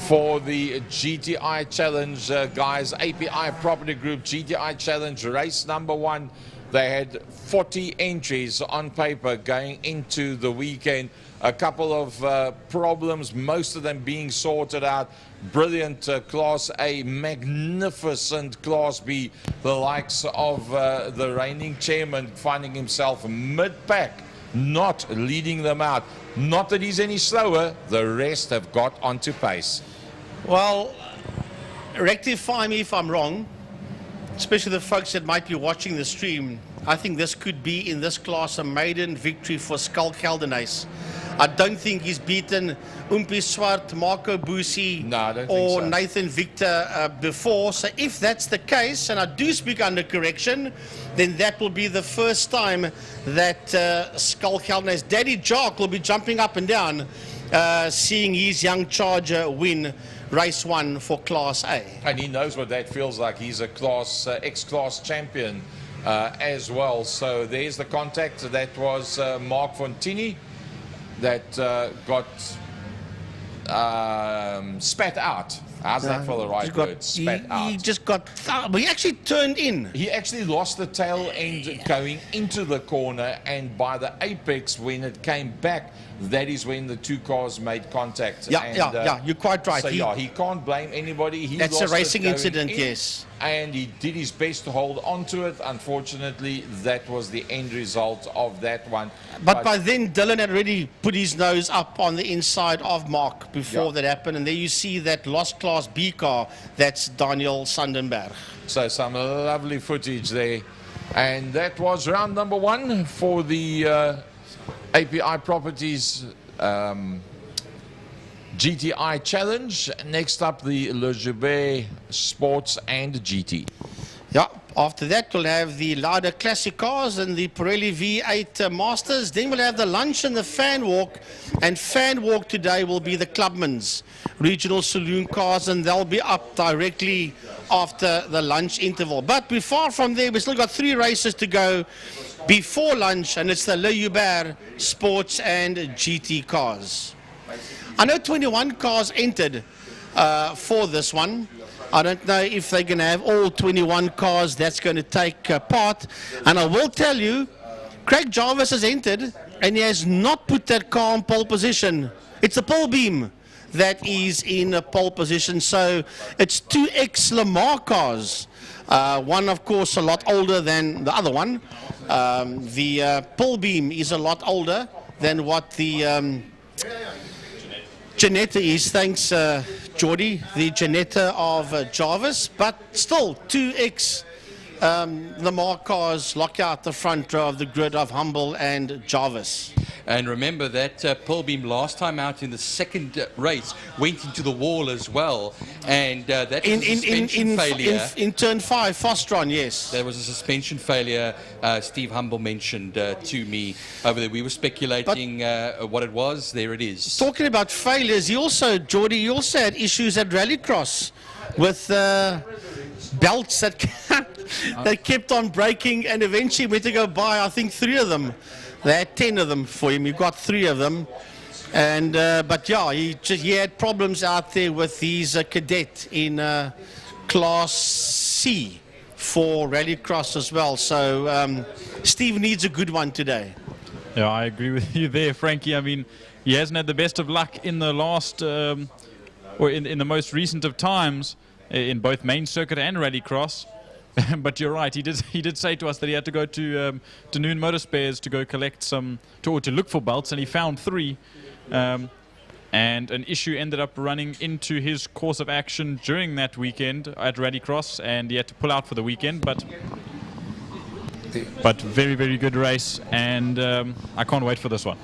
for the GTI Challenge, guys. API Property Group GTI Challenge race number 1. They had 40 entries on paper going into the weekend. A couple of problems, most of them being sorted out. Brilliant Class A, magnificent Class B. The likes of the reigning chairman finding himself mid-pack, not leading them out. Not that he's any slower, the rest have got onto pace. Well, rectify me if I'm wrong, especially the folks that might be watching the stream. I think this could be, in this class, a maiden victory for Skalk Gelderhuis. I don't think he's beaten Umpi Swart, Marco Boosie, or so. Nathan Victor before. So if that's the case, and I do speak under correction, then that will be the first time that Skalk Gelderhuis' Daddy Jock will be jumping up and down, seeing his young charger win race 1 for Class A. And he knows what that feels like. He's a class ex-class champion as well. So there's the contact. That was Mark Fontini that got spat out. How's that for the right word? Spat out. He just got, but he actually turned in. He actually lost the tail end going into the corner, and by the apex, when it came back, that is when the two cars made contact. Yeah, and, yeah, you're quite right. So he can't blame anybody. He That's a lost racing it going incident, in, yes. And he did his best to hold on to it. Unfortunately, that was the end result of that one. But by then, Dylan had already put his nose up on the inside of Mark before that happened. And there you see that lost class B car. That's Daniel Sandenberg. So some lovely footage there. And that was round number 1 for the API Properties GTI Challenge. Next up, the Le Gibet Sports and GT. Yeah, after that we'll have the Lauda Classic cars and the Pirelli V8 Masters. Then we'll have the lunch and the fan walk. And fan walk today will be the Clubman's regional saloon cars, and they'll be up directly after the lunch interval. But we're far from there. We've still got 3 races to go before lunch, and it's the Le Gibet Sports and GT cars. I know 21 cars entered for this one. I don't know if they're going to have all 21 cars that's going to take part. And I will tell you, Craig Jarvis has entered, and he has not put that car in pole position. It's the pole beam that is in a pole position. So it's 2 ex-Lamar cars. One, of course, a lot older than the other one. The pole beam is a lot older than what the Janetta is. Thanks, Geordie, the Janetta of Jarvis. But still, 2 ex-Lamar cars lock out the front row of the grid of Humble and Jarvis. And remember that pole beam last time out in the second race went into the wall as well, and that was a suspension failure. In turn 5, Fostron, yes. There was a suspension failure. Steve Humble mentioned to me over there. We were speculating what it was. There it is. Talking about failures, Geordie, he also had issues at Rallycross with belts that kept on breaking, and eventually went to go buy, I think, 3 of them. They had 10 of them for him. He got 3 of them. And but yeah, he had problems out there with his cadet in Class C for Rallycross as well. So Steve needs a good one today. Yeah, I agree with you there, Frankie. I mean, he hasn't had the best of luck in the last, or in the most recent of times, in both main circuit and Rallycross. But you're right. He did say to us that he had to go to Noon Motor Spares to go collect some, to look for belts, and he found 3. And an issue ended up running into his course of action during that weekend at Rallycross, and he had to pull out for the weekend. But very, very good race, and I can't wait for this one.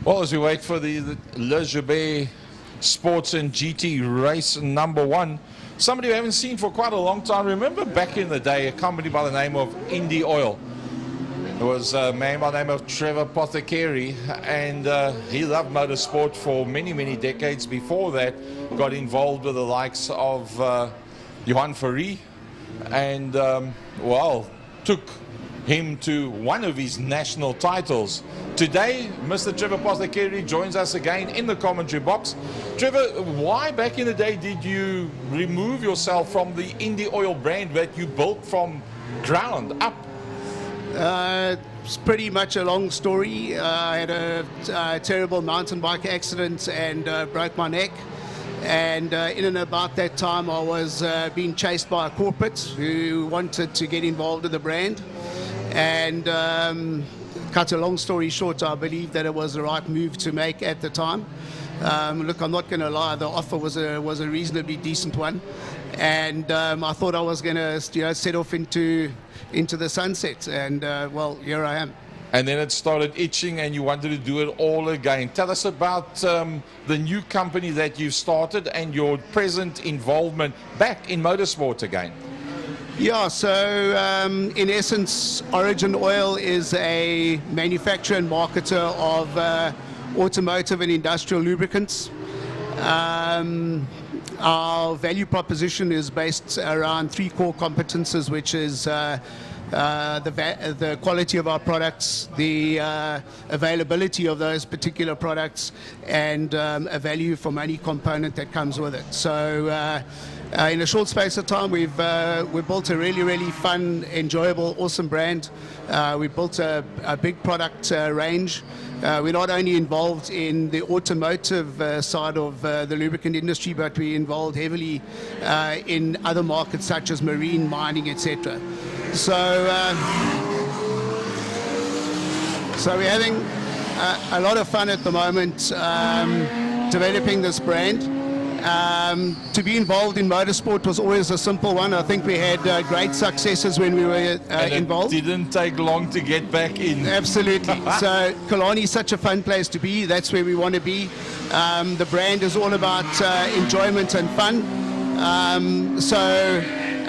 Well, as we wait for the Le Gibet Sports and GT race number 1, somebody we haven't seen for quite a long time. Remember back in the day, a company by the name of Indy Oil. It was a man by the name of Trevor Pothecary, and he loved motorsport for many, many decades. Before that, got involved with the likes of Johan Ferry, and well, took him to one of his national titles. Today, Mr. Trevor Pothecary joins us again in the commentary box. Trevor, why back in the day did you remove yourself from the Indy Oil brand that you built from ground up? It's pretty much a long story. I had a terrible mountain bike accident and broke my neck. And in and about that time, I was being chased by a corporate who wanted to get involved in the brand. And cut a long story short, I believe that it was the right move to make at the time. Look, I'm not going to lie, the offer was a reasonably decent one. And I thought I was going to set off into the sunset. And, well, here I am. And then it started itching and you wanted to do it all again. Tell us about the new company that you've started and your present involvement back in motorsport again. Yeah, so in essence, Origin Oil is a manufacturer and marketer of automotive and industrial lubricants. Our value proposition is based around 3 core competences, which is the quality of our products, the availability of those particular products, and a value for money component that comes with it. So in a short space of time, we've built a really fun, enjoyable, awesome brand. We built a big product range. We're not only involved in the automotive side of the lubricant industry, but we're involved heavily in other markets such as marine, mining, etc. So we're having a lot of fun at the moment developing this brand. To be involved in motorsport was always a simple one. I think we had great successes when we were involved. It didn't take long to get back in. Absolutely. So Killarney is such a fun place to be. That's where we want to be. The brand is all about enjoyment and fun.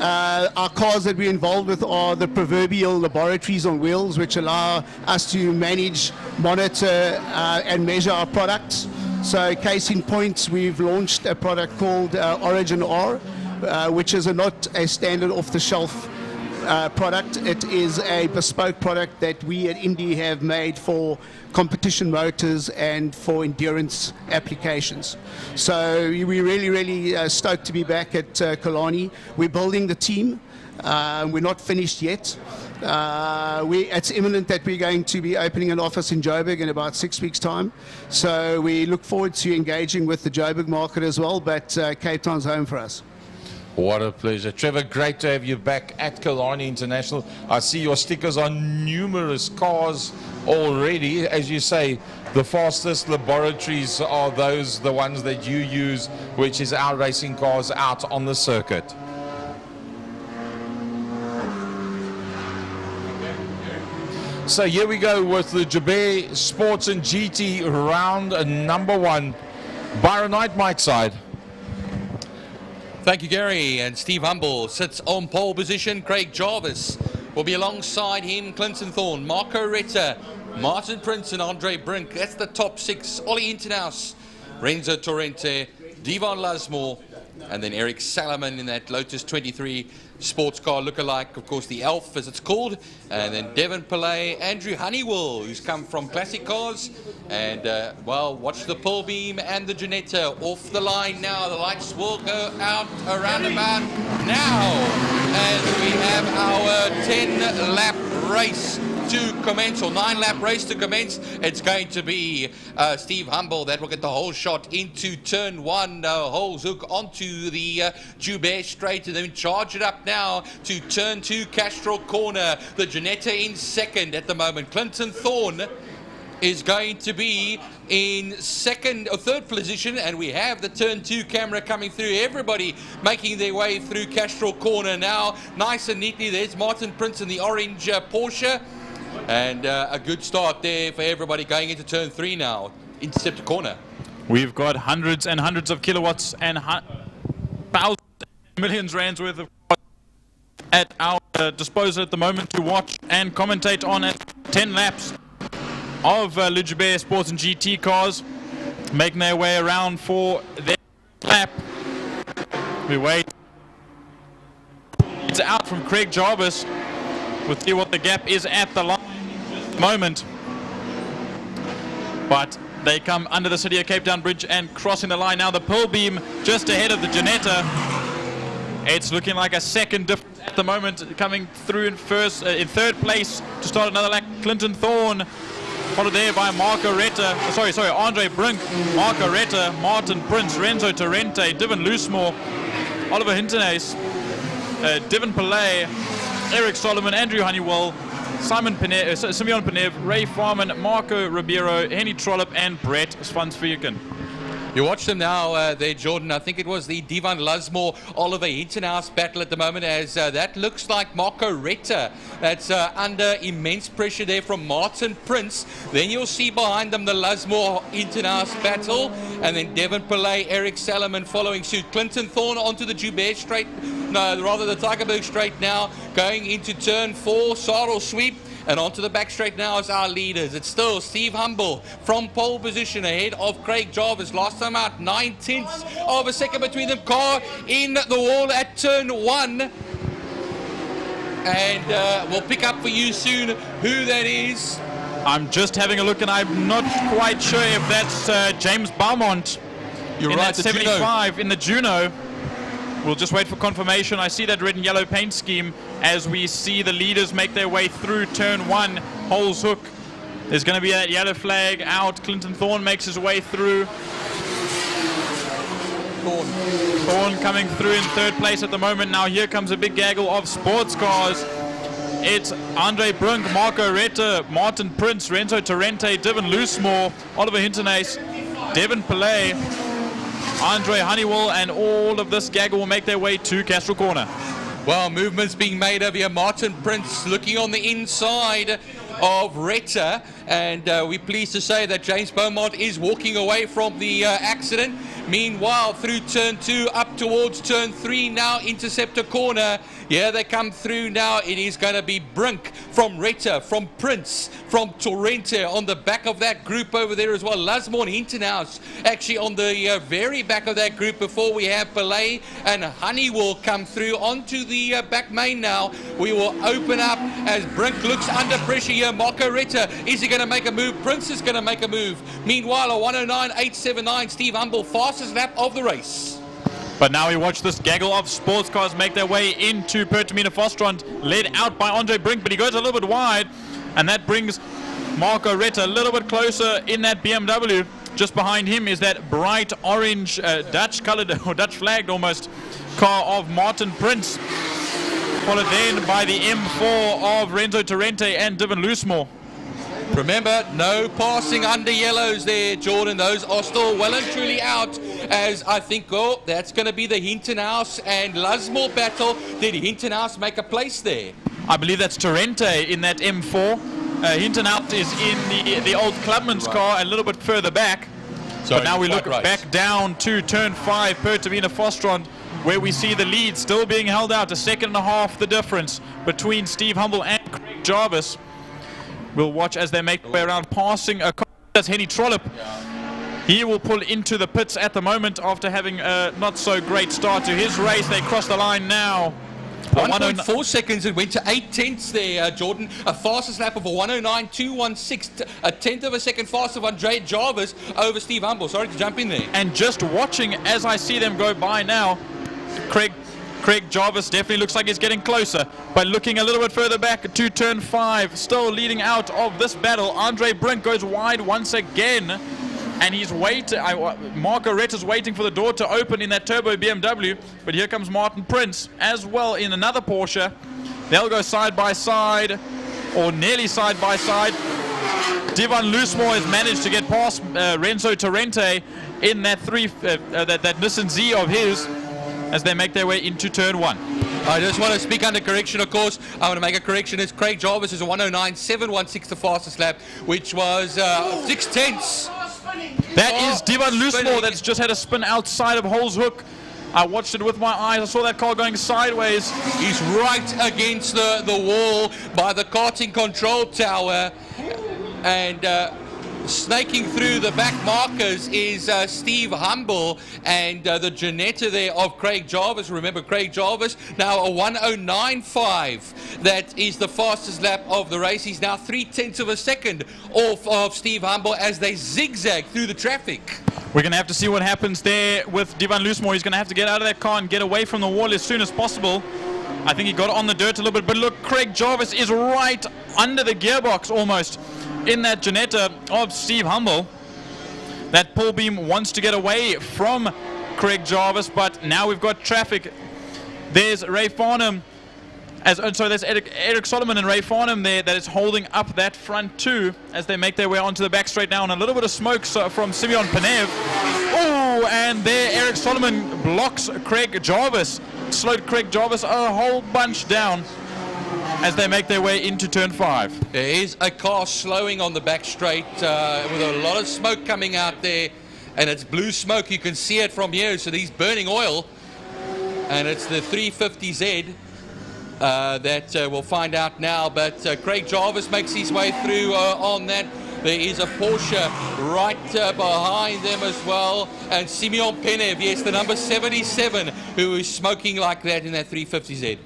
Our cars that we're involved with are the proverbial laboratories on wheels, which allow us to manage, monitor, and measure our products. So case in point, we've launched a product called Origin R, which is not a standard off-the-shelf product. It is a bespoke product that we at Indy have made for competition motors and for endurance applications. So we're really stoked to be back at Killarney. We're building the team. We're not finished yet. It's imminent that we're going to be opening an office in Joburg in about 6 weeks' time. So we look forward to engaging with the Joburg market as well, but Cape Town's home for us. What a pleasure. Trevor, great to have you back at Killarney International. I see your stickers on numerous cars already. As you say, the fastest laboratories are the ones that you use, which is our racing cars out on the circuit. So here we go with the Joubert Sports and GT round number 1. Byron Knight, Mike side. Thank you, Gary. And Steve Humble sits on pole position. Craig Jarvis will be alongside him. Clinton Thorne, Marco Retta, Martin Prince and Andre Brink. That's the top 6. Ollie Interhouse, Renzo Torrente, Devon Lusmore, and then Eric Salomon in that Lotus 23 sports car lookalike, of course, the Elf as it's called, and then Devon Pillay, Andrew Honeywell, who's come from Classic Cars, and well, watch the pull beam and the Janetta off the line now. The lights will go out around about now as we have our 10-lap race to commence, or 9-lap race to commence. It's going to be Steve Humble that will get the whole shot into turn 1, whole hook onto the Joubert straight, and then charge it up now to turn 2, Castrol corner. The Janetta in second at the moment. Clinton Thorne is going to be in second or third position, and we have the turn 2 camera coming through. Everybody making their way through Castrol corner now, nice and neatly. There's Martin Prince in the orange Porsche. And a good start there for everybody going into turn 3 now. Interceptor corner. We've got hundreds and hundreds of kilowatts and thousands, millions rands worth of at our disposal at the moment to watch and commentate on it. 10 laps of Le Joubert Sports and GT cars making their way around for their lap. We wait. It's out from Craig Jarvis. We'll see what the gap is at the line in just a moment. But they come under the City of Cape Town Bridge and crossing the line now. The pull beam just ahead of the Janetta. It's looking like a second difference at the moment, coming through in third place to start another lap. Clinton Thorne, followed there by Marco Retta. Sorry, Andre Brink, Marco Retta, Martin Prince, Renzo Torrente, Devon Lusmore, Oliver Hintenace, Devon Pillay, Eric Solomon, Andrew Honeywell, Simeon Penev, Ray Farman, Marco Ribeiro, Henny Trollope, and Brett Svansviken. You watch them now there, Jordan. I think it was the Devon Lusmore, Oliver Hintenhouse battle at the moment, as that looks like Marco Retta. That's under immense pressure there from Martin Prince. Then you'll see behind them the Lusmore Hintenhouse battle, and then Devon Pillay, Eric Salomon following suit. Clinton Thorne onto the Joubert straight, no, rather the Tygerberg straight now, going into turn 4, saddle sweep. And onto the back straight now is our leaders. It's still Steve Humble from pole position ahead of Craig Jarvis. Last time out, 9/10 of a second between them. Car in the wall at turn 1. and we'll pick up for you soon who that is. I'm just having a look, and I'm not quite sure if that's James Beaumont. You're in right, that the 75 Juno. in the Juno. We'll just wait for confirmation. I see that red and yellow paint scheme as we see the leaders make their way through turn 1, Holes Hook. There's going to be that yellow flag out. Clinton Thorne makes his way through. Thorne coming through in 3rd place at the moment. Now here comes a big gaggle of sports cars. It's Andre Brunk, Marco Retta, Martin Prince, Renzo Torrente, Divin Loosemore, Oliver Hinternace, Devin Pillay, Andre Honeywell, and all of this gaggle will make their way to Castro Corner. Well, movement's being made over here. Martin Prince looking on the inside of Retta, and we're pleased to say that James Beaumont is walking away from the accident. Meanwhile, through turn 2 up towards turn 3, now Interceptor Corner. Yeah, they come through now. It is going to be Brink from Retta, from Prince, from Torrente on the back of that group over there as well. Lasmore and Hintenhouse actually on the very back of that group before we have Belay and Honeywell come through onto the back main now. We will open up as Brink looks under pressure here. Marco Retta, is he going to make a move? Prince is going to make a move. Meanwhile, a 109.879, Steve Humble, fastest lap of the race. But now we watch this gaggle of sports cars make their way into Pertamina Fostrand, led out by Andre Brink, but he goes a little bit wide, and that brings Marco Retta a little bit closer in that BMW. Just behind him is that bright orange Dutch-colored, or Dutch-flagged almost, car of Martin Prince, followed then by the M4 of Renzo Torrente and Divin Loosemore. Remember, no passing under yellows there, Jordan. Those are still well and truly out, as I think, oh, that's going to be the Hintenhouse and Lasmore battle. Did Hintenhouse make a place there? I believe that's Torrente in that M4. Hintenhouse is in the old Clubman's car a little bit further back. But now we look back down to turn 5, Pertamina Fostrand, where we see the lead still being held out, a second and a half the difference between Steve Humble and Craig Jarvis. We'll watch as they make their way around, passing a car. That's Henny Trollope. He will pull into the pits at the moment after having a not so great start to his race. They cross the line now. 1.4 seconds, it went to 8 tenths there, Jordan. A fastest lap of a 109.216, a tenth of a second faster of Andre Jarvis over Steve Humble. Sorry to jump in there. And just watching as I see them go by now, Craig Jarvis definitely looks like he's getting closer, but looking a little bit further back to turn 5, still leading out of this battle. Andre Brink goes wide once again, and he's waiting. Marco Retta's waiting for the door to open in that turbo BMW, but here comes Martin Prince as well in another Porsche. They'll go side by side, or nearly side by side. Divin Loosemore has managed to get past Renzo Torrente in that that Nissan Z of his, as they make their way into turn 1. I just want to speak under correction, of course. I want to make a correction. It's Craig Jarvis is a 109.716, the fastest lap, which was 6 tenths. That is Divin Loosemore that's just had a spin outside of Holes Hook. I watched it with my eyes. I saw that car going sideways. He's right against the wall by the karting control tower. And snaking through the back markers is Steve Humble and the Janetta there of Craig Jarvis. Remember, Craig Jarvis now a 109.5. That is the fastest lap of the race. He's now 3 tenths of a second off of Steve Humble as they zigzag through the traffic. We're going to have to see what happens there with Divin Loosemore. He's going to have to get out of that car and get away from the wall as soon as possible. I think he got on the dirt a little bit, but look, Craig Jarvis is right under the gearbox almost in that Janetta of Steve Humble. That pull beam wants to get away from Craig Jarvis, but now we've got traffic. There's Ray Farnham, so there's Eric Solomon and Ray Farnham there that is holding up that front two as they make their way onto the back straight now, and a little bit of smoke from Simeon Panev. Oh, and there Eric Solomon blocks Craig Jarvis, slowed Craig Jarvis a whole bunch down as they make their way into turn 5. There is a car slowing on the back straight with a lot of smoke coming out there, and it's blue smoke. You can see it from here, so he's burning oil, and it's the 350Z that we'll find out now. But Craig Jarvis makes his way through on that. There is a Porsche right behind them as well, and Simeon Penev, yes, the number 77, who is smoking like that in that 350Z.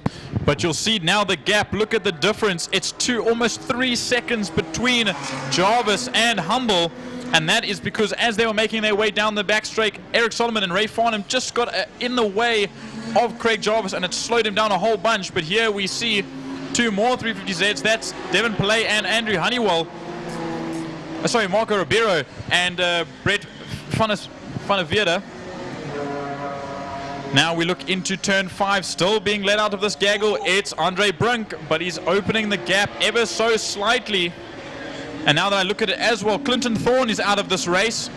But you'll see now the gap. Look at the difference. It's almost 3 seconds between Jarvis and Humble. And that is because as they were making their way down the backstraight, Eric Solomon and Ray Farnham just got in the way of Craig Jarvis, and it slowed him down a whole bunch. But here we see 2 more 350Zs. That's Devin Pillay and Andrew Honeywell. Sorry, Marco Ribeiro and Brett Vanavierda. Now we look into turn 5, still being let out of this gaggle. It's Andre Brink, but he's opening the gap ever so slightly. And now that I look at it as well, Clinton Thorne is out of this race.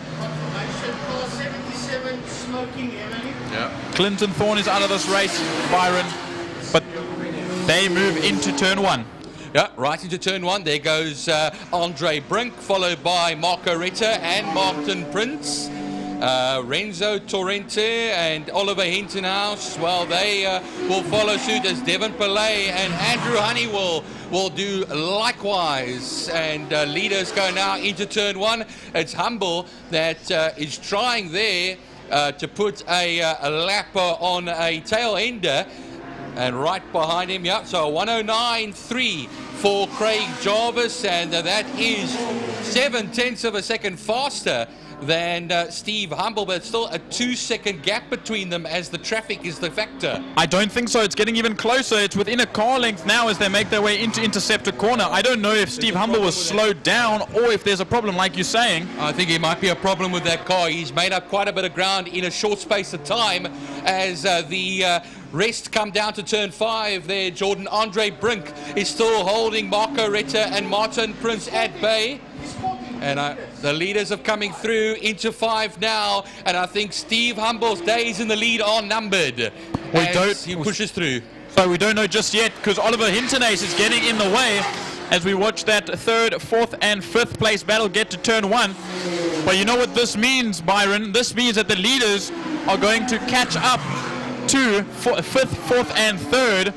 Yeah. Clinton Thorne is out of this race, Byron, but they move into turn 1. Yeah, right into turn 1. There goes Andre Brink, followed by Marco Ritter and Martin Prince. Renzo Torrente and Oliver Hintonhouse, well, they will follow suit as Devin Pillay and Andrew Honeywell will do likewise. And leaders go now into turn 1. It's Humble that is trying there to put a lap on a tail ender. And right behind him, yeah, so 109.3 for Craig Jarvis, and that is 0.7 of a second faster than Steve Humble, but still a 2-second gap between them as the traffic is the factor. I don't think so. It's getting even closer. It's within a car length now as they make their way into Interceptor Corner. I don't know if Steve Humble was slowed down or if there's a problem like you're saying. I think it might be a problem with that car. He's made up quite a bit of ground in a short space of time as the rest come down to turn 5 there. Jordan Andre Brink is still holding Marco Ritter and Martin Prince at bay. And the leaders are coming through into 5 now, and I think Steve Humble's days in the lead are numbered as he pushes through. So we don't know just yet, because Oliver Hintonhace is getting in the way as we watch that 3rd, 4th, and 5th place battle get to turn 1. But you know what this means, Byron? This means that the leaders are going to catch up to 5th, 4th, and 3rd.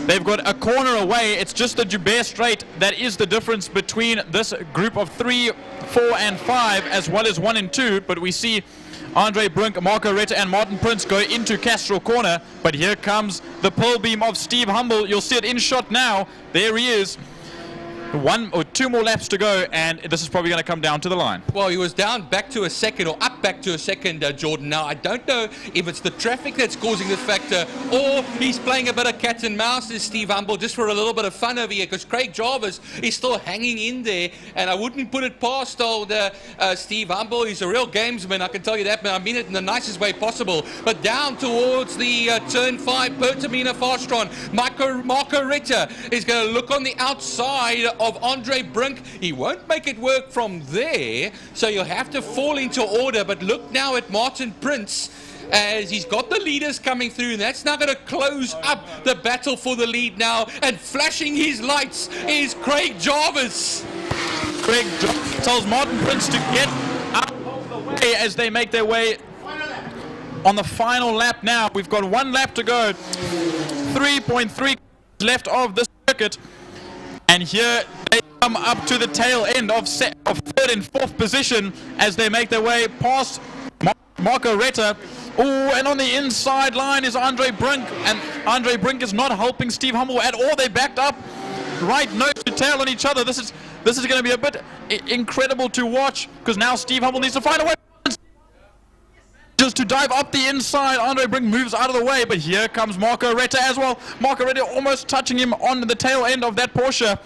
They've got a corner away. It's just the Joubert Straight that is the difference between this group of 3, 4, and 5, as well as 1 and 2. But we see Andre Brink, Marco Ritter, and Martin Prince go into Castro Corner. But here comes the pull beam of Steve Humble. You'll see it in shot now. There he is. 1 or 2 more laps to go, and this is probably going to come down to the line. Well, he was down back to a second, or up back to a second, Jordan. Now, I don't know if it's the traffic that's causing this factor, or he's playing a bit of cat and mouse, as Steve Humble, just for a little bit of fun over here, because Craig Jarvis is still hanging in there, and I wouldn't put it past old Steve Humble. He's a real gamesman, I can tell you that, but I mean it in the nicest way possible. But down towards the turn 5, Pertamina Fastron, Marco Ritter is going to look on the outside of Andre Brink. He won't make it work from there, so you'll have to fall into order. But look now at Martin Prince as he's got the leaders coming through, and that's now going to close up the battle for the lead now. And flashing his lights is Craig Jarvis. Craig tells Martin Prince to get out of the way as they make their way on the final lap now. We've got 1 lap to go. 3.3 left of the circuit. And here they come up to the tail end of 3rd and 4th position as they make their way past Marco Ritter. Oh, and on the inside line is Andre Brink. And Andre Brink is not helping Steve Humble at all. They backed up right nose to tail on each other. This is going to be a bit incredible to watch, because now Steve Humble needs to find a way just to dive up the inside. Andre Brink moves out of the way, but here comes Marco Ritter as well. Marco Ritter almost touching him on the tail end of that Porsche.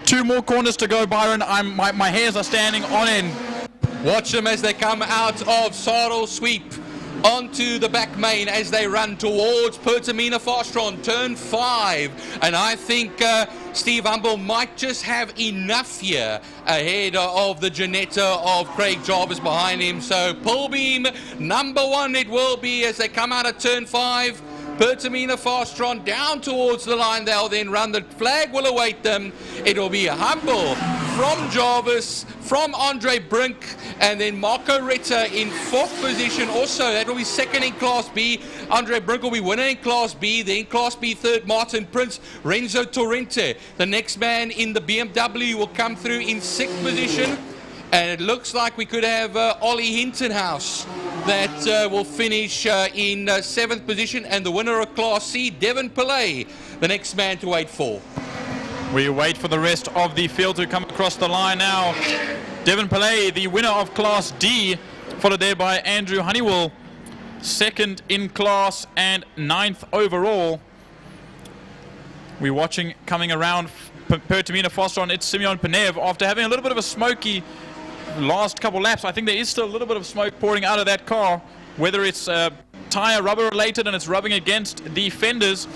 2 more corners to go, Byron. My hairs are standing on end. Watch them as they come out of Saddle Sweep onto the back main as they run towards Pertamina Fastron, turn 5. And I think Steve Humble might just have enough here ahead of the Janetta of Craig Jarvis behind him. So pull beam number 1 it will be as they come out of turn 5. Pertamina Fastron down towards the line. They'll then run. The flag will await them. It will be Humble from Jarvis, from Andre Brink, and then Marco Ritter in 4th position. Also, that will be 2nd in Class B. Andre Brink will be winner in Class B. Then Class B 3rd, Martin Prince, Renzo Torrente. The next man in the BMW will come through in 6th position. And it looks like we could have Ollie Hintonhouse that will finish in 7th position, and the winner of Class C, Devon Pillay, the next man to wait for. We wait for the rest of the field to come across the line now. Devon Pillay, the winner of Class D, followed there by Andrew Honeywell, 2nd in class and 9th overall. We're watching coming around Pertamina Foster on it's Simeon Panev after having a little bit of a smoky last couple laps. I think there is still a little bit of smoke pouring out of that car, whether it's tire rubber related and it's rubbing against the fenders.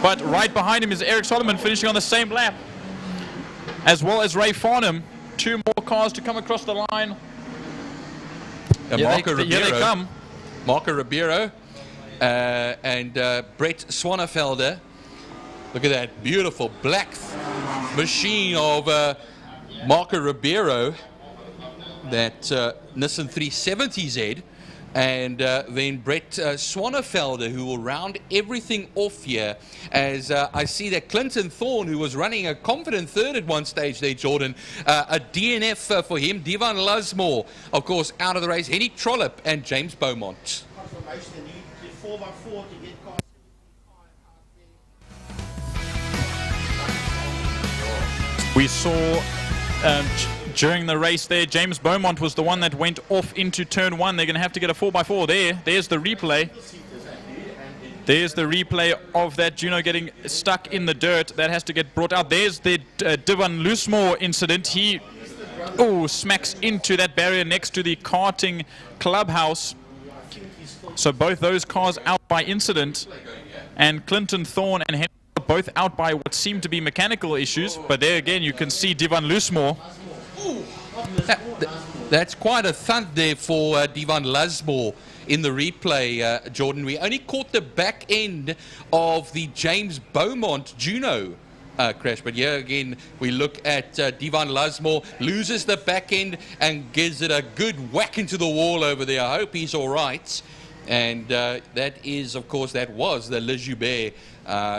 But right behind him is Eric Solomon finishing on the same lap, as well as Ray Farnham. 2 more cars to come across the line. Marco Ribeiro. Here they come. Marco Ribeiro and Brett Swannefelder. Look at that beautiful black machine of Marco Ribeiro, that Nissan 370Z. And then Brett Swannefelder, who will round everything off here, as I see that Clinton Thorne, who was running a confident 3rd at one stage there, Jordan, a DNF for him. Devon Lusmore, of course, out of the race. Henny Trollope and James Beaumont. We saw during the race there, James Beaumont was the one that went off into turn 1. They're going to have to get a 4x4 there. There's the replay. There's the replay of that Juno getting stuck in the dirt. That has to get brought out. There's the Devon Lusmore incident. He smacks into that barrier next to the karting clubhouse. So both those cars out by incident. And Clinton Thorne and Henry are both out by what seem to be mechanical issues. But there again, you can see Devon Lusmore. That's quite a thud there for Devon Lusmore in the replay, Jordan. We only caught the back end of the James Beaumont Juno crash, but here again we look at Devon Lusmore loses the back end and gives it a good whack into the wall over there. I hope he's all right. And that is, of course, that was the Le Joubert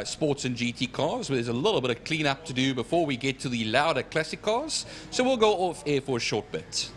sports and GT cars. There's a little bit of cleanup to do before we get to the louder classic cars. So we'll go off air for a short bit.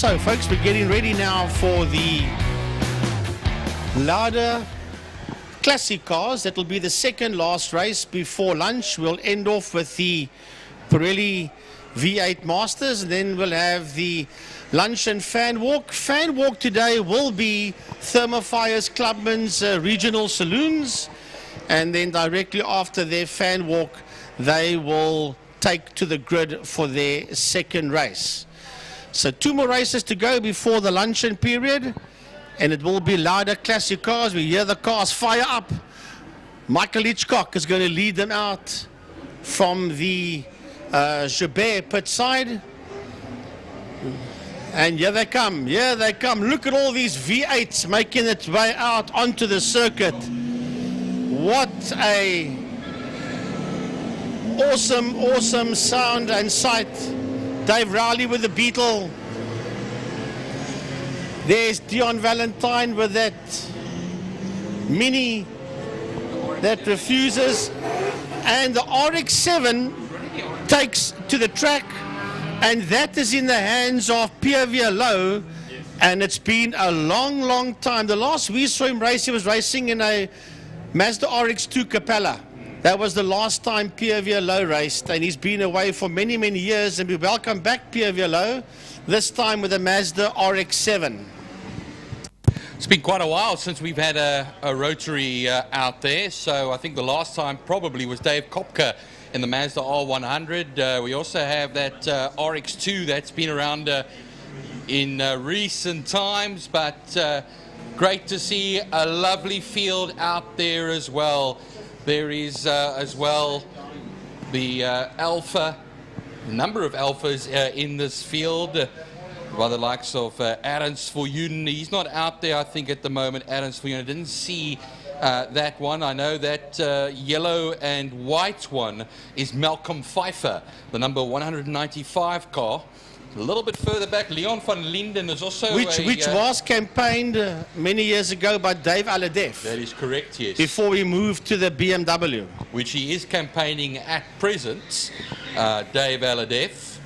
So, folks, we're getting ready now for the Lauda Classic cars. That will be the second last race before lunch. We'll end off with the Pirelli V8 Masters, and then we'll have the lunch and fan walk. Fan walk today will be Thermofires Clubman's regional saloons, and then directly after their fan walk, they will take to the grid for their second race. So 2 more races to go before the luncheon period, and it will be Lauda Classic cars. We hear the cars fire up. Michael Hitchcock is going to lead them out from the Joubert pit side. And here they come, here they come. Look at all these V8s making its way out onto the circuit. What a awesome sound and sight. Dave Rowley with the Beetle. There's Dion Valentine with that Mini that refuses. And the RX-7 takes to the track, and that is in the hands of Pierre Vialot. And it's been a long time. The last we saw him race, he was racing in a Mazda RX-2 Capella. That was the last time Pierre Vialot raced, and he's been away for many years. And we welcome back Pierre Vialot, this time with a Mazda RX-7. It's been quite a while since we've had a rotary out there, so I think the last time probably was Dave Kopka in the Mazda R100. We also have that RX-2 that's been around in recent times, but great to see a lovely field out there as well. There is as well the Alpha, a number of Alphas in this field by the likes of Adams Voorjuden. He's not out there, I think, at the moment. Adams Voorjuden, I didn't see that one. I know that yellow and white one is Malcolm Pfeiffer, the number 195 car. A little bit further back, Leon van Linden is also which was campaigned many years ago by Dave Aladef. That is correct, yes. Before he moved to the BMW. Which he is campaigning at present, Dave Aladef.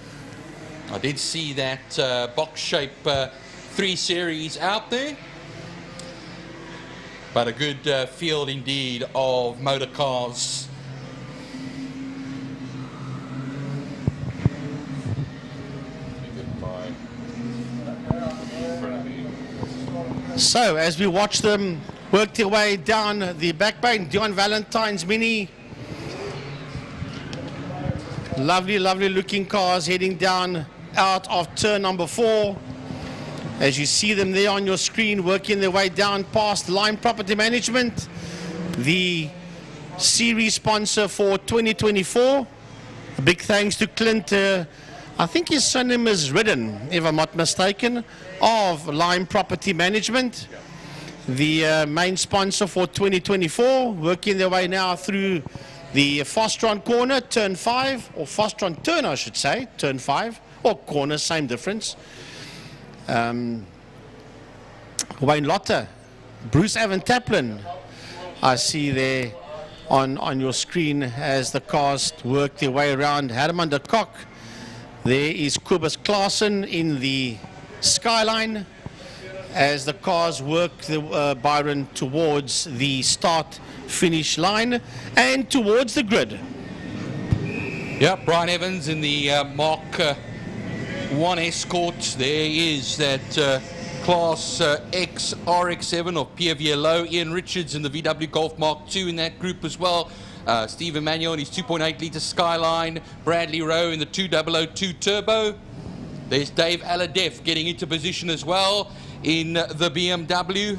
I did see that box shape 3 Series out there. But a good field indeed of motor cars. So, as we watch them work their way down the backbane, Dion Valentine's Mini. Lovely looking cars heading down out of turn number 4. As you see them there on your screen, working their way down past Line Property Management, the series sponsor for 2024. A big thanks to Clint, I think his surname is Ridden, if I'm not mistaken, of Line Property Management, the main sponsor for 2024, working their way now through the Fostron corner, turn 5, or Fostron turn, I should say, turn 5, or corner, same difference. Wayne Lotter, Bruce Evan Taplin, I see there on your screen as the cars work their way around. Herman de Kock, there is Kobus Klaassen in the Skyline as the cars work Byron towards the start-finish line and towards the grid. Yeah, Brian Evans in the Mark 1 Escort. There is that Class X RX-7 of Pierre Vialot. Ian Richards in the VW Golf Mark II in that group as well. Steve Emmanuel in his 2.8-litre Skyline. Bradley Rowe in the 2002 Turbo. There's Dave Aladef getting into position as well in the BMW.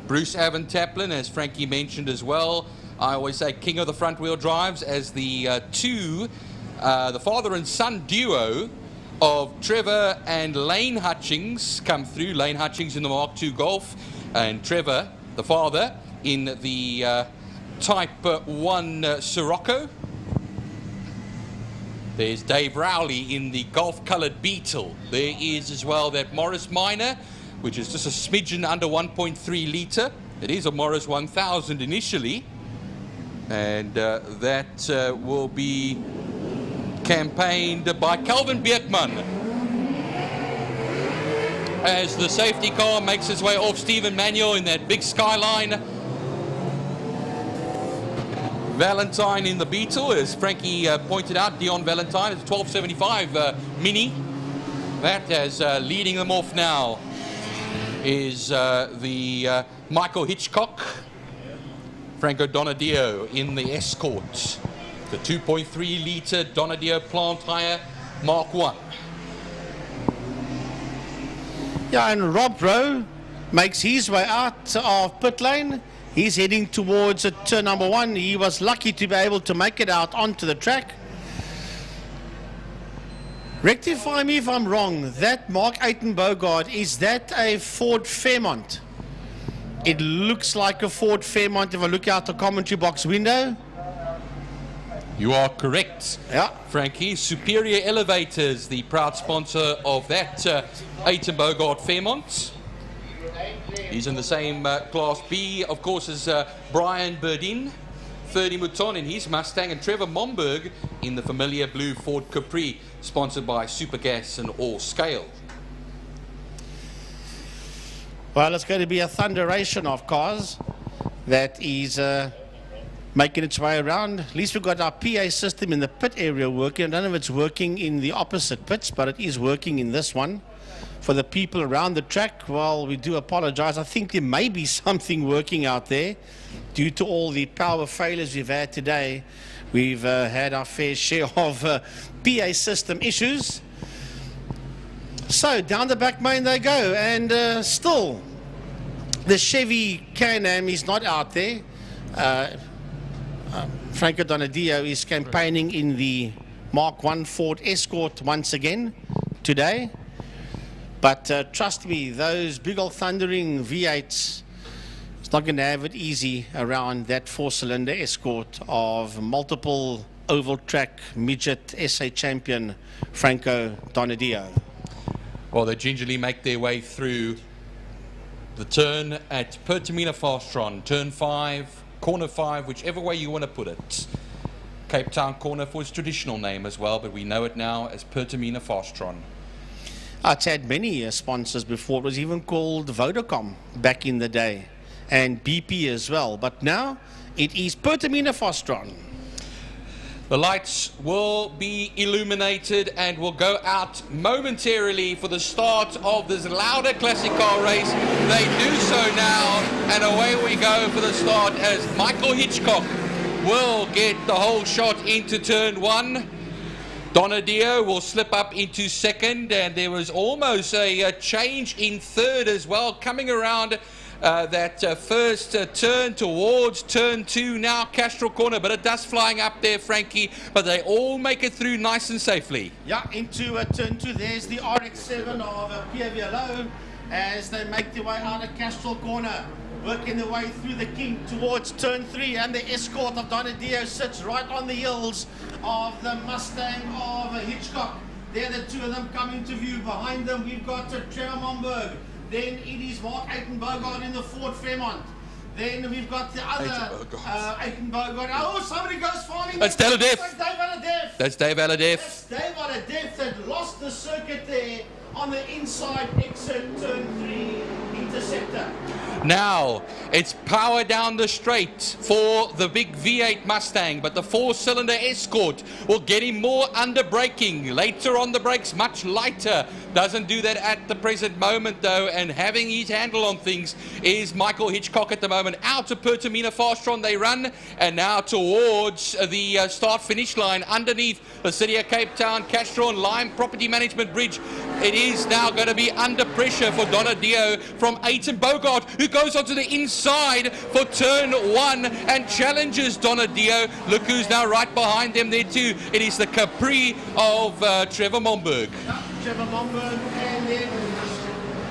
Bruce Evan Taplin, as Frankie mentioned as well. I always say king of the front-wheel drives, as the the father and son duo of Trevor and Lane Hutchings come through. Lane Hutchings in the Mark II Golf, and Trevor, the father, in the Type 1 Sirocco. There's Dave Rowley in the golf-coloured Beetle. There is as well that Morris Minor, which is just a smidgen under 1.3 litre. It is a Morris 1000 initially. And that will be campaigned by Calvin Beekman. As the safety car makes its way off Stephen Manuel in that big Skyline. Valentine in the Beetle, as Frankie pointed out, Dion Valentine is 1275 Mini. That as leading them off now is the Michael Hitchcock. Franco Donadio in the Escort. The 2.3 litre Donadio plant hire Mark 1. Yeah, and Rob Rowe makes his way out of pit lane. He's heading towards turn number 1. He was lucky to be able to make it out onto the track. Rectify me if I'm wrong. That Mark 8 Bogard, is that a Ford Fairmont? It looks like a Ford Fairmont if I look out the commentary box window. You are correct, yeah, Frankie. Superior Elevators, the proud sponsor of that 8 Bogard Fairmont. He's in the same Class B, of course, as Brian Burdin, 30 Mouton in his Mustang, and Trevor Momberg in the familiar blue Ford Capri, sponsored by Supergas and All Scale. Well, it's going to be a thunderation of cars that is making its way around. At least we've got our PA system in the pit area working. I don't know if it's working in the opposite pits, but it is working in this one. For the people around the track, well, we do apologize. I think there may be something working out there due to all the power failures we've had today. We've had our fair share of PA system issues. So down the back main they go, and still the Chevy Can-Am is not out there. Franco Donadio is campaigning in the Mark 1 Ford Escort once again today. But trust me, those big old thundering V8s, it's not going to have it easy around that 4-cylinder Escort of multiple oval track midget SA champion Franco Donadio. Well, they gingerly make their way through the turn at Pertamina Fastron, turn 5, corner 5, whichever way you want to put it. Cape Town Corner for its traditional name as well, but we know it now as Pertamina Fastron. It's had many sponsors before. It was even called Vodacom back in the day, and BP as well. But now it is Pertamina Fastron. The lights will be illuminated and will go out momentarily for the start of this Lauda Classic Car race. They do so now, and away we go for the start as Michael Hitchcock will get the whole shot into turn 1. Donadio will slip up into second, and there was almost a change in third as well, coming around that first turn towards turn 2 now, Castro Corner, but a dust flying up there, Frankie, but they all make it through nice and safely. Yeah, into turn 2, there's the RX-7 of PVLO as they make their way out of Castro Corner, working their way through the King towards turn 3, and the Escort of Donadio sits right on the heels of the Mustang of Hitchcock. They're the two of them coming to view. Behind them we've got Trevor Momberg. Then it is Mark 8 Bogard in the Ford Fairmont. Then we've got the other 8 Bogard. Oh, somebody goes falling. That's Dave Aladef. That's Dave Aladef. That's Dave Aladef. That's Dave Aladef that lost the circuit there on the inside exit turn 3 interceptor. Now, it's power down the straight for the big V8 Mustang, but the 4-cylinder Escort will get him more under braking. Later on the brakes, much lighter. Doesn't do that at the present moment, though, and having his handle on things is Michael Hitchcock at the moment. Out to Pertamina Fastron they run, and now towards the start-finish line underneath the City of Cape Town, Castro and Lime Property Management Bridge. It is now going to be under pressure for Donadio from 8 Bogard, who goes onto the inside for turn 1 and challenges Donadio. Look who's now right behind them there too. It is the Capri of Trevor Momberg. Trevor Momberg, and then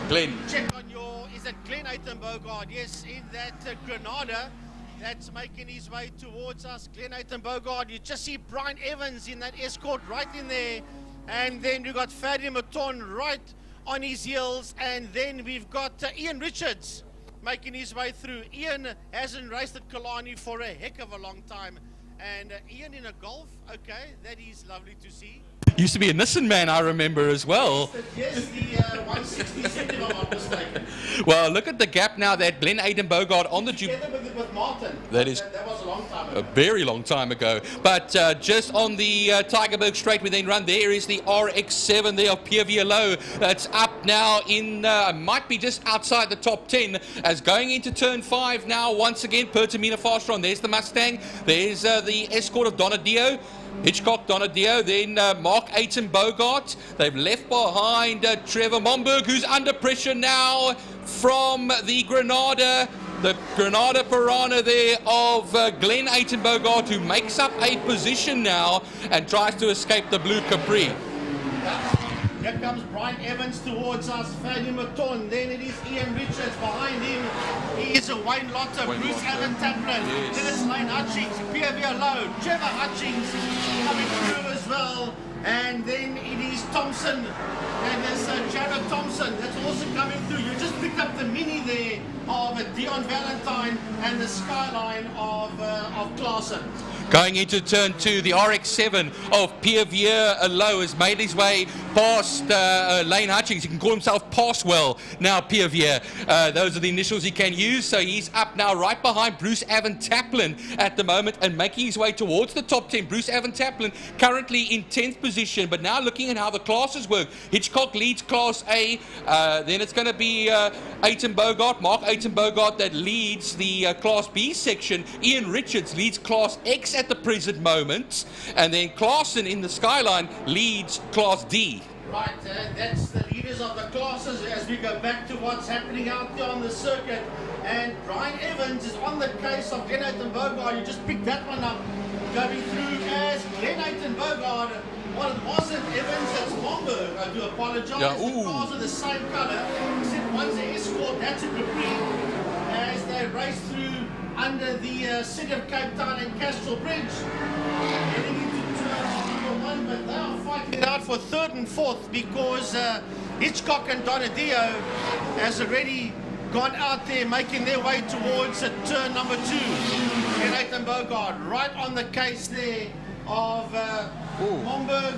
Glenn. Check on your, is it Glenn 8 Bogard? Yes, in that Granada that's making his way towards us. Glenn 8 Bogard. You just see Brian Evans in that Escort right in there. And then we've got Fadi Maton right on his heels. And then we've got Ian Richards making his way through. Ian hasn't raced at Killarney for a heck of a long time. And Ian in a Golf, okay, that is lovely to see. Used to be a Nissan man, I remember as well. Yes, the 167, if I'm not mistaken. Well, look at the gap now that Glenn Aidan Bogart on the Together with Martin. That is that was a long time ago. a very long time ago. But just on the Tygerberg Straight we then run, there is the RX-7 there of Pierre Vialot. That's up now in, might be just outside the top 10 as going into turn 5 now once again. Pertamina Fastron, there's the Mustang, there's the Escort of Donadio. Hitchcock, Donadio, then Mark Aiton Bogart. They've left behind Trevor Momberg, who's under pressure now from the Granada Piranha there of Glenn Aiton Bogart, who makes up a position now and tries to escape the blue Capri. Here comes Brian Evans towards us, Fanny Maton, then it is Ian Richards behind him. He is a Wayne Lotter, Bruce Allen Taplin, then it's Lane Hutchings, Pierre Vialot, Trevor Hutchings coming through as well, and then it is Thompson, and there's Jared Thompson that's also coming through. You just picked up the mini there of Dion Valentine and the Skyline of Klaassen. Going into turn 2, the RX-7 of Pierre Vialot has made his way past Lane Hutchings. He can call himself Passwell now, Pierre Vialot. Those are the initials he can use, so he's up now right behind Bruce Avon Taplin at the moment and making his way towards the top 10. Bruce Avon Taplin currently in 10th position, but now looking at how the classes work. Hitchcock leads Class A, then it's going to be Aiton Bogart, Mark Aiton Bogart that leads the Class B section. Ian Richards leads Class X at the present moment, and then Klaassen in the Skyline leads Class D. Right, that's the leaders of the classes as we go back to what's happening out there on the circuit. And Brian Evans is on the case of Glenn Aiton Bogart. You just picked that one up, going through as Glenn Aiton Bogart. Well, it wasn't Evans, that's Momberg. I do apologize. Yeah, the cars are the same color, except one's an Escort, that's a Capri, as they race through under the City of Cape Town and Castrol Bridge. Heading into turn number 1, but they are fighting it out for 3rd and 4th because Hitchcock and Donadio has already gone out there making their way towards turn number 2. And Aiton Bogart right on the case there of Momberg.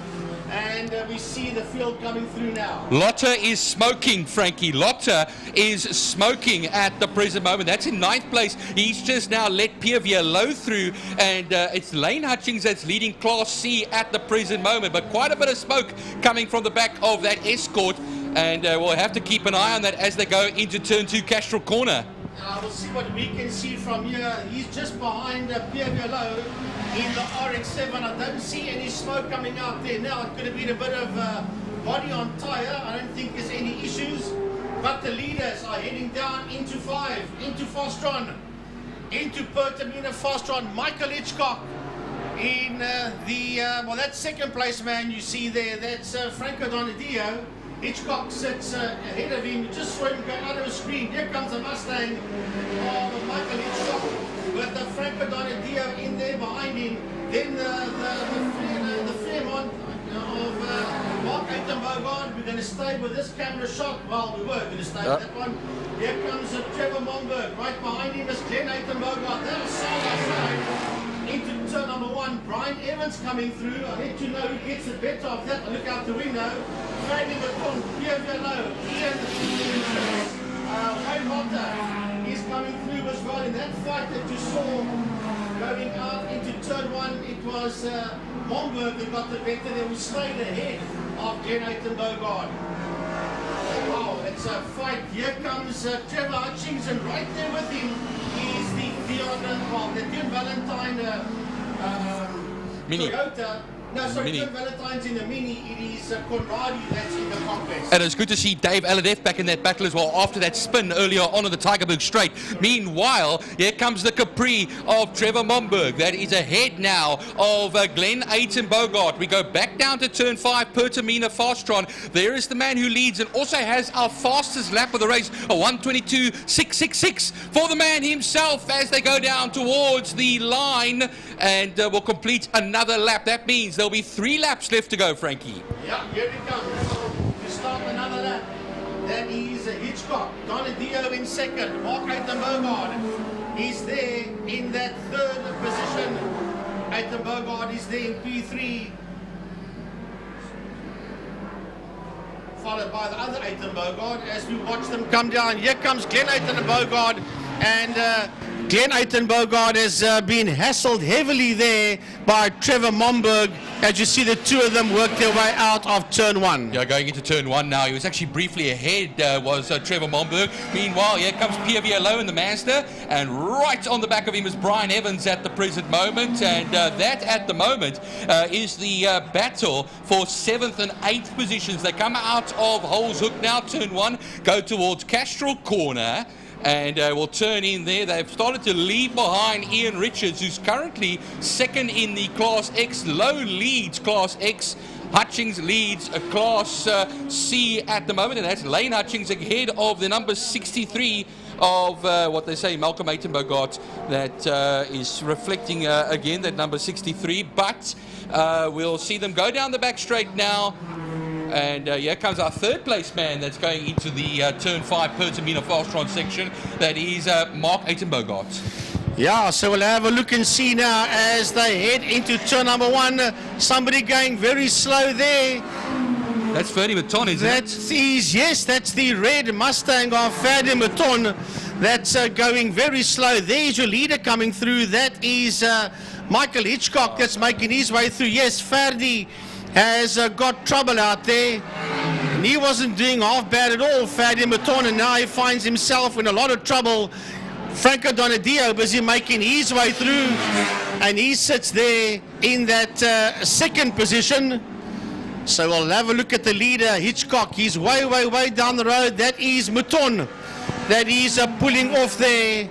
And we see the field coming through now. Lotter is smoking, Frankie. Lotter is smoking at the present moment. That's in 9th place. He's just now let Pierre Vialot through, and it's Lane Hutchings that's leading Class C at the present moment. But quite a bit of smoke coming from the back of that Escort, and we'll have to keep an eye on that as they go into turn 2, Castrol Corner. We'll see what we can see from here. He's just behind Pierre Vialot in the RX-7. I don't see any smoke coming out there now. It could have been a bit of body on tyre. I don't think there's any issues. But the leaders are heading down into 5, into Fastron, into Pertamina Fastron. Michael Hitchcock in well, that's 2nd place man you see there. That's Franco Donadio. Hitchcock sits ahead of him. You just saw him go out of the screen. Here comes the Mustang of Michael Hitchcock with the Franco Donadio in there behind him. Then the Fairmont of Mark Aiton Bogart. We're going to stay with this camera shot. Well, we were going to stay with that one. Here comes Trevor Momberg. Right behind him is Glenn Aiton Bogart. That was side by side. Into turn number 1, Brian Evans coming through. I'll let you know who gets the better of that. Look out the window. Fanny Maton, Pierre Vialot, Ian Wayne Lotter is coming through as well. In that fight that you saw going out into turn 1, it was Momberg that got the better. They will stayed ahead of Glenn Aiton Bogart. Wow, it's a fight. Here comes Trevor Hutchings, and right there with him is the Dion Valentine Mini. Toyota. No, sorry, Mini. Dion Valentine's in the Mini. It is Conradi that's in the complex. And it's good to see Dave Aladef back in that battle as well after that spin earlier on in the Tygerberg Straight. Meanwhile, here comes the Capri of Trevor Momberg. That is ahead now of Glenn Aiton Bogart. We go back down to turn 5, Pertamina Fastron. There is the man who leads and also has our fastest lap of the race, a 1:22.666 for the man himself as they go down towards the line and will complete another lap. That means there'll be 3 laps left to go, Frankie. Yeah, here it comes. To start another lap. That is Hitchcock. Donadio in 2nd. Mark Aiton Bogart is there in that 3rd position. Aiton Bogard is there in P3. Followed by the other Aiton Bogard as we watch them come down. Here comes Glenn Aiton Bogard, and Glenn Aiton Bogard has been hassled heavily there by Trevor Momberg as you see the two of them work their way out of turn one. Yeah, going into turn one now. He was actually briefly ahead, was Trevor Momberg. Meanwhile, here comes Pierre Lowe in the Mazda, and right on the back of him is Brian Evans at the present moment. And that, at the moment, is the battle for 7th and 8th positions. They come out of Holes Hook now, turn one, go towards Castrol Corner, and will turn in there. They've started to leave behind Ian Richards, who's currently second in the Class X. Low leads Class X. Hutchings leads a Class C at the moment, and that's Lane Hutchings ahead of the number 63 of what they say, Malcolm Aiton Bogard. That is reflecting again that number 63, but we'll see them go down the back straight now. And here comes our third place man that's going into the turn 5 Pertamina Fastron section. That is Mark Aiton Bogard. Yeah, so we'll have a look and see now as they head into turn number 1. Somebody going very slow there. That's Ferdy Maton, isn't it? Yes, that's the red Mustang of Ferdy Maton. That's going very slow. There's your leader coming through. That is Michael Hitchcock that's making his way through. Yes, Ferdy has got trouble out there. And he wasn't doing half bad at all, Ferdy Maton, and now he finds himself in a lot of trouble. Franco Donadio busy making his way through, and he sits there in that second position. So we'll have a look at the leader, Hitchcock. He's way, way, way down the road. That is Maton. That is pulling off there.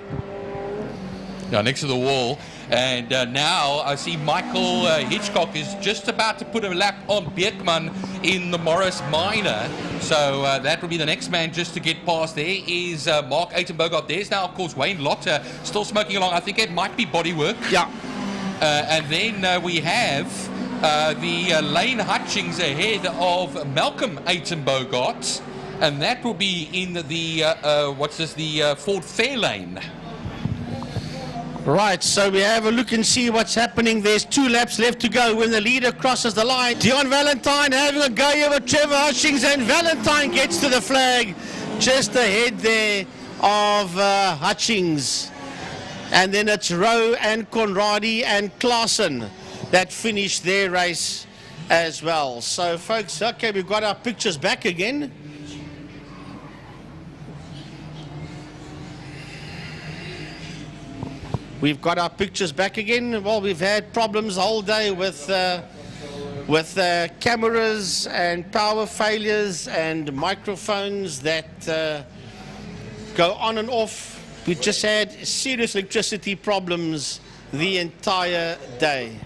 Now next to the wall. And now I see Michael Hitchcock is just about to put a lap on Bierkman in the Morris Minor. So that will be the next man just to get past. There is Mark Aiton Bogard. There's now, of course, Wayne Lotter still smoking along. I think it might be bodywork. Yeah. And then we have the Lane Hutchings ahead of Malcolm Aiton Bogard. And that will be in the, the Ford Fairlane. Right, so we have a look and see what's happening. There's 2 laps left to go when the leader crosses the line. Dion Valentine having a go here with Trevor Hutchings, and Valentine gets to the flag just ahead there of Hutchings. And then it's Rowe and Conradi and Klaassen that finish their race as well. So folks, okay, we've got our pictures back again. We've got our pictures back again. Well, we've had problems the whole day with cameras and power failures and microphones that go on and off. We just had serious electricity problems the entire day.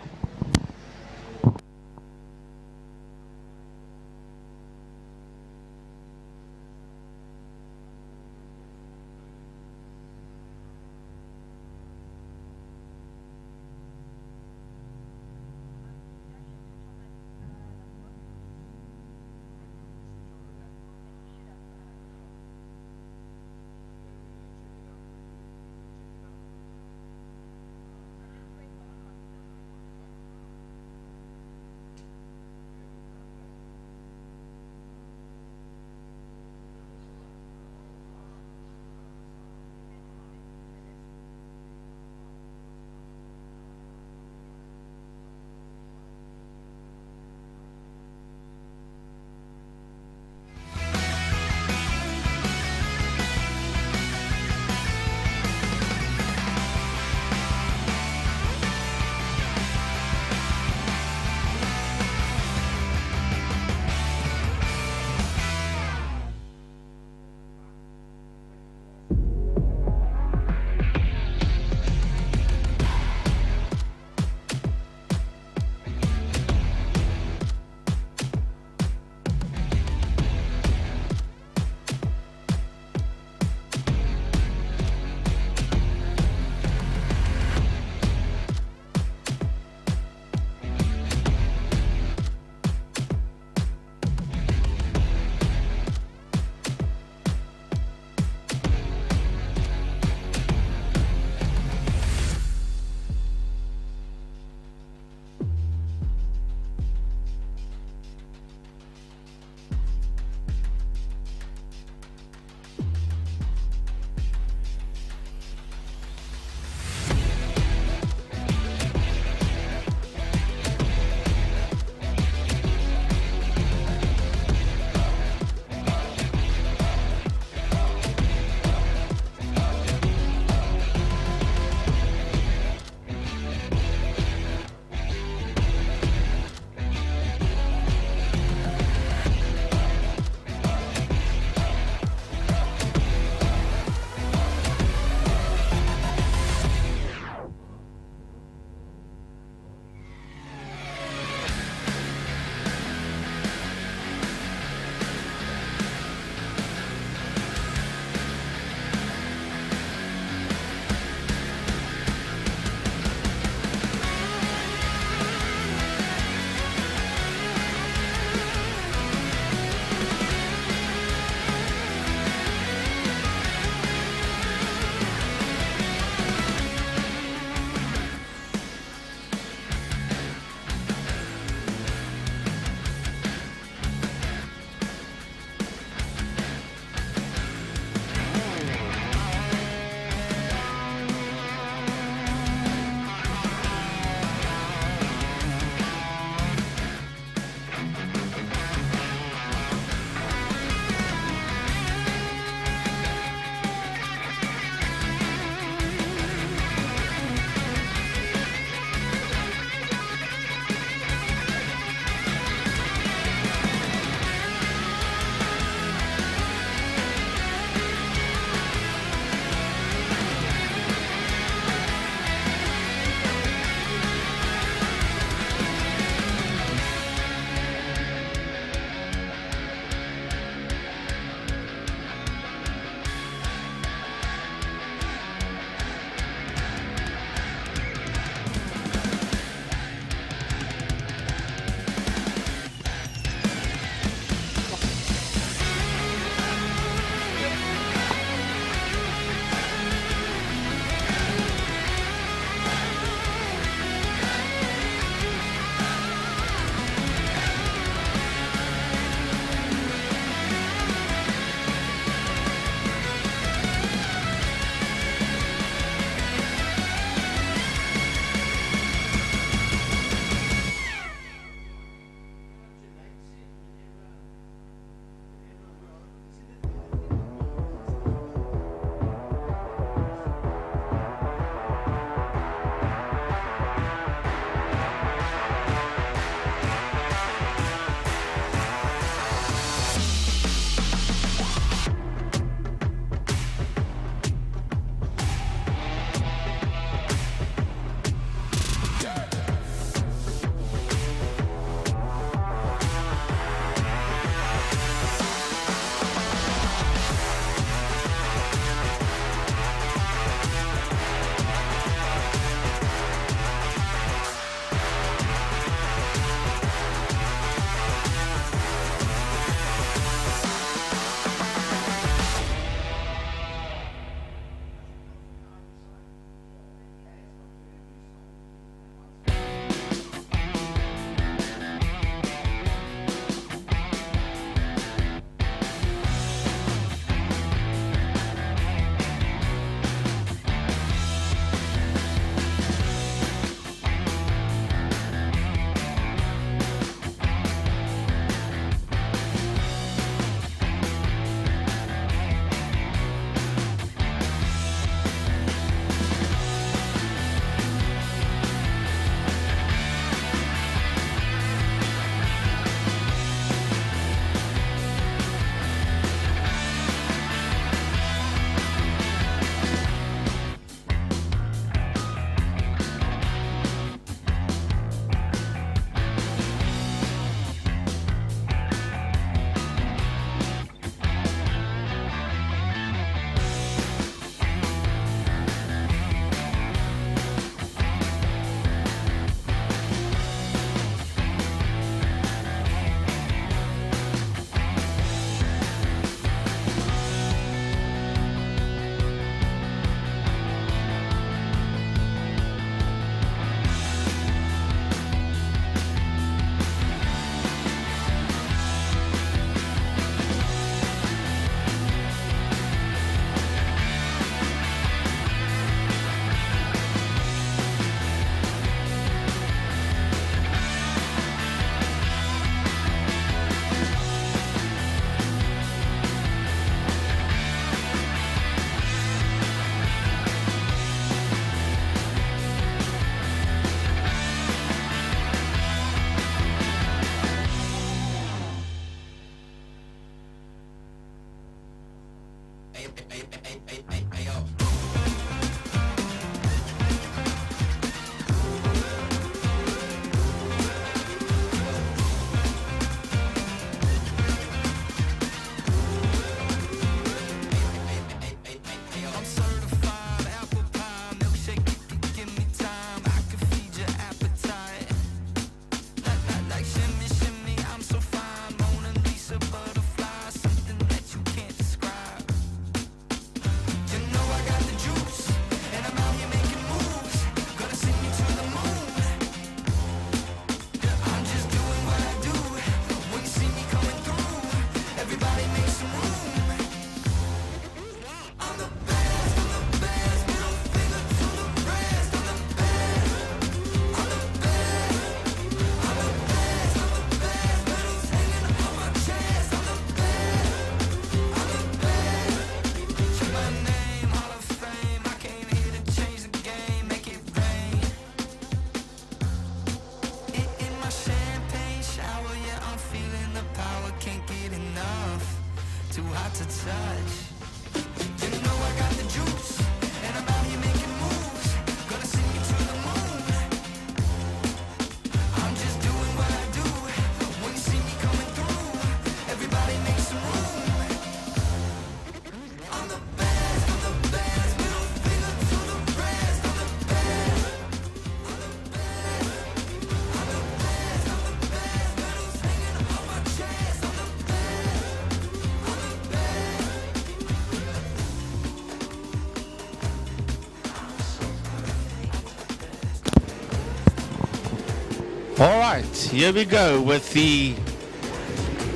All right, here we go with the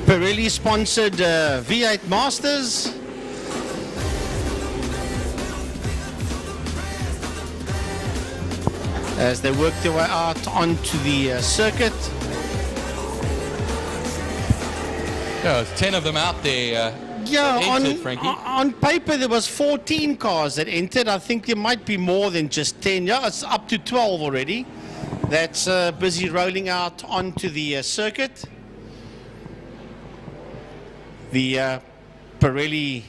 Pirelli sponsored V8 Masters. As they work their way out onto the circuit. Yeah, there's 10 of them out there. Yeah, entered, Frankie. on paper there was 14 cars that entered. I think there might be more than just 10. Yeah, it's up to 12 already. That's busy rolling out onto the circuit. The Pirelli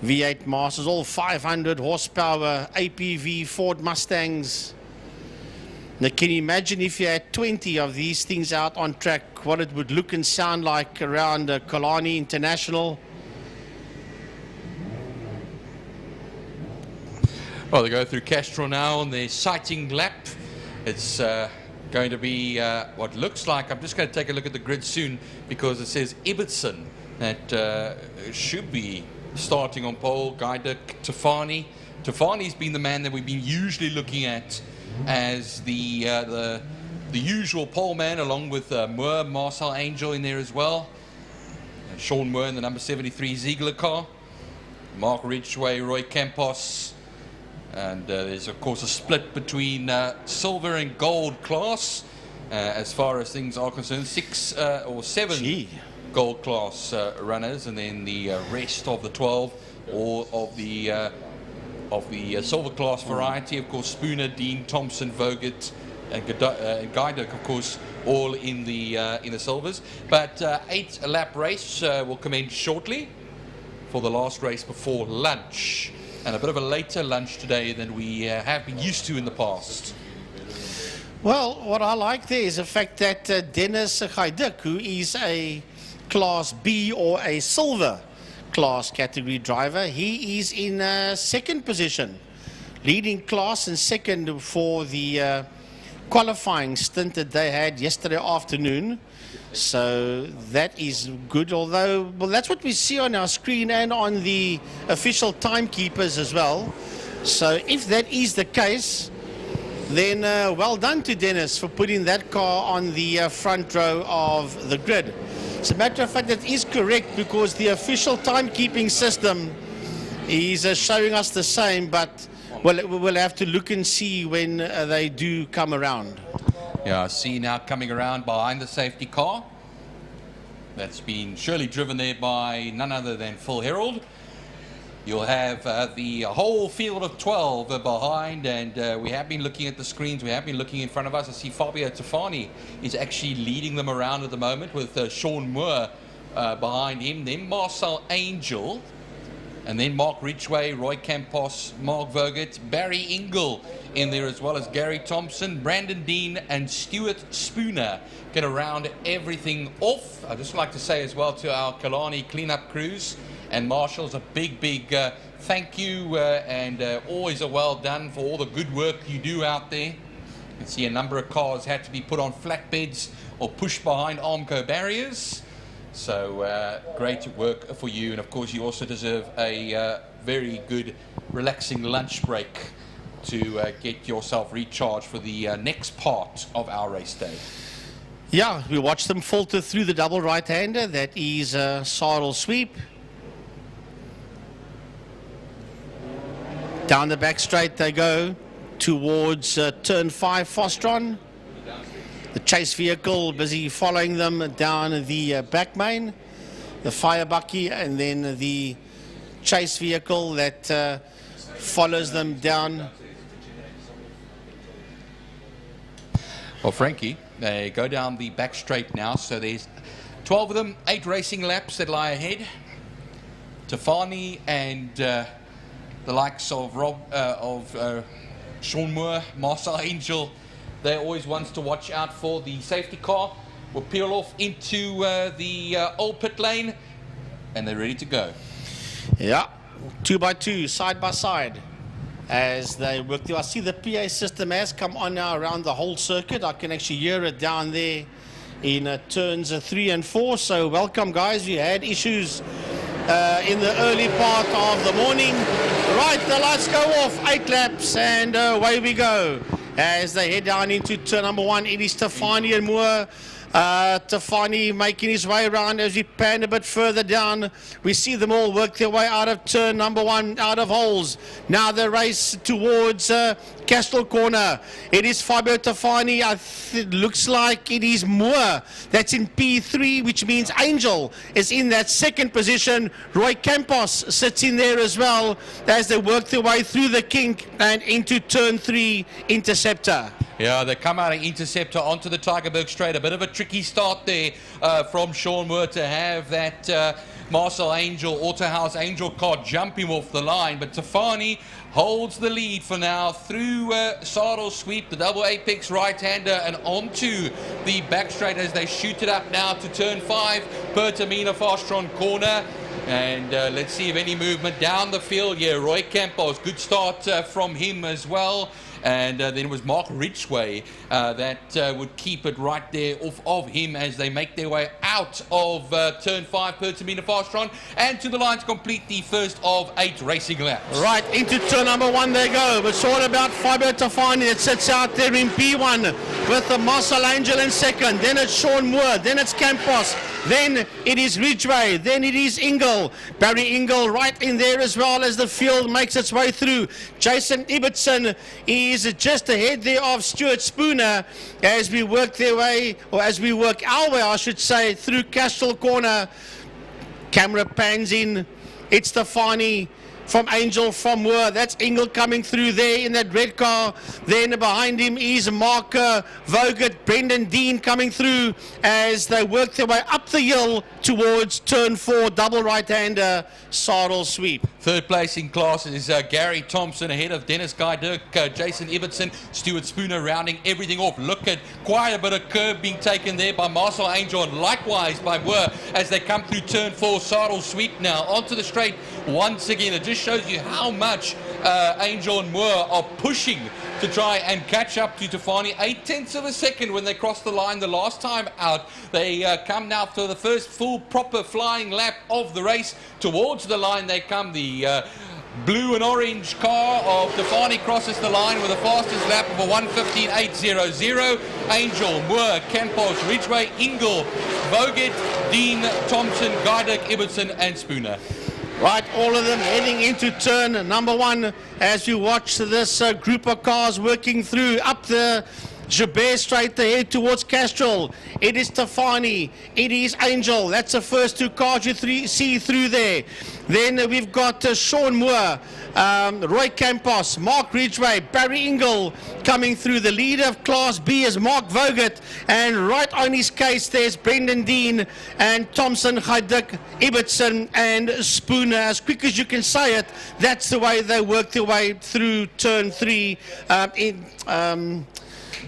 V8 Masters, all 500 horsepower APV Ford Mustangs. Now, can you imagine if you had 20 of these things out on track, what it would look and sound like around Killarney International? Well, they go through Castro now on their sighting lap. It's going to be what looks like, I'm just going to take a look at the grid soon because it says Ibbotson that should be starting on pole. Guider Tafani. Tafani's been the man that we've been usually looking at as the usual pole man, along with Moore, Marcel Angel in there as well. Sean Moore in the number 73 Ziegler car. Mark Ridgway, Roy Campos. And there's, of course, a split between silver and gold class as far as things are concerned. 6 or 7 gold class runners, and then the rest of the 12, all of the silver class variety. Of course, Spooner, Dean, Thompson, Vogt, and Guiduk, of course, all in the silvers. But 8-lap race will commence shortly for the last race before lunch. And a bit of a later lunch today than we have been used to in the past. Well, what I like there is the fact that Dennis Gaiduk, who is a Class B or a silver class category driver, he is in second position, leading class and second for the qualifying stint that they had yesterday afternoon. So that is good, although, well, that's what we see on our screen and on the official timekeepers as well. So if that is the case, then well done to Dennis for putting that car on the front row of the grid. As a matter of fact, that is correct because the official timekeeping system is showing us the same, but well, we'll have to look and see when they do come around. Yeah, I see now coming around behind the safety car. That's been surely driven there by none other than Phil Herald. You'll have the whole field of 12 behind, and we have been looking at the screens. We have been looking in front of us. I see Fabio Tafani is actually leading them around at the moment with Sean Moore behind him. Then Marcel Angel And then Mark Ridgway, Roy Campos, Mark Vogt, Barry Ingle in there, as well as Gary Thompson, Brandon Dean and Stuart Spooner get around everything off. I'd just like to say as well to our Killarney cleanup crews and marshals a big thank you and always a well done for all the good work you do out there. You can see a number of cars had to be put on flatbeds or pushed behind Armco barriers. So great work for you, and of course you also deserve a very good relaxing lunch break to get yourself recharged for the next part of our race day. Yeah, we watched them filter through the double right-hander. That is Sarl Sweep. Down the back straight they go towards turn 5 Fostron. The chase vehicle busy following them down the back main. The fire bucky and then the chase vehicle that follows them down. Well, Frankie, they go down the back straight now, so there's 12 of them, 8 racing laps that lie ahead. Tafani and the likes of Sean Moore, Marcel Angel, they're always ones to watch out for. The safety car will peel off into the old pit lane, and they're ready to go. Yeah, 2 by 2, side by side, as they work through. I see the PA system has come on now around the whole circuit. I can actually hear it down there in turns 3 and 4. So welcome, guys. We had issues in the early part of the morning. Right, the lights go off, 8 laps, and away we go. As they head down into turn number 1, it is Tafani and Moore. Tafani making his way around. As we pan a bit further down, we see them all work their way out of turn number 1, out of holes. Now the race towards Castle Corner. It is Fabio Tafani. It looks like it is Moore that's in P3, which means Angel is in that second position. Roy Campos sits in there as well as they work their way through the kink and into turn 3 Interceptor. Yeah, they come out of Interceptor onto the Tygerberg straight. A bit of a tricky start there from Sean Moore to have that Marcel Angel, Autohouse Angel car jump him off the line. But Tafani holds the lead for now through Sarl Sweep, the double apex right-hander, and onto the back straight as they shoot it up now to turn 5, Pertamina Fastron corner. And let's see if any movement down the field. Yeah, Roy Campos, good start from him as well. And then it was Mark Ridgway that would keep it right there off of him as they make their way out of turn 5, Pertamina Fastron, and to the line to complete the first of 8 racing laps. Right, into turn number 1 they go. It's all about Fabio Tafani that sits out there in P1 with the Marcel Angel in second. Then it's Sean Moore. Then it's Campos. Then it is Ridgway. Then it is Ingle. Barry Ingle right in there as well as the field makes its way through. Jason Ibbotson is just ahead there of Stuart Spooner as we work their way, or as we work our way, I should say, through Castle Corner. Camera pans in. It's Tafani from Angel from Moore. That's Ingle coming through there in that red car. Then behind him is Mark Vogt, Brendan Dean coming through as they work their way up the hill towards turn 4, double right-hander, Sarl Sweep. Third place in class is Gary Thompson ahead of Dennis Guy Dirk, Jason Ibbotson, Stuart Spooner rounding everything off. Look at quite a bit of curve being taken there by Marcel Angel and likewise by Moore as they come through turn 4, Sarl Sweep now onto the straight once again. It just shows you how much Angel and Moore are pushing to try and catch up to Tafani. 0.8 of a second when they crossed the line the last time out. They come now for the first full proper flying lap of the race. Towards the line they come. The blue and orange car of Tafani crosses the line with the fastest lap of a 1:15.800. Angel, Moore, Campos, Ridgway, Ingle, Vogt, Dean, Thompson, Guydek, Ibbotson and Spooner. Right, all of them heading into turn number 1 as you watch this group of cars working through up the Joubert straight ahead towards Castrol. It is Tafani. It is Angel. That's the first two cars you see through there. Then we've got Sean Moore, Roy Campos, Mark Ridgway, Barry Ingle coming through. The leader of Class B is Mark Vogt, and right on his case there's Brendan Dean and Thompson, Haidik, Ibbotson and Spooner. As quick as you can say it, that's the way they work their way through turn 3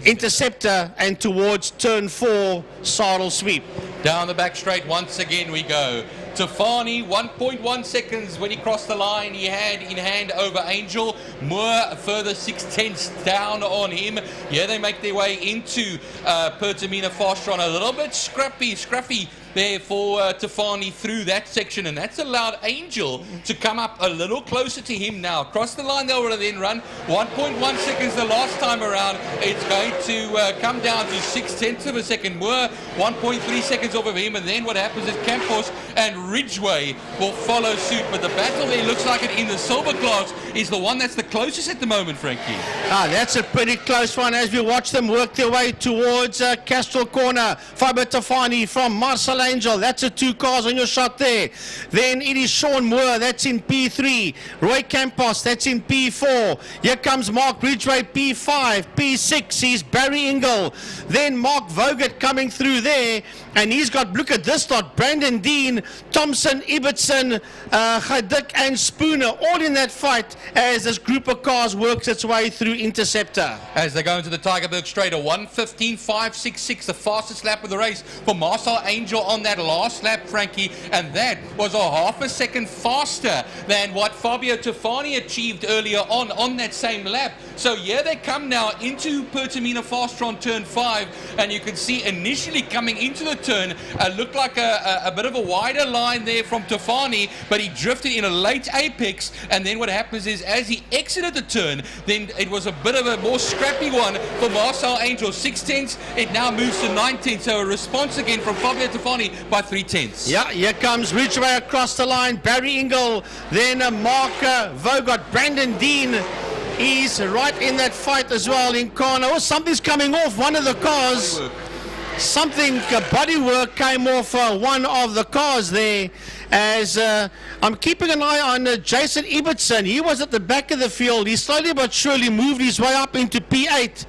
Interceptor and towards turn 4 Saddle Sweep. Down the back straight once again we go. Tafani, 1.1 seconds when he crossed the line. He had in hand over Angel. Moore, a further 6/10 down on him. Yeah, they make their way into Pertamina Fastron. A little bit scruffy there for Tafani through that section, and that's allowed Angel to come up a little closer to him now. Across the line they'll then run 1.1 seconds the last time around. It's going to come down to 6/10 of a second. Moore 1.3 seconds off of him, and then what happens is Campos and Ridgway will follow suit. But the battle there looks like it in the silver class is the one that's the closest at the moment, Frankie. That's a pretty close one as we watch them work their way towards Castrol Corner. Faber Tafani from Marcel Angel. That's the 2 cars on your shot there. Then it is Sean Moore. That's in P3. Roy Campos. That's in P4. Here comes Mark Ridgway, P5. P6 is Barry Ingle. Then Mark Vogt coming through there. And he's got, look at this lot, Brandon Dean, Thompson, Ibbotson, Haidik and Spooner all in that fight as this group of cars works its way through Interceptor. As they go into the Tigerberg straight, a 1:15.566, the fastest lap of the race for Marcel Angel on that last lap, Frankie, and that was a half a second faster than what Fabio Tafani achieved earlier on that same lap. So here they come now into Pertamina Fastron turn 5, and you can see initially coming into the turn, looked like a bit of a wider line there from Tafani, but he drifted in a late apex, and then what happens is as he exited the turn, then it was a bit of a more scrappy one for Marcel Angel. 6/10, it now moves to 9/10, so a response again from Fabio Tafani by 3/10. Yeah, here comes Ridgway across the line, Barry Ingle, then Mark Vogt, Brandon Dean is right in that fight as well in corner. Oh, something's coming off one of the cars. Something, bodywork came off one of the cars there. As I'm keeping an eye on Jason Ibbotson. He was at the back of the field. He slowly but surely moved his way up into P8.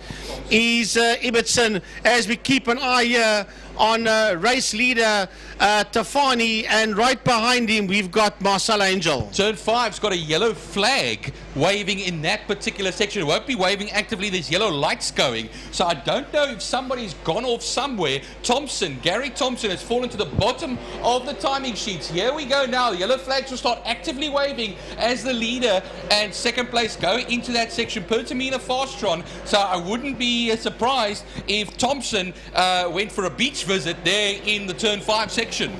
He's Ibbotson, as we keep an eye here on race leader Tafani, and right behind him we've got Marcel Angel. Turn 5's got a yellow flag waving in that particular section. It won't be waving actively, there's yellow lights going, so I don't know if somebody's gone off somewhere. Gary Thompson has fallen to the bottom of the timing sheets. Here we go now, the yellow flags will start actively waving as the leader and second place go into that section, Pertamina Fastron, so I wouldn't be surprised if Thompson went for a beach visit there in the turn 5 section.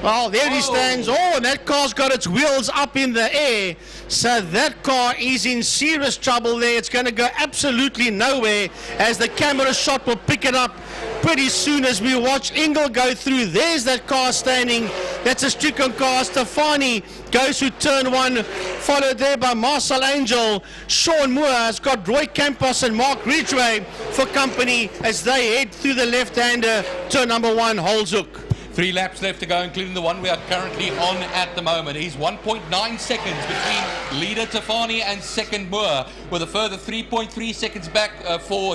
Well, there he stands. Oh, and that car's got its wheels up in the air. So that car is in serious trouble there. It's going to go absolutely nowhere as the camera shot will pick it up pretty soon as we watch Ingle go through. There's that car standing. That's a Strickland car. Stefani goes through turn 1, followed there by Marcel Angel. Sean Moore has got Roy Campos and Mark Ridgway for company as they head through the left-hander, turn number 1, Holzhoek. 3 laps left to go, including the one we are currently on at the moment. He's 1.9 seconds between leader Tafani and second Moore, with a further 3.3 seconds back for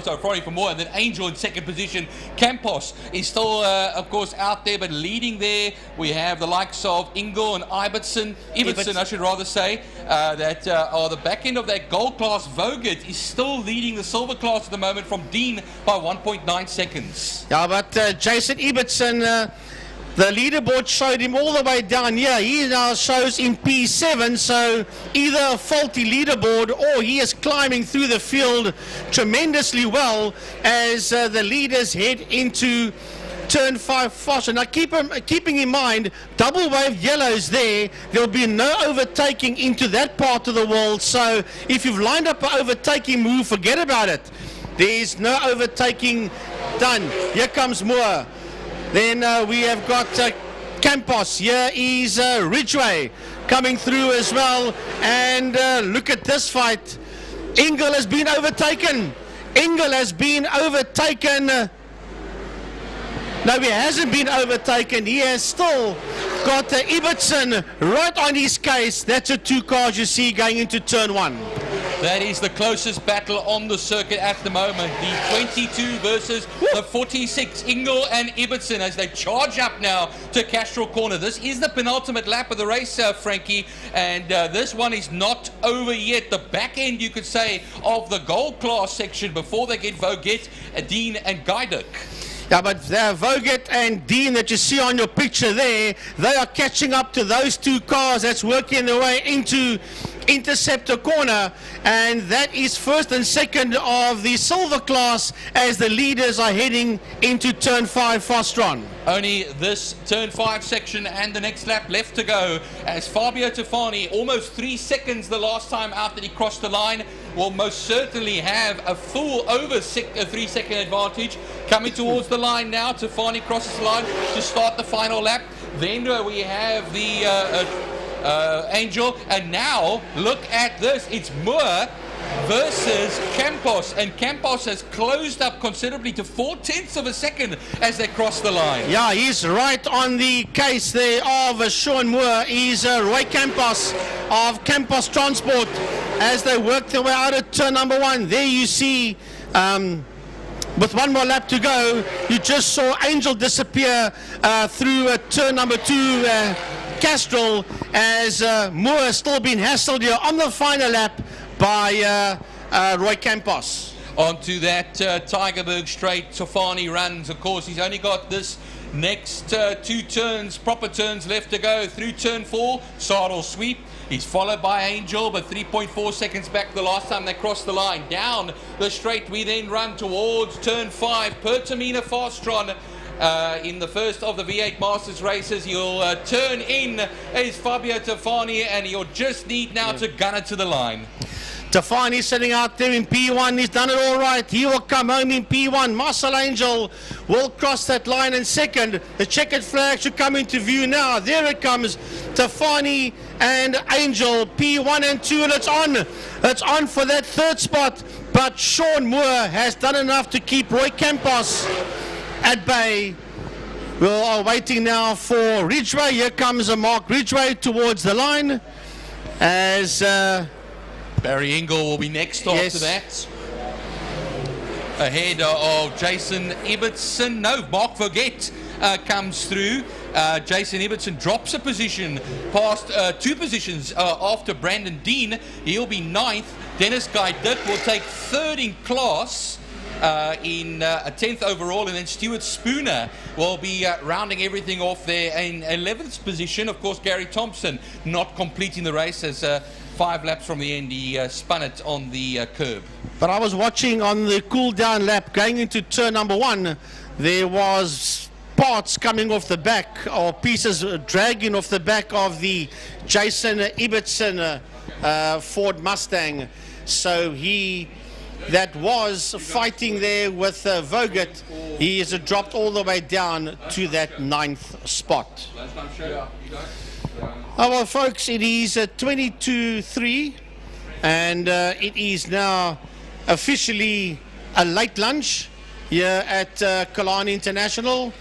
Moore, and then Angel in second position. Campos is still, of course, out there, but leading there. We have the likes of Ingle and Ibbotson, I should rather say, that are the back end of that gold class. Vogt is still leading the silver class at the moment from Dean by 1.9 seconds. Yeah, but Jason Ibbotson, the leaderboard showed him all the way down here. He now shows in P7, so either a faulty leaderboard or he is climbing through the field tremendously well as the leaders head into turn 5 faster. Now keeping in mind, double wave yellows there, there'll be no overtaking into that part of the world, so if you've lined up an overtaking move, forget about it. There's no overtaking done. Here comes Moore. Then we have got Campos. Here is Ridgway coming through as well. And look at this fight. Ingle has been overtaken. Engel has been overtaken. No, he hasn't been overtaken. He has still got Ibbotson right on his case. That's the two cars you see going into turn one. That is the closest battle on the circuit at the moment. The 22 versus the 46, Engel and Ibbotson, as they charge up now to Castro Corner. This is the penultimate lap of the race, Frankie, and this one is not over yet. The back end, you could say, of the gold class section before they get Voget, Dean and Guyduk. Yeah, but Voget and Dean that you see on your picture there, they are catching up to those two cars that's working their way into Interceptor Corner, and that is first and second of the silver class as the leaders are heading into turn 5 Fostron. Only this turn 5 section and the next lap left to go, as Fabio Tofani, almost 3 seconds the last time out that he crossed the line, will most certainly have a full over 3 second advantage. Coming towards the line now, Tofani crosses the line to start the final lap. Then we have the Angel, and now look at this, it's Moore versus Campos, and Campos has closed up considerably to 0.4 of a second as they cross the line. Yeah, he's right on the case there of Sean Moore. He's Roy Campos of Campos Transport as they work their way out of turn number 1. There you see with one more lap to go, you just saw Angel disappear through turn number 2 Castrol, as Moore has still been hassled here on the final lap by Roy Campos. Onto that Tigerberg straight, Tofani runs. Of course, he's only got this next 2 turns, proper turns left to go. Through turn 4, Sardo sweep. He's followed by Angel, but 3.4 seconds back the last time they crossed the line. Down the straight, we then run towards turn 5, Pertamina Fastron. In the first of the V8 Masters races, he'll turn in as Fabio Tofani, and he'll just need now to gun it to the line. Tofani sitting out there in P1, he's done it all right. He will come home in P1. Marcel Angel will cross that line in second. The checkered flag should come into view now. There it comes, Tofani and Angel, P1 and 2, and it's on. It's on for that third spot, but Sean Moore has done enough to keep Roy Campos at bay. We are waiting now for Ridgeway. Here comes Mark Ridgeway towards the line as Barry Engel will be next after that. Ahead of Jason Ibbotson. No, Mark Voget comes through. Jason Ibbotson drops a position past 2 positions after Brandon Dean. He'll be 9th. Dennis Guyduk will take 3rd in class. In a 10th overall, and then Stuart Spooner will be rounding everything off there in 11th position. Of course, Gary Thompson not completing the race as 5 laps from the end he spun it on the curb. But I was watching on the cool down lap going into turn number 1, there was parts coming off the back, or pieces dragging off the back of the Jason Ibbotson Ford Mustang. So that was fighting there with Voget, he has dropped all the way down to that 9th spot. Oh, well, folks, it is 22:03, and it is now officially a late lunch here at Killarney International.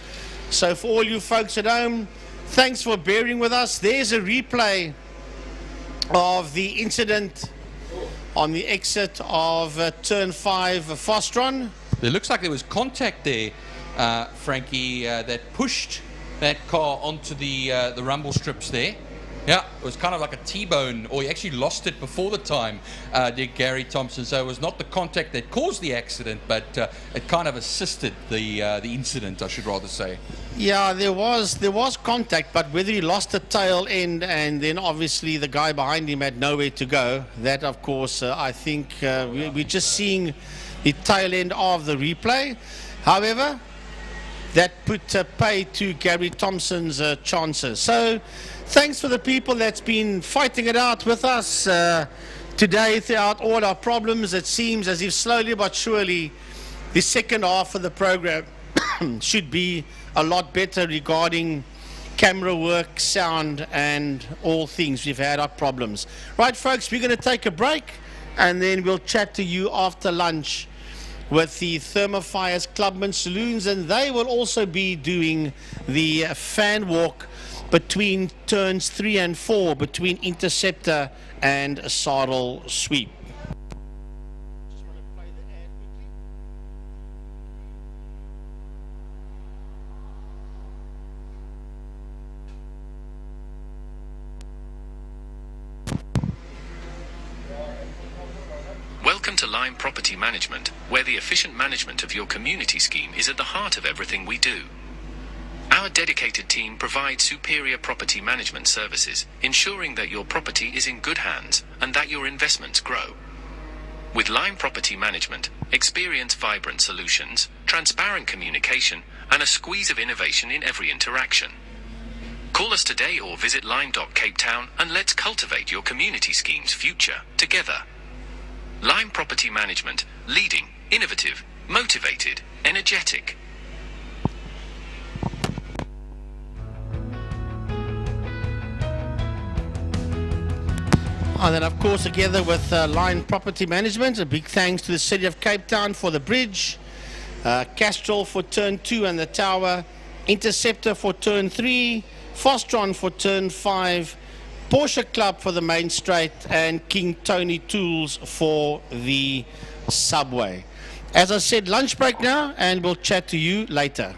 So for all you folks at home, thanks for bearing with us. There's a replay of the incident on the exit of turn 5 Fostron. It looks like there was contact there, Frankie, that pushed that car onto the rumble strips there. Yeah, it was kind of like a T-bone, or he actually lost it before the time, did Gary Thompson. So it was not the contact that caused the accident, but it kind of assisted the incident, I should rather say. Yeah, there was contact, but whether he lost the tail end and then obviously the guy behind him had nowhere to go, that of course I think we're just seeing the tail end of the replay. However, that put pay to Gary Thompson's chances. So thanks for the people that's been fighting it out with us today throughout all our problems. It seems as if slowly but surely the second half of the program should be a lot better regarding camera work, sound, and all things. We've had our problems. Right, folks, we're going to take a break, and then we'll chat to you after lunch with the Thermofires Clubman Saloons, and they will also be doing the fan walk between turns 3 and 4, between Interceptor and Saddle Sweep. Welcome to Lime Property Management, where the efficient management of your community scheme is at the heart of everything we do. Our dedicated team provides superior property management services, ensuring that your property is in good hands and that your investments grow. With Lime Property Management, experience vibrant solutions, transparent communication, and a squeeze of innovation in every interaction. Call us today or visit lime.capetown and let's cultivate your community scheme's future together. Lime Property Management, leading, innovative, motivated, energetic. And then, of course, together with Line Property Management, a big thanks to the City of Cape Town for the bridge, Castrol for turn 2 and the tower, Interceptor for turn 3, Fostron for turn 5, Porsche Club for the main straight, and King Tony Tools for the subway. As I said, lunch break now, and we'll chat to you later.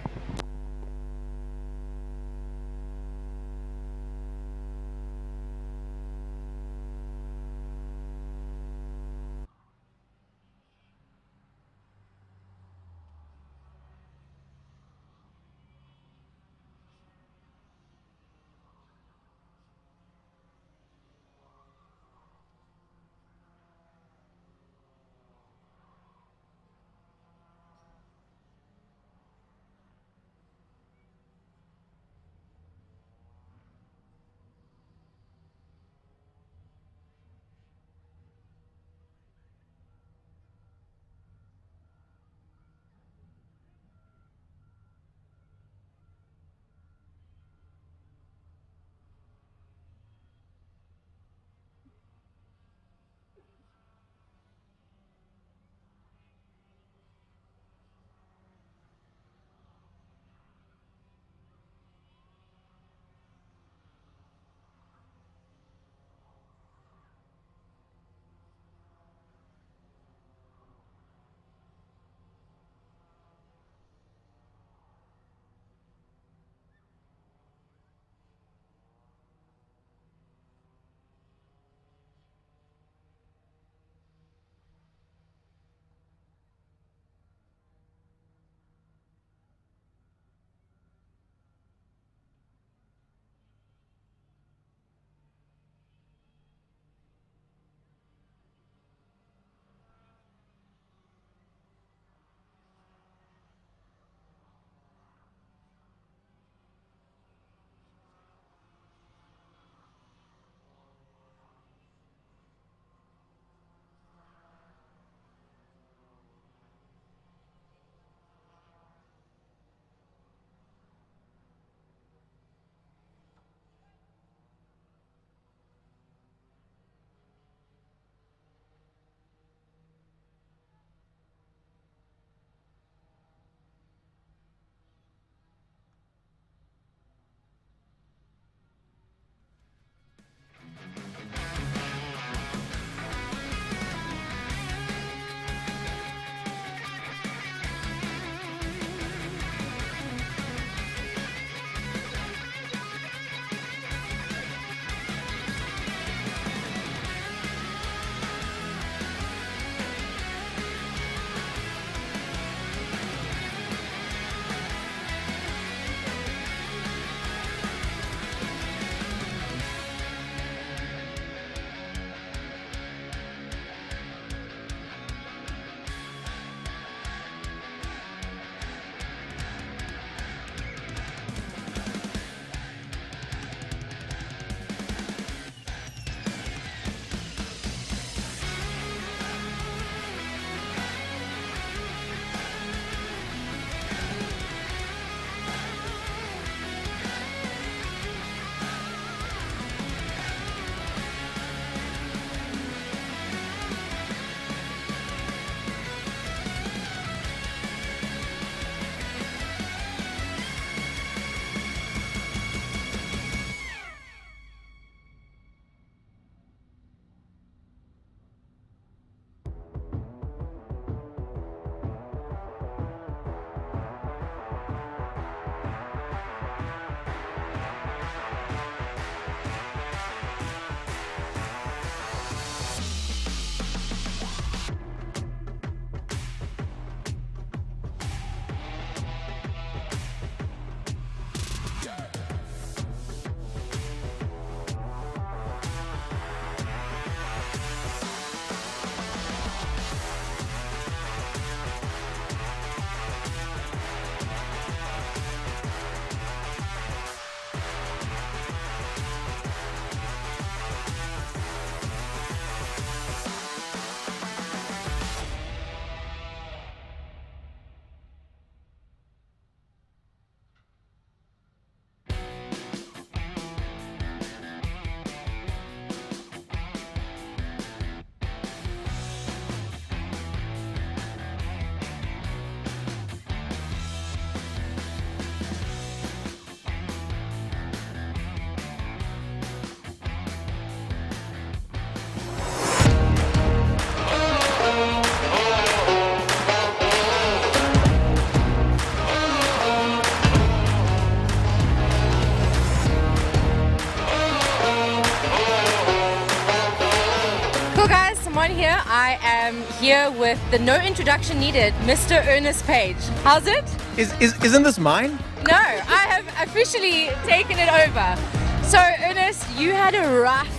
here. I am here with the no introduction needed, Mr. Ernest Page. How's it? Isn't this mine? No, I have officially taken it over. So Ernest, you had a rough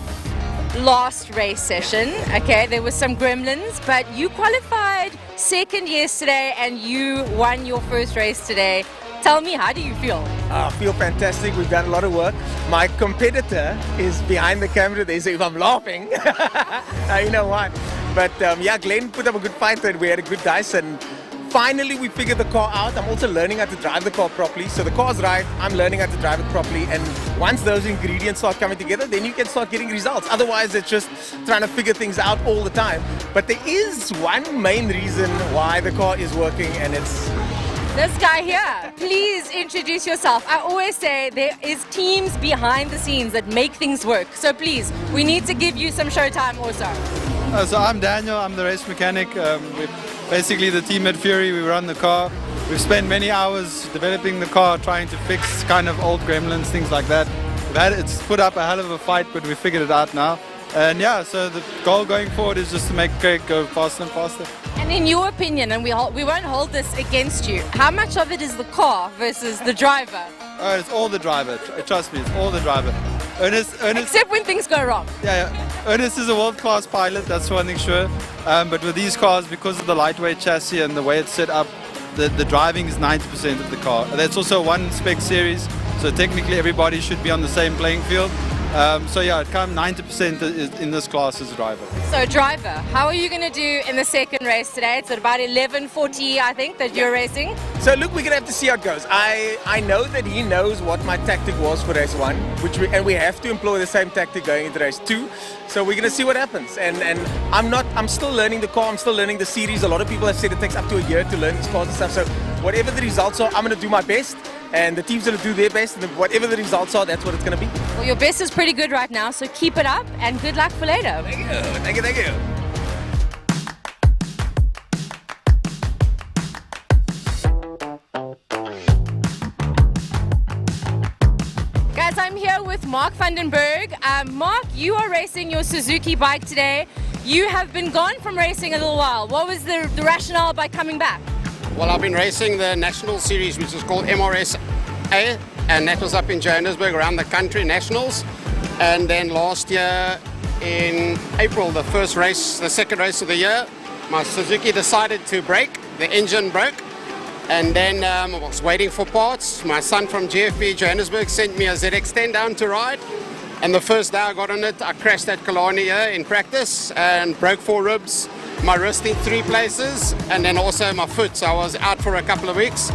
last race session. Okay, there was some gremlins, but you qualified second yesterday and you won your first race today. Tell me, how do you feel? I feel fantastic. We've done a lot of work. My competitor is behind the camera there, so if I'm laughing, you know why. But yeah, Glenn put up a good fight and we had a good dice, and finally we figured the car out. I'm also learning how to drive the car properly. So the car's right, I'm learning how to drive it properly, and once those ingredients start coming together, then you can start getting results. Otherwise, it's just trying to figure things out all the time. But there is one main reason why the car is working, and it's this guy here. Please introduce yourself. I always say there is teams behind the scenes that make things work. So please, we need to give you some showtime also. So I'm Daniel, I'm the race mechanic. We're basically the team at Fury, we run the car. We've spent many hours developing the car, trying to fix kind of old gremlins, things like that. It's put up a hell of a fight, but we figured it out now. And yeah, so the goal going forward is just to make it go faster and faster. And in your opinion, and we won't hold this against you, how much of it is the car versus the driver? It's all the driver. Trust me, it's all the driver. Ernest, except when things go wrong. Yeah. Ernest is a world-class pilot, that's one thing sure. But with these cars, because of the lightweight chassis and the way it's set up, the driving is 90% of the car. That's also one spec series, so technically everybody should be on the same playing field. So yeah, it comes 90% in this class as a driver. So driver, how are you going to do in the second race today? It's at about 11:40, I think, that you're racing. So look, we're going to have to see how it goes. I know that he knows what my tactic was for race 1, and we have to employ the same tactic going into race 2. So we're going to see what happens. And I'm still learning the car, I'm still learning the series. A lot of people have said it takes up to a year to learn these cars and stuff. So whatever the results are, I'm going to do my best. And the team's going to do their best, and whatever the results are, that's what it's going to be. Well, your best is pretty good right now, so keep it up, and good luck for later. Thank you, thank you, thank you. Guys, I'm here with Mark Vandenberg. Mark, you are racing your Suzuki bike today. You have been gone from racing a little while. What was the rationale by coming back? Well, I've been racing the national series, which is called MRSA, and that was up in Johannesburg around the country, nationals. And then last year in April, the second race of the year, my Suzuki decided to break, the engine broke. And then I was waiting for parts. My son from GFB Johannesburg sent me a ZX-10 down to ride. And the first day I got on it, I crashed at Killarney here in practice and broke 4 ribs. My wrist in 3 places, and then also my foot, so I was out for a couple of weeks.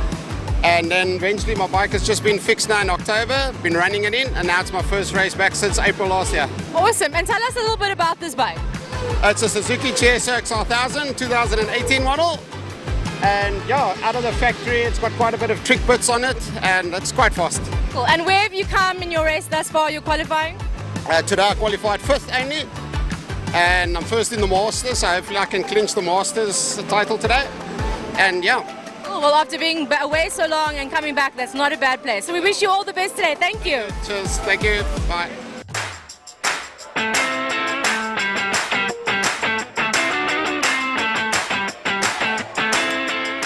And then eventually my bike has just been fixed now in October, been running it in, and now it's my first race back since April last year. Awesome, and tell us a little bit about this bike. It's a Suzuki GSO XR1000, 2018 model. And yeah, out of the factory, it's got quite a bit of trick bits on it, and it's quite fast. Cool, and where have you come in your race thus far, your qualifying? Today I qualified 5th only. And I'm first in the Masters, so hopefully I can clinch the Masters title today. And yeah. Cool. Well, after being away so long and coming back, that's not a bad place. So we wish you all the best today. Thank you. Cheers. Thank you. Bye.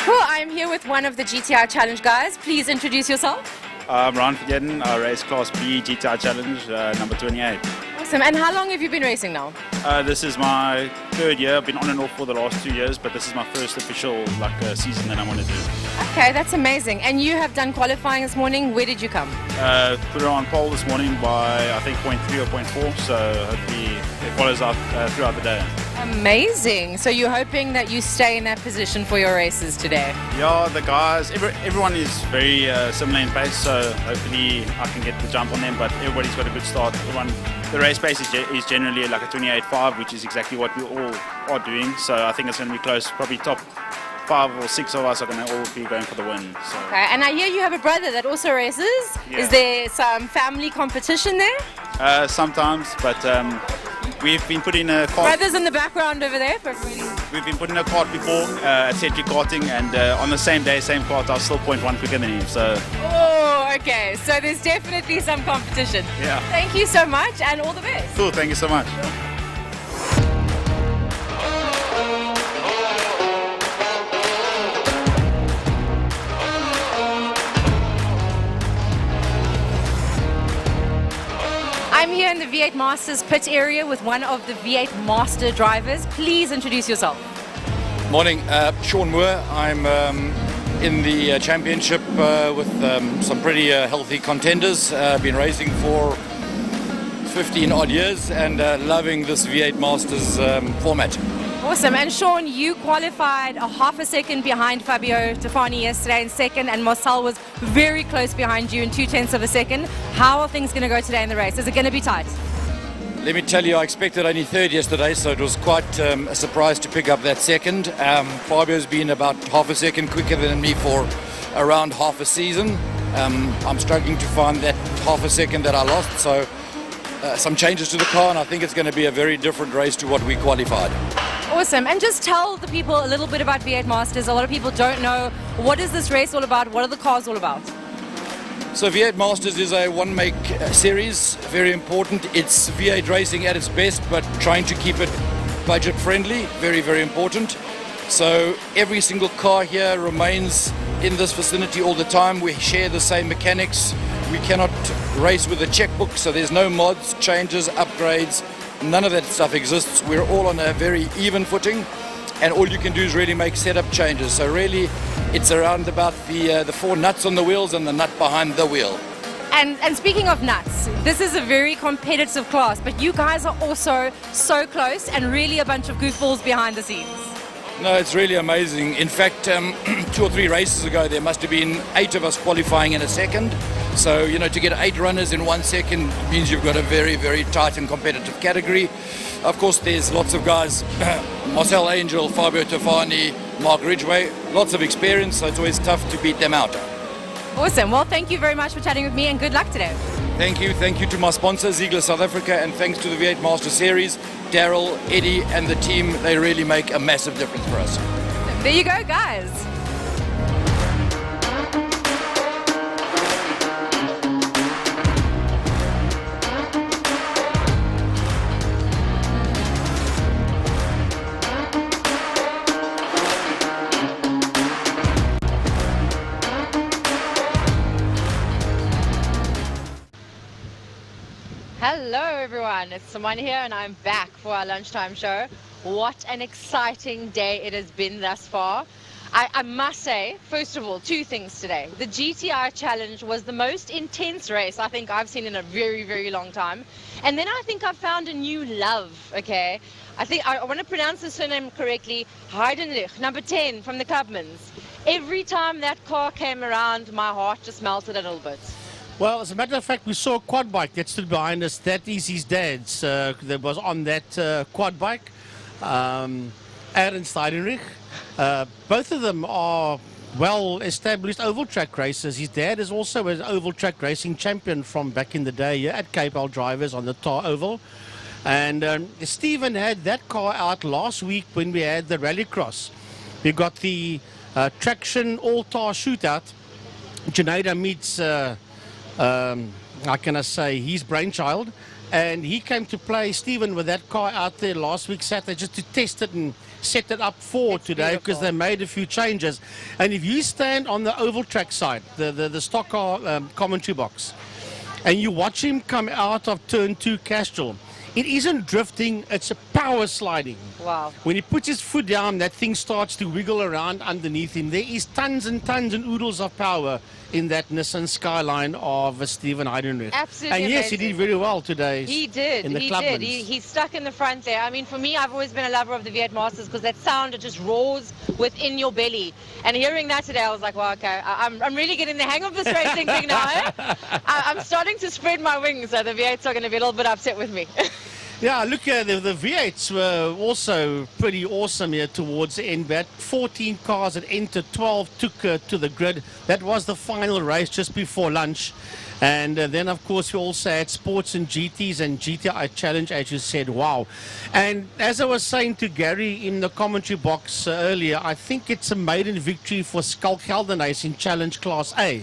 Cool. I'm here with one of the GTI Challenge guys. Please introduce yourself. I'm Ron Vergeden, race Class B GTI Challenge, number 28. Awesome. And how long have you been racing now? This is my 3rd year. I've been on and off for the last 2 years, but this is my first official season that I want to do. Okay, that's amazing. And you have done qualifying this morning. Where did you come? Put it on pole this morning by I think 0.3 or 0.4, so hopefully it follows up throughout the day. Amazing. So you're hoping that you stay in that position for your races today? Yeah, the guys, everyone is very similar in pace, so hopefully I can get the jump on them, but everybody's got a good start. The race pace is generally like a 28.5, which is exactly what we all are doing, so I think it's going to be close. Probably top 5 or 6 of us are going to all be going for the win. So. Okay, and I hear you have a brother that also races. Yeah. Is there some family competition there? Sometimes, but we've been putting a cart. Brothers in the background over there. We've been putting a cart before at Cedric karting, and on the same day, same cart, I was still 0.1 quicker than him. So. Oh, okay. So there's definitely some competition. Yeah. Thank you so much, and all the best. Cool. Thank you so much. V8 Masters pit area with one of the V8 Master drivers. Please introduce yourself. Morning, Sean Moore. I'm in the championship with some pretty healthy contenders. Been racing for 15 odd years and loving this V8 Masters format. Awesome. And Sean, you qualified a half a second behind Fabio Tefani yesterday in second, and Marcel was very close behind you in 0.2 of a second. How are things going to go today in the race? Is it going to be tight? Let me tell you, I expected only third yesterday, so it was quite a surprise to pick up that second. Fabio's been about half a second quicker than me for around half a season. I'm struggling to find that half a second that I lost, so some changes to the car, and I think it's going to be a very different race to what we qualified. Awesome. And just tell the people a little bit about V8 Masters. A lot of people don't know, what is this race all about? What are the cars all about? So V8 Masters is a one-make series, very important. It's V8 racing at its best, but trying to keep it budget-friendly, very, very important. So every single car here remains in this vicinity all the time. We share the same mechanics. We cannot race with a checkbook, so there's no mods, changes, upgrades. None of that stuff exists. We're all on a very even footing, and all you can do is really make setup changes. So really, it's around about the four nuts on the wheels and the nut behind the wheel. And speaking of nuts, this is a very competitive class, but you guys are also so close and really a bunch of goofballs behind the scenes. No, it's really amazing. In fact, 2 or 3 races ago, there must have been 8 of us qualifying in a second. So, you know, to get 8 runners in 1 second means you've got a very, very tight and competitive category. Of course, there's lots of guys, Marcel Angel, Fabio Tefani, Mark Ridgway, lots of experience, so it's always tough to beat them out. Awesome. Well, thank you very much for chatting with me, and good luck today. Thank you. Thank you to my sponsor, Ziegler South Africa, and thanks to the V8 Master Series, Daryl, Eddie, and the team. They really make a massive difference for us. There you go, guys. Hello everyone, it's Simone here and I'm back for our lunchtime show. What an exciting day it has been thus far. I must say, first of all, 2 things today. The GTI Challenge was the most intense race I think I've seen in a very, very long time. And then I think I found a new love, okay? I think I want to pronounce the surname correctly, Heidenlich, number 10 from the Clubmans. Every time that car came around, my heart just melted a little bit. Well, as a matter of fact, we saw a quad bike that stood behind us. That is his dad's. That was on that quad bike, Aaron Steidenrich. Both of them are well-established oval track racers. His dad is also an oval track racing champion from back in the day at Cape L Drivers on the Tar Oval. And Stephen had that car out last week when we had the Rallycross. We got the traction all-tar shootout. Janeda meets... how can I say, his brainchild, and he came to play, Stephen, with that car out there last week Saturday just to test it and set it up for today, because they made a few changes. And if you stand on the oval track side, the stock car commentary box, and you watch him come out of turn 2 Castrol, it isn't drifting, it's a power sliding. Wow. When he puts his foot down, that thing starts to wiggle around underneath him. There is tons and oodles of power in that Nissan Skyline of Stephen Heidenrich. Absolutely And yes, amazing. he did very well today. He did, in the he Clubmans. did. He's stuck in the front there. I mean, for me, I've always been a lover of the V8 Masters because that sound, it just roars within your belly. And hearing that today, I was like, well, okay, I'm really getting the hang of this racing thing now. Eh? I'm starting to spread my wings, so the V8s are going to be a little bit upset with me. Yeah, look, the V8s were also pretty awesome here towards the end. We had 14 cars that entered, 12 took to the grid. That was the final race just before lunch. And then, of course, we also had Sports and GTs and GTI Challenge, as you said. Wow. And as I was saying to Gary in the commentary box earlier, I think it's a maiden victory for Skalk Geldenhuys in Challenge Class A.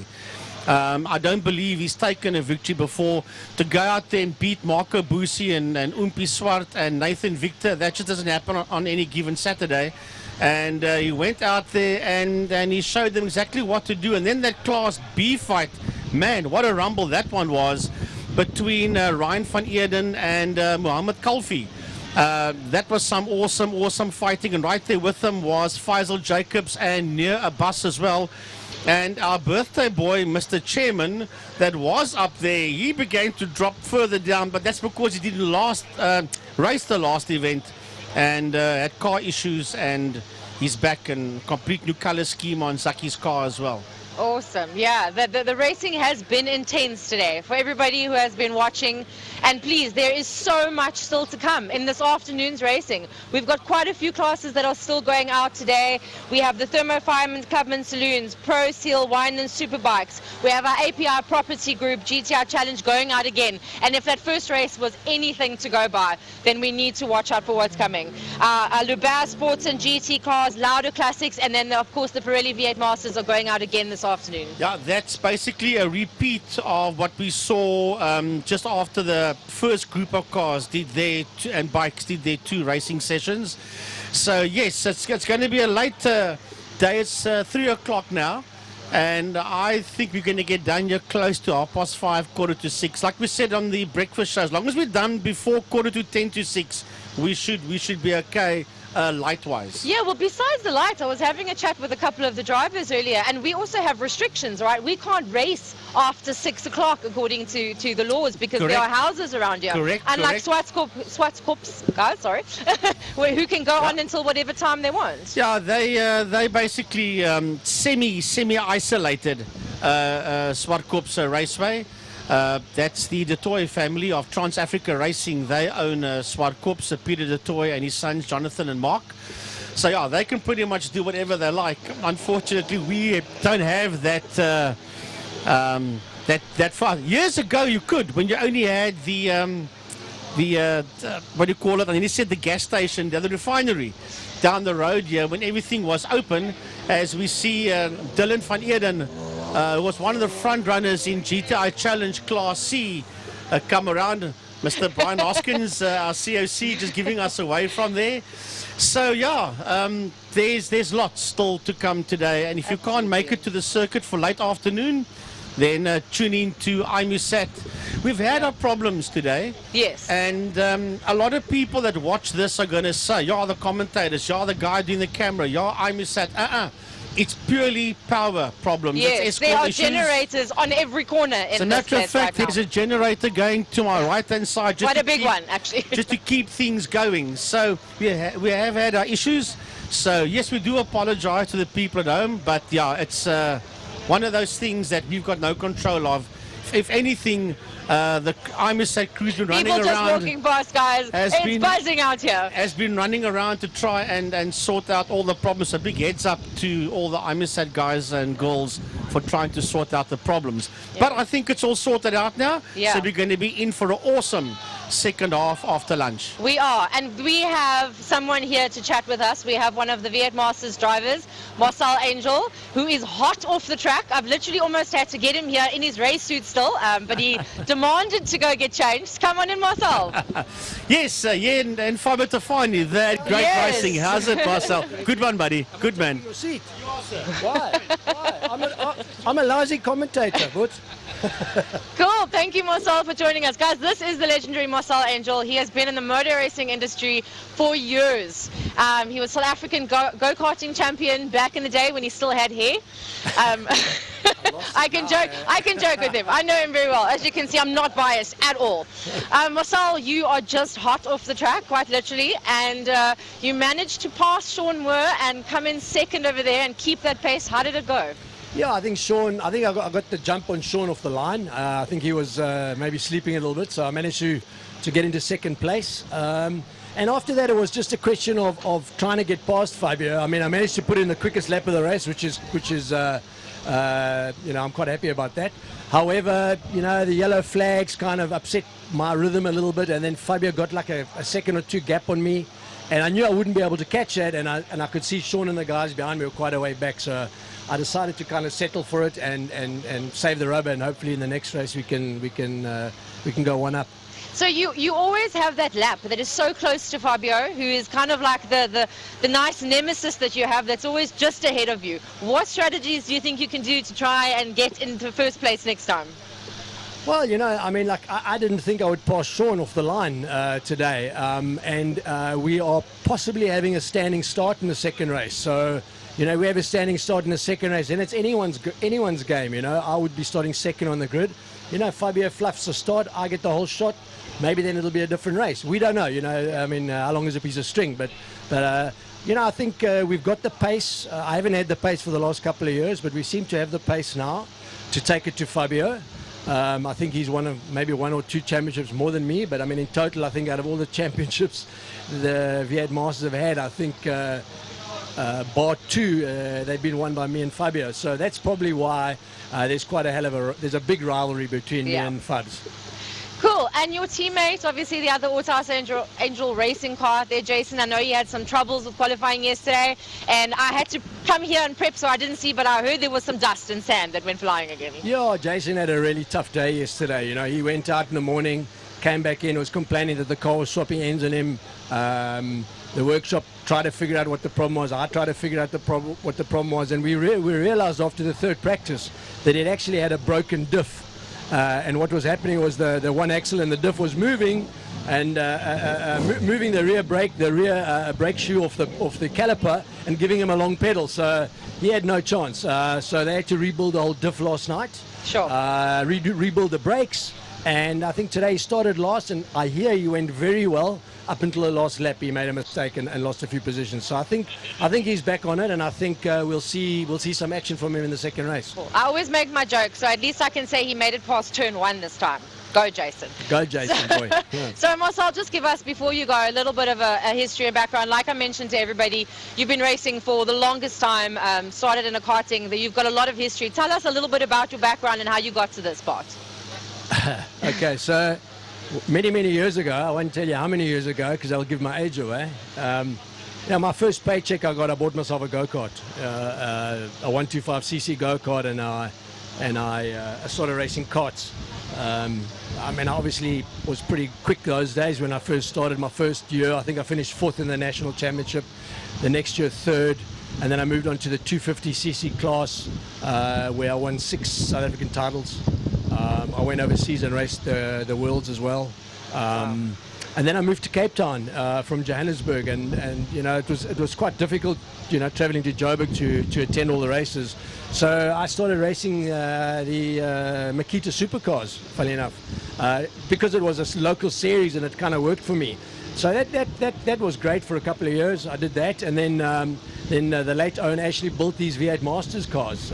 I don't believe he's taken a victory before. To go out there and beat Marco Busi and Umpi Swart and Nathan Victor, that just doesn't happen on any given Saturday. And he went out there and he showed them exactly what to do. And then that Class B fight, man, what a rumble that one was. between Ryan van Eerden and Mohammed Kalfi. That was some awesome fighting, and right there with them was Faisal Jacobs and Near Abbas as well. And our birthday boy, Mr. Chairman, that was up there, he began to drop further down, but that's because he didn't race the last event and had car issues, and he's back and complete new color scheme on Zaki's car as well. Awesome. Yeah, the racing has been intense today for everybody who has been watching. And please, there is so much still to come in this afternoon's racing. We've got quite a few classes that are still going out today. We have the Thermo Fireman Clubman Saloons, Pro Seal Wine and Superbikes. We have our API Property Group GTI Challenge going out again. And if that first race was anything to go by, then we need to watch out for what's coming. Lubaz Sports and GT cars, Lauder Classics, and then of course the Pirelli V8 Masters are going out again this afternoon. Yeah, that's basically a repeat of what we saw just after the first group of cars and bikes did their 2 racing sessions. So yes, it's going to be a later day. It's 3 o'clock now, and I think we're going to get done here close to 5:30, 5:45. Like we said on the breakfast show, as long as we're done before 10:45 to 6, we should be okay. Light-wise. Yeah, well, besides the light, I was having a chat with a couple of the drivers earlier, and we also have restrictions, right? We can't race after 6 o'clock according to the laws, because there are houses around here. Correct. Unlike Swartkorps guys, sorry, who can go on until whatever time they want. Yeah, they basically semi-isolated Swartkorps Raceway. That's the De Toy family of Trans-Africa Racing. They own Swartkorps, Peter De Toy and his sons Jonathan and Mark. So yeah, they can pretty much do whatever they like. Unfortunately, we don't have that that far. Years ago you could, when you only had the what do you call it? I mean, he said the gas station, the other refinery down the road here, when everything was open. As we see Dylan van Eerden, was one of the front runners in GTI Challenge Class C, come around. Mr. Brian Hoskins, our COC, just giving us away from there. So yeah, there's lots still to come today, and if you can't make it to the circuit for late afternoon, then tune in to IMUSAT. We've had our problems today. Yes. And a lot of people that watch this are going to say, you're the commentators, you're the guy doing the camera, you're IMUSAT. It's purely power problems. Yes, there are generators on every corner in As a this matter of place fact, right there's a generator going to my right-hand side. Quite a big one, actually. Just to keep things going. So we have had our issues. So yes, we do apologize to the people at home. But yeah, it's one of those things that we've got no control of. If anything, the IMUSAT crew's been running around. People just walking past, guys. It's buzzing out here. Has been running around to try and sort out all the problems. A big heads up to all the IMUSAT guys and girls for trying to sort out the problems. Yeah. But I think it's all sorted out now. Yeah. So we're going to be in for an awesome second half after lunch. We are, and we have someone here to chat with us. We have one of the V8 Masters drivers, Marcel Angel, who is hot off the track. I've literally almost had to get him here in his race suit still, but he demanded to go get changed. Come on in, Marcel. Yes, yeah, and Faber Tafani, that great racing. How's it, Marcel? Good one, buddy. Good man. Your seat. Why? I'm a lousy commentator, but. Cool. Thank you, Marcel, for joining us. Guys, this is the legendary Marcel Angel. He has been in the motor racing industry for years. He was South African go-karting champion back in the day when he still had hair. I can joke with him. I know him very well. As you can see, I'm not biased at all. Marcel, you are just hot off the track, quite literally, and you managed to pass Sean Moore and come in second over there and keep that pace. How did it go? Yeah, I think I got the jump on Sean off the line. I think he was maybe sleeping a little bit, so I managed to get into second place. And after that, it was just a question of trying to get past Fabio. I mean, I managed to put in the quickest lap of the race, which is I'm quite happy about that. However, the yellow flags kind of upset my rhythm a little bit, and then Fabio got like a second or two gap on me, and I knew I wouldn't be able to catch that, and I could see Sean and the guys behind me were quite a way back, so I decided to kind of settle for it and save the rubber, and hopefully in the next race we can go one up. So you always have that lap that is so close to Fabio, who is kind of like the nice nemesis that you have that's always just ahead of you. What strategies do you think you can do to try and get into first place next time? Well, you know, I mean, like, I didn't think I would pass Sean off the line today. And we are possibly having a standing start in the second race. So, you know, we have a standing start in the second race, and it's anyone's game, you know. I would be starting second on the grid. You know, Fabio fluffs the start, I get the whole shot. Maybe then it'll be a different race. We don't know, you know. I mean, how long is a piece of string? But you know, I think we've got the pace. I haven't had the pace for the last couple of years, but we seem to have the pace now to take it to Fabio. I think he's won maybe 1 or 2 championships more than me, but I mean, in total, I think out of all the championships the V8 Masters have had, I think bar 2, they've been won by me and Fabio. So that's probably why there's quite there's a big rivalry between me and Fabs. Cool. And your teammate, obviously the other Autos Angel racing car there, Jason, I know you had some troubles with qualifying yesterday, and I had to come here and prep, so I didn't see, but I heard there was some dust and sand that went flying again. Yeah, Jason had a really tough day yesterday. You know, he went out in the morning, came back in, was complaining that the car was swapping ends on him. The workshop tried to figure out what the problem was. I tried to figure out what the problem was, and we realized after the third practice that it actually had a broken diff. And what was happening was the one axle and the diff was moving, and moving the rear brake shoe off the caliper and giving him a long pedal. So he had no chance. So they had to rebuild the whole diff last night. Sure. Rebuild the brakes, and I think today he started last, and I hear he went very well up until the last lap. He made a mistake and lost a few positions. So I think he's back on it, and I think we'll see some action from him in the second race. Cool. I always make my joke, so at least I can say he made it past turn 1 this time. Go, Jason. Go, Jason, boy. Yeah. So, Marcel, just give us, before you go, a little bit of a history and background. Like I mentioned to everybody, you've been racing for the longest time, started in a karting. You've got a lot of history. Tell us a little bit about your background and how you got to this part. Okay, so many years ago, I won't tell you how many years ago because I'll give my age away. Yeah, my first paycheck I bought myself a go-kart, a 125cc go-kart, and I started racing karts. I mean, I obviously was pretty quick those days when I first started. My first year, I think I finished 4th in the national championship. The next year, 3rd, and then I moved on to the 250cc class, where I won 6 South African titles. I went overseas and raced the Worlds as well. And then I moved to Cape Town from Johannesburg, and you know, it was quite difficult, you know, traveling to Joburg to attend all the races. So I started racing the Makita supercars, funny enough, because it was a local series and it kind of worked for me. So that was great for a couple of years. I did that, and then the late Owen Ashley built these V8 Masters cars,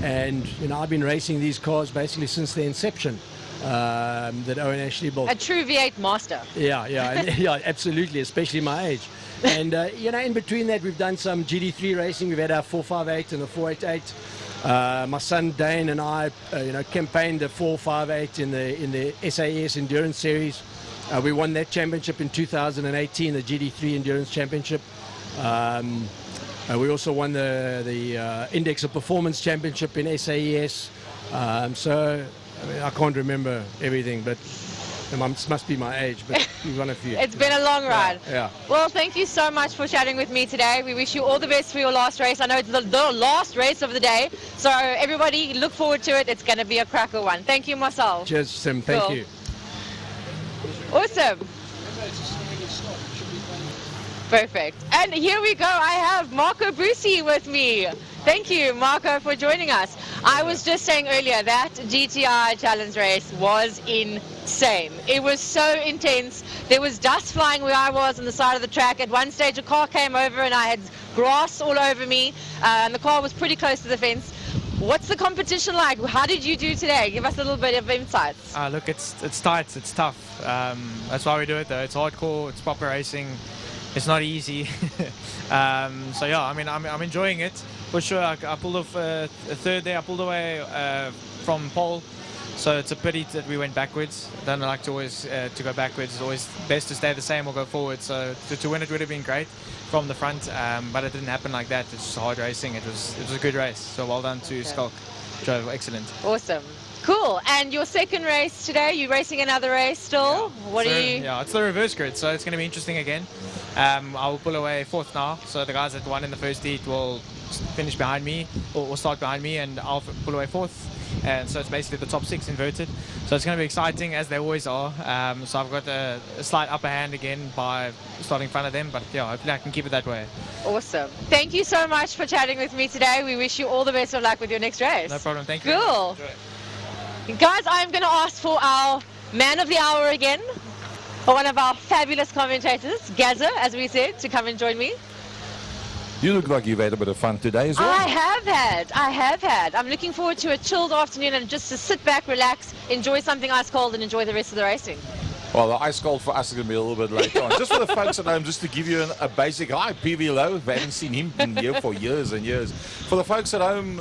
and you know, I've been racing these cars basically since their inception. That Owen Ashley built. A true V8 master. Yeah, absolutely, especially my age. And you know, in between that, we've done some GD3 racing. We've had our 458 and the 488. My son Dane and I, you know, campaigned the 458 in the SAS Endurance Series. We won that championship in 2018, the GD3 Endurance Championship. We also won the Index of Performance Championship in SAES. So I mean, I can't remember everything, but it must be my age, but we've won a few. It's been a long ride. Yeah. Well, thank you so much for chatting with me today. We wish you all the best for your last race. I know it's the last race of the day, so everybody look forward to it. It's going to be a cracker one. Thank you, Marcel. Cheers, Sim. Thank you. Awesome. Perfect. And here we go. I have Marco Brucey with me. Thank you, Marco, for joining us. I was just saying earlier that GTI Challenge race was insane. It was so intense. There was dust flying where I was on the side of the track. At one stage, a car came over and I had grass all over me, and the car was pretty close to the fence. What's the competition like? How did you do today? Give us a little bit of insights. Look, it's tight, it's tough. That's why we do it though. It's hardcore, it's proper racing. It's not easy. So yeah, I mean, I'm enjoying it for sure. I pulled off a 3rd there. I pulled away from pole, so it's a pity that we went backwards. I don't like to always to go backwards. It's always best to stay the same or go forward. So to win it would have been great from the front, but it didn't happen like that. It's just hard racing. It was a good race. So well done to Skulk. Drove excellent. Awesome. Cool. And your second race today, you're racing another race still? Yeah. Yeah, it's the reverse grid, so it's going to be interesting again. I will pull away 4th now, so the guys that won in the first heat will finish behind me, or start behind me, and I'll pull away 4th. And so it's basically the top 6 inverted. So it's going to be exciting, as they always are. So I've got a slight upper hand again by starting in front of them, but yeah, hopefully I can keep it that way. Awesome. Thank you so much for chatting with me today. We wish you all the best of luck with your next race. No problem. Thank you. Cool. Guys, I'm going to ask for our man of the hour again, or one of our fabulous commentators, Gazza, as we said, to come and join me. You look like you've had a bit of fun today as well. I have had. I'm looking forward to a chilled afternoon and just to sit back, relax, enjoy something ice cold and enjoy the rest of the racing. Well, the ice cold for us is going to be a little bit later on. Just for the folks at home, just to give you a basic hi, PV Low. We haven't seen him in here for years and years. For the folks at home,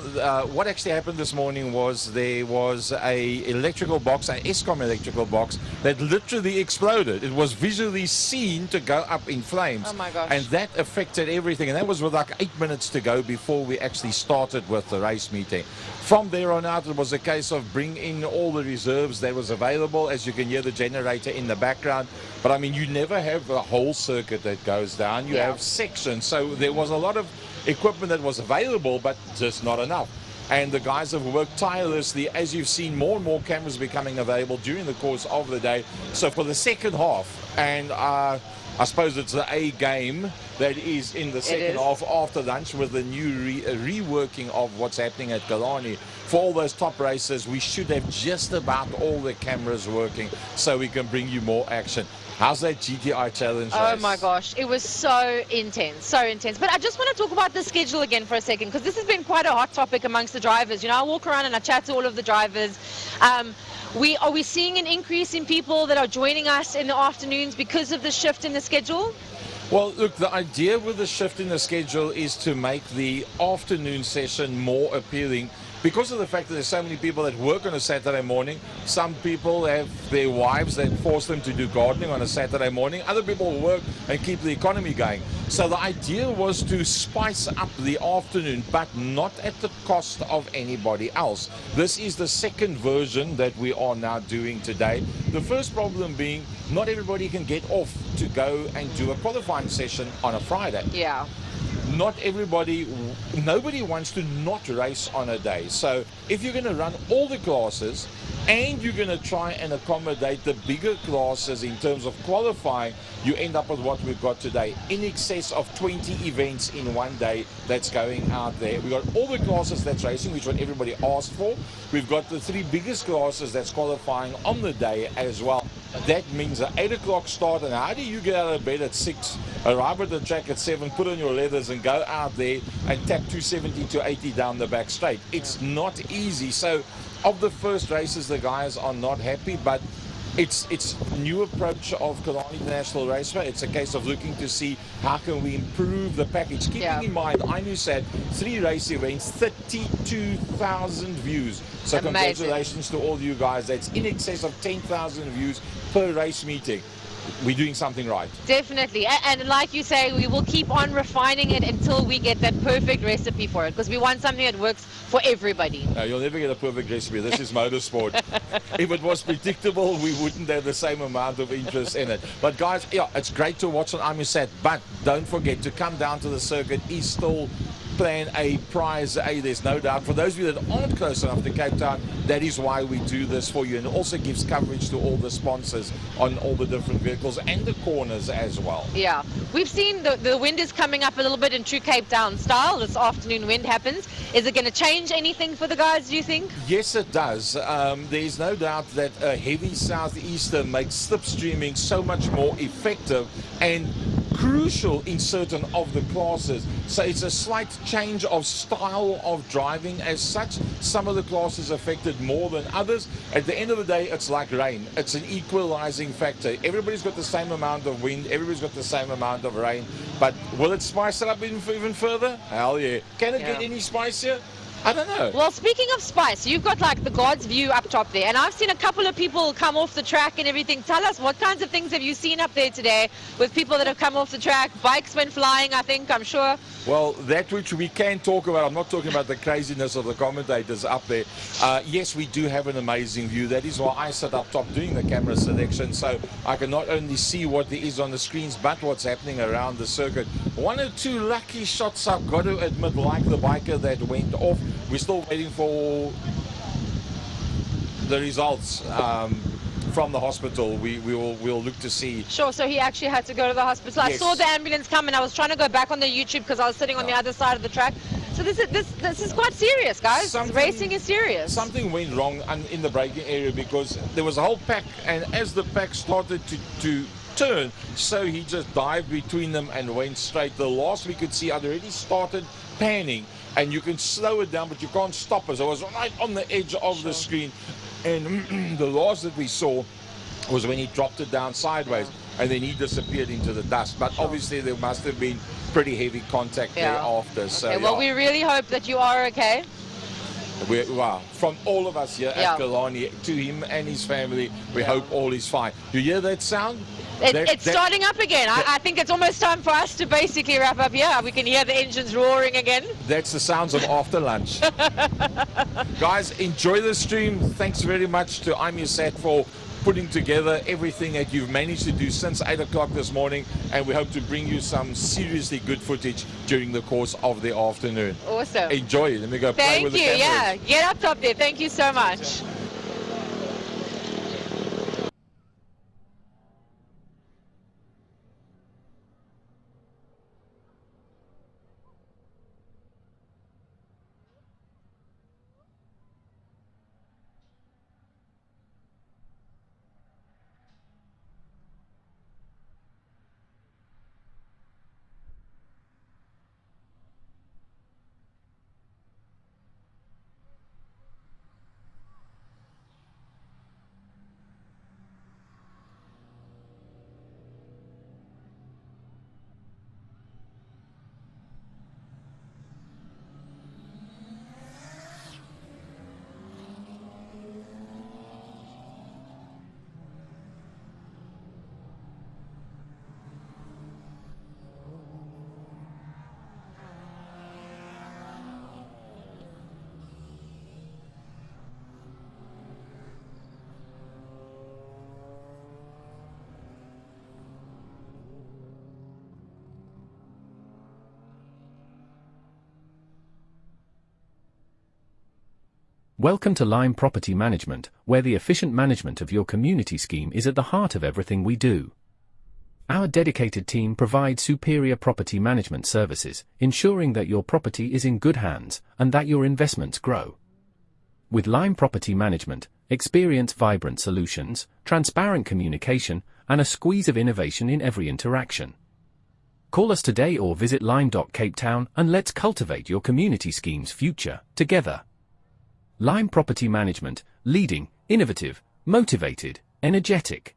what actually happened this morning was there was a electrical box, an Eskom electrical box, that literally exploded. It was visually seen to go up in flames. Oh my gosh. And that affected everything. And that was with like 8 minutes to go before we actually started with the race meeting. From there on out, it was a case of bring in all the reserves that was available. As you can hear the generator in the background. But I mean, you never have a whole circuit that goes down. You have sections. So there was a lot of equipment that was available, but just not enough. And the guys have worked tirelessly. As you've seen, more and more cameras becoming available during the course of the day. So for the second half, and I suppose it's the A game that is in the second half after lunch with the new reworking of what's happening at Killarney. For all those top races, we should have just about all the cameras working so we can bring you more action. How's that GTI challenge race? Oh my gosh, it was so intense, so intense. But I just want to talk about the schedule again for a second, because this has been quite a hot topic amongst the drivers. You know, I walk around and I chat to all of the drivers. Are we seeing an increase in people that are joining us in the afternoons because of the shift in the schedule? Well, look, the idea with the shift in the schedule is to make the afternoon session more appealing. Because of the fact that there's so many people that work on a Saturday morning, some people have their wives that force them to do gardening on a Saturday morning. Other people work and keep the economy going. So the idea was to spice up the afternoon, but not at the cost of anybody else. This is the second version that we are now doing today. The first problem being not everybody can get off to go and do a qualifying session on a Friday. Yeah. Not everybody, nobody wants to not race on a day. So if you're going to run all the classes and you're going to try and accommodate the bigger classes in terms of qualifying, you end up with what we've got today. In excess of 20 events in one day that's going out there. We've got all the classes that's racing, which what everybody asked for. We've got the 3 biggest classes that's qualifying on the day as well. That means an 8 o'clock start, and how do you get out of bed at 6, arrive at the track at 7, put on your leathers and go out there and tap 270 to 80 down the back straight? It's not easy. So of the first races, the guys are not happy, but it's a new approach of Killarney International Raceway. It's a case of looking to see how can we improve the package. Keeping in mind, IMUSAT, 3 race events, 32,000 views. So congratulations to all you guys. That's in excess of 10,000 views per race meeting. We're doing something right. Definitely. And like you say, we will keep on refining it until we get that perfect recipe for it, because we want something that works for everybody. No, you'll never get a perfect recipe. This is motorsport. If it was predictable, we wouldn't have the same amount of interest in it. But guys, yeah, it's great to watch on IMUSAT, but don't forget to come down to the circuit is still Plan A, Prize A, there's no doubt. For those of you that aren't close enough to Cape Town, that is why we do this for you, and it also gives coverage to all the sponsors on all the different vehicles and the corners as well. Yeah, we've seen the wind is coming up a little bit in true Cape Town style. This afternoon wind happens. Is it going to change anything for the guys, do you think? Yes, it does. There's no doubt that a heavy southeaster makes slipstreaming so much more effective and crucial in certain of the classes. So it's a slight change of style of driving as such. Some of the classes affected more than others. At the end of the day, it's like rain. It's an equalizing factor. Everybody's got the same amount of wind. Everybody's got the same amount of rain. But will it spice it up even further? Hell yeah. Can it get any spicier? I don't know. Well, speaking of spice, you've got like the God's view up top there, and I've seen a couple of people come off the track and everything. Tell us, what kinds of things have you seen up there today with people that have come off the track? Bikes went flying, I think, I'm sure. Well, that which we can talk about, I'm not talking about the craziness of the commentators up there. Yes, we do have an amazing view. That is why I sit up top doing the camera selection, so I can not only see what there is on the screens, but what's happening around the circuit. One or two lucky shots, I've got to admit, like the biker that went off. We're still waiting for the results from the hospital. We'll look to see. Sure, so he actually had to go to the hospital. I Yes. saw the ambulance come and I was trying to go back on the YouTube because I was sitting on the other side of the track. So this is quite serious, guys. Racing is serious. Something went wrong in the braking area because there was a whole pack, and as the pack started to turn, so he just dived between them and went straight. The last we could see, I'd already started panning, and you can slow it down, but you can't stop us. I was right on the edge of the screen, and the last that we saw was when he dropped it down sideways, and then he disappeared into the dust. But obviously there must have been pretty heavy contact thereafter. So Okay, well, we really hope that you are okay. Wow, from all of us here at Killarney, to him and his family, we hope all is fine. You hear that sound? It's starting up again. I think it's almost time for us to basically wrap up here. We can hear the engines roaring again. That's the sounds of after lunch. Guys, enjoy the stream. Thanks very much to IMUSAT for putting together everything that you've managed to do since 8 o'clock this morning, and we hope to bring you some seriously good footage during the course of the afternoon. Awesome. Enjoy. Let me go play Thank with you. the cameras. Yeah, get up top there. Thank you so much. Welcome to Lime Property Management, where the efficient management of your community scheme is at the heart of everything we do. Our dedicated team provides superior property management services, ensuring that your property is in good hands and that your investments grow. With Lime Property Management, experience vibrant solutions, transparent communication, and a squeeze of innovation in every interaction. Call us today or visit lime.capetown and let's cultivate your community scheme's future together. Lime Property Management, leading, innovative, motivated, energetic.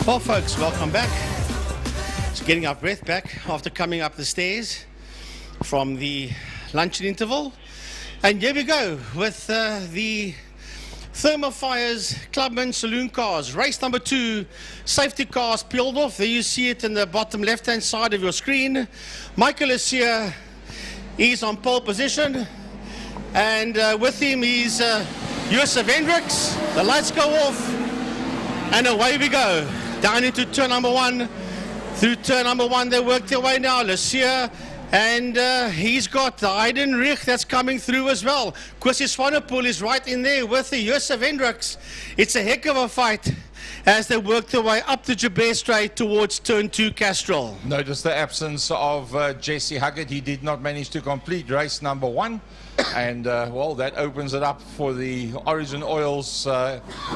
Well, folks, welcome back. It's getting our breath back after coming up the stairs from the luncheon interval. And here we go with the Thermofires Clubman Saloon Cars. Race number 2, safety cars peeled off. There you see it in the bottom left-hand side of your screen. Michael is here. He's on pole position. And with him is Josef Hendricks. The lights go off. And away we go. Down into turn number 1. Through turn number 1, they work their way now. Lucia. And he's got the Heidenreich that's coming through as well. Kwesi Swanepoel is right in there with the Josef Hendricks. It's a heck of a fight as they work their way up the Joubert Straight towards turn 2 Castrol. Notice the absence of Jesse Huggett. He did not manage to complete race number 1. And, well, that opens it up for the Origin Oils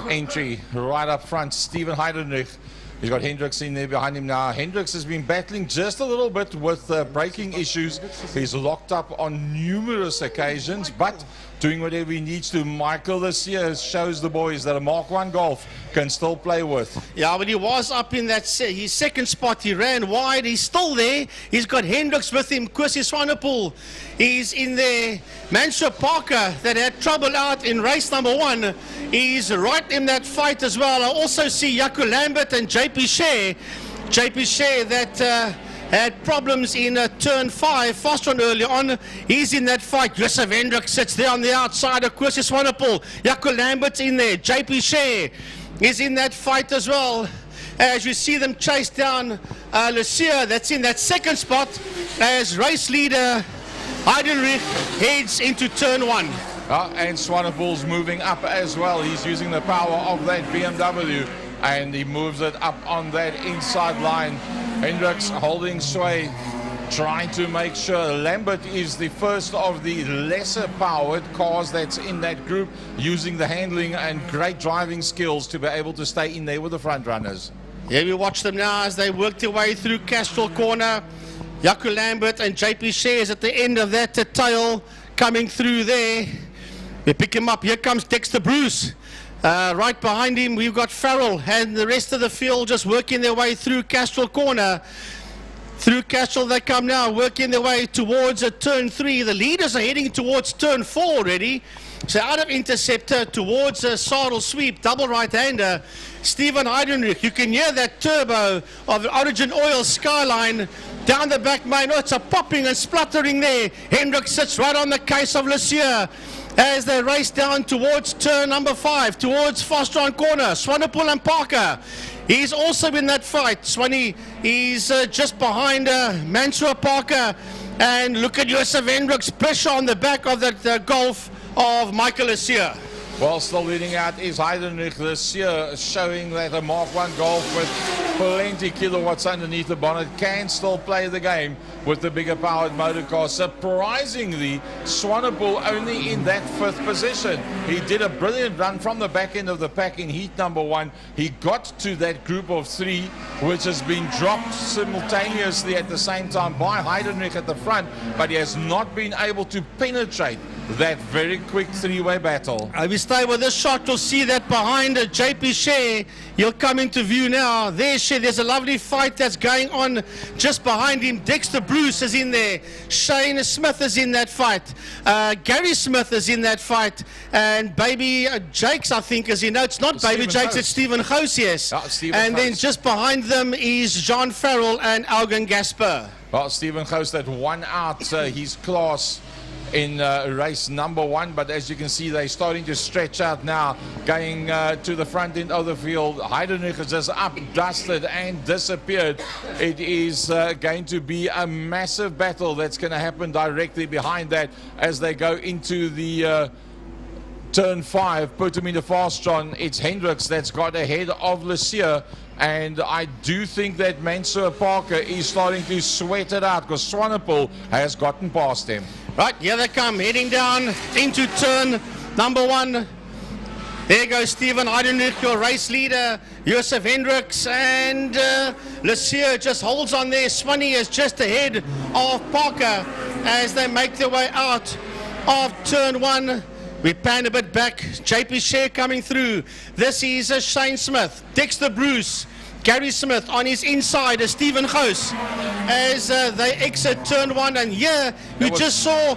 entry right up front. Stephen Heidenreich. He's got Hendricks in there behind him now. Hendricks has been battling just a little bit with braking issues. He's locked up on numerous occasions, but doing whatever he needs to. Michael this year shows the boys that a Mark 1 Golf can still play with. Yeah, but he was up in that his second spot. He ran wide. He's still there. He's got Hendricks with him. Kwesi Swanepoel. He's in there. Mansur Parker that had trouble out in race number 1. He's right in that fight as well. I also see Jaco Lambert and JP Shea. JP Shea that had problems in turn 5, Fastron early on. He's in that fight. Josef Hendricks sits there on the outside of Kwesi Swanepoel. Jaco Lambert's in there. JP Shea is in that fight as well. As you see them chase down Lucia, that's in that second spot, as race leader Heidenreich heads into turn 1. And Swanepoel's moving up as well. He's using the power of that BMW, and he moves it up on that inside line. Hendricks holding sway, trying to make sure. Lambert is the first of the lesser powered cars that's in that group, using the handling and great driving skills to be able to stay in there with the front runners. Here we watch them now as they work their way through Castrol Corner. Jaco Lambert and JP Shea is at the end of that tail coming through there. We pick him up. Here comes Dexter Bruce. Right behind him, we've got Farrell and the rest of the field just working their way through Castrol Corner. Through Castrol they come now, working their way towards turn 3. The leaders are heading towards turn 4 already. So out of Interceptor towards Saddle Sweep, double right-hander, Stephen Heidenreich. You can hear that turbo of the Origin Oil Skyline down the back main. Oh, it's a popping and spluttering there. Hendrick sits right on the case of Lucia as they race down towards turn number 5, towards Fastron Corner. Swanepoel and Parker. He's also in that fight. Swanee, he's just behind Mansur Parker. And look at Josef Hendricks, pressure on the back of that Golf of Michael Lucia. Well, still leading out is Heidenreich this year, showing that a Mark 1 Golf with plenty kilowatts underneath the bonnet can still play the game with the bigger powered motor car. Surprisingly, Swanepoel only in that 5th position. He did a brilliant run from the back end of the pack in heat number 1. He got to that group of 3, which has been dropped simultaneously at the same time by Heidenreich at the front, but he has not been able to penetrate that very quick 3-way battle. We stay with this shot. You'll see that behind JP Shea. He'll come into view now. There's Shea. There's a lovely fight that's going on just behind him. Dexter Bruce is in there. Shane Smith is in that fight. Gary Smith is in that fight. And Baby Jakes, I think, is in. No, it's not Baby Jakes. It's Stephen Gous, yes. And then just behind them is John Farrell and Algan Gasper. Well, Stephen Gous that won out his class in race number 1, but as you can see, they're starting to stretch out now, going to the front end of the field. Heidenreich is just up, dusted, and disappeared. It is going to be a massive battle that's going to happen directly behind that as they go into the turn 5. Put him in the Fastron. It's Hendricks that's got ahead of Lucia. And I do think that Mansur Parker is starting to sweat it out because Swanepoel has gotten past him. Right, here they come, heading down into turn number 1. There goes Stephen Heidenreich, your race leader, Josef Hendricks, and Lucia just holds on there. Swanee is just ahead of Parker as they make their way out of turn 1. We pan a bit back. JP Shea coming through. This is Shane Smith, Dexter Bruce, Gary Smith on his inside, Stephen Goos, as they exit turn 1. And here you just saw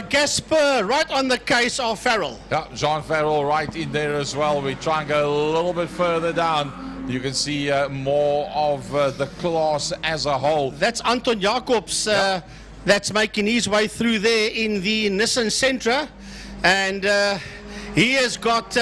Gasper right on the case of Farrell. Yeah, Jean Farrell right in there as well. We try and go a little bit further down. You can see more of the class as a whole. That's Anton Jacobs that's making his way through there in the Nissan Sentra. And he has got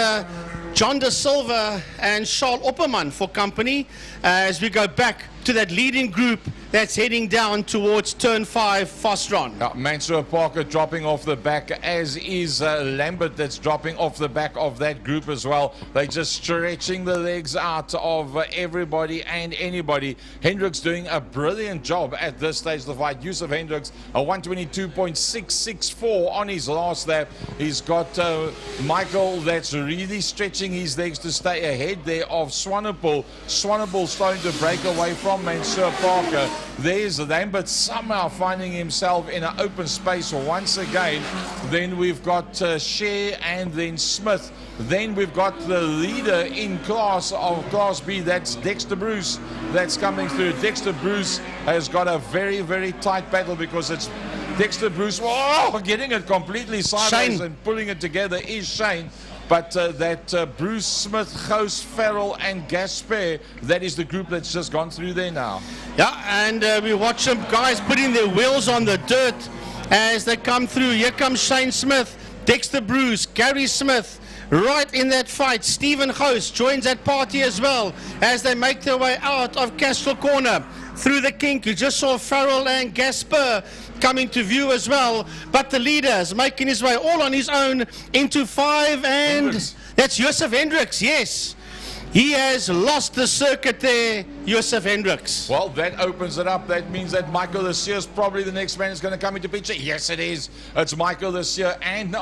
John De Silva and Charles Opperman for company as we go back to that leading group that's heading down towards turn 5, Fostron. Mansour Parker dropping off the back, as is Lambert, that's dropping off the back of that group as well. They're just stretching the legs out of everybody and anybody. Hendricks doing a brilliant job at this stage of the fight. Yusuf Hendricks, a 122.664 on his last lap. He's got Michael that's really stretching his legs to stay ahead there of Swanepoel. Swanepoel starting to break away from Mansour Parker. There's Lambert somehow finding himself in an open space once again. Then we've got Share and then Smith. Then we've got the leader in class of Class B. That's Dexter Bruce that's coming through. Dexter Bruce has got a very, very tight battle because it's Dexter Bruce getting it completely sideways and pulling it together is Shane. But that Bruce, Smith, Goos, Farrell and Gasper, that is the group that's just gone through there now. Yeah, and we watch some guys putting their wheels on the dirt as they come through. Here comes Shane Smith, Dexter Bruce, Gary Smith, right in that fight. Stephen Goos joins that party as well as they make their way out of Castro Corner. Through the kink, you just saw Farrell and Gasper coming to view as well, but the leader's making his way all on his own into 5, and Hendricks. That's Yusuf Hendricks, yes. He has lost the circuit there, Yusuf Hendricks. Well, that opens it up. That means that Michael Lussier is probably the next man who's going to come into picture. Yes, it is. It's Michael Lussier. And,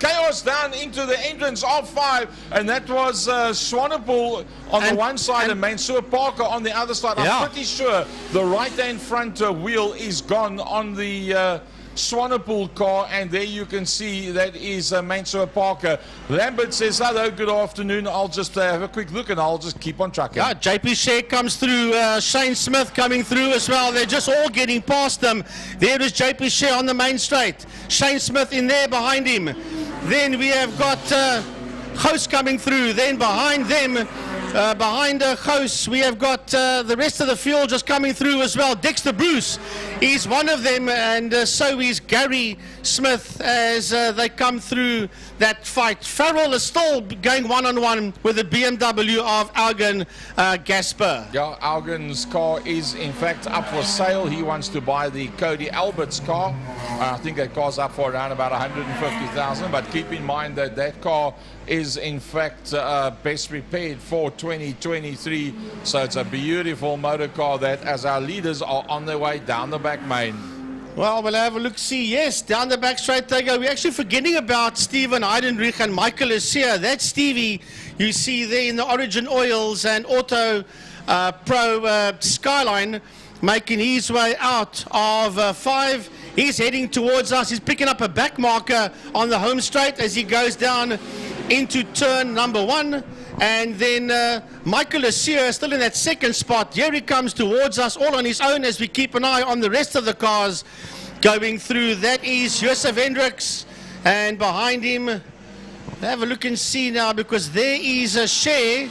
chaos down into the entrance of 5. And that was Swanepoel on the one side and Mansour Parker on the other side. I'm pretty sure the right-hand front wheel is gone on the Swanepoel car, and there you can see that is Mansour Parker. Lambert says, hello, good afternoon. I'll just have a quick look and I'll just keep on trucking. Yeah, JP Shea comes through, Shane Smith coming through as well. They're just all getting past them. There is JP Shea on the main straight. Shane Smith in there behind him. Then we have got Goos coming through. Then behind them, behind Goos, we have got the rest of the field just coming through as well. Dexter Bruce is one of them, and so is Gary Smith as they come through that fight. Farrell is still going one-on-one with the BMW of Augen Gasper. Yeah, Augen's car is in fact up for sale. He wants to buy the Cody Albert's car. I think that car's up for around about 150,000, but keep in mind that that car is in fact best prepared for 2023. So it's a beautiful motor car that, as our leaders are on their way down the back main. Well, we'll have a look, see, yes, down the back straight they go. We're actually forgetting about Steven Heidenrich and Michael is here. That's Stevie you see there in the Origin Oils and Auto Pro Skyline making his way out of 5. He's heading towards us. He's picking up a back marker on the home straight as he goes down into turn number 1. And then Michael Lussier still in that second spot. Here he comes towards us all on his own as we keep an eye on the rest of the cars going through. That is Yusuf Hendricks, and behind him, have a look and see now, because there is a Shea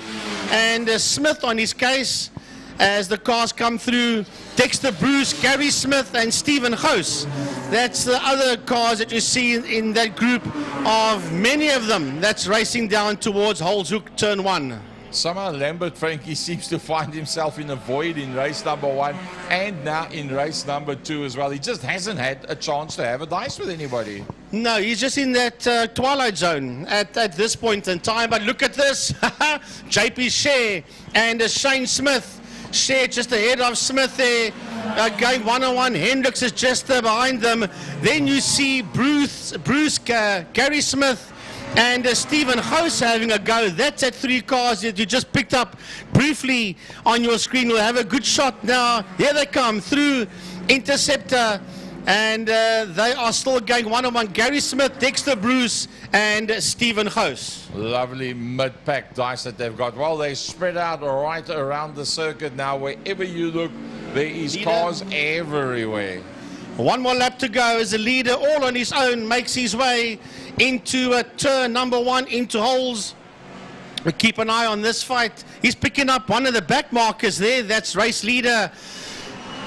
and Smith on his case as the cars come through. Dexter Bruce, Gary Smith and Stephen Goos. That's the other cars that you see in that group of many of them that's racing down towards Holzhoek turn 1. Somehow Lambert, Frankie, seems to find himself in a void in race number 1 and now in race number 2 as well. He just hasn't had a chance to have a dice with anybody. No, he's just in that twilight zone at this point in time. But look at this. JP Shea and Shane Smith. Shea just ahead of Smith there, going one-on-one. Hendricks is just behind them. Then you see Bruce, Gary Smith and Stephen Goos having a go. That's at 3 cars that you just picked up briefly on your screen. We'll have a good shot now. Here they come through Interceptor And they are still going one-on-one. Gary Smith, Dexter Bruce, and Stephen Gous. Lovely mid-pack dice that they've got. Well, they spread out right around the circuit now. Wherever you look, there is cars everywhere. One more lap to go as the leader, all on his own, makes his way into turn number 1, into holes. We keep an eye on this fight. He's picking up one of the back markers there. That's race leader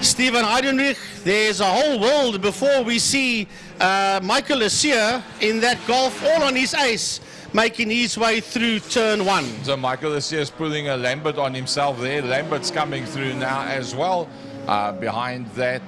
Steven Heidenreich. There's a whole world before we see Michael Lassier in that Golf, all on his ace, making his way through turn 1. So Michael Lassier is putting a Lambert on himself there. Lambert's coming through now as well. Behind that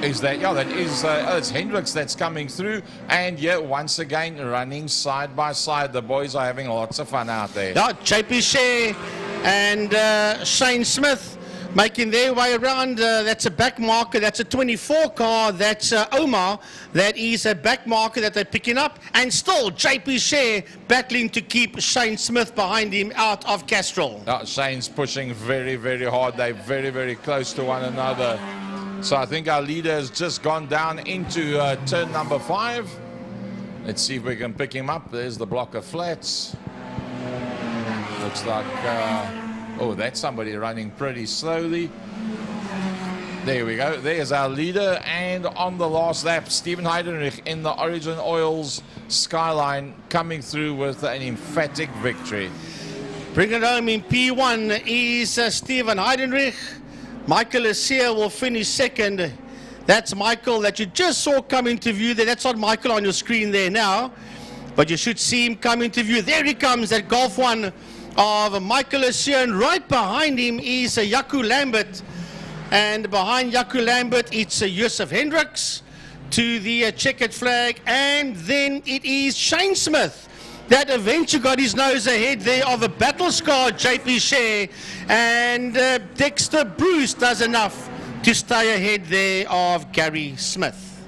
it's Hendricks that's coming through, and once again running side by side. The boys are having lots of fun out there. Yeah, JP Shea and Shane Smith making their way around. That's a back marker. That's a 24 car. That's Omar. That is a back marker that they're picking up. And still, JP Shea battling to keep Shane Smith behind him out of Castrol. Shane's pushing very, very hard. They're very, very close to one another. So I think our leader has just gone down into turn number 5. Let's see if we can pick him up. There's the block of flats. Looks like... that's somebody running pretty slowly. There we go. There's our leader. And on the last lap, Steven Heidenreich in the Origin Oils Skyline coming through with an emphatic victory. Bringing it home in P1 is Steven Heidenreich. Michael Lassier will finish second. That's Michael that you just saw come into view there. That's not Michael on your screen there now, but you should see him come into view. There he comes, that Golf 1 of Michael Lassier, and right behind him is Jaco Lambert, and behind Jaco Lambert it's Joseph Hendricks to the checkered flag, and then it is Shane Smith that eventually got his nose ahead there of a battle-scarred JP Shea, and Dexter Bruce does enough to stay ahead there of Gary Smith.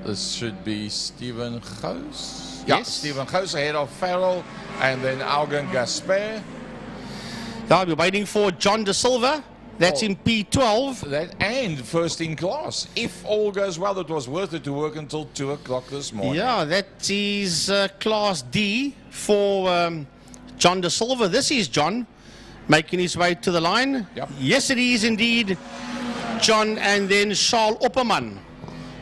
This should be Stephen Gous. Yes. Stephen Gous ahead of Farrell, and then Algan Gaspar. Now we're waiting for John De Silva. That's in P12. And first in class. If all goes well, it was worth it to work until 2 o'clock this morning. Yeah, that is Class D for John De Silva. This is John making his way to the line. Yep. Yes, it is indeed John. And then Charles Opperman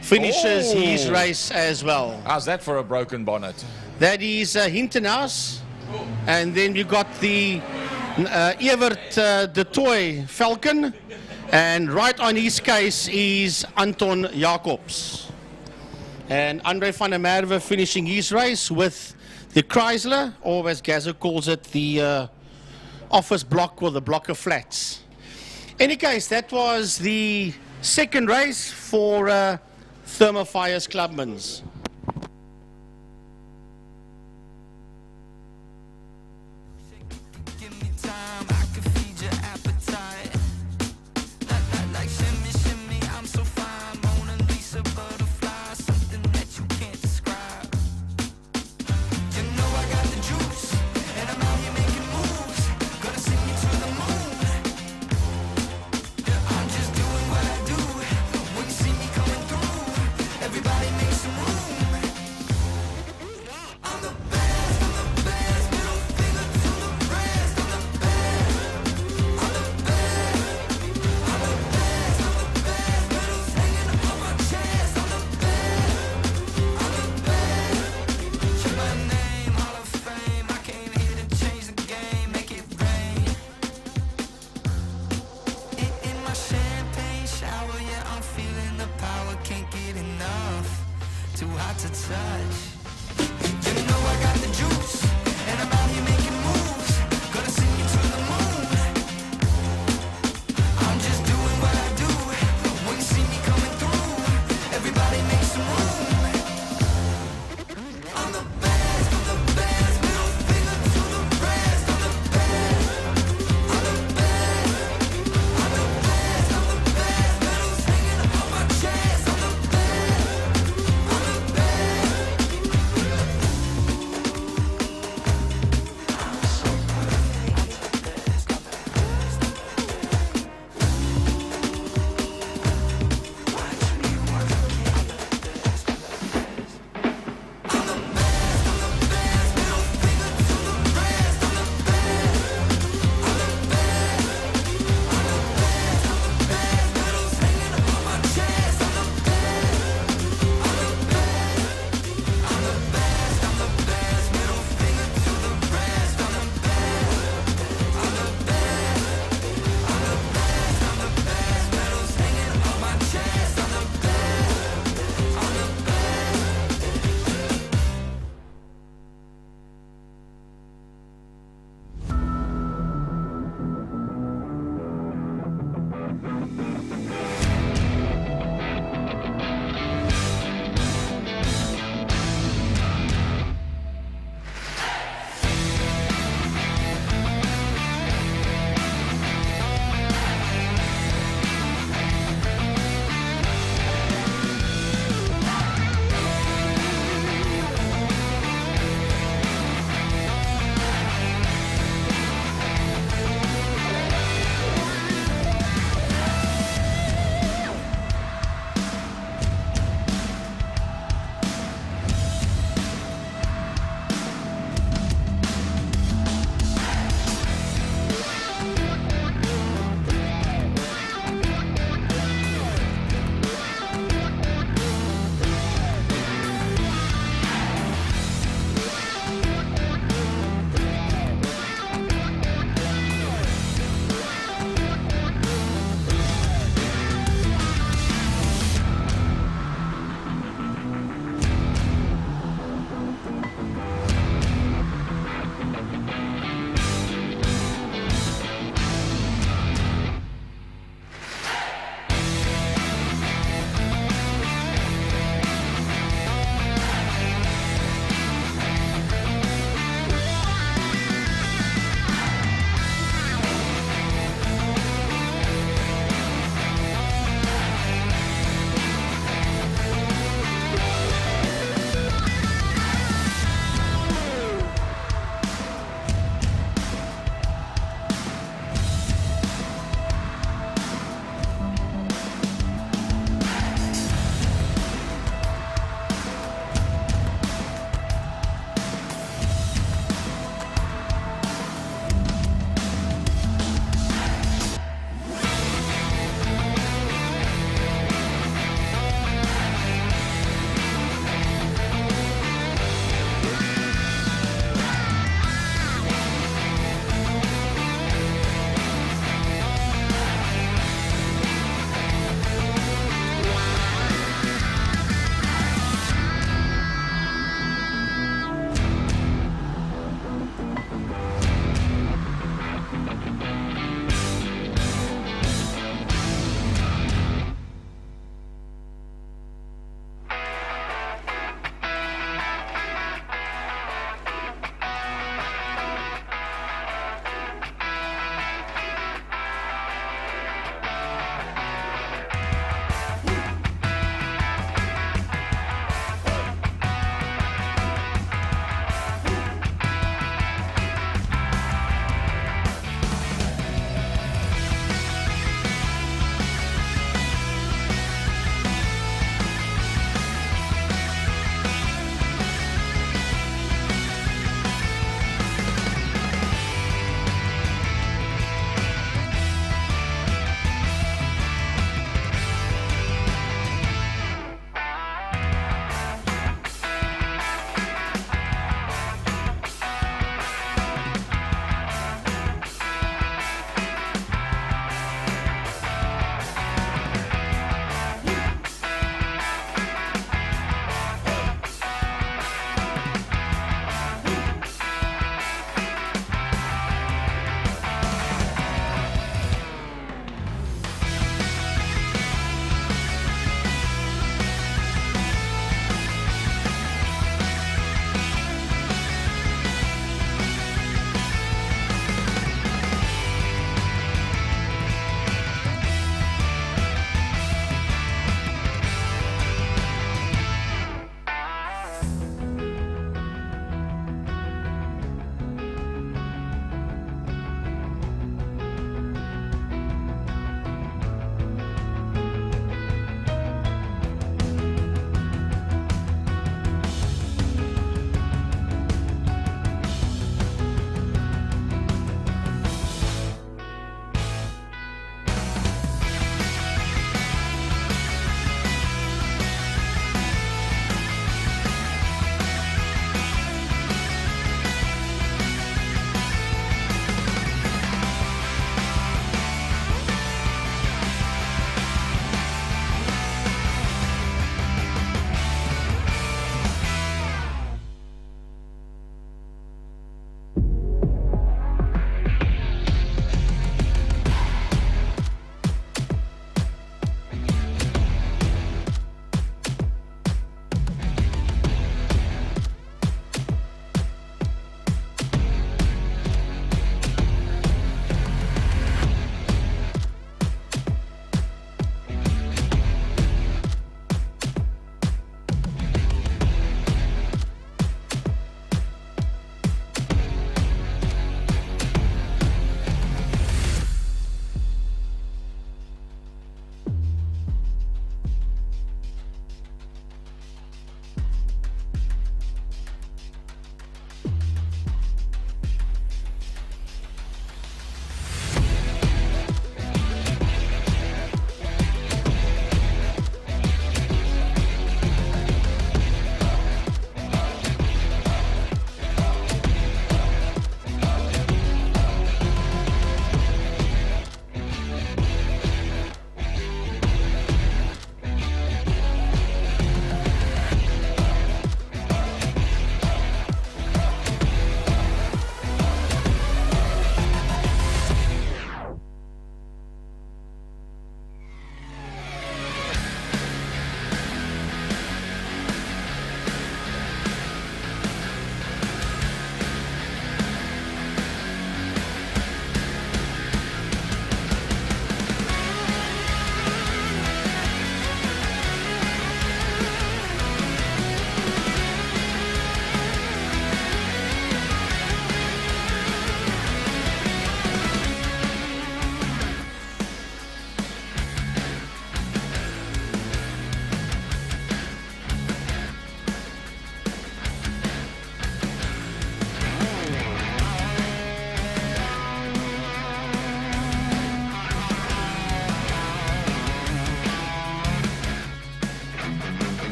finishes his race as well. How's that for a broken bonnet? That is Hintenhuis. And then you got the Evert de Toy Falcon, and right on his case is Anton Jacobs. And Andre van der Merwe finishing his race with the Chrysler, or as Gazza calls it, the office block, or the block of flats. Any case, that was the second race for Thermofires Clubmans.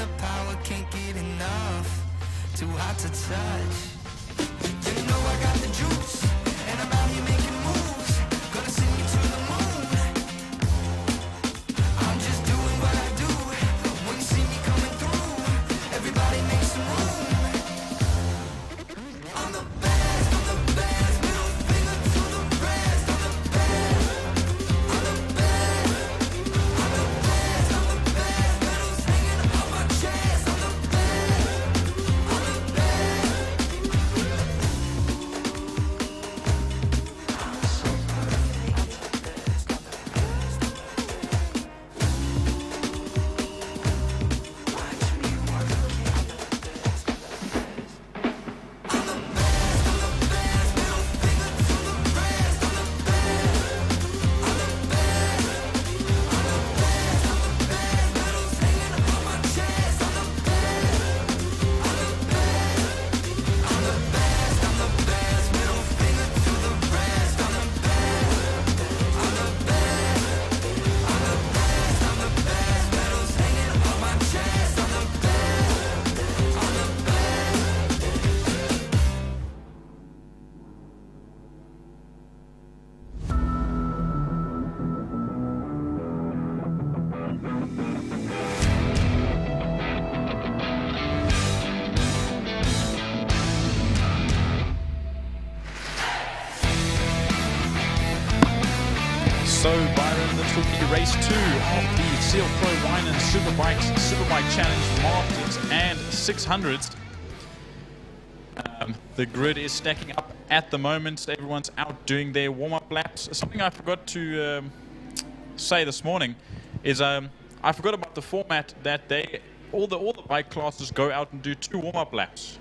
the power, can't get enough. Too hot to touch. You know I got the juice, and I'm out here making moves. Gonna send you to the moon. I'm just doing what I do. When you see me coming through, everybody make some room. I'm the best, middle finger to the rest. I'm the best, I'm the best, I'm the best, I'm the best. Medals hanging on my chest. I'm the best, I'm the best. So, Byron, this will be race 2 of the Seal Pro Winan Superbike Challenge Masters and 600s. The grid is stacking up at the moment. Everyone's out doing their warm-up laps. Something I forgot to say this morning is I forgot about the format that all the bike classes go out and do 2 warm-up laps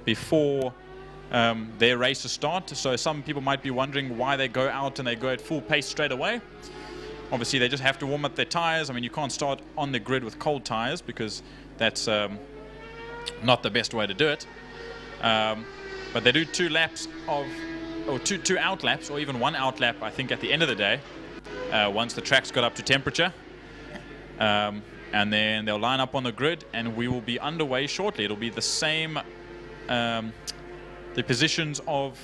before their races start. So some people might be wondering why they go out and they go at full pace straight away. Obviously, they just have to warm up their tires. I mean, you can't start on the grid with cold tires because that's not the best way to do it. But they do 2 laps or two out laps, or even 1 out lap, I think, at the end of the day, once the track's got up to temperature. And then they'll line up on the grid, and we will be underway shortly. It'll be the same. The positions of,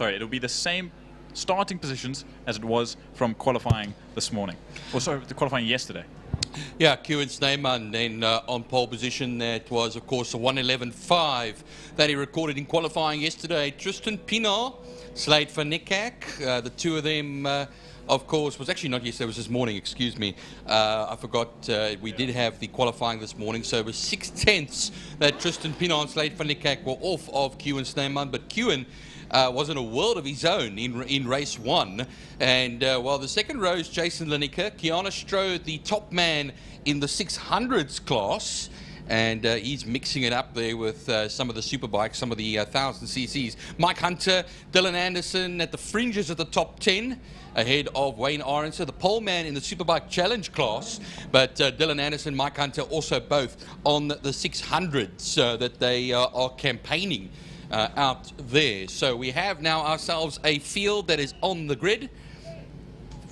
it'll be the same starting positions as it was from qualifying this morning. Or sorry, the qualifying yesterday. Yeah, Kewan Snyman then on pole position. That was, of course, a 1:11.5 that he recorded in qualifying yesterday. Tristan Pienaar, Slade van Niekerk, the two of them, of course, was actually not yesterday, it was this morning, excuse me. I forgot we did have the qualifying this morning, so it was 6/10 that Tristan Pienaar and Slade van Niekerk were off of Kewan Snyman, but Kewan was in a world of his own in race 1. And while the second row is Jason Lineker, Kiana Strode, the top man in the 600s class, and he's mixing it up there with some of the superbikes, some of the 1000 cc's. Mike Hunter, Dylan Anderson at the fringes of the top 10, ahead of Wayne Aronson, the pole man in the Superbike Challenge class. But Dylan Anderson, Mike Hunter also both on the 600s that they are campaigning out there. So we have now ourselves a field that is on the grid.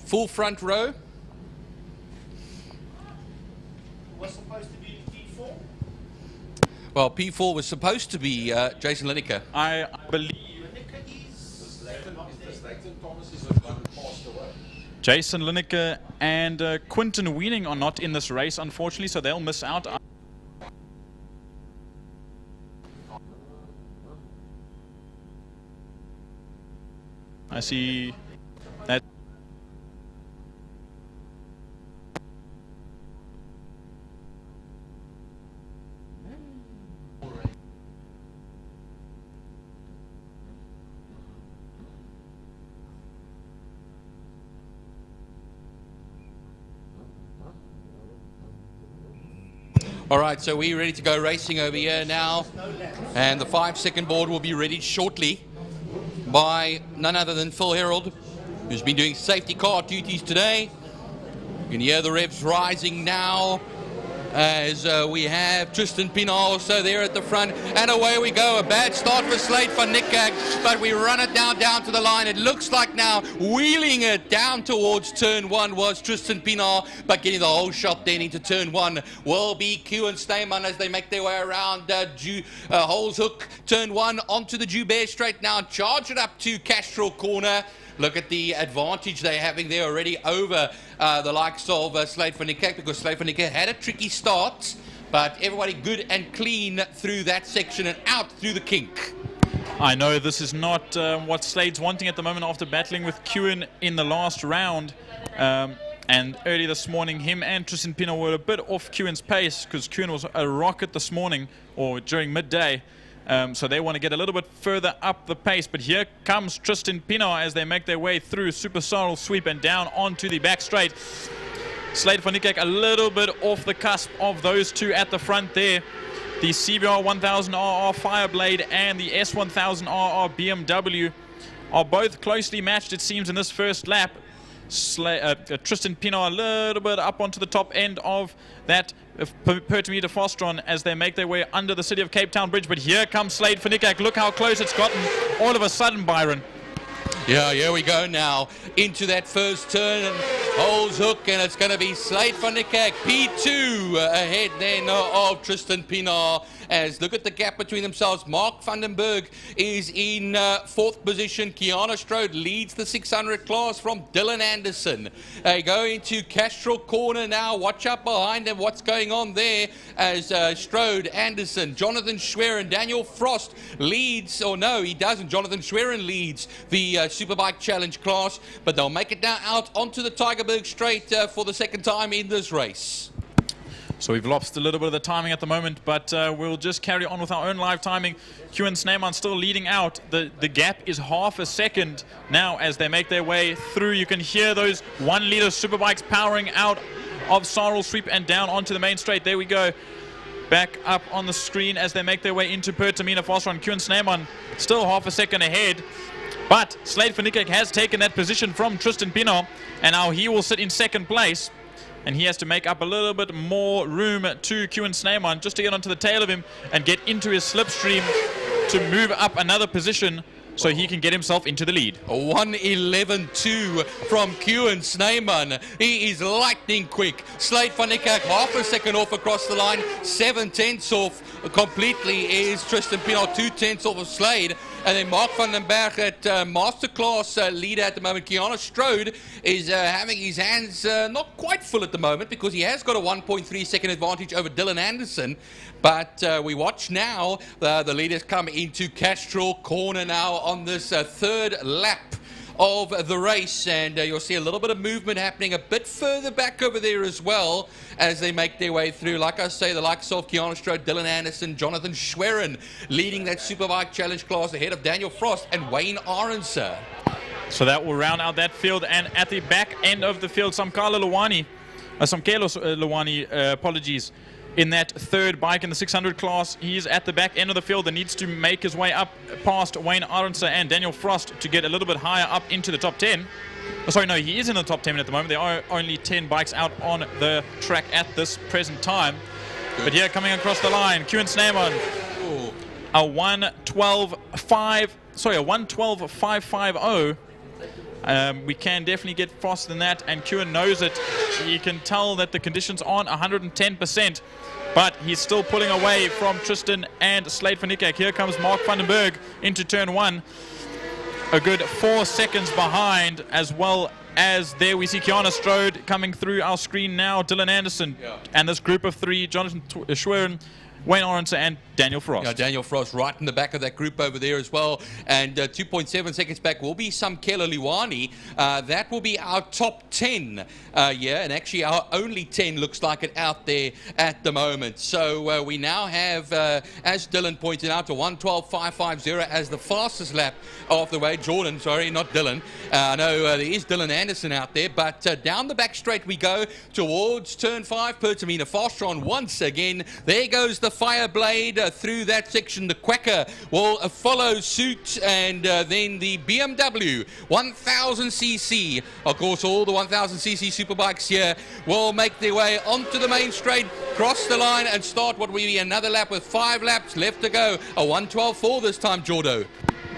Full front row. Was supposed to be P4? Well, P4 was supposed to be Jason Lineker. I believe Jason Lineker and Quinton Weening are not in this race, unfortunately, so they'll miss out. I see that. All right, so we're ready to go racing over here now, and the 5-second board will be ready shortly by none other than Phil Herold, who's been doing safety car duties today. You can hear the revs rising now as we have Tristan Pienaar also there at the front, and away we go. A bad start for Slade van Niekerk, but we run it down to the line. It looks like now wheeling it down towards turn 1 was Tristan Pienaar, but getting the whole shot then into turn 1 will be Kewan Steyman as they make their way around Holes Hook, turn 1 onto the Joubert Straight now, charge it up to Castrol Corner. Look at the advantage they're having there already over the likes of Slade van Niekerk, because Slade van Niekerk had a tricky start, but everybody good and clean through that section and out through the kink. I know this is not what Slade's wanting at the moment after battling with Kewan in the last round. And early this morning, him and Tristan Pienaar were a bit off Kewan's pace because Kewan was a rocket this morning or during midday. So they want to get a little bit further up the pace. But here comes Tristan Pienaar as they make their way through Super Sorrel Sweep and down onto the back straight. Slade van Niekerk a little bit off the cusp of those two at the front there. The CBR 1000RR Fireblade and the S1000RR BMW are both closely matched, it seems, in this first lap. Tristan Pienaar a little bit up onto the top end of that Pertimeter Fostron as they make their way under the City of Cape Town Bridge. But here comes Slade van Niekerk. Look how close it's gotten all of a sudden, Byron. Yeah, here we go now into that first turn and Holes Hook, and it's going to be Slade van Niekerk P2 ahead then of Tristan Pienaar. As look at the gap between themselves. Mark Vandenberg is in 4th position. Kiana Strode leads the 600 class from Dylan Anderson. They go into Castrol Corner now. Watch out behind them. What's going on there as Strode, Anderson, Jonathan Schwerin, Daniel Frost leads, or no, he doesn't. Jonathan Schwerin leads the Superbike Challenge class, but they'll make it now out onto the Tygerberg Straight for the second time in this race. So we've lost a little bit of the timing at the moment, but we'll just carry on with our own live timing. Kewan Steyman still leading out. The gap is half a second now as they make their way through. You can hear those 1 liter Superbikes powering out of Sorrel Sweep and down onto the main straight. There we go. Back up on the screen as they make their way into Pertamina Fostron. Kewan Steyman still half a second ahead. But Slade van Niekerk has taken that position from Tristan Pienaar, and now he will sit in 2nd place. And he has to make up a little bit more room to Kewan Steyman just to get onto the tail of him and get into his slipstream to move up another position so he can get himself into the lead. 1:11.2 from Kewan Steyman. He is lightning quick. Slade van Niekerk half a second off across the line. 7/10 off completely is Tristan Pienaar. 2/10 off of Slade. And then Mark Vandenberg at Masterclass leader at the moment. Kiana Strode is having his hands not quite full at the moment because he has got a 1.3 second advantage over Dylan Anderson. But we watch now the leaders come into Castrol Corner now on this 3rd lap of the race, and you'll see a little bit of movement happening a bit further back over there as well as they make their way through. Like I say, the likes of Kiana Strode, Dylan Anderson, Jonathan Schwerin leading that Superbike Challenge class ahead of Daniel Frost and Wayne Arendse. So that will round out that field, and at the back end of the field, Samkelo Luwani, apologies, in that 3rd bike in the 600 class. He's at the back end of the field and needs to make his way up past Wayne Arendse and Daniel Frost to get a little bit higher up into the top 10. Oh, sorry, no, he is in the top 10 at the moment. There are only 10 bikes out on the track at this present time. But here, coming across the line, Kewan Steyman, a 1:12.550. We can definitely get faster than that, and Kewan knows it. You can tell that the conditions aren't 110%, but he's still pulling away from Tristan and Slade van Niekerk. Here comes Mark Vandenberg into turn 1. A good 4 seconds behind, as well as there we see Kiana Strode coming through our screen now, Dylan Anderson, and this group of 3, Jonathan Schwerin, Wayne Arendse and Daniel Frost. Yeah, Daniel Frost right in the back of that group over there as well. And 2.7 seconds back will be Samkelo Luwani. That will be our top 10. And actually our only 10 looks like it out there at the moment. So we now have, as Dylan pointed out, a 1:12.550 as the fastest lap of the way. Jordan, sorry, not Dylan. I know there is Dylan Anderson out there, but down the back straight we go towards turn 5. Pertamina Fostron once again. There goes the Fireblade through that section. The Quacker will follow suit, and then the BMW 1000cc. Of course, all the 1000cc superbikes here will make their way onto the main straight, cross the line, and start what will be another lap with 5 laps left to go. A 1:12.4 this time, Jordo.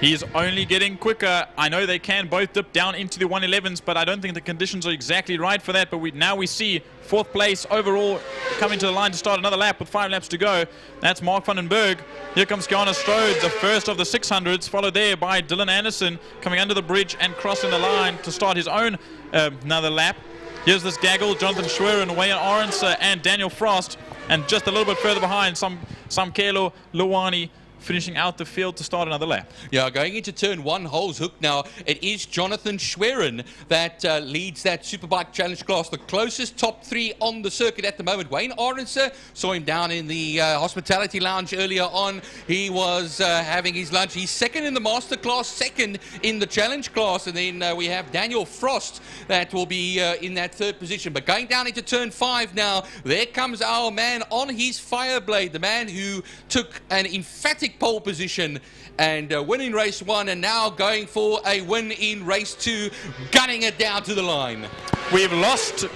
He's only getting quicker. I know they can both dip down into the 111s, but I don't think the conditions are exactly right for that. But now we see 4th place overall coming to the line to start another lap with 5 laps to go. That's Mark van den Berg. Here comes Kiana Strode, the first of the 600s, followed there by Dylan Anderson coming under the bridge and crossing the line to start his own another lap. Here's this gaggle, Jonathan Schwerin, Wayne Orense, and Daniel Frost. And just a little bit further behind, Samkelo Luwani finishing out the field to start another lap. Yeah, going into turn 1, Holes Hook now. It is Jonathan Schwerin that leads that Superbike Challenge class. The closest top 3 on the circuit at the moment. Wayne Orense, saw him down in the hospitality lounge earlier on. He was having his lunch. He's second in the Master class, second in the Challenge class. And then we have Daniel Frost that will be in that 3rd position. But going down into turn 5 now, there comes our man on his Fireblade, the man who took an emphatic pole position and winning race 1, and now going for a win in race 2, gunning it down to the line. We've lost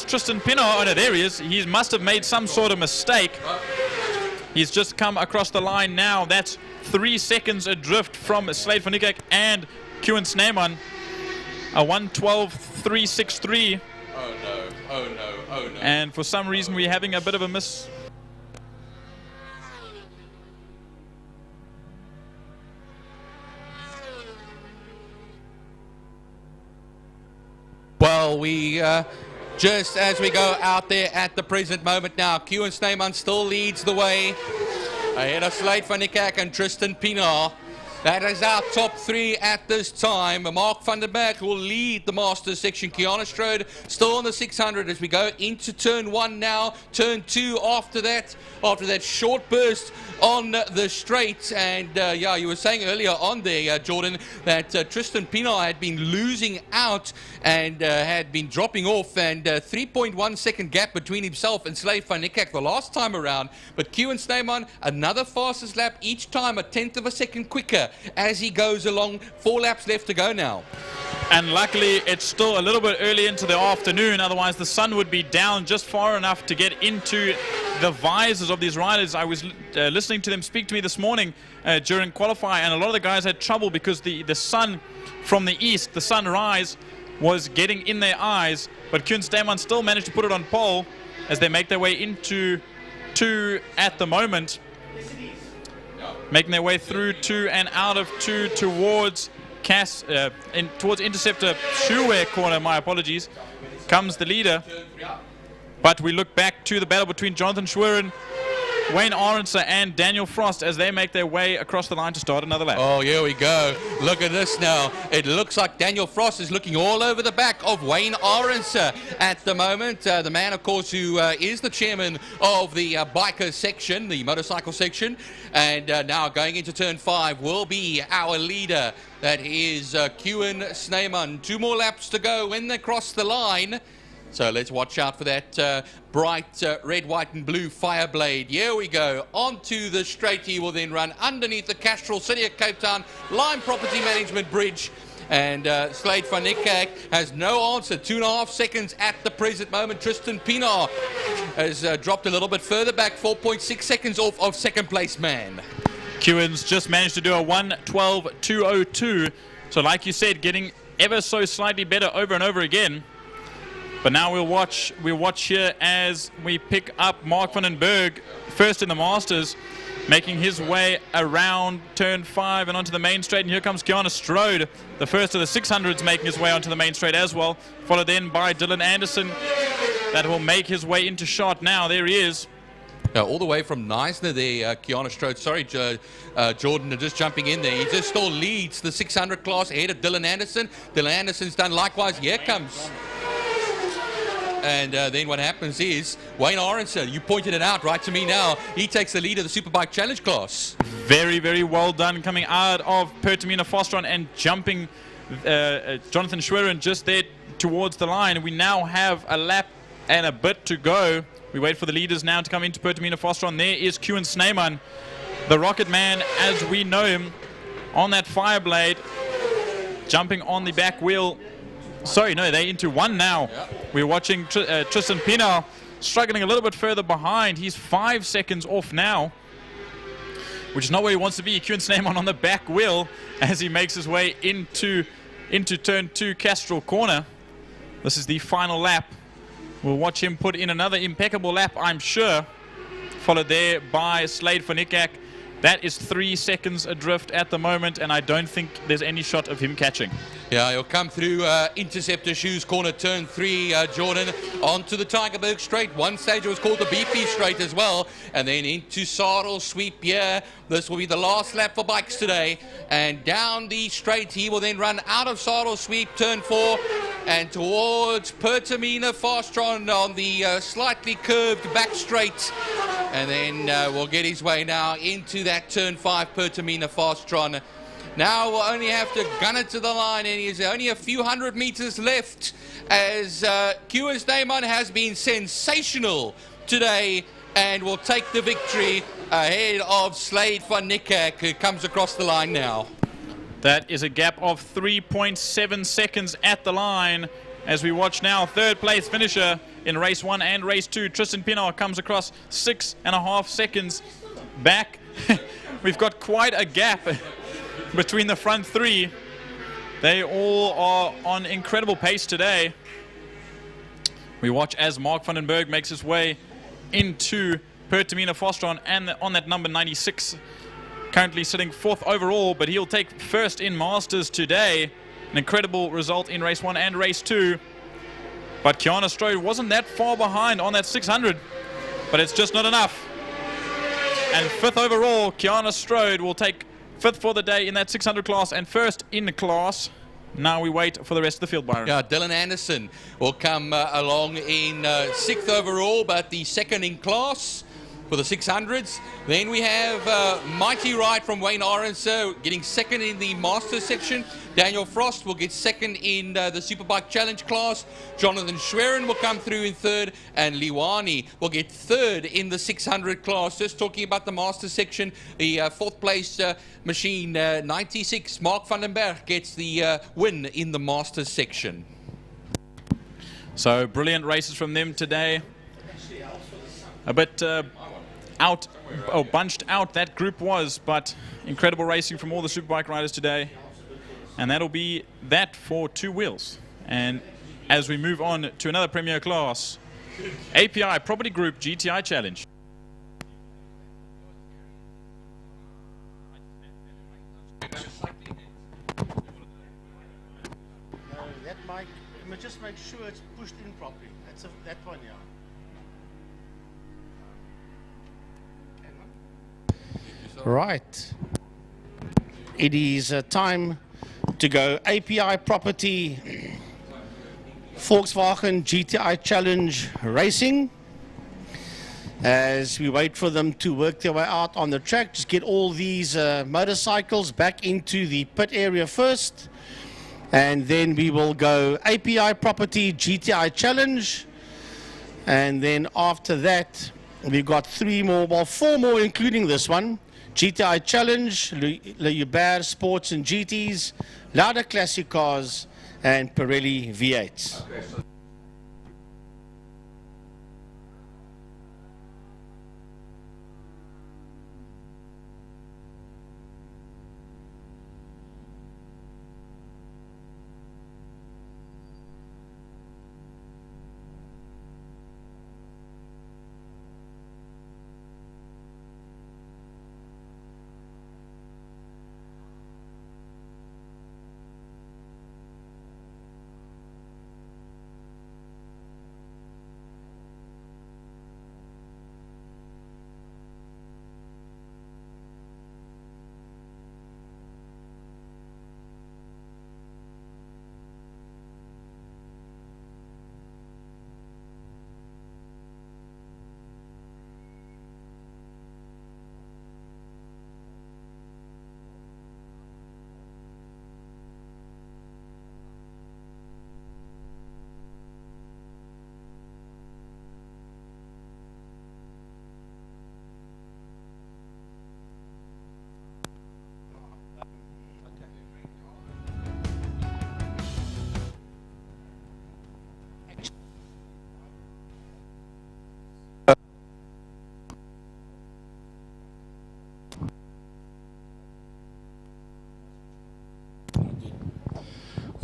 Tristan Pinner. Oh no, there he is. He must have made some sort of mistake. He's just come across the line now. That's 3 seconds adrift from Slade van Niekerk and Kewan Sneeman. A 1:12.363. Oh no, oh no, oh no. And for some reason we're having a bit of a miss. Well, we just as we go out there at the present moment now, Kewan Sneeman still leads the way ahead of Slade van Niekerk and Tristan Pienaar. That is our top 3 at this time. Mark van den Berg will lead the Masters section. Kiana Strode still on the 600 as we go into turn 1 now. Turn 2 after that short burst on the straight. And yeah, you were saying earlier on there, Jordan, that Tristan Pienaar had been losing out and had been dropping off, and 3.1 second gap between himself and Slade van Niekerk the last time around. But Kewan Sneeman, another fastest lap, each time a 1/10 of a second quicker as he goes along. 4 laps left to go now. And luckily it's still a little bit early into the afternoon, otherwise the sun would be down just far enough to get into the visors of these riders. I was listening to them speak to me this morning during qualify, and a lot of the guys had trouble because the sun from the east, the sunrise, was getting in their eyes. But Kewan Sneeman still managed to put it on pole as they make their way into 2 at the moment, making their way through 2 and out of 2 towards towards Interceptor Shoewear corner. My apologies. Comes the leader. But we look back to the battle between Jonathan Schwerin, Wayne Orense, and Daniel Frost as they make their way across the line to start another lap. Oh, here we go. Look at this now. It looks like Daniel Frost is looking all over the back of Wayne Orense at the moment. The man, of course, who is the chairman of the biker section, the motorcycle section. And now going into turn 5 will be our leader. That is Kewan Sneeman. 2 more laps to go when they cross the line. So let's watch out for that bright red, white and blue Fireblade. Here we go. Onto the straight. He will then run underneath the Castrol City of Cape Town Line Property Management Bridge. And Slade van Niekerk has no answer. 2.5 seconds at the present moment. Tristan Pienaar has dropped a little bit further back. 4.6 seconds off of second place man. Kewan's just managed to do a 1:12.202. So like you said, getting ever so slightly better over and over again. But now we'll watch here as we pick up Mark van den Berg, first in the Masters, making his way around turn 5 and onto the main straight. And here comes Kiana Strode, the first of the 600s, making his way onto the main straight as well. Followed then by Dylan Anderson, that will make his way into shot now. There he is. All the way from Neisner there, Kiana Strode. Sorry, Jordan, just jumping in there. He just still leads the 600 class ahead of Dylan Anderson. Dylan Anderson's done likewise. Here comes. And then what happens is Wayne Orense, you pointed it out right to me now, he takes the lead of the Superbike Challenge class. Very, very well done coming out of Pertamina Fostron and jumping Jonathan Schwerin just there towards the line. We now have a lap and a bit to go. We wait for the leaders now to come into Pertamina Fostron. There is Kewan Sneeman, the Rocket Man as we know him, on that Fireblade, jumping on the back wheel. Sorry, no, they're into one now. We're watching Tristan Pienaar struggling a little bit further behind. He's 5 seconds off now, which is not where he wants to be. Kewan Sneeman on the back wheel as he makes his way into turn 2, Castrol Corner. This is the final lap. We'll watch him put in another impeccable lap, I'm sure. Followed there by Slade van Niekerk. That is 3 seconds adrift at the moment, and I don't think there's any shot of him catching. Yeah, he'll come through Interceptor Shoes corner, turn 3, Jordan, onto the Tygerberg straight. One stage it was called the BP straight as well, and then into Saddle Sweep here. This will be the last lap for bikes today, and down the straight he will then run out of Saddle Sweep, turn 4, and towards Pertamina Fostron on the slightly curved back straight, and then will get his way now into that turn 5 Pertamina Fostron. Now we'll only have to gun it to the line, and he's only a few hundred meters left as Kewan Sneeman has been sensational today and will take the victory ahead of Slade van Niekerk, who comes across the line now. That is a gap of 3.7 seconds at the line as we watch now third place finisher in race 1 and race 2. Tristan Pienaar comes across 6.5 seconds back. We've got quite a gap between the front 3. They all are on incredible pace today. We watch as Mark van den Berg makes his way into Pertamina Fostron and on that number 96, currently sitting 4th overall, but he'll take first in Masters today. An incredible result in race 1 and race 2. But Kiana Strode wasn't that far behind on that 600, but it's just not enough. And 5th overall, Kiana Strode will take 5th for the day in that 600 class and first in the class. Now we wait for the rest of the field, Byron. Yeah, Dylan Anderson will come along in 6th overall, but the 2nd in class for the 600s. Then we have Mighty Ride from Wayne Orenser getting 2nd in the Master section. Daniel Frost will get 2nd in the Superbike Challenge class. Jonathan Schwerin will come through in 3rd, and Liwani will get 3rd in the 600 class. Just talking about the Master section, the 4th place machine 96, Mark van den Berg, gets the win in the Master section. So brilliant races from them today. A bit bunched out that group was, but incredible racing from all the Superbike riders today. And that'll be that for 2 wheels. And as we move on to another Premier class, API Property Group GTI Challenge. That mic, just make sure it's pushed in properly. That one, yeah. Right. It is time to go API Property Volkswagen GTI Challenge Racing. As we wait for them to work their way out on the track, just get all these motorcycles back into the pit area first. And then we will go API Property GTI Challenge. And then after that, we've got 4 more including this one. GTI Challenge, Le Hubert Sports and GTs, Lauda Classic Cars, and Pirelli V8s.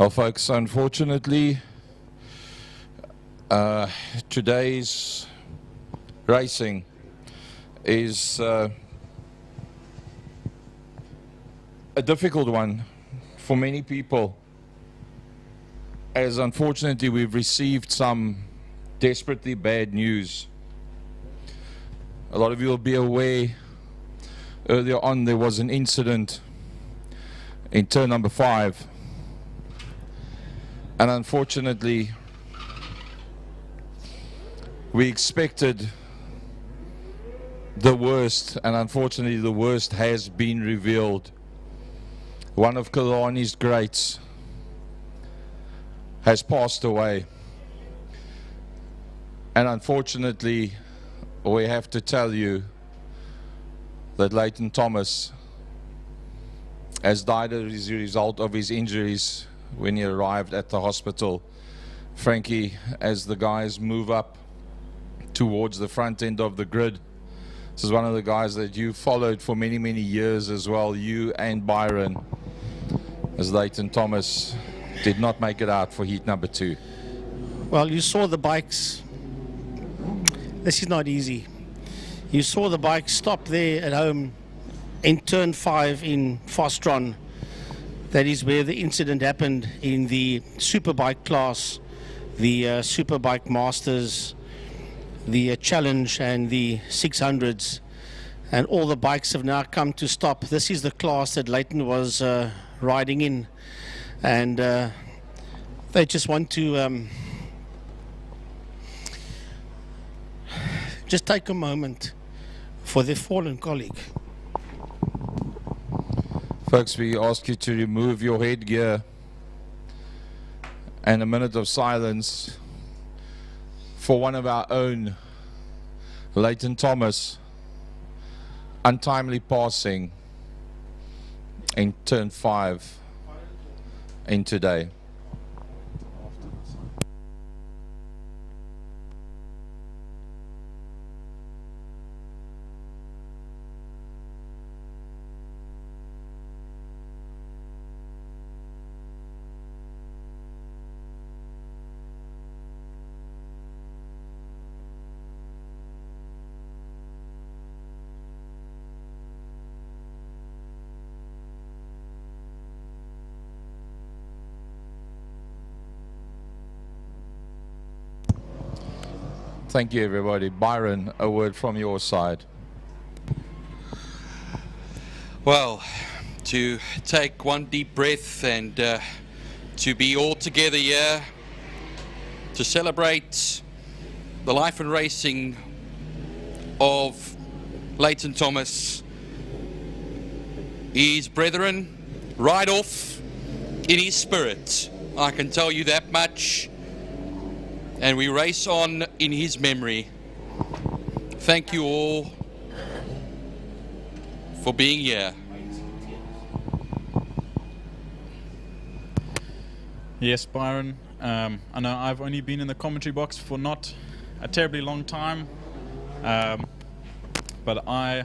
Well, folks, unfortunately, today's racing is a difficult one for many people, as unfortunately we've received some desperately bad news. A lot of you will be aware, earlier on there was an incident in turn number 5, and unfortunately we expected the worst, and unfortunately the worst has been revealed. One of Killarney's greats has passed away, and unfortunately we have to tell you that Leighton Thomas has died as a result of his injuries when he arrived at the hospital. Frankie, as the guys move up towards the front end of the grid, this is one of the guys that you followed for many, many years as well, you and Byron, as Leighton Thomas did not make it out for heat number 2. Well, you saw the bikes. This is not easy. You saw the bike stop there at home in turn 5 in Fostron. That is where the incident happened in the Superbike class, the Superbike Masters, the Challenge and the 600s. And all the bikes have now come to stop. This is the class that Leighton was riding in. And they just want to just take a moment for their fallen colleague. Folks, we ask you to remove your headgear and a minute of silence for one of our own, Leighton Thomas, untimely passing in turn 5 in today. Thank you, everybody. Byron, a word from your side. Well, to take one deep breath and to be all together here to celebrate the life and racing of Leighton Thomas, his brethren, right off in his spirit. I can tell you that much. And we race on in his memory. Thank you all for being here. Yes, Byron. I know I've only been in the commentary box for not a terribly long time, but I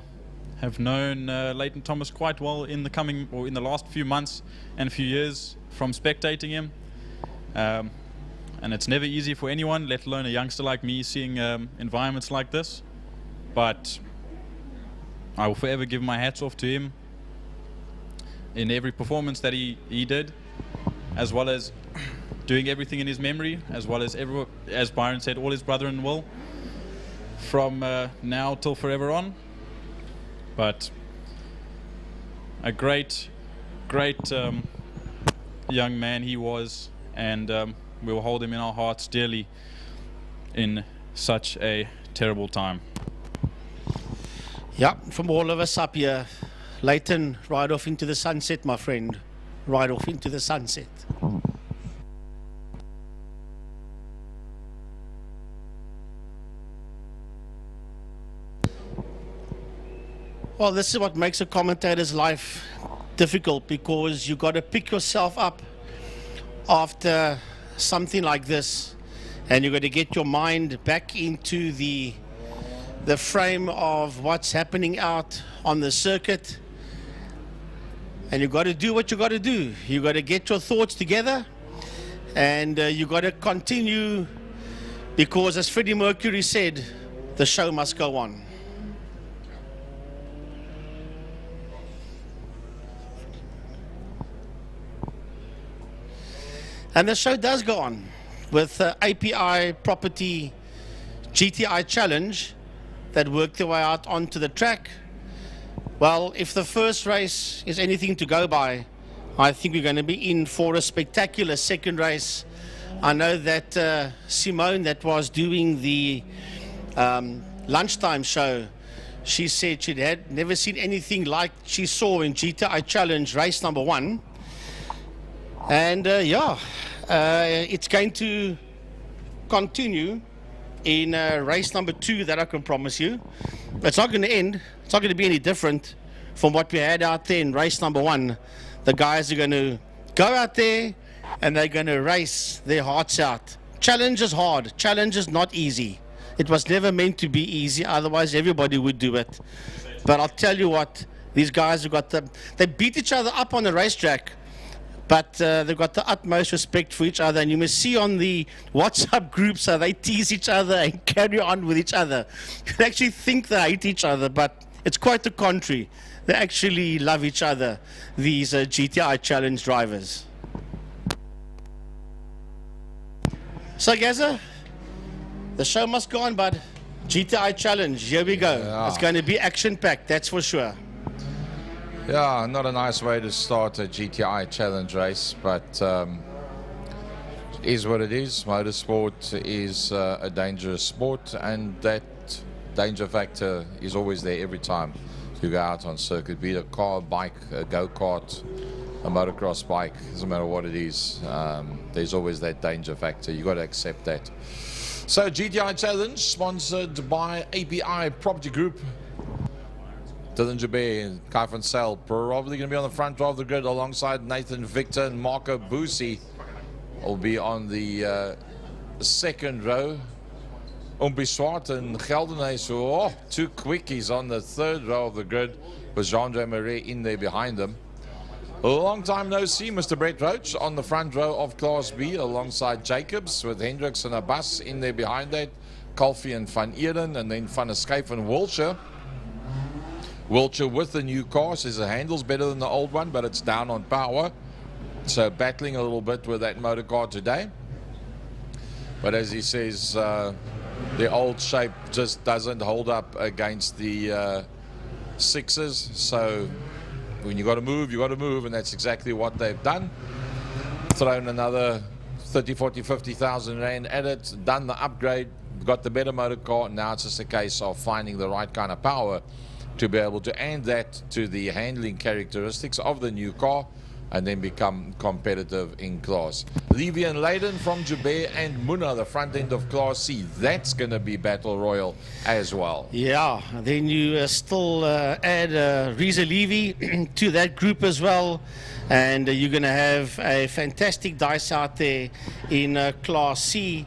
have known Leighton Thomas quite well in the last few months and a few years from spectating him. And it's never easy for anyone, let alone a youngster like me, seeing environments like this. But I will forever give my hats off to him in every performance that he did, as well as doing everything in his memory, as well as, as Byron said, all his brethren will, from now till forever on. But a great young man he was, and we will hold him in our hearts dearly in such a terrible time. Yeah, from all of us up here, Leighton, ride off into the sunset, my friend. Ride off into the sunset. Well, this is what makes a commentator's life difficult, because you got to pick yourself up after something like this, and you've got to get your mind back into the frame of what's happening out on the circuit, and you've got to do what you got to do. You've got to get your thoughts together, And you got to continue because, as Freddie Mercury said, the show must go on. And the show does go on with API Property GTI Challenge that worked their way out onto the track. Well, if the first race is anything to go by, I think we're going to be in for a spectacular second race. I know that Simone, that was doing the lunchtime show, she said she had never seen anything like she saw in GTI Challenge race number 1. And yeah, it's going to continue in race number 2, that I can promise you. It's not going to end. It's not going to be any different from what we had out there in race number 1. The guys are going to go out there and they're going to race their hearts out. Challenge is hard. Challenge is not easy. It was never meant to be easy, otherwise everybody would do it. But I'll tell you what, these guys have got they beat each other up on the racetrack, but they've got the utmost respect for each other. And you must see on the WhatsApp groups how they tease each other and carry on with each other. You actually think they hate each other, but it's quite the contrary. They actually love each other, these GTI Challenge drivers. So, Gaza, the show must go on, bud. GTI Challenge, here we go. Yeah. It's going to be action-packed, that's for sure. Yeah, not a nice way to start a GTI Challenge race, but it is what it is. Motorsport is a dangerous sport, and that danger factor is always there every time you go out on circuit, be it a car, bike, a go-kart, a motocross bike, doesn't matter what it is, there's always that danger factor. You got to accept that. So GTI Challenge, sponsored by API Property Group. Dylan Jabir and Kai van Zyl probably going to be on the front row of the grid alongside Nathan Victor and Marco Busi will be on the second row. Umpi Swart and Geldenhuis, so two quickies on the third row of the grid with Jean-Andre Marais in there behind them. A long time no see, Mr. Brett Roach on the front row of Class B alongside Jacobs with Hendricks and Abbas in there behind that. Kolfie and Van Eden, and then Van Escape and Wiltshire. Wiltshire with the new car says the handle's better than the old one, but it's down on power. So battling a little bit with that motor car today. But as he says, the old shape just doesn't hold up against the sixes. So when you got to move, and that's exactly what they've done. Thrown another 30, 40, 50,000 rand at it, done the upgrade, got the better motor car. Now it's just a case of finding the right kind of power to be able to add that to the handling characteristics of the new car and then become competitive in class. Levy and Leiden from Joubert and Muna, the front end of Class C. That's going to be Battle Royal as well. Yeah, then you still add Reza Levy to that group as well. And you're going to have a fantastic dice out there in Class C.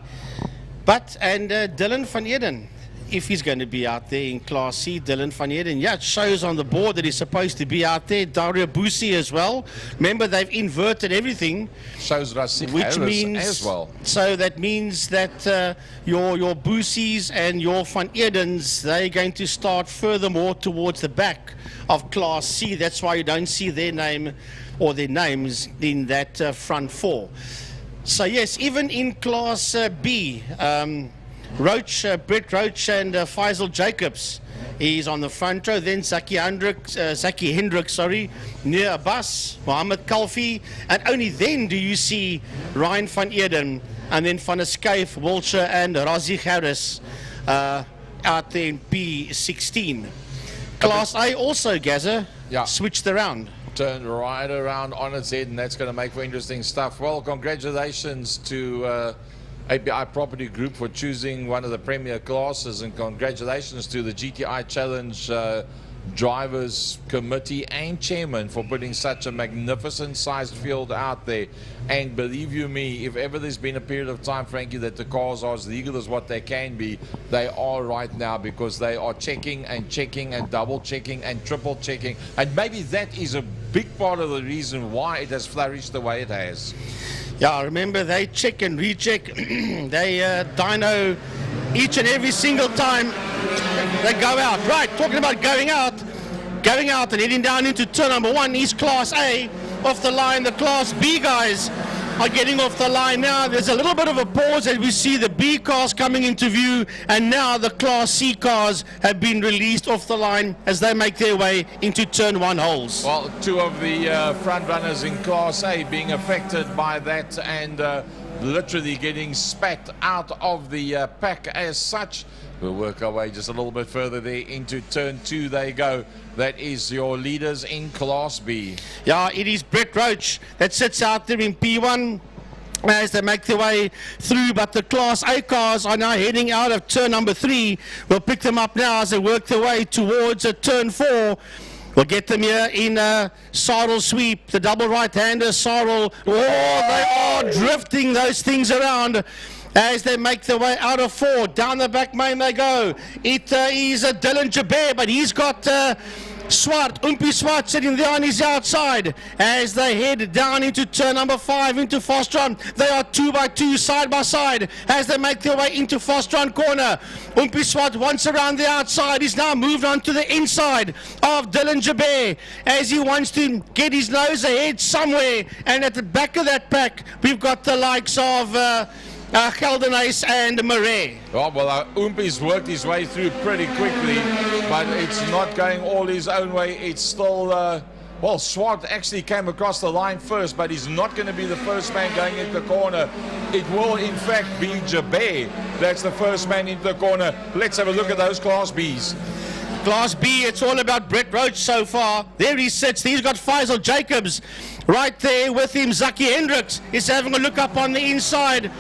And Dylan van Eden, if he's going to be out there in Class C, Dylan van Eden. Yeah, it shows on the board that he's supposed to be out there. Dario Busi as well. Remember, they've inverted everything. Shows Rasik which Harris means, as well. So that means that your Busis and your Van Edens, they're going to start furthermore towards the back of Class C. That's why you don't see their name or their names in that front four. So yes, even in Class B, Roach, Brett Roach and Faisal Jacobs, he's on the front row. Then Zaki Hendricks, near Abbas, Mohammed Kalfi, and only then do you see Ryan van Eden, and then Van Escape, Wiltshire and Razi Harris out there in P16. Class A also, Gaza, switched around. Turned right around on its head, and that's going to make for interesting stuff. Well, congratulations to API Property Group for choosing one of the premier classes, and congratulations to the GTI Challenge Drivers Committee and Chairman for putting such a magnificent sized field out there. And believe you me, if ever there's been a period of time, Frankie, that the cars are as legal as what they can be, they are right now, because they are checking and double checking and triple checking, and maybe that is a big part of the reason why it has flourished the way it has. Yeah, remember they check and recheck. They dyno each and every single time they go out. Right, talking about going out and heading down into turn number 1 is Class A off the line. The Class B guys are getting off the line now. There's a little bit of a pause as we see the B cars coming into view, and now the Class C cars have been released off the line as they make their way into turn 1 holes. Well, 2 of the front runners in Class A being affected by that and literally getting spat out of the pack as such. We'll work our way just a little bit further there into turn 2 they go. That is your leaders in Class B. Yeah, it is Brett Roach that sits out there in P1 as they make their way through, but the Class A cars are now heading out of turn number 3. We'll pick them up now as they work their way towards turn 4. We'll get them here in Sarl sweep, the double right-hander Sarl. Oh, they are drifting those things around as they make their way out of 4. Down the back main they go. It is Dylan Jabir, but he's got Umpi Swart sitting there on his outside as they head down into turn number 5 into Fostron. They are 2 by 2 side by side as they make their way into Fostron corner. Umpi Swart once around the outside. He's now moved on to the inside of Dylan Jabir as he wants to get his nose ahead somewhere. And at the back of that pack we've got the likes of Geldenhuis and Murray. Oh, well, Umpi's worked his way through pretty quickly, but it's not going all his own way. It's still, well, Swart actually came across the line first, but he's not going to be the first man going into the corner. It will, in fact, be Jabir that's the first man into the corner. Let's have a look at those Class Bs. Class B, it's all about Brett Roach so far. There he sits. He's got Faisal Jacobs right there with him. Zaki Hendricks is having a look up on the inside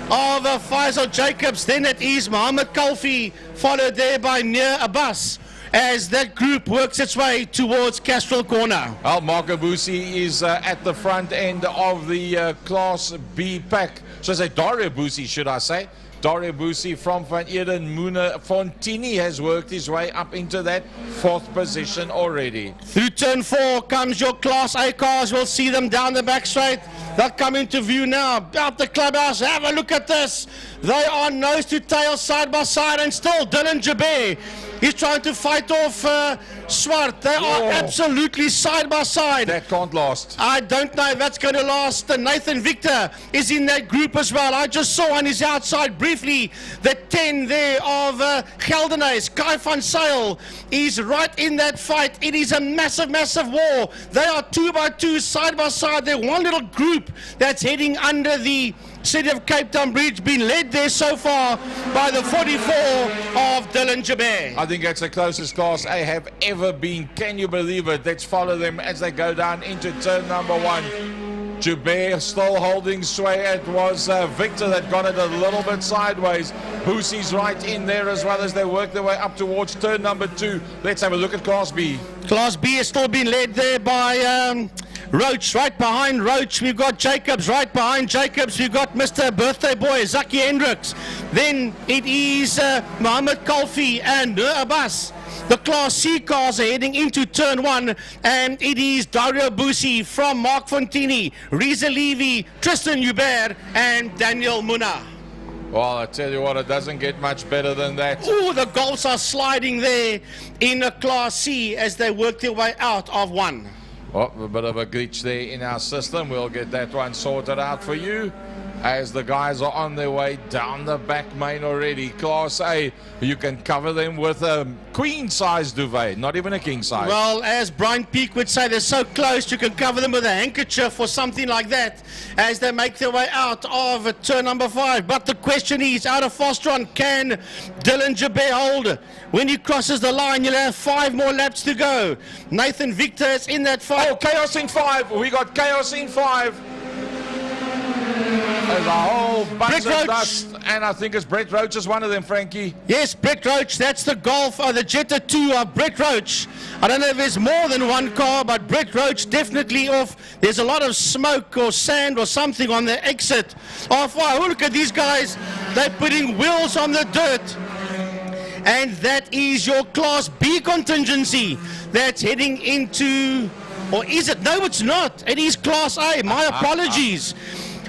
of Faisal Jacobs. Then it is Mohammed Kalfi, followed there by Nir Abbas as that group works its way towards Castrol Corner. Well, Marco Busi is at the front end of the Class B pack. So I say Dario Busi, should I say. Dario Busi from Van Eden. Muna Fontini has worked his way up into that 4th position already. Through turn 4 comes your Class A cars. We'll see them down the back straight. They'll come into view now. Out the clubhouse. Have a look at this. They are nose to tail, side by side, and still Dylan Jabir. He's trying to fight off Swart. They are absolutely side by side. That can't last. I don't know if that's going to last. Nathan Victor is in that group as well. I just saw on his outside briefly the 10 there of Geldenhuis. Kai van Sail is right in that fight. It is a massive, massive war. They are 2 by 2 side by side. They're one little group that's heading under the City of Cape Town Bridge, been led there so far by the 44 of Dylan Jabir. I think that's the closest Class A have ever been. Can you believe it? Let's follow them as they go down into turn number 1. Jabir still holding sway. It was Victor that got it a little bit sideways. Boosie's right in there as well as they work their way up towards turn number 2. Let's have a look at Class B. Class B has still been led there by Roach. Right behind Roach we've got Jacobs. Right behind Jacobs we've got Mr. Birthday Boy Zaki Hendricks. Then it is Mohammed Kalfi and Abbas. The Class C cars are heading into turn 1, and it is Dario Busi from Mark Fontini, Riza Levy, Tristan Hubert and Daniel Muna. Well, I tell you what, it doesn't get much better than that. Oh, the goals are sliding there in the Class C as they work their way out of 1. Oh, a bit of a glitch there in our system. We'll get that one sorted out for you as the guys are on their way down the back main already. Class A, you can cover them with a queen-size duvet, not even a king-size. Well, as Brian Peake would say, they're so close you can cover them with a handkerchief or something like that as they make their way out of turn number 5. But the question is, out of Fostron, can Dylan Jabir hold? When he crosses the line, you'll have 5 more laps to go. Nathan Victor is in that fight. Oh, chaos in 5. We got chaos in 5. There's a whole bunch of dust, and I think it's Brett Roach is one of them, Frankie. Yes, Brett Roach, that's the Golf, the Jetta 2 of Brett Roach. I don't know if there's more than one car, but Brett Roach definitely off. There's a lot of smoke or sand or something on the exit. Oh, look at these guys. They're putting wheels on the dirt. And that is your Class B contingency that's heading into, or is it? No, it's not. It is Class A. My apologies.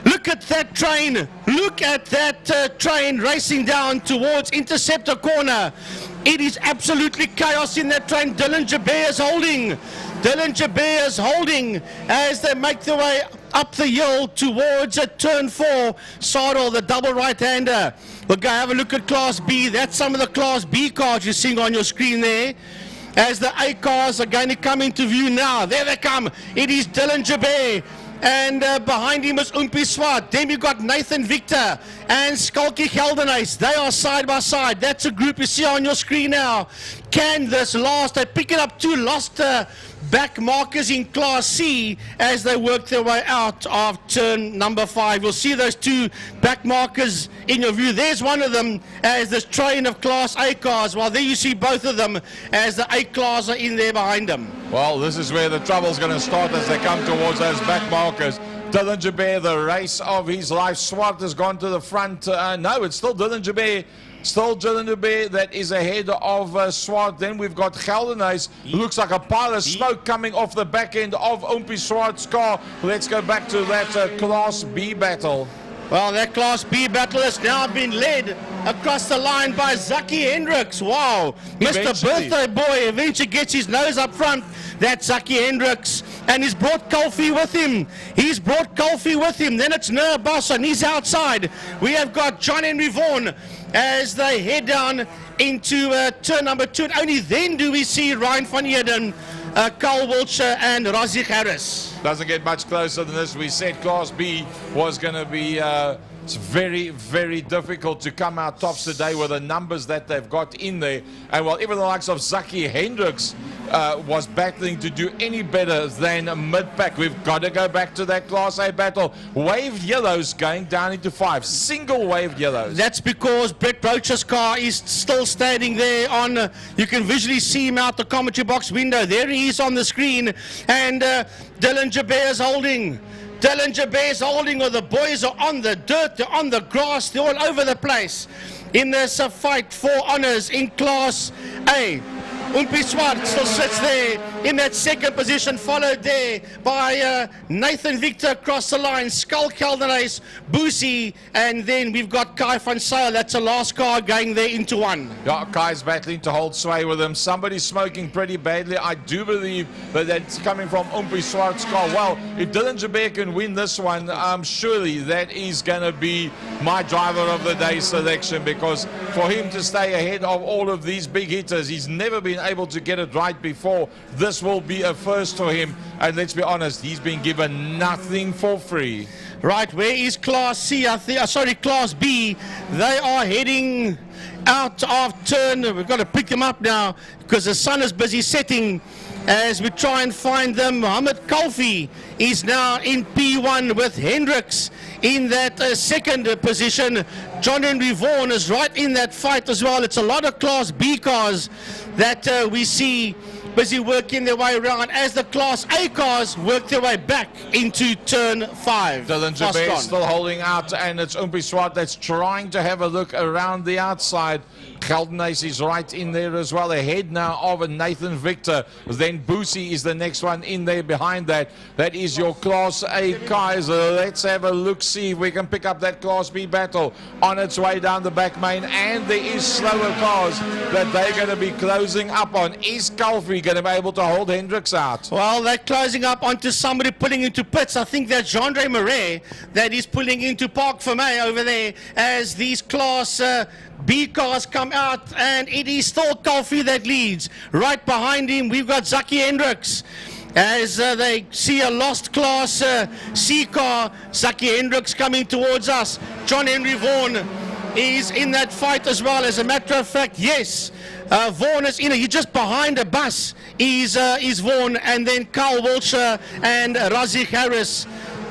Look Look at that train. Look at that train racing down towards Interceptor Corner. It is absolutely chaos in that train. Dylan Jabir is holding. Dylan Jabir is holding as they make their way up the hill towards turn 4. Sardo, the double right-hander. We'll go have a look at Class B. That's some of the Class B cars you're seeing on your screen there. As the A cars are going to come into view now. There they come. It is Dylan Jabir. And behind him is Umpi Swart. Then we've got Nathan Victor and Skalky Geldenhuis. They are side by side. That's a group you see on your screen now. Can this last? They pick it up 2 lost back markers in Class C as they work their way out of turn number 5. You'll see those 2 back markers in your view. There's one of them as this train of Class A cars. Well, there you see both of them as the A class are in there behind them. Well, this is where the trouble's going to start as they come towards those back markers. Dylan Jabir, the race of his life. Swart has gone to the front. No, it's still Dylan Jabir. Still Dylan Jabir that is ahead of Swart. Then we've got Geldenhuis. Looks like a pile of smoke coming off the back end of Umpi Swart's car. Let's go back to that Class B battle. Well, that Class B battle has now been led across the line by Zaki Hendricks. Wow, Mr. Birthday Boy eventually gets his nose up front. That's Zaki Hendricks. And he's brought Kulfi with him. Then it's Noah Boss and he's outside. We have got John Henry Vaughan as they head down into turn number 2. And only then do we see Ryan van Eden, Carl Wiltshire and Razik Harris. Doesn't get much closer than this. We said Class B was going to be it's very, very difficult to come out tops today with the numbers that they've got in there. And while even the likes of Zaki Hendricks was battling to do any better than mid-pack, we've got to go back to that Class A battle. Waved yellows going down into 5. Single waved yellows. That's because Brett Roach's car is still standing there on, you can visually see him out the commentary box window. There he is on the screen. And Dylan Jabir is holding. Dylan Jabir is holding, or the boys are on the dirt, they're on the grass, they're all over the place in this fight for honours in Class A. Umpi Swart still sits there in that second position, followed there by Nathan Victor across the line, Skull Geldenhuis, Boosie, and then we've got Kai van Zyl. That's the last car going there into 1. Yeah, Kai's battling to hold sway with him. Somebody's smoking pretty badly. I do believe that that's coming from Umpi Swart's car. Well, if Dylan Jabir can win this one, surely that is going to be my driver of the day selection, because for him to stay ahead of all of these big hitters, he's never been able to get it right before. This will be a first for him, and let's be honest, he's been given nothing for free. Right, where is Class C? Class B. They are heading out of turn. We've got to pick them up now because the sun is busy setting as we try and find them. Mohammed Kulfi is now in P1 with Hendricks in that second position. John Henry Vaughan is right in that fight as well. It's a lot of Class B cars that we see busy working their way around as the Class A cars work their way back into turn 5. Dylan Jabir still holding out, and it's Umpi Swart that's trying to have a look around the outside. Geldenhuis is right in there as well, ahead now of Nathan Victor. Then Boosie is the next one in there behind that. That is your Class A cars. Let's have a look, see if we can pick up that Class B battle on its way down the back main. And there is slower cars that they're going to be closing up on. Is Kulfi going to be able to hold Hendricks out? Well, they're closing up onto somebody pulling into pits. I think that's Jean-Andre Marais that is pulling into Park Vermeer over there as these Class B cars come out, and it is still Kulfi that leads. Right behind him, we've got Zaki Hendricks. As they see a lost Class C car, Zaki Hendricks coming towards us. John Henry Vaughan is in that fight as well. As a matter of fact, yes, Vaughan is in it. He's just behind a bus. Is Vaughan, and then Carl Wiltshire and Razik Harris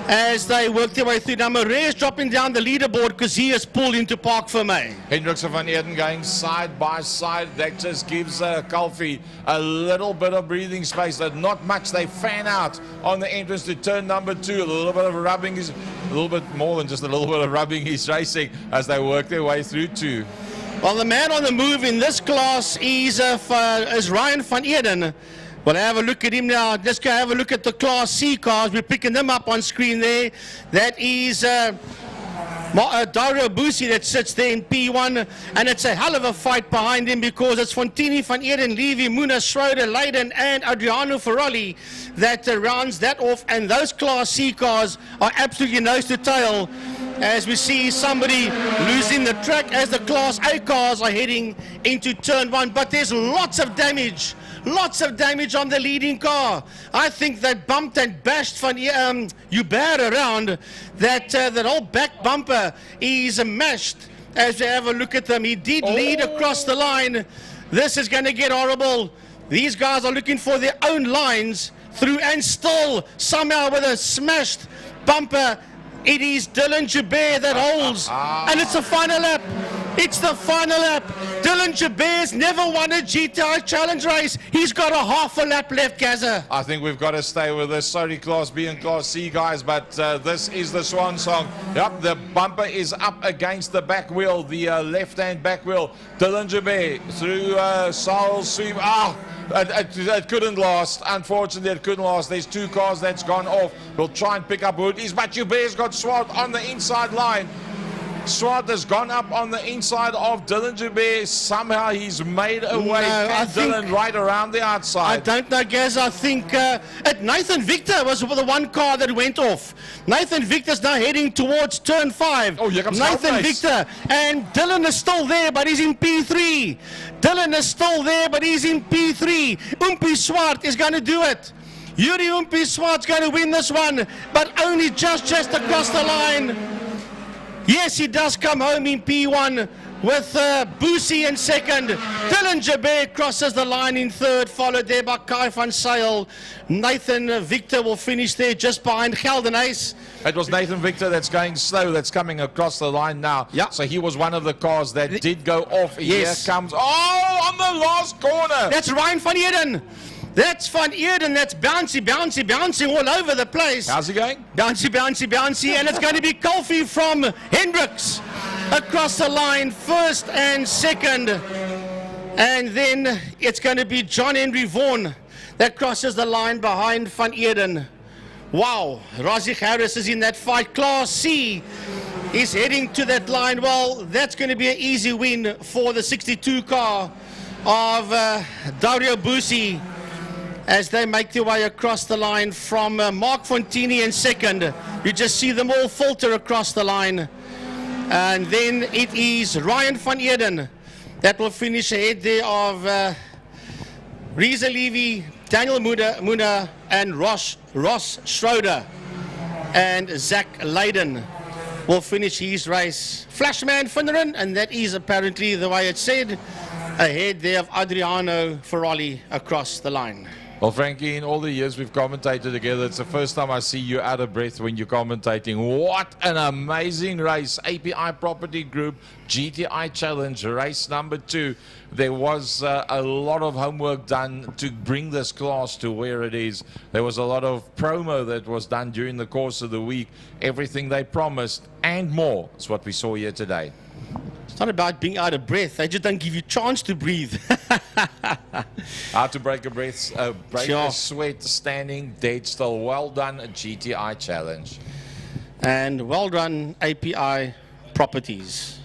as they work their way through. Now Marais is dropping down the leaderboard because he has pulled into Park Vermeer. Hendricks and Van Eden going side by side. That just gives Kulfi a little bit of breathing space. Not much. They fan out on the entrance to turn number 2. A little bit of rubbing, a little bit more than just a little bit of rubbing is racing as they work their way through 2. Well, the man on the move in this class is Ryan van Eden Well, have a look at him now. Let's go have a look at the Class C cars. We're picking them up on screen there. That is Dario Busi that sits there in P1, and it's a hell of a fight behind him because it's Fontini, Van Eden, Levy, Muna, Schroeder, Leiden, and Adriano Ferrari that rounds that off. And those Class C cars are absolutely nose to tail as we see somebody losing the track as the Class A cars are heading into turn 1. But there's lots of damage on the leading car. I think that bumped and bashed Van Hubert around. That whole back bumper is mashed as we have a look at them. He did lead across the line. This is going to get horrible. These guys are looking for their own lines through, and still somehow with a smashed bumper, it is Dylan Joubert that holds. And it's the final lap. It's the final lap. Dylan Joubert's never won a GTI Challenge race. He's got a half a lap left, Gaza. I think we've got to stay with this. Sorry, Class B and Class C guys, but this is the swan song. Yep, the bumper is up against the back wheel, the left-hand back wheel. Dylan Joubert through Saul's sweep. It couldn't last. Unfortunately, it couldn't last. There's 2 cars that's gone off. We'll try and pick up who it is, but Joubert's got Swart on the inside line. Swart has gone up on the inside of Dylan Joubert. Somehow he's made a way. Dylan right around the outside. I don't know, Gaz. I think Nathan Victor was the one car that went off. Nathan Victor's now heading towards turn 5. Oh, here comes Nathan Victor. And Dylan is still there, but he's in P3. Dylan is still there, but he's in P3. Umpi Swart is going to do it. Yuri Umpi Swart's going to win this one, but only just across the line. Yes, he does come home in P1 with Busi in second. Dylan Joubert crosses the line in third, followed there by Kai van Zyl. Nathan Victor will finish there just behind Gelden Ace. It was Nathan Victor that's going slow, that's coming across the line now. Yeah. So he was one of the cars that did go off. Yes. Here comes, on the last corner. That's Ryan van Eden. That's Van Eden, that's bouncing all over the place. How's he going? Bouncy, and it's going to be Colfie from Hendricks across the line, first and second. And then it's going to be John Henry Vaughan that crosses the line behind Van Eden. Wow, Razik Harris is in that fight. Class C is heading to that line. Well, that's going to be an easy win for the 62 car of Dario Busi, as they make their way across the line from Mark Fontini in second. You just see them all filter across the line. And then it is Ryan van Eden that will finish ahead there of Reza Levy, Daniel Muna, and Ross Schroeder. And Zach Leiden will finish his race. Flashman Finneran, and that is apparently the way it's said, ahead there of Adriano Ferrari across the line. Well, Frankie, in all the years we've commentated together, it's the first time I see you out of breath when you're commentating. What an amazing race. API Property Group, GTI Challenge, race number 2. There was a lot of homework done to bring this class to where it is. There was a lot of promo that was done during the course of the week. Everything they promised and more is what we saw here today. It's not about being out of breath. They just don't give you a chance to breathe. How to break a breath, break Sure. a sweat, standing dead still. Well done, GTI Challenge. And well done, API Properties.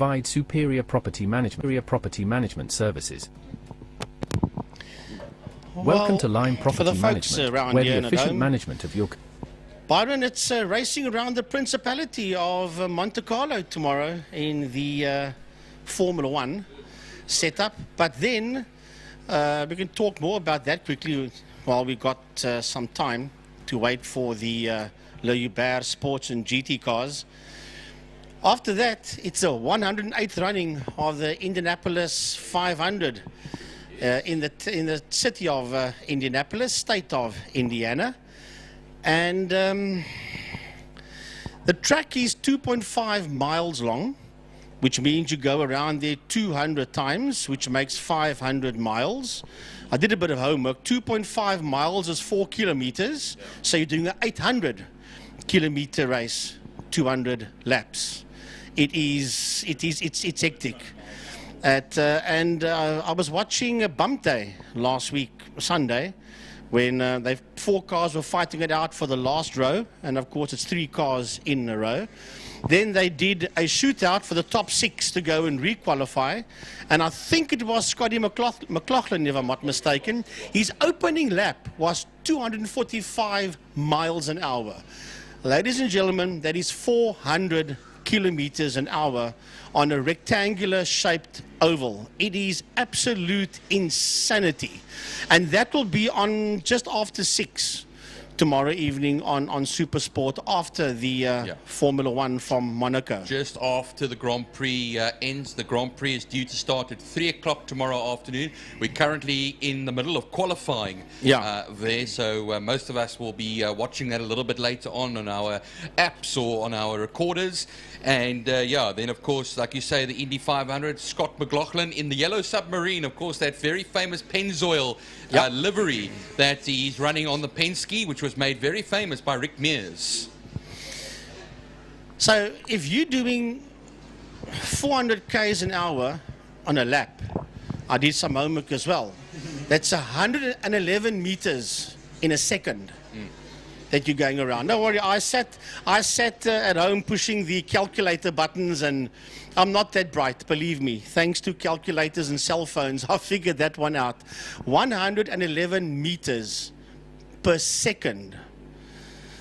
provide superior property management services. Welcome to Lime for Property the folks Management, around where here the in efficient Adome, management of your... Byron, it's racing around the Principality of Monte Carlo tomorrow in the Formula One setup. But then we can talk more about that quickly while we got some time to wait for the Le Hubert Sports and GT cars. After that, it's the 108th running of the Indianapolis 500 in the city of Indianapolis, state of Indiana. And the track is 2.5 miles long, which means you go around there 200 times, which makes 500 miles. I did a bit of homework. 2.5 miles is 4 kilometers, so you're doing an 800-kilometer race, 200 laps. It's hectic. I was watching a bump day last week, Sunday, when four cars were fighting it out for the last row, and of course it's 3 cars in a row. Then they did a shootout for the top 6 to go and requalify, and I think it was Scotty McLaughlin, if I'm not mistaken. His opening lap was 245 miles an hour. Ladies and gentlemen, that is 400 kilometers an hour on a rectangular shaped oval. It is absolute insanity. And that will be on just after 6 tomorrow evening on Supersport after the Formula One from Monaco. Just after the Grand Prix ends. The Grand Prix is due to start at 3 o'clock tomorrow afternoon. We're currently in the middle of qualifying there, so most of us will be watching that a little bit later on our apps or on our recorders. And then of course, like you say, the Indy 500, Scott McLaughlin in the yellow submarine, of course, that very famous Pennzoil livery that he's running on the Penske, which was made very famous by Rick Mears. So if you're doing 400 k's an hour on a lap, I did some homework as well, that's 111 meters in a second that you're going around. Don't worry, I sat at home pushing the calculator buttons, and I'm not that bright, believe me. Thanks to calculators and cell phones, I figured that one out. 111 meters per second.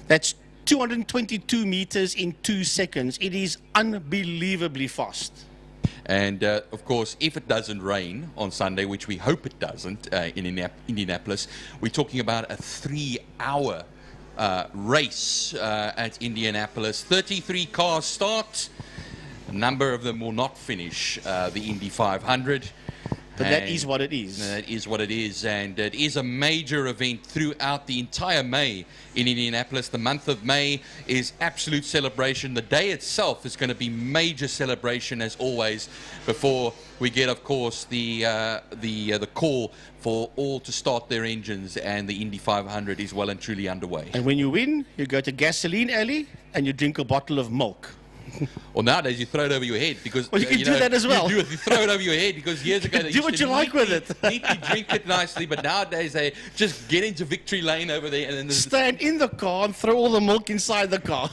That's 222 meters in 2 seconds. It is unbelievably fast. And of course, if it doesn't rain on Sunday, which we hope it doesn't in Indianapolis, we're talking about a 3-hour race at Indianapolis. 33 cars start. A number of them will not finish the Indy 500. But that is what it is. That is what it is, and it is a major event throughout the entire May in Indianapolis. The month of May is absolute celebration. The day itself is going to be major celebration as always, before we get, of course, the call for all to start their engines, and the Indy 500 is well and truly underway. And when you win, you go to Gasoline Alley and you drink a bottle of milk. Well, nowadays you throw it over your head because you can do that as well. You throw it over your head because years ago they do what you like with it. Neatly drink it nicely, but nowadays they just get into victory lane over there and then stand in the car and throw all the milk inside the car.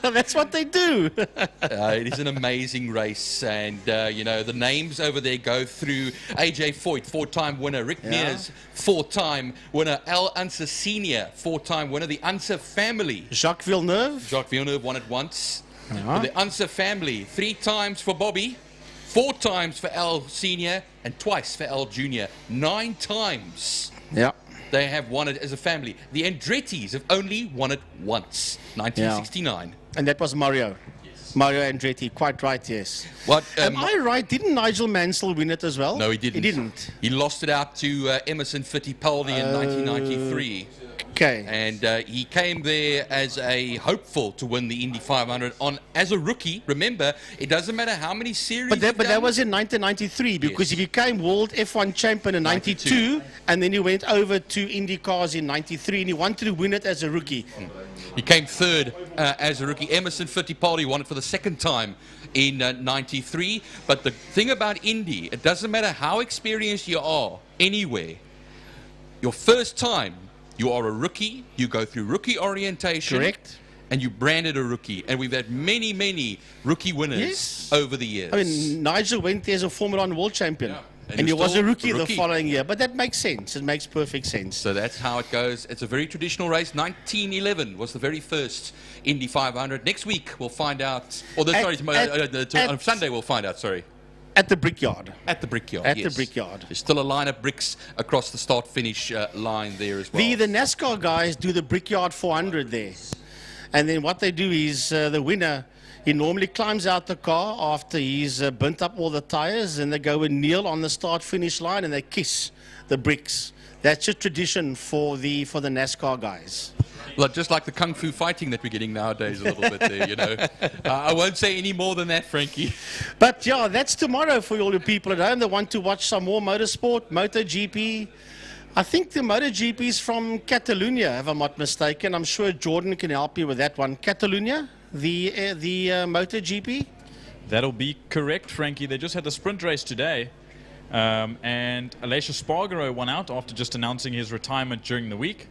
That's what they do. It is an amazing race, and the names over there go through AJ Foyt, 4-time winner; Rick Mears, 4-time winner; Al Unser Sr., 4-time winner; the Unser family, Jacques Villeneuve won it once. The Unser family, 3 times for Bobby, 4 times for Al Sr., and twice for Al Jr. 9 times they have won it as a family. The Andrettis have only won it once, 1969. And that was Mario. Yes. Mario Andretti, quite right, yes. What, am I right? Didn't Nigel Mansell win it as well? No, he didn't. He didn't. He lost it out to Emerson Fittipaldi in 1993. Okay. And he came there as a hopeful to win the Indy 500 as a rookie. Remember, it doesn't matter how many series. But that was in 1993 because he became world F1 champion in 92, and then he went over to Indy cars in 93, and he wanted to win it as a rookie. He came 3rd as a rookie. Emerson Fittipaldi won it for the 2nd time in 93. But the thing about Indy, it doesn't matter how experienced you are anywhere. Your first time, you are a rookie, you go through rookie orientation. Correct. and you branded a rookie. And we've had many rookie winners over the years. I mean, Nigel went there as a Formula 1 world champion. Yeah. And he was still a rookie the following year. But that makes sense. It makes perfect sense. So that's how it goes. It's a very traditional race. 1911 was the very first Indy 500. Next week we'll find out. Or on Sunday we'll find out, sorry. At the Brickyard. At the Brickyard, At yes. the Brickyard. There's still a line of bricks across the start-finish line there as well. The NASCAR guys do the Brickyard 400 there. And then what they do is the winner, he normally climbs out the car after he's burnt up all the tires, and they go and kneel on the start-finish line and they kiss the bricks. That's a tradition for the NASCAR guys. Just like the kung fu fighting that we're getting nowadays a little bit there, you know. I won't say any more than that, Frankie. But yeah, that's tomorrow for all the people at home that want to watch some more motorsport, MotoGP. I think the MotoGP is from Catalonia, if I'm not mistaken. I'm sure Jordan can help you with that one. Catalonia, the MotoGP? That'll be correct, Frankie. They just had the sprint race today. And Aleix Espargaro won out after just announcing his retirement during the week.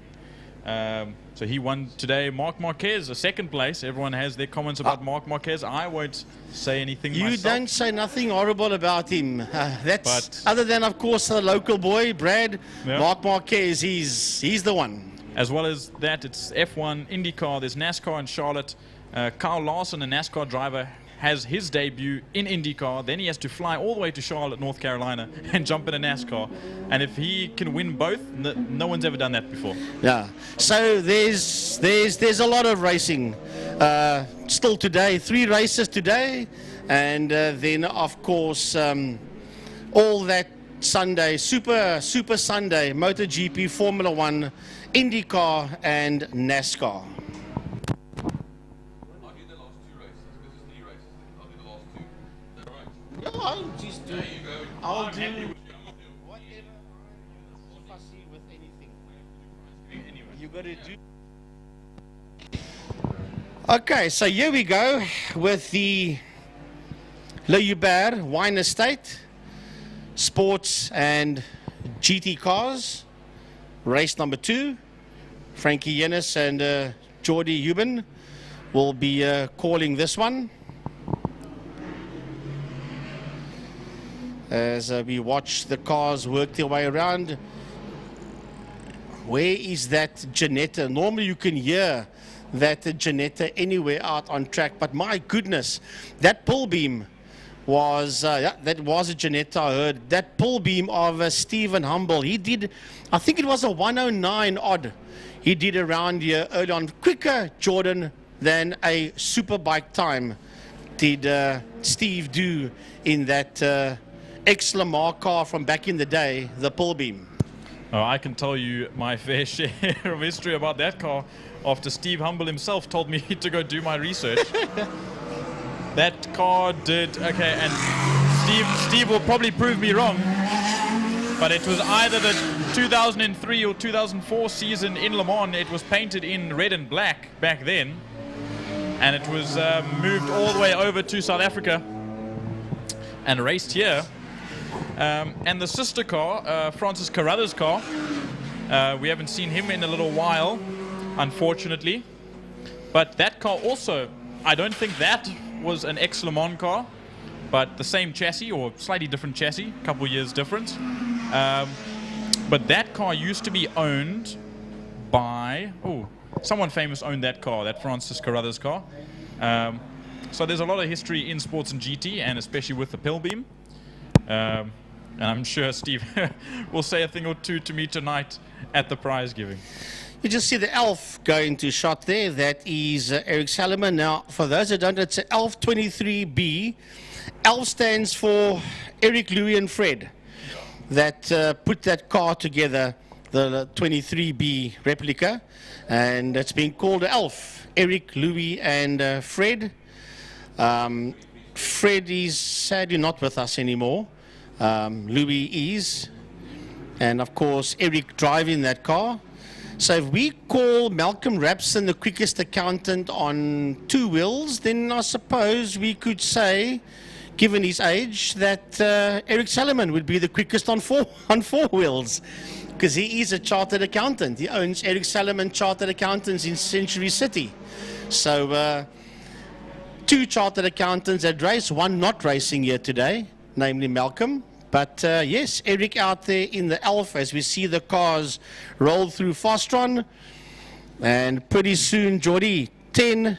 So he won today. Marc Marquez, a second place. Everyone has their comments about Marc Marquez. I won't say anything myself. You don't say nothing horrible about him. That's other than, of course, the local boy, Brad. Yeah. Marc Marquez, he's the one. As well as that, it's F1, IndyCar. There's NASCAR in Charlotte. Kyle Larson, a NASCAR driver, has his debut in IndyCar. Then he has to fly all the way to Charlotte, North Carolina, and jump in a NASCAR. And if he can win both, no one's ever done that before. Yeah. So there's a lot of racing still today. 3 races today, and then of course all that Sunday, Super Sunday, MotoGP, Formula 1, IndyCar, and NASCAR. No, I'll just do. I'll do whatever. Fussy with anything. You got to do. Okay, so here we go with the Le Hubert Wine Estate Sports and GT Cars race number 2. Frankie Yennis and Jordy Huben will be calling this one. As we watch the cars work their way around. Where is that Janetta? Normally you can hear that Janetta anywhere out on track, but my goodness, that pull beam was, that was a Janetta, I heard. That pull beam of Stephen Humble, he did, I think it was a 109 odd. He did around here early on, quicker, Jordan, than a superbike time did Steve do in that ex-Lamar car from back in the day, the pull beam. Oh, I can tell you my fair share of history about that car after Steve Humble himself told me to go do my research. That car did, okay, and Steve will probably prove me wrong, but it was either the 2003 or 2004 season in Le Mans. It was painted in red and black back then, and it was moved all the way over to South Africa and raced here. And the sister car, Francis Carruthers' car, we haven't seen him in a little while, unfortunately. But that car also, I don't think that was an ex-Le Mans car, but the same chassis or slightly different chassis, a couple years difference. But that car used to be owned by, someone famous owned that car, that Francis Carruthers' car. So there's a lot of history in sports and GT, and especially with the pill beam. And I'm sure Steve will say a thing or two to me tonight at the prize giving. You just see the ELF going to shot there. That is Eric Salomon. Now, for those that don't know, it's an ELF 23B. ELF stands for Eric, Louis, and Fred. That put that car together, the 23B replica. And it's been called ELF. Eric, Louis, and Fred. Fred is sadly not with us anymore. Louis is, and of course Eric driving that car. So if we call Malcolm Rapson the quickest accountant on 2 wheels, then I suppose we could say, given his age, that Eric Salomon would be the quickest on 4 wheels, because he is a chartered accountant. He owns Eric Salomon Chartered Accountants in Century City. So 2 chartered accountants at race, 1 not racing here today, namely Malcolm. But yes, Eric out there in the Elf as we see the cars roll through Fostron. And pretty soon, Geordie, 10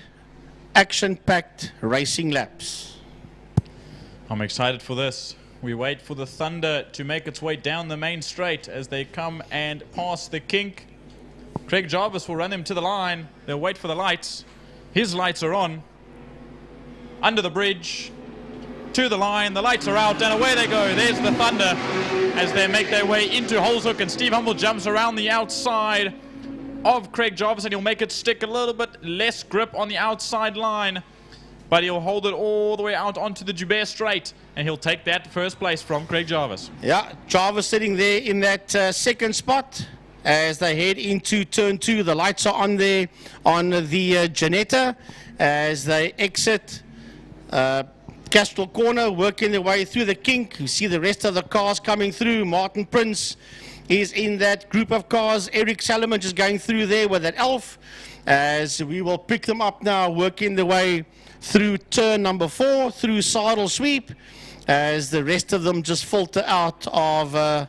action-packed racing laps. I'm excited for this. We wait for the Thunder to make its way down the main straight as they come and pass the kink. Craig Jarvis will run them to the line. They'll wait for the lights. His lights are on. Under the bridge, to the line, the lights are out, and away they go. There's the Thunder as they make their way into Holzhoek, and Steve Humble jumps around the outside of Craig Jarvis, and he'll make it stick a little bit less grip on the outside line, but he'll hold it all the way out onto the Joubert Straight, and he'll take that first place from Craig Jarvis. Yeah, Jarvis sitting there in that second spot as they head into turn 2. The lights are on there on the Janetta as they exit Castrol Corner, working their way through the kink. You see the rest of the cars coming through. Martin Prince is in that group of cars. Eric Salomon just going through there with that Elf as we will pick them up now, working their way through turn number 4, through Saddle Sweep, as the rest of them just filter out of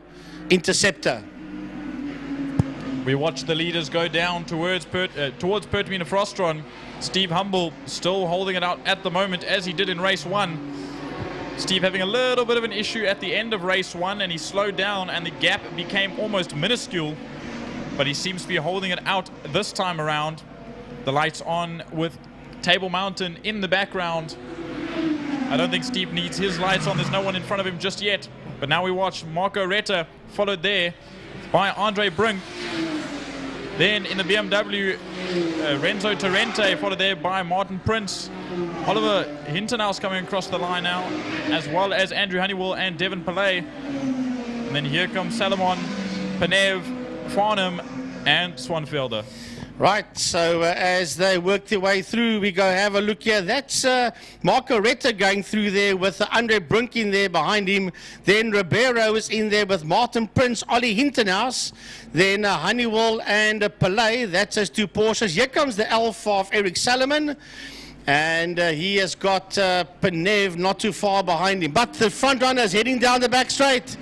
Interceptor. We watch the leaders go down towards Pertamina Frostron. Steve Humble still holding it out at the moment as he did in race 1. Steve having a little bit of an issue at the end of race 1, and he slowed down and the gap became almost minuscule, but he seems to be holding it out this time around. The lights on with Table Mountain in the background. I don't think Steve needs his lights on. There's no one in front of him just yet. But now we watch Marco Retta followed there by Andre Brink. Then in the BMW, Renzo Torrente followed there by Martin Prince. Oliver Hintenhouse coming across the line now, as well as Andrew Honeywell and Devin Pillay. And then here comes Salomon, Panev, Farnham, and Swanfelder. Right, so as they work their way through, we go have a look here. That's Marco Retta going through there with Andre Brink in there behind him. Then Ribeiro is in there with Martin Prince, Ollie Hintenhouse. Then Honeywell and Pillay. That's his 2 Porsches. Here comes the Alpha of Eric Salomon. And he has got Panev not too far behind him. But the front runner is heading down the back straight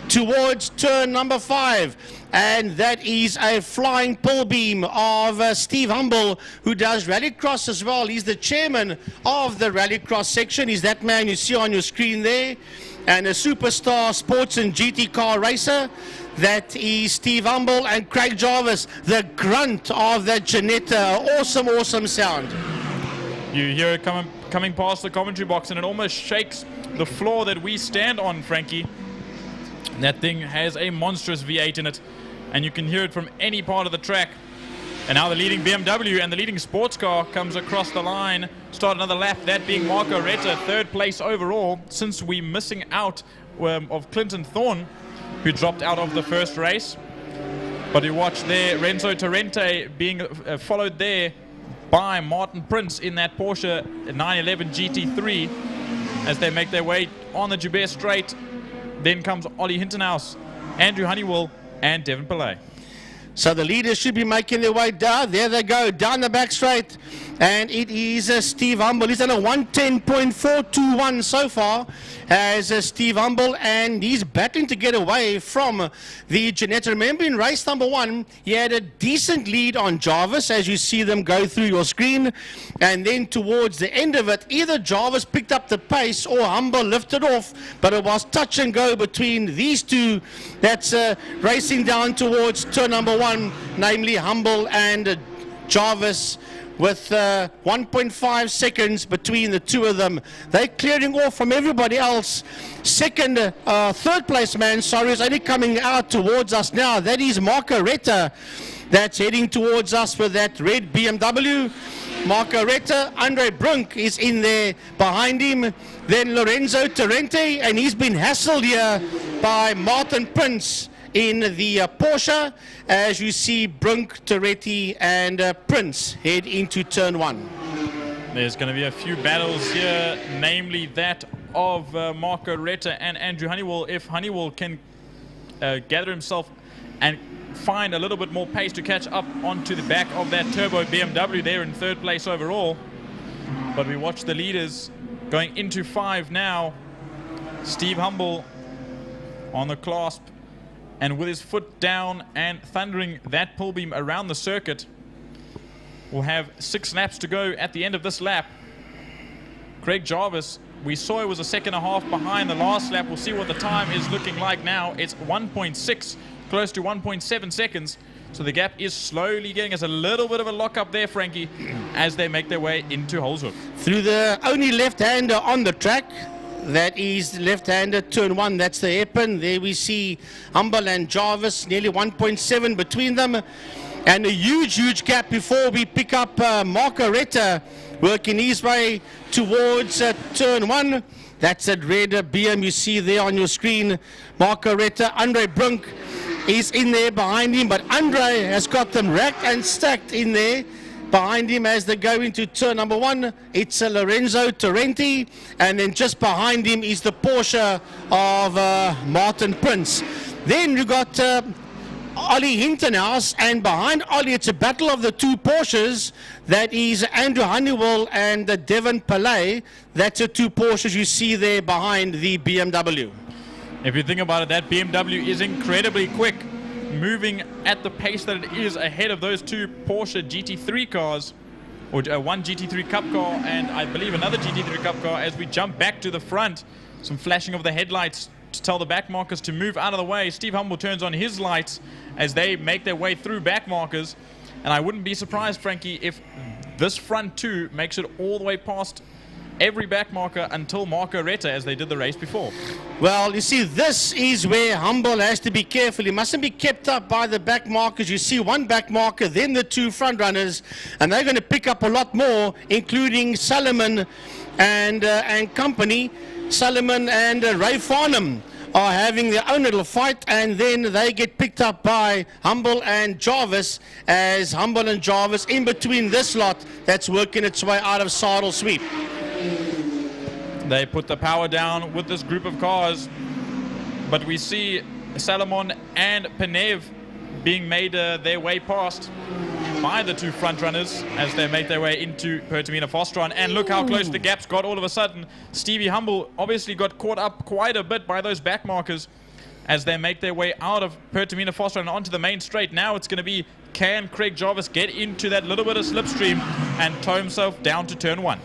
towards turn number 5. And that is a flying pull beam of Steve Humble, who does rallycross as well. He's the chairman of the rallycross section. He's that man you see on your screen there. And a superstar sports and GT car racer. That is Steve Humble and Craig Jarvis, the grunt of that Janetta. Awesome, awesome sound. You hear it coming past the commentary box, and it almost shakes the floor that we stand on, Frankie. That thing has a monstrous V8 in it, and you can hear it from any part of the track. And now the leading BMW and the leading sports car comes across the line. Start another lap, that being Marco Retta, 3rd place overall, since we're missing out of Clinton Thorne, who dropped out of the first race. But you watch there, Renzo Torrente being followed there by Martin Prince in that Porsche 911 GT3 as they make their way on the Joubert Straight. Then comes Ollie Hintenhouse, Andrew Honeywell, and Devin Pillay. So the leaders should be making their way down. There they go, down the back straight. And it is Steve Humble. He's done a 110.421 so far as Steve Humble, and he's battling to get away from the Janetta. Remember in race number 1, he had a decent lead on Jarvis, as you see them go through your screen. And then towards the end of it, either Jarvis picked up the pace or Humble lifted off, but it was touch and go between these two. That's racing down towards turn number 1, namely Humble and Jarvis, with 1.5 seconds between the two of them. They're clearing off from everybody else. Third place man, sorry, is only coming out towards us now. That is Marco Retta. That's heading towards us with that red BMW. Marco Retta, Andre Brink is in there behind him. Then Lorenzo Torrente, and he's been hassled here by Martin Prince in the Porsche, as you see Brink, Toretti, and Prince head into turn 1. There's going to be a few battles here, namely that of Marco Retta and Andrew Honeywell. If Honeywell can gather himself and find a little bit more pace to catch up onto the back of that turbo BMW there in third place overall. But we watch the leaders going into 5 now. Steve Humble on the clasp, and with his foot down and thundering that pull beam around the circuit. We'll have 6 laps to go at the end of this lap. Craig Jarvis, we saw it was a second and a half behind the last lap. We'll see what the time is looking like now. It's 1.6, close to 1.7 seconds. So the gap is slowly getting us a little bit of a lock-up there, Frankie, as they make their way into Holswood. Through the only left-hander on the track, that is the left-hander, turn 1, that's the hairpin. There we see Humble and Jarvis, nearly 1.7 between them. And a huge gap before we pick up Marco Retta, working his way towards turn 1. That's that red BM you see there on your screen. Marco Retta, Andre Brunk is in there behind him, but Andre has got them racked and stacked in there behind him as they go into turn number 1. It's Lorenzo Torrenti, and then just behind him is the Porsche of Martin Prince. Then you got Ollie Hintenhouse, and behind Ollie it's a battle of the 2 Porsches. That is Andrew Honeywell and Devon Pillay. That's the 2 Porsches you see there behind the BMW. If you think about it, that BMW is incredibly quick, moving at the pace that it is ahead of those 2 Porsche GT3 cars, or one GT3 Cup car and I believe another GT3 Cup car. As we jump back to the front, some flashing of the headlights to tell the back markers to move out of the way. Steve Humble turns on his lights as they make their way through back markers, and I wouldn't be surprised, Frankie, if this front 2 makes it all the way past every back marker until Marco Retta, as they did the race before. Well, you see, this is where Humble has to be careful. He mustn't be kept up by the back markers. You see one back marker, then the 2 front runners, and they're going to pick up a lot more, including Solomon and company. Solomon and Ray Farnham are having their own little fight, and then they get picked up by Humble and Jarvis, as Humble and Jarvis in between this lot that's working its way out of Saddle Sweep. They put the power down with this group of cars, but we see Salomon and Penev being made their way past by the 2 front runners as they make their way into Pertamina Fostron. And look how close the gaps got all of a sudden. Stevie Humble obviously got caught up quite a bit by those back markers as they make their way out of Pertamina Fostron and onto the main straight. Now it's going to be, can Craig Jarvis get into that little bit of slipstream and tow himself down to turn 1?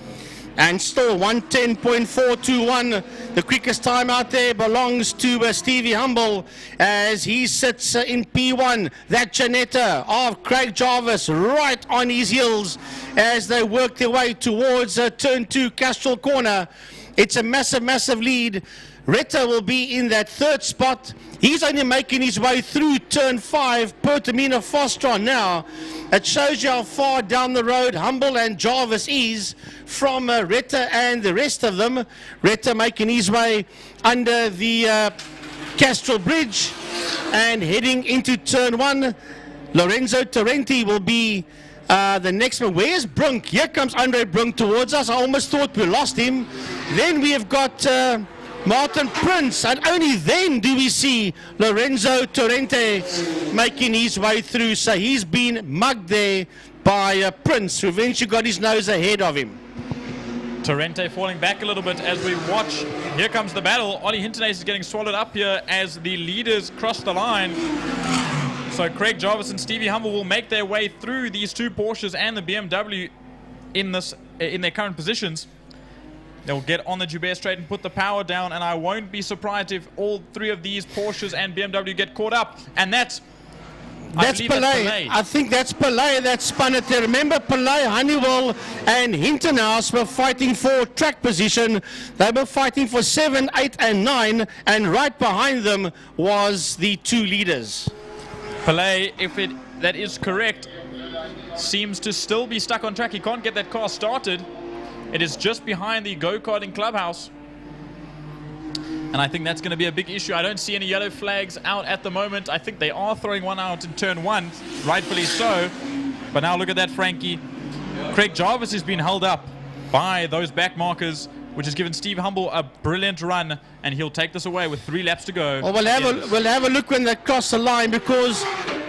And still 1:10.421. The quickest time out there belongs to Stevie Humble as he sits in P1. That Janetta of Craig Jarvis right on his heels as they work their way towards turn 2, Castrol Corner. It's a massive lead. Retta will be in that 3rd spot. He's only making his way through turn 5, Pertamina Fostron now. It shows you how far down the road Humble and Jarvis is from Retta and the rest of them. Retta making his way under the Castrol Bridge and heading into turn 1. Lorenzo Torrenti will be the next one. Where's Brunk? Here comes Andre Brunk towards us. I almost thought we lost him. Then we have got Martin Prince, and only then do we see Lorenzo Torrente making his way through. So he's been mugged there by Prince, who eventually got his nose ahead of him. Torrente falling back a little bit as we watch. Here comes the battle. Ollie Hintenhuis is getting swallowed up here as the leaders cross the line. So Craig Jarvis and Stevie Humble will make their way through these 2 Porsches and the BMW in their current positions. They'll get on the Joubert straight and put the power down, and I won't be surprised if all 3 of these Porsches and BMW get caught up. And that's Pillay. I think that's Pillay that spun it there. Remember, Pillay, Honeywell and Hintenhouse were fighting for track position. They were fighting for 7, 8 and 9, and right behind them was the 2 leaders. Pillay, if that is correct, seems to still be stuck on track. He can't get that car started. It is just behind the go-karting clubhouse. And I think that's going to be a big issue. I don't see any yellow flags out at the moment. I think they are throwing one out in turn 1, rightfully so. But now look at that, Frankie. Craig Jarvis has been held up by those back markers, which has given Steve Humble a brilliant run, and he'll take this away with 3 laps to go. Well, we'll have a look when they cross the line, because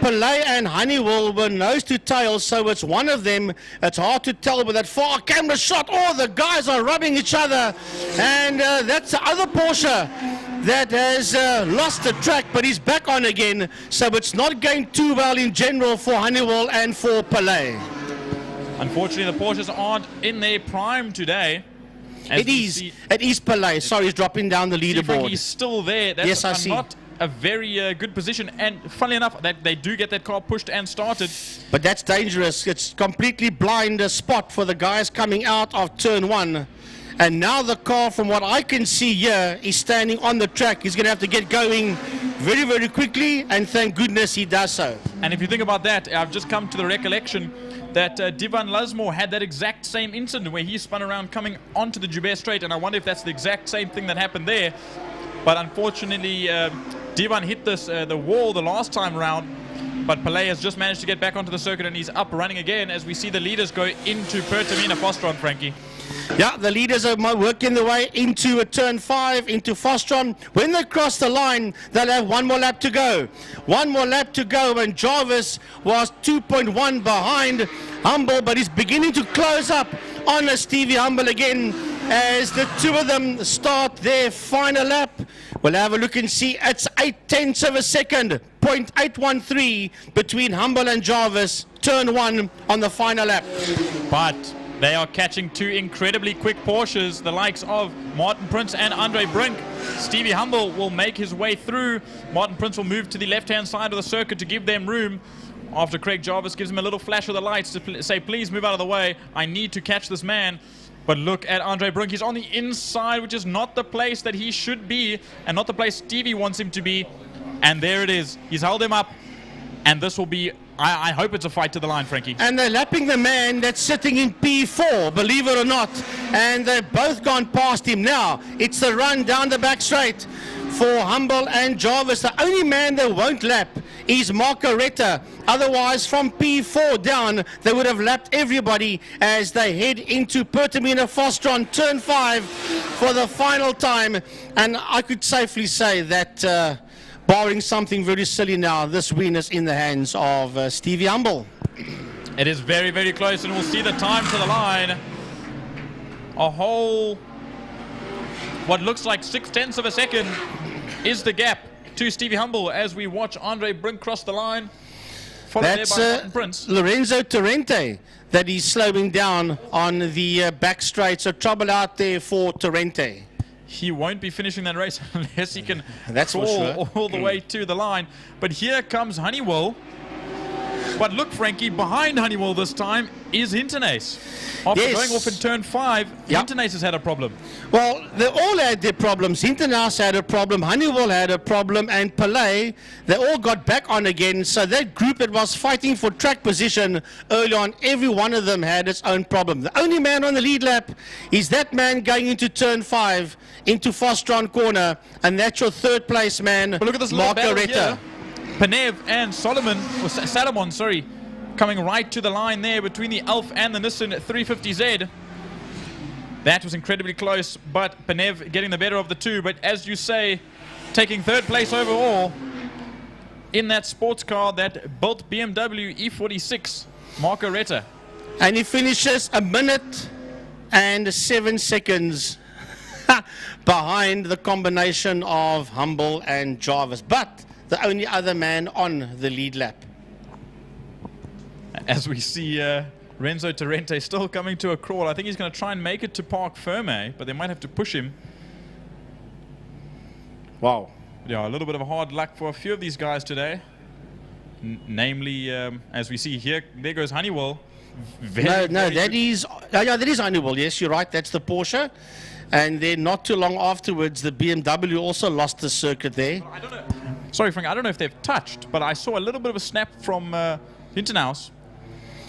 Pelé and Honeywell were nose to tail, so it's one of them. It's hard to tell with that far camera shot. Oh, the guys are rubbing each other. And that's the other Porsche that has lost the track, but he's back on again. So it's not going too well in general for Honeywell and for Pelé. Unfortunately, the Porsches aren't in their prime today. It is Pelé. Sorry, he's dropping down the leaderboard. He's still there. That's yes, I see. Not a very good position, and funnily enough, that they do get that car pushed and started. But that's dangerous. It's completely blind spot for the guys coming out of turn 1. And now the car, from what I can see here, is standing on the track. He's going to have to get going very, very quickly, and thank goodness he does so. And if you think about that, I've just come to the recollection that Divan Lusmore had that exact same incident where he spun around coming onto the Joubert Straight, and I wonder if that's the exact same thing that happened there. But unfortunately, Divan hit the wall the last time round, but Pelé has just managed to get back onto the circuit, and he's up running again as we see the leaders go into Pertamina Fostron, Frankie. Yeah, the leaders are working their way into a turn 5, into Fostron. When they cross the line, they'll have one more lap to go. One more lap to go, and Jarvis was 2.1 behind Humble, but he's beginning to close up on Stevie Humble again as the two of them start their final lap. We'll have a look and see. It's 0.8 of a second, 0.813 between Humble and Jarvis, turn 1 on the final lap. But they are catching two incredibly quick Porsches, the likes of Martin Prince and Andre Brink. Stevie Humble will make his way through. Martin Prince will move to the left-hand side of the circuit to give them room, after Craig Jarvis gives him a little flash of the lights to say, please move out of the way. I need to catch this man. But look at Andre Brink. He's on the inside, which is not the place that he should be, and not the place Stevie wants him to be. And there it is. He's held him up, and this will be, I hope it's a fight to the line, Frankie. And they're lapping the man that's sitting in P4, believe it or not. And they've both gone past him now. It's the run down the back straight for Humble and Jarvis. The only man that won't lap is Marco Retta. Otherwise, from P4 down, they would have lapped everybody as they head into Pertamina Fostron, turn 5 for the final time. And I could safely say that barring something very silly now, this win is in the hands of Stevie Humble. It is very, very close, and we'll see the time to the line. A whole, what looks like 0.6 of a second is the gap to Stevie Humble as we watch Andre Brink cross the line. That's Lorenzo Torrente that he's slowing down on the back straight, so trouble out there for Torrente. He won't be finishing that race unless he can crawl all the way to the line. But here comes Honeywell. But look, Frankie, behind Honeywell this time is Hinternace. After going off in turn 5, Hinternace has had a problem. Well, they all had their problems. Hinternace had a problem, Honeywell had a problem, and Pelé, they all got back on again. So that group that was fighting for track position early on, every one of them had its own problem. The only man on the lead lap is that man going into turn 5, into Fostron corner, and that's your third place man, but look at this little Marco battle Retta. here. Panev and Salomon, coming right to the line there between the Alf and the Nissan 350Z. That was incredibly close, but Panev getting the better of the two. But as you say, taking third place overall in that sports car that built BMW E46, Marco Retta. And he finishes 1 minute and 7 seconds behind the combination of Humble and Jarvis. But the only other man on the lead lap. As we see Renzo Torrente still coming to a crawl. I think he's going to try and make it to Parc Ferme, but they might have to push him. Wow. Yeah, a little bit of a hard luck for a few of these guys today. Namely, as we see here, there goes Honeywell. That is Honeywell. Yes, you're right. That's the Porsche. And then not too long afterwards, the BMW also lost the circuit there. I don't know. Sorry, Frank, I don't know if they've touched, but I saw a little bit of a snap from Hinternaus,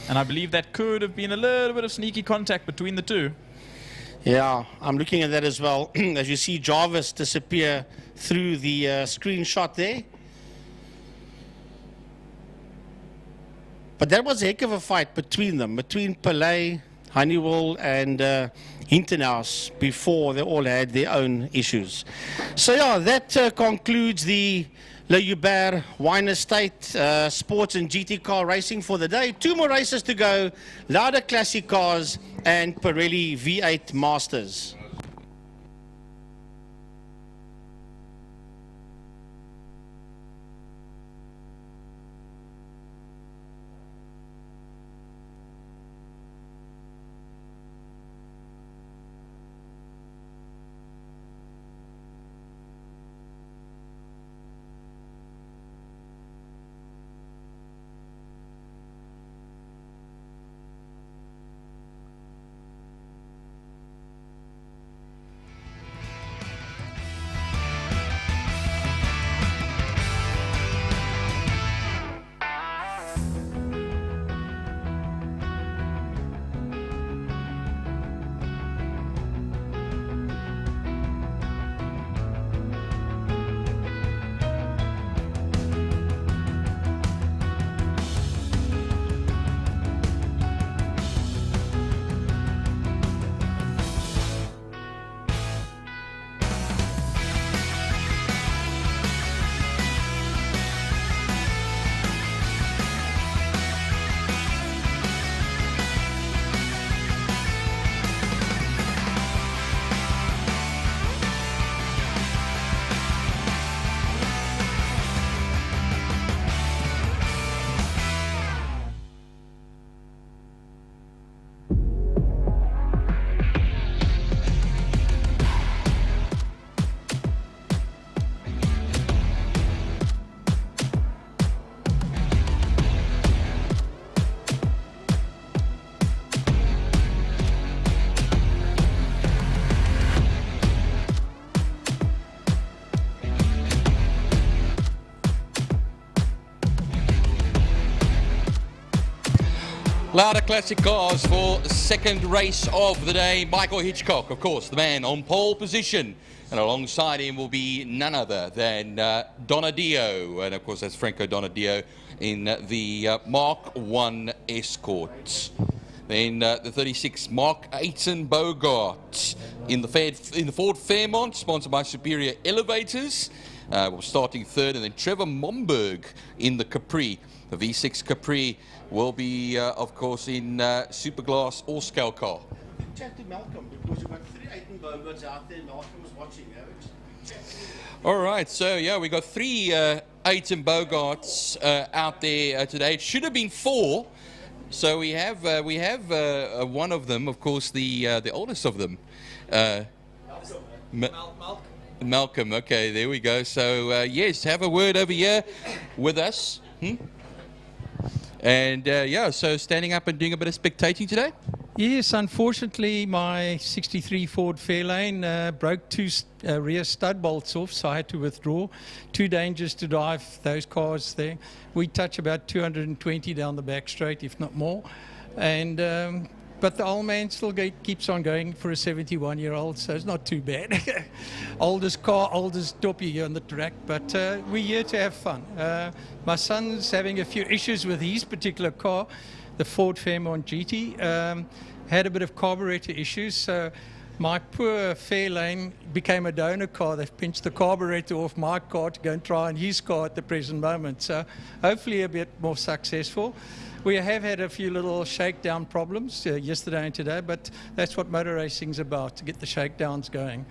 and I believe that could have been a little bit of sneaky contact between the two. Yeah, I'm looking at that as well. As you see Jarvis disappear through the screenshot there. But that was a heck of a fight between them, between Pelé, Honeywell, and Hinternaus before they all had their own issues. So yeah, that concludes the Le Hubert Wine Estate Sports and GT Car Racing for the day. 2 more races to go. Lauda Classic Cars and Pirelli V8 Masters. Lauda Classic Cars for the second race of the day. Michael Hitchcock, of course, the man on pole position. And alongside him will be none other than Donadio. And of course, that's Franco Donadio in the Mark 1 Escort. Then the 36 Mark Aiton Bogart in the Ford Fairmont, sponsored by Superior Elevators. Starting third, and then Trevor Momberg in the Capri. The V6 Capri will be, of course, in Superglass or scale car. Chat to Malcolm, because you've got 3 Aiton Bogarts out there. Malcolm is watching. All right, so yeah, we got 3 Aiton Bogarts out there today. It should have been 4. So we have one of them, of course, the oldest of them. Malcolm, okay, there we go. So, yes, have a word over here with us. And, yeah, so standing up and doing a bit of spectating today? Yes, unfortunately, my 63 Ford Fairlane broke 2 rear stud bolts off, so I had to withdraw. Too dangerous to drive those cars there. We touch about 220 down the back straight, if not more. And but the old man still keeps on going for a 71-year-old, so it's not too bad. Oldest car, oldest toppy here on the track, but we're here to have fun. My son's having a few issues with his particular car, the Ford Fairmont GT. Had a bit of carburetor issues, so my poor Fairlane became a donor car. They've pinched the carburetor off my car to go and try on his car at the present moment. So hopefully a bit more successful. We have had a few little shakedown problems yesterday and today, but that's what motor racing's about, to get the shakedowns going.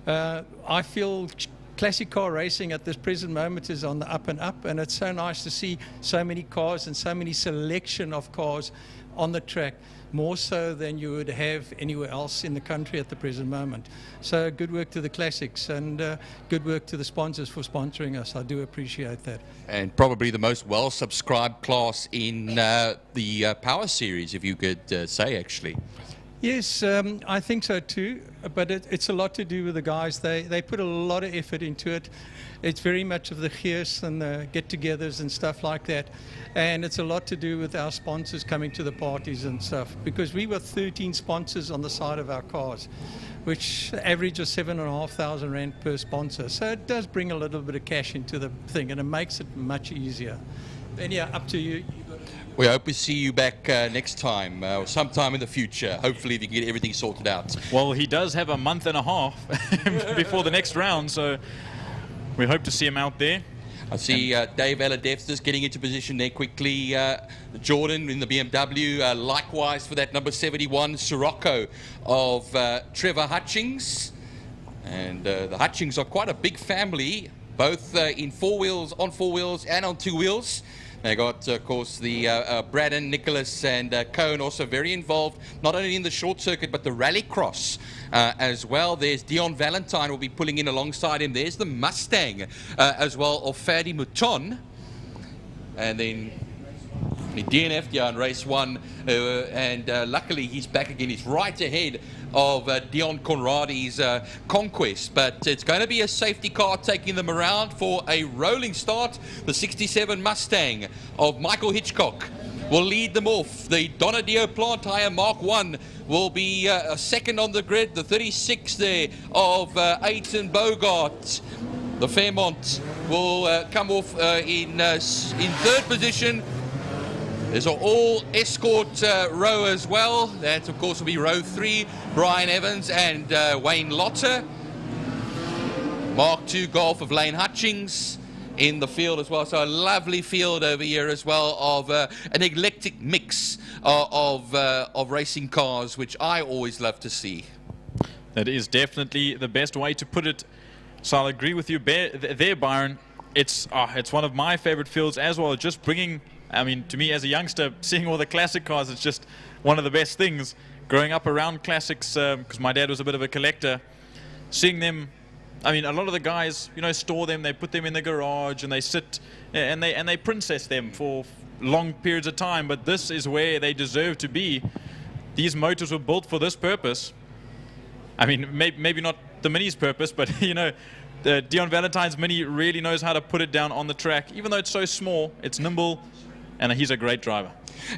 I feel classic car racing at this present moment is on the up and up, and it's so nice to see so many cars and so many selection of cars on the track, more so than you would have anywhere else in the country at the present moment. So good work to the Classics, and good work to the sponsors for sponsoring us. I do appreciate that. And probably the most well-subscribed class in the Power Series, if you could say, actually. Yes, I think so too, but it's a lot to do with the guys. They put a lot of effort into it. It's very much of the gears and the get-togethers and stuff like that. And it's a lot to do with our sponsors coming to the parties and stuff, because we were 13 sponsors on the side of our cars, which average of 7,500 Rand per sponsor. So it does bring a little bit of cash into the thing, and it makes it much easier. And yeah, up to you. We hope to see you back next time, or sometime in the future. Hopefully, if you can get everything sorted out. Well, he does have a month and a half before the next round, so we hope to see him out there. I see Dave Aladefstas getting into position there quickly. Jordan in the BMW, likewise for that number 71, Sirocco of Trevor Hutchings. And the Hutchings are quite a big family, both in four wheels, on four wheels and on two wheels. They got, of course, the Braddon, Nicholas and Cohen also very involved, not only in the short circuit, but the rallycross as well. There's Dion Valentine will be pulling in alongside him. There's the Mustang as well of Fadi Mouton. And then the DNF here in race 1. And luckily he's back again. He's right ahead of Dion Conradi's Conquest, but it's going to be a safety car taking them around for a rolling start. The 67 Mustang of Michael Hitchcock will lead them off. The Donadio Plant Hire Mark 1 will be second on the grid. The 36 there of Aiton Bogart. The Fairmont will come off in third position. There's an all-escort row as well. That, of course, will be row 3. Brian Evans and Wayne Lotter. Mark II Golf of Lane Hutchings in the field as well. So a lovely field over here as well of an eclectic mix of racing cars, which I always love to see. That is definitely the best way to put it. So I'll agree with you there, Byron. It's one of my favorite fields as well. Just bringing... I mean, to me as a youngster, seeing all the classic cars, it's just one of the best things. Growing up around classics, because my dad was a bit of a collector, seeing them, I mean, a lot of the guys, you know, store them, they put them in the garage and they sit and they princess them for long periods of time. But this is where they deserve to be. These motors were built for this purpose. I mean, maybe not the Mini's purpose, but, you know, Dion Valentine's Mini really knows how to put it down on the track. Even though it's so small, it's nimble, and he's a great driver.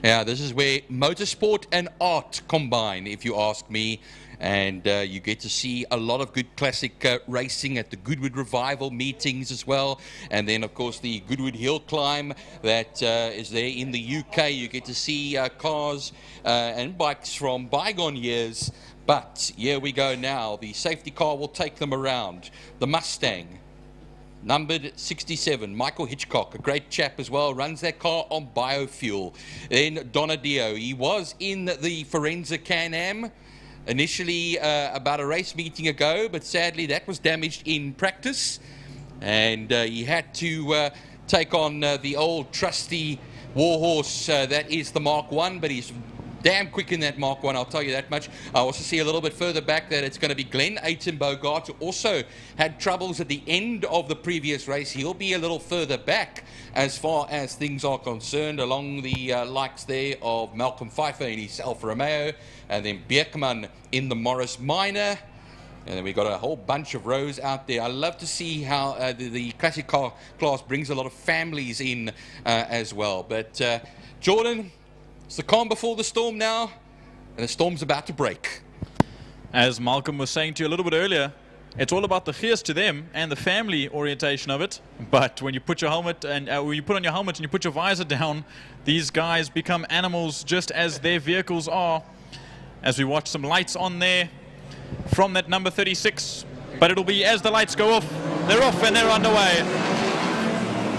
Yeah, this is where motorsport and art combine, if you ask me. And you get to see a lot of good classic racing at the Goodwood Revival meetings as well. And then, of course, the Goodwood Hill Climb that is there in the UK. You get to see cars and bikes from bygone years. But here we go now. The safety car will take them around. The Mustang. Numbered 67, Michael Hitchcock, a great chap as well, runs that car on biofuel. Then Donadio, he was in the Forenza Can-Am initially about a race meeting ago, but sadly that was damaged in practice. And he had to take on the old trusty warhorse that is the Mark 1, but he's damn quick in that Mark 1, I'll tell you that much. I also see a little bit further back that it's going to be Glenn Aiton Bogart, who also had troubles at the end of the previous race. He'll be a little further back as far as things are concerned, along the likes there of Malcolm Pfeiffer in his Alfa Romeo, and then Bierkman in the Morris Minor. And then we've got a whole bunch of rows out there. I love to see how the classic car class brings a lot of families in as well. But Jordan, it's the calm before the storm now, and the storm's about to break. As Malcolm was saying to you a little bit earlier, it's all about the gears to them and the family orientation of it. But when you put your helmet and when you put on your helmet and you put your visor down, these guys become animals just as their vehicles are. As we watch some lights on there from that number 36, but it'll be as the lights go off, they're off and they're underway.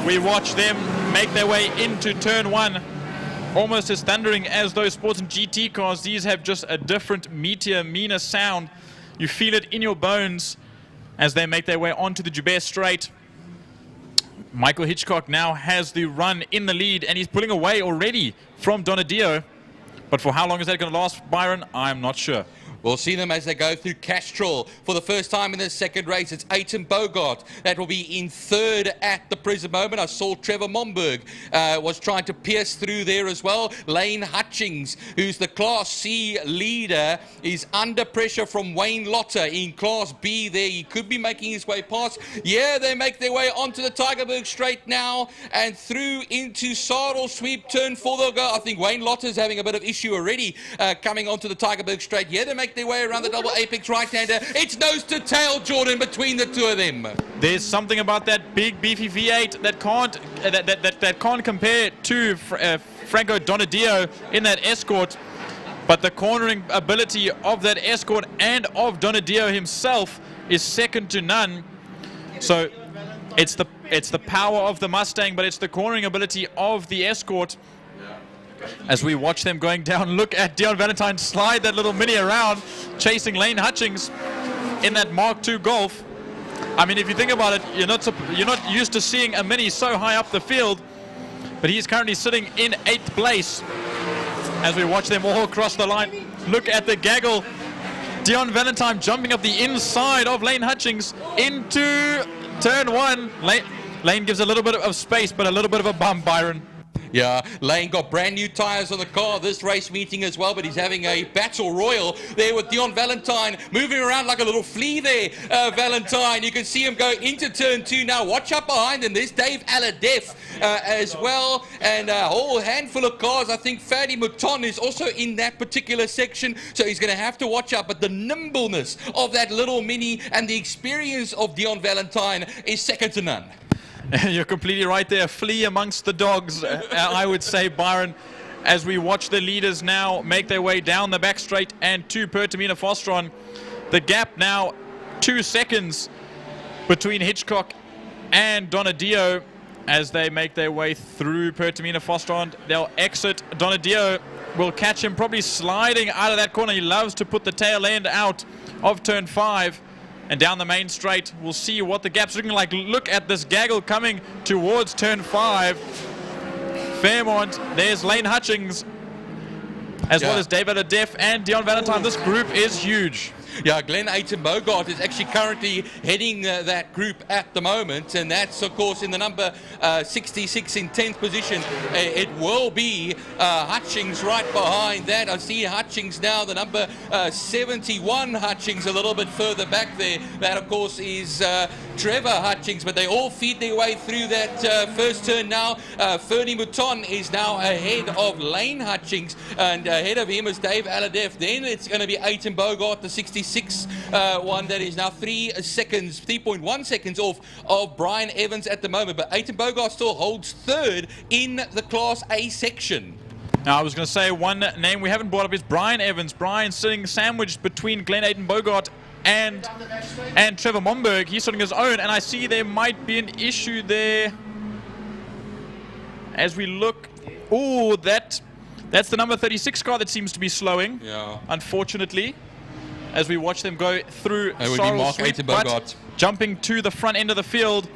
We watch them make their way into turn 1. Almost as thundering as those sports and GT cars. These have just a different, meatier, meaner sound. You feel it in your bones as they make their way onto the Joubert Straight. Michael Hitchcock now has the run in the lead, and he's pulling away already from Donadio. But for how long is that going to last, Byron? I'm not sure. We'll see them as they go through Castrol for the first time in the second race. It's Aiton Bogart that will be in third at the present moment. I saw Trevor Momberg was trying to pierce through there as well. Lane Hutchings, who's the Class C leader, is under pressure from Wayne Lotter in Class B there. He could be making his way past. Yeah, they make their way onto the Tygerberg Straight now and through into Sarl Sweep turn 4. They'll go. I think Wayne Lotter's having a bit of issue already coming onto the Tygerberg Straight. Yeah, they make their way around the double apex right-hander. It's nose to tail, Jordan, between the two of them. There's something about that big beefy V8 that can't compare to Franco Donadio in that Escort, but the cornering ability of that Escort and of Donadio himself is second to none. So It's the power of the Mustang, but it's the cornering ability of the Escort. As we watch them going down, look at Dion Valentine slide that little Mini around, chasing Lane Hutchings in that Mark II Golf. I mean, if you think about it, you're not used to seeing a Mini so high up the field, but he's currently sitting in 8th place. As we watch them all cross the line, look at the gaggle. Dion Valentine jumping up the inside of Lane Hutchings into turn 1. Lane gives a little bit of space, but a little bit of a bump, Byron. Yeah, Lane got brand new tyres on the car this race meeting as well, but he's having a battle royal there with Dion Valentine moving around like a little flea there. Valentine, you can see him go into turn 2 now. Watch up behind him. There's Dave Aladef as well, and a whole handful of cars. I think Fadi Mouton is also in that particular section, so he's going to have to watch out. But the nimbleness of that little Mini and the experience of Dion Valentine is second to none. You're completely right there. Flea amongst the dogs, I would say, Byron, as we watch the leaders now make their way down the back straight and to Pertamina Fostron. The gap now 2 seconds between Hitchcock and Donadio as they make their way through Pertamina Fostron. They'll exit. Donadio will catch him probably sliding out of that corner. He loves to put the tail end out of turn 5. And down the main straight, we'll see what the gap's looking like. Look at this gaggle coming towards turn 5. Fairmont, there's Lane Hutchings, as well as David Adef and Dion Valentine. This group is huge. Yeah, Glenn Ayton Bogart is actually currently heading that group at the moment, and that's, of course, in the number 66 in 10th position. It will be Hutchings right behind that. I see Hutchings now, the number 71 Hutchings a little bit further back there. That, of course, is Trevor Hutchings, but they all feed their way through that first turn now. Fernie Mouton is now ahead of Lane Hutchings, and ahead of him is Dave Aladef. Then it's going to be Ayton Bogart, the 66 one that is now 3.1 seconds off of Brian Evans at the moment. But Ayton Bogart still holds third in the Class A section. Now, I was going to say one name we haven't brought up is Brian Evans. Brian sitting sandwiched between Glenn Ayton Bogart and Trevor Momberg. He's sitting his own, and I see there might be an issue there as we look. Oh, that's the number 36 car that seems to be slowing. Yeah. Unfortunately, as we watch them go through Mark Ayton Bogart. Jumping to the front end of the field,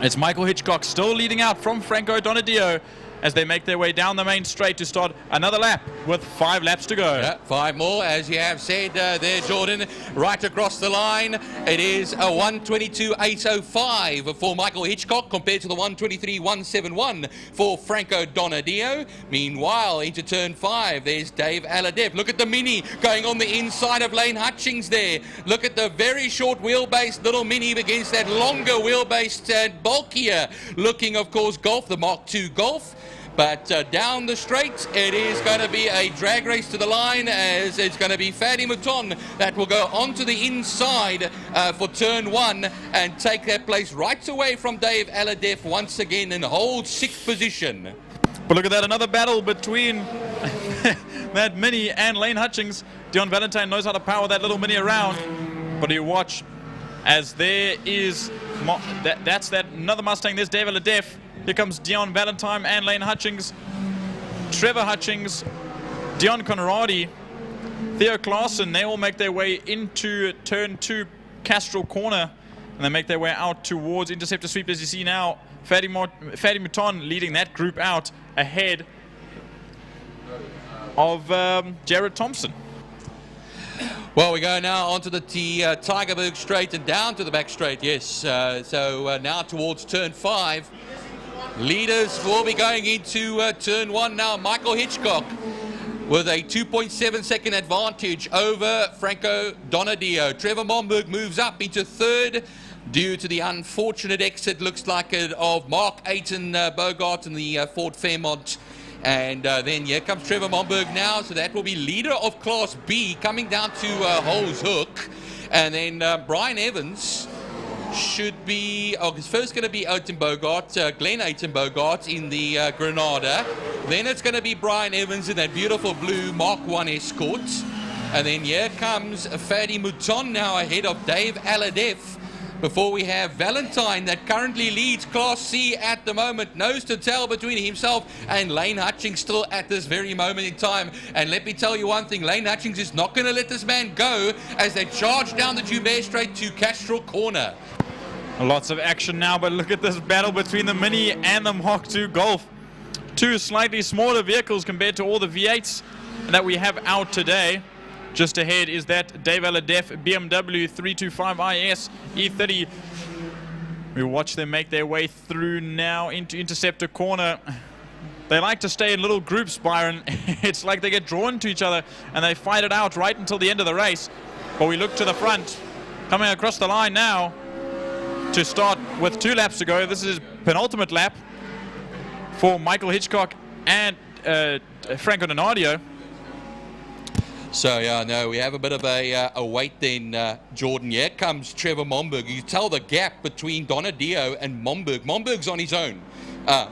it's Michael Hitchcock still leading out from Franco Donadio as they make their way down the main straight to start another lap with 5 laps to go. Yeah, 5 more, as you have said there, Jordan, right across the line. It is a 1:22.805 for Michael Hitchcock compared to the 1:23.171 for Franco Donadio. Meanwhile, into turn 5, there's Dave Aladef. Look at the Mini going on the inside of Lane Hutchings there. Look at the very short wheelbase little Mini against that longer wheelbase and bulkier looking, of course, Golf, the Mark II Golf. But down the straight, it is going to be a drag race to the line, as it's going to be Fadi Mouton that will go onto the inside for turn 1 and take that place right away from Dave Aladef once again and hold 6th position. But look at that, another battle between that Mini and Lane Hutchings. Dion Valentine knows how to power that little Mini around. But you watch as there is, that's that another Mustang, there's Dave Aladef. Here comes Dion Valentine and Lane Hutchings, Trevor Hutchings, Dion Conradi, Theo Klaassen. They all make their way into turn 2 Castrol corner, and they make their way out towards Interceptor Sweep. As you see now, Fadi Mouton leading that group out ahead of Jared Thompson. Well, we go now onto the Tigerberg straight and down to the back straight, yes. So now towards turn 5. Leaders will be going into turn 1 now. Michael Hitchcock with a 2.7 second advantage over Franco Donadio. Trevor Momberg moves up into 3rd due to the unfortunate exit, looks like it, of Mark Ayton Bogart in the Ford Fairmont. And then here comes Trevor Momberg now, so that will be leader of Class B coming down to Hose Hook. And then Brian Evans should be, it's first going to be Ayton Bogart, Glenn Ayton Bogart in the Granada. Then it's going to be Brian Evans in that beautiful blue Mark I Escort. And then here comes Fadi Mouton now ahead of Dave Aladef. before we have Valentine that currently leads Class C at the moment, nose to tail between himself and Lane Hutchings still at this very moment in time. And let me tell you one thing, Lane Hutchings is not going to let this man go as they charge down the Joubert Straight to Castrol Corner. Lots of action now, but look at this battle between the Mini and the Mach 2 Golf. Two slightly smaller vehicles compared to all the V8s that we have out today. Just ahead is that Dave Aladef BMW 325IS E30. We watch them make their way through now into Interceptor Corner. They like to stay in little groups, Byron. It's like they get drawn to each other and they fight it out right until the end of the race. But we look to the front, coming across the line now to start with 2 laps to go. This is penultimate lap for Michael Hitchcock and Franco Donadio. So, yeah, no, we have a bit of a wait then, Jordan. Here comes Trevor Momberg. You tell the gap between Donadio and Momberg. Momberg's on his own,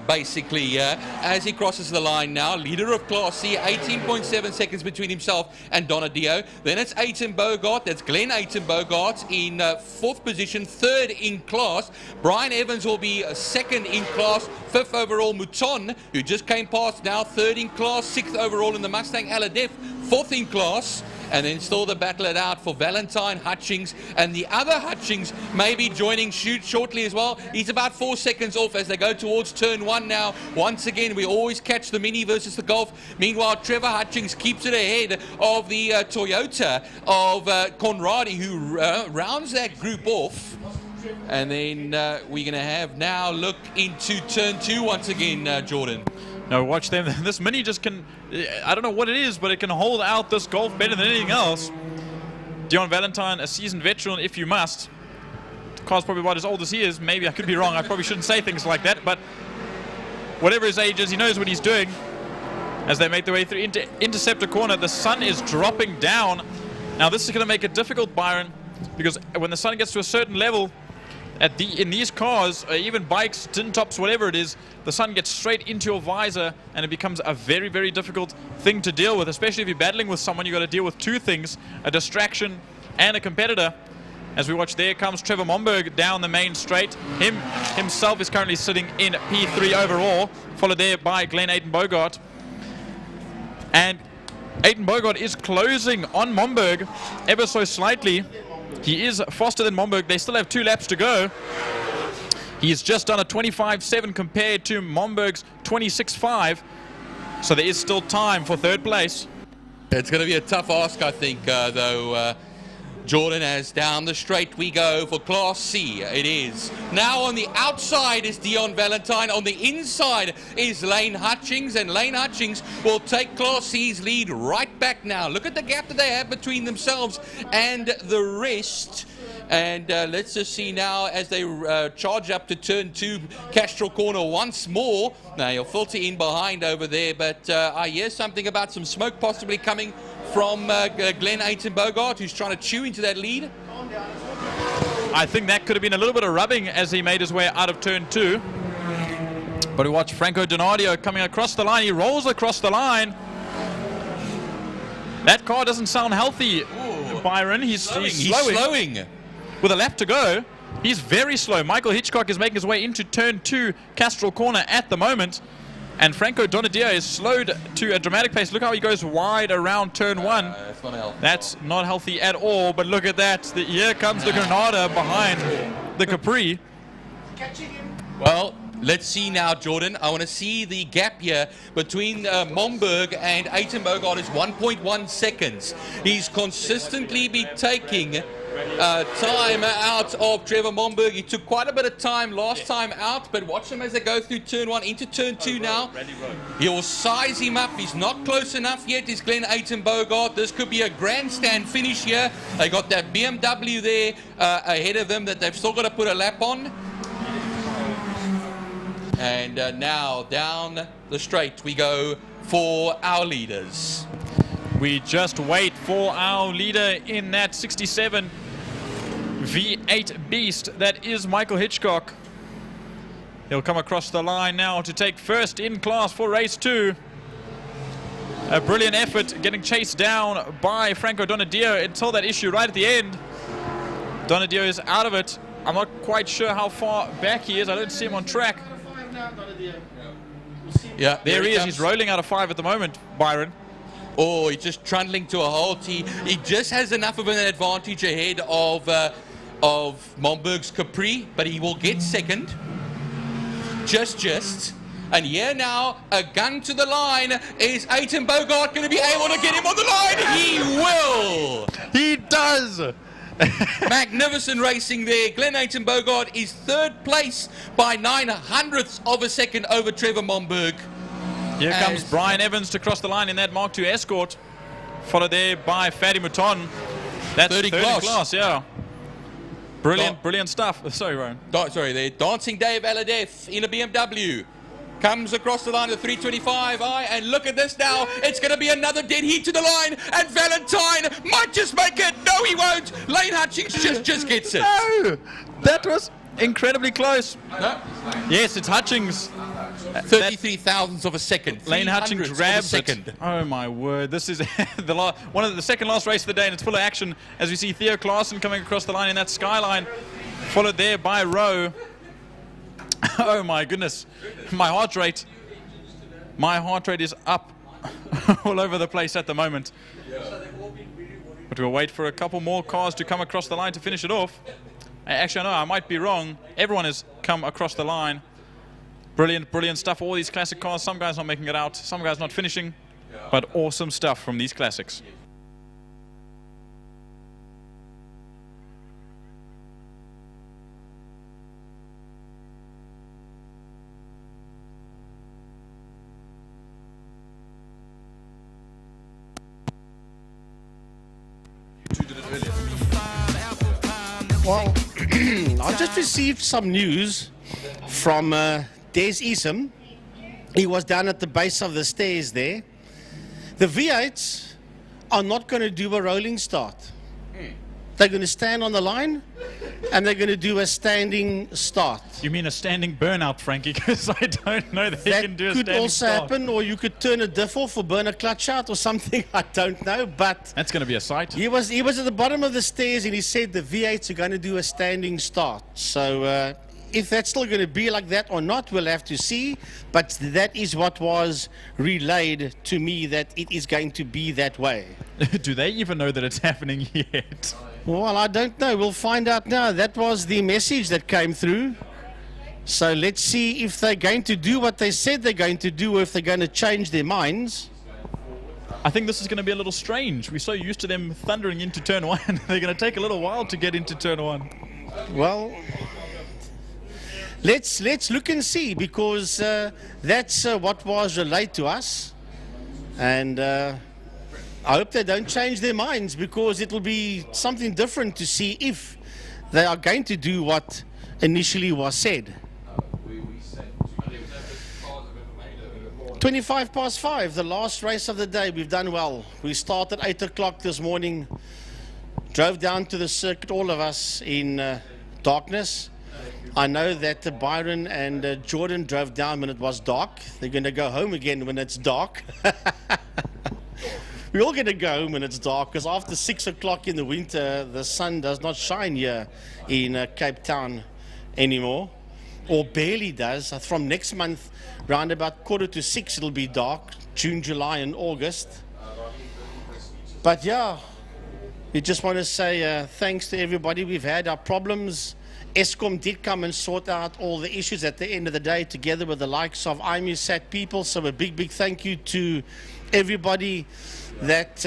basically, as he crosses the line now. Leader of Class C, 18.7 seconds between himself and Donadio. Then it's Aiton Bogart. That's Glenn Aiton Bogart in 4th position, 3rd in class. Brian Evans will be 2nd in class. 5th overall, Mouton, who just came past now, 3rd in class. 6th overall in the Mustang, Aladef, 4th in class. And then still the battle it out for Valentine, Hutchings, and the other Hutchings may be joining shortly as well. He's about 4 seconds off as they go towards turn 1 now. Once again, we always catch the Mini versus the Golf. Meanwhile, Trevor Hutchings keeps it ahead of the Toyota of Conradi, who rounds that group off. And then we're going to have now look into turn 2 once again, Jordan. No, watch them. This Mini just can, I don't know what it is, but it can hold out this Golf better than anything else. Dion Valentine, a seasoned veteran, if you must. The car's probably about as old as he is. Maybe I could be wrong. I probably shouldn't say things like that. But whatever his age is, he knows what he's doing. As they make their way through into Interceptor Corner, the sun is dropping down. Now, this is going to make it difficult, Byron, because when the sun gets to a certain level, in these cars, even bikes, tin tops, whatever it is, the sun gets straight into your visor and it becomes a very, very difficult thing to deal with, especially if you're battling with someone. You've got to deal with 2 things, a distraction and a competitor. As we watch, there comes Trevor Momberg down the main straight. Himself is currently sitting in P3 overall, followed there by Glenn Aiton Bogart. And Aiton Bogart is closing on Momberg ever so slightly. He is faster than Momberg. They still have 2 laps to go. He's just done a 25.7 compared to Momberg's 26.5. So there is still time for 3rd place. It's going to be a tough ask, I think, though, Jordan, as down the straight we go for Class C. It is. Now on the outside is Dion Valentine. On the inside is Lane Hutchings. And Lane Hutchings will take Class C's lead right back now. Look at the gap that they have between themselves and the rest. And let's just see now as they charge up to turn 2, Castrol Corner once more. Now he'll filter in behind over there, but I hear something about some smoke possibly coming from Glenn Aiton Bogart, who's trying to chew into that lead. I think that could have been a little bit of rubbing as he made his way out of turn 2. But we watch Franco Donadio coming across the line. He rolls across the line. That car doesn't sound healthy, Byron. He's slowing. With a lap to go, he's very slow. Michael Hitchcock is making his way into turn 2, Castrol Corner at the moment. And Franco Donadio is slowed to a dramatic pace. Look how he goes wide around turn 1. That's not healthy. That's not healthy at all. But look at that. Here comes the Granada behind the Capri. Well, let's see now, Jordan. I want to see the gap here between Momberg and Aiton Bogart is 1.1 seconds. He's consistently been taking time out of Trevor Momberg. He took quite a bit of time last time out, but watch him as they go through turn 1 into turn 2 now. He'll size him up. He's not close enough yet, is Glenn Aiton Bogart. This could be a grandstand finish here. They got that BMW there ahead of them that they've still got to put a lap on. And now down the straight we go for our leaders. We just wait for our leader in that 67 V8 beast that is Michael Hitchcock. He'll come across the line now to take first in class for race 2. A brilliant effort getting chased down by Franco Donadio until that issue right at the end. Donadio is out of it. I'm not quite sure how far back he is. I don't see him on track. Yeah, there he is. He's rolling out of 5 at the moment, Byron. Oh, he's just trundling to a halt. He just has enough of an advantage ahead of Momberg's Capri, but he will get second. Just. And here now, a gun to the line. Is Aiton Bogart going to be able to get him on the line? He will! He does! Magnificent racing there. Glenn Aiton Bogart is 3rd place by 9/100ths of a second over Trevor Momberg. Here comes Brian Evans to cross the line in that Mark II Escort. Followed there by Fadi Mouton. That's 30 class, yeah. Brilliant stuff. Sorry, Ryan. Sorry, there. Dancing Dave Aladef in a BMW. Comes across the line at 325i, and look at this now. It's going to be another dead heat to the line, and Valentine might just make it. No, he won't. Lane Hutchings just gets it. No, that was incredibly close. No. Yes, it's Hutchings. 33 thousandths of a second. Lane Hutchings grabs it. Oh my word! This is one of the second last race of the day, and it's full of action as we see Theo Klaassen coming across the line in that Skyline, followed there by Rowe. Oh my goodness, my heart rate is up all over the place at the moment. But we'll wait for a couple more cars to come across the line to finish it off. Actually, no, I might be wrong. Everyone has come across the line. Brilliant stuff. All these classic cars, some guys not making it out, some guys not finishing, but awesome stuff from these classics. Well, I just received some news from Des Isom. He was down at the base of the stairs there. The V8s are not going to do a rolling start. They're going to stand on the line and they're going to do a standing start. You mean a standing burnout, Frankie? Because I don't know that you can do a standing That could also start. happen, or you could turn a diff off or burn a clutch out or something. I don't know, but that's going to be a sight. He was at the bottom of the stairs and he said the V8s are going to do a standing start. So if that's still going to be like that or not, we'll have to see. But that is what was relayed to me, that it is going to be that way. Do they even know that it's happening yet? Well, I don't know. We'll find out now. That was the message that came through. So let's see if they're going to do what they said they're going to do, or if they're going to change their minds. I think this is going to be a little strange. We're so used to them thundering into turn 1. They're going to take a little while to get into turn 1. Well, let's look and see, because that's what was relayed to us. And I hope they don't change their minds, because it will be something different to see if they are going to do what initially was said. 5:25, the last race of the day. We've done well. We started 8 o'clock this morning, drove down to the circuit, all of us, in darkness. I know that Byron and Jordan drove down when it was dark. They're going to go home again when it's dark. We're all going to go home when it's dark, because after 6 o'clock in the winter, the sun does not shine here in Cape Town anymore, or barely does. From next month, round about 5:45, it'll be dark, June, July, and August. But yeah, we just want to say thanks to everybody. We've had our problems. Eskom did come and sort out all the issues at the end of the day, together with the likes of IMUSAT people. So a big thank you to everybody that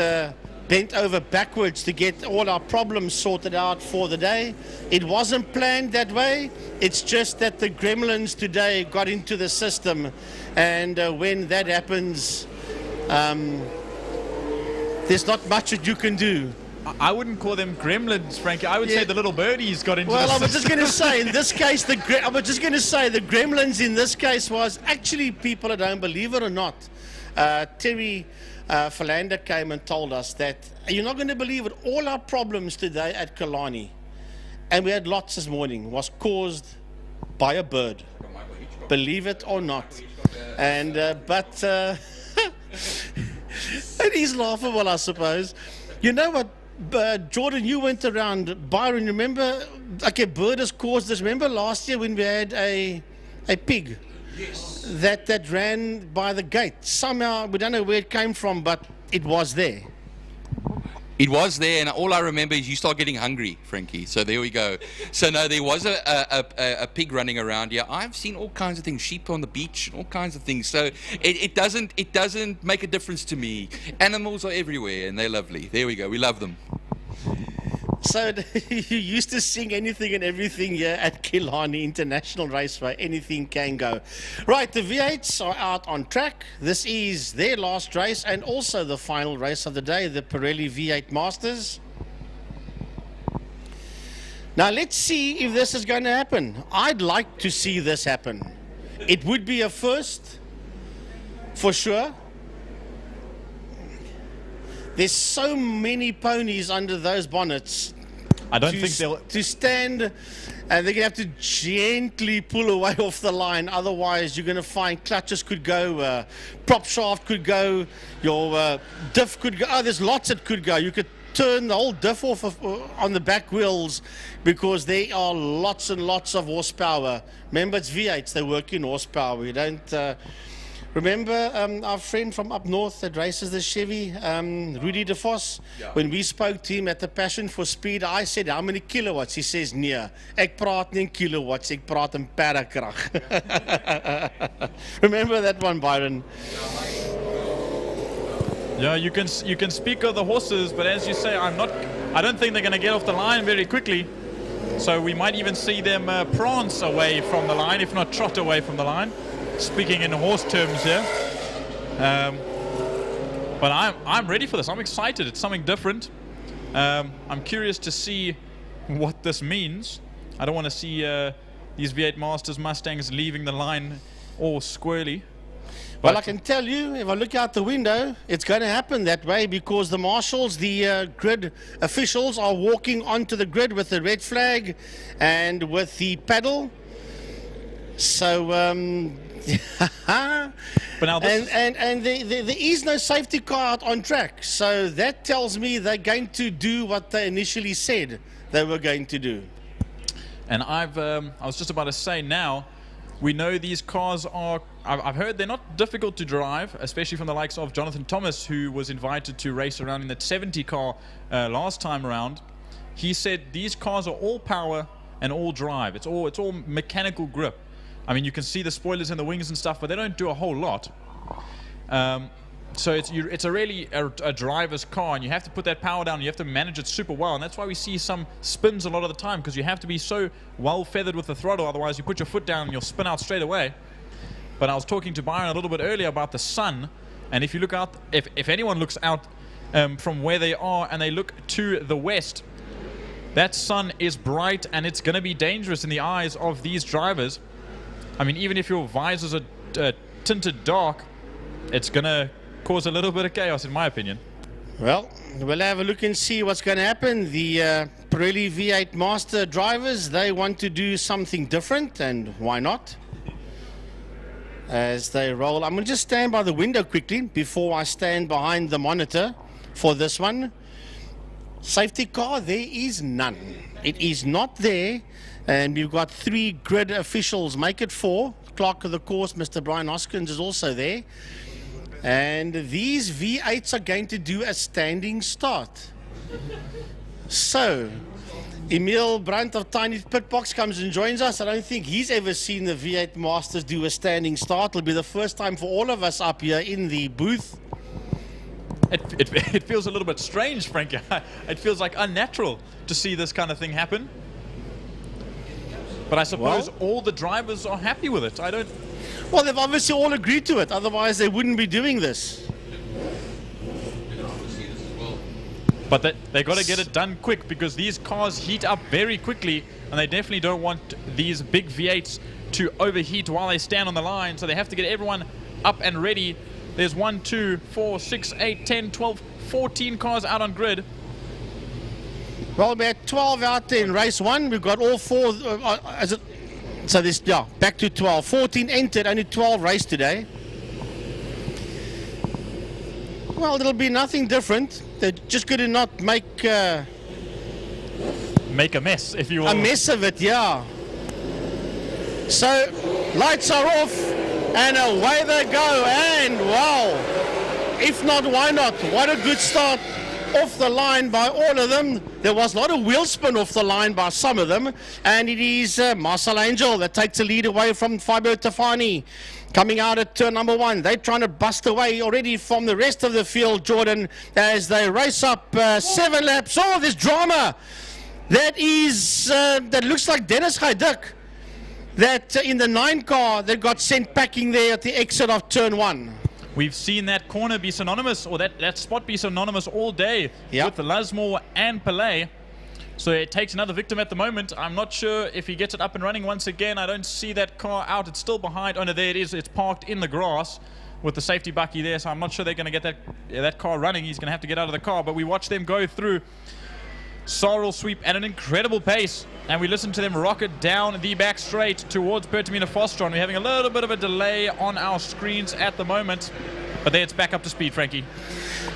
bent over backwards to get all our problems sorted out for the day. It wasn't planned that way. It's just that the gremlins today got into the system, and when that happens, there's not much that you can do. I wouldn't call them gremlins, Frankie. I would say the little birdies got into Well, the I was just going to system. say, in this case, the gremlins in this case was actually people that don't believe it or not. Terry Philander came and told us that, you're not going to believe it, all our problems today at Killarney, and we had lots this morning, was caused by a bird. Believe it or not. And but it is laughable, I suppose. You know what Jordan, you went around. Byron, remember? Okay, Bird has caused this. Remember last year when we had a pig? Yes. That ran by the gate. Somehow, we don't know where it came from, but it was there. It was there, and all I remember is you start getting hungry, Frankie. So there we go. So no, there was a pig running around here. I've seen all kinds of things, sheep on the beach, all kinds of things. So it doesn't make a difference to me. Animals are everywhere, and they're lovely. There we go. We love them. So you used to sing anything and everything here at Killarney International Raceway. Anything can go. Right, the V8s are out on track. This is their last race and also the final race of the day, the Pirelli V8 Masters. Now let's see if this is going to happen. I'd like to see this happen. It would be a first, for sure. There's so many ponies under those bonnets. I don't think they'll... To stand, and they're going to have to gently pull away off the line. Otherwise, you're going to find clutches could go, prop shaft could go, your diff could go. Oh, there's lots that could go. You could turn the whole diff off on the back wheels because there are lots and lots of horsepower. Remember, it's V8s. They work in horsepower. You don't... Remember our friend from up north that races the Chevy, Rudy De Vos? Yeah. When we spoke to him at the Passion for Speed, I said, how many kilowatts? He says, nee, ek praat nie in kilowatts, ek praat in perrekrag. Remember that one, Byron? Yeah, you can speak of the horses, but as you say, I don't think they're going to get off the line very quickly. So we might even see them prance away from the line, if not trot away from the line. Speaking in horse terms here, but I'm ready for this. I'm excited. It's something different. I'm curious to see what this means. I don't want to see these V8 Masters Mustangs leaving the line all squirrely. Well, I can tell you, if I look out the window, it's going to happen that way because the marshals, the grid officials are walking onto the grid with the red flag and with the paddle. So, but now this and there is no safety car out on track. So that tells me they're going to do what they initially said they were going to do. And I was just about to say now, we know these cars are, I've heard they're not difficult to drive, especially from the likes of Jonathan Thomas, who was invited to race around in that 70 car last time around. He said these cars are all power and all drive. It's all mechanical grip. I mean, you can see the spoilers and the wings and stuff, but they don't do a whole lot. So it's a really a driver's car, and you have to put that power down. You have to manage it super well, and that's why we see some spins a lot of the time, because you have to be so well feathered with the throttle. Otherwise, you put your foot down and you'll spin out straight away. But I was talking to Byron a little bit earlier about the sun, and if you look out, if anyone looks out from where they are and they look to the west, that sun is bright, and it's going to be dangerous in the eyes of these drivers. I mean, even if your visors are tinted dark, it's going to cause a little bit of chaos, in my opinion. Well, we'll have a look and see what's going to happen. The Pirelli V8 Master drivers, they want to do something different, and why not? As they roll, I'm going to just stand by the window quickly before I stand behind the monitor for this one. Safety car, there is none. It is not there. And we've got 3 grid officials, make it 4. Clerk of the course, Mr. Brian Hoskins, is also there. And these V8s are going to do a standing start. So, Emil Brandt of Tiny Pitbox comes and joins us. I don't think he's ever seen the V8 Masters do a standing start. It'll be the first time for all of us up here in the booth. It feels a little bit strange, Frankie. It feels like unnatural to see this kind of thing happen. But I suppose all the drivers are happy with it. I don't... Well, they've obviously all agreed to it. Otherwise, they wouldn't be doing this. But they got to get it done quick, because these cars heat up very quickly, and they definitely don't want these big V8s to overheat while they stand on the line. So they have to get everyone up and ready. There's 1, 2, 4, 6, 8, 10, 12, 14 cars out on grid. Well, we had 12 out there in race 1. We've got all 4. So this, back to 12. 14 entered, only 12 raced today. Well, it'll be nothing different. They're just going to not make a mess, if you will. A mess of it, yeah. So, lights are off, and away they go, and wow, if not, why not? What a good start off the line by all of them. There was a lot of wheel spin off the line by some of them, and it is Marcel Angel that takes the lead away from Fabio Tafani. Coming out at turn number 1, they're trying to bust away already from the rest of the field, Jordan, as they race up 7 laps. Oh, there's drama. That is, that looks like Dennis Haiduk, that in the 9 car that got sent packing there at the exit of turn 1. We've seen that corner be synonymous, or that spot be synonymous all day with Lasmore and Pelé. So it takes another victim at the moment. I'm not sure if he gets it up and running once again. I don't see that car out. It's still behind. Oh, no, there it is. It's parked in the grass with the safety bucky there. So I'm not sure they're going to get that car running. He's going to have to get out of the car. But we watch them go through Sorrel sweep at an incredible pace. And we listen to them rocket down the back straight towards Pertamina Fostron. We're having a little bit of a delay on our screens at the moment. But there it's back up to speed, Frankie.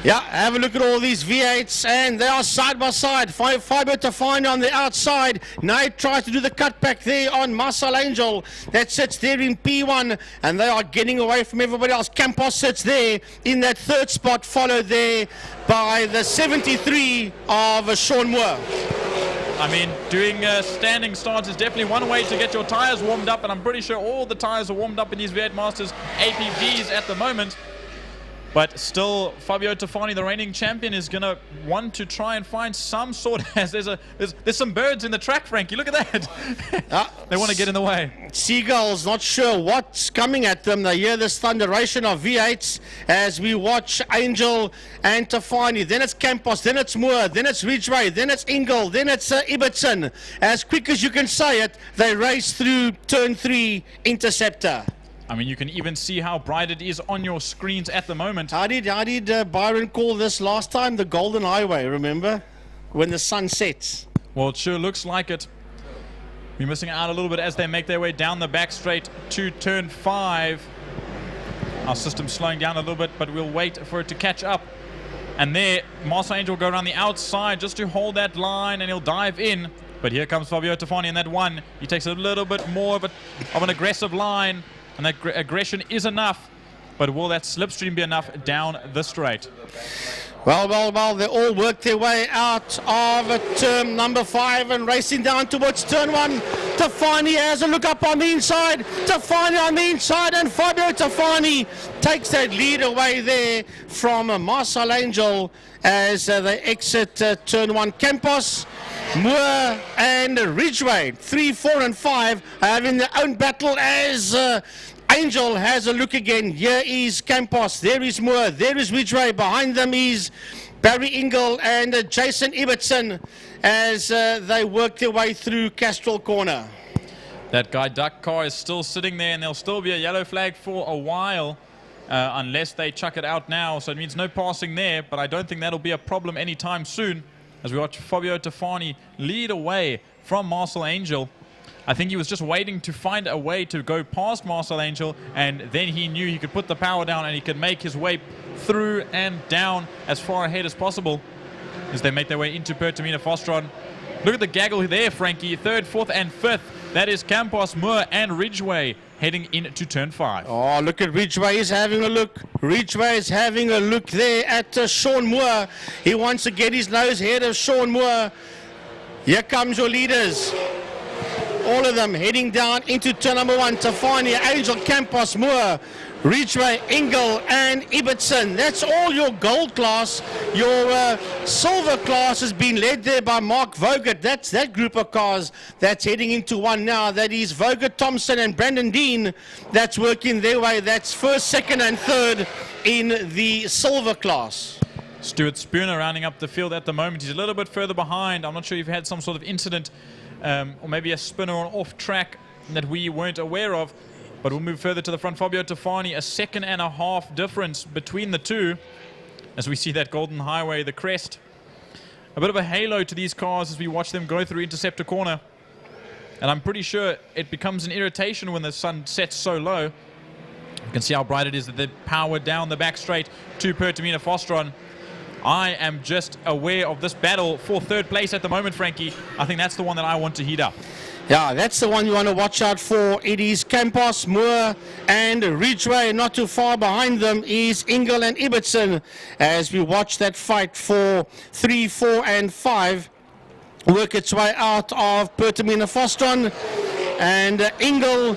Yeah, have a look at all these V8s, and they are side by side. Fabio Tafani on the outside. Knight tries to do the cutback there on Marcel Angel. That sits there in P1, and they are getting away from everybody else. Campos sits there in that 3rd spot, followed there by the 73 of Sean Moore. I mean, doing standing starts is definitely one way to get your tyres warmed up, and I'm pretty sure all the tyres are warmed up in these V8 Masters APVs at the moment. But still, Fabio Tafani, the reigning champion, is going to want to try and find some sort of... There's some birds in the track, Frankie. Look at that. They want to get in the way. Seagulls, not sure what's coming at them. They hear this thunderation of V8s as we watch Angel and Tafani. Then it's Campos, then it's Moore, then it's Ridgeway, then it's Ingle, then it's Ibbotson. As quick as you can say it, they race through turn 3 Interceptor. I mean, you can even see how bright it is on your screens at the moment. How did Byron call this last time? The Golden Highway, remember? When the sun sets. Well, it sure looks like it. We're missing out a little bit as they make their way down the back straight to turn 5. Our system's slowing down a little bit, but we'll wait for it to catch up. And there, Marcel Angel will go around the outside just to hold that line, and he'll dive in. But here comes Fabio Tafani in that 1. He takes a little bit more of an aggressive line. And that aggression is enough, but will that slipstream be enough down the straight? Well, they all work their way out of turn number 5 and racing down towards turn 1. Tafani has a look up on the inside. Tafani on the inside, and Fabio Tafani takes that lead away there from Marcel Angel as they exit turn 1. Campos, Moore and Ridgeway, 3, 4 and 5 are having their own battle as Angel has a look again. Here is Campos, there is Moore, there is Ridgeway, behind them is Barry Ingle and Jason Ibbotson as they work their way through Castrol Corner. That Guy Duck car is still sitting there, and there'll still be a yellow flag for a while unless they chuck it out now, so it means no passing there, but I don't think that'll be a problem anytime soon. As we watch Fabio Tafani lead away from Marcel Angel. I think he was just waiting to find a way to go past Marcel Angel, and then he knew he could put the power down and he could make his way through and down as far ahead as possible as they make their way into Pertamina Fostron. Look at the gaggle there, Frankie. 3rd, 4th and 5th. That is Campos, Moore and Ridgeway heading into turn 5. Oh, look at Ridgeway. He's having a look. Ridgeway is having a look there at Sean Moore. He wants to get his nose ahead of Sean Moore. Here comes your leaders. All of them heading down into turn number 1. Tafani, Angel, Campos, Moore, Ridgeway, Ingle and Ibbotson. That's all your gold class. Your silver class has been led there by Mark Vogert. That's that group of cars that's heading into 1 now. That is Vogert, Thompson and Brandon Dean. That's working their way. That's 1st, 2nd and 3rd in the silver class. Stuart Spooner rounding up the field at the moment. He's a little bit further behind. I'm not sure if he had some sort of incident or maybe a spinner on off track that we weren't aware of. But we'll move further to the front. Fabio Tafani, a 1.5 second difference between the two as we see that Golden Highway, the crest. A bit of a halo to these cars as we watch them go through Interceptor Corner. And I'm pretty sure it becomes an irritation when the sun sets so low. You can see how bright it is that they power down the back straight to Pertamina Fostron. I am just aware of this battle for third place at the moment, Frankie. I think that's the one that I want to heat up. Yeah, that's the one you want to watch out for. It is Campos, Moore, and Ridgeway. Not too far behind them is Ingle and Ibbotson as we watch that fight for 3, 4, and 5 work its way out of Pertamina Fostron. And Ingle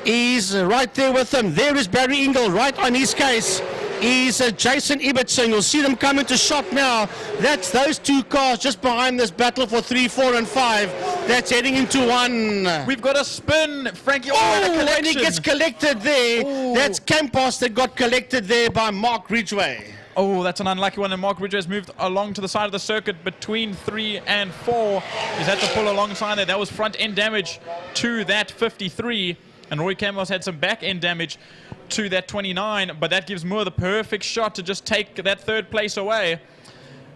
is right there with them. There is Barry Ingle right on his case. Is Jason Ibbotson. You'll see them come into shot now. That's those two cars just behind this battle for 3, 4, and 5. That's heading into 1. We've got a spin, Frankie. Oh, and he gets collected there. Ooh. That's Campos that got collected there by Mark Ridgeway. Oh, that's an unlucky one, and Mark Ridgeway has moved along to the side of the circuit between 3 and 4. He's had to pull alongside there. That was front end damage to that 53, and Roy Campos had some back end damage to that 29, but that gives Moore the perfect shot to just take that third place away.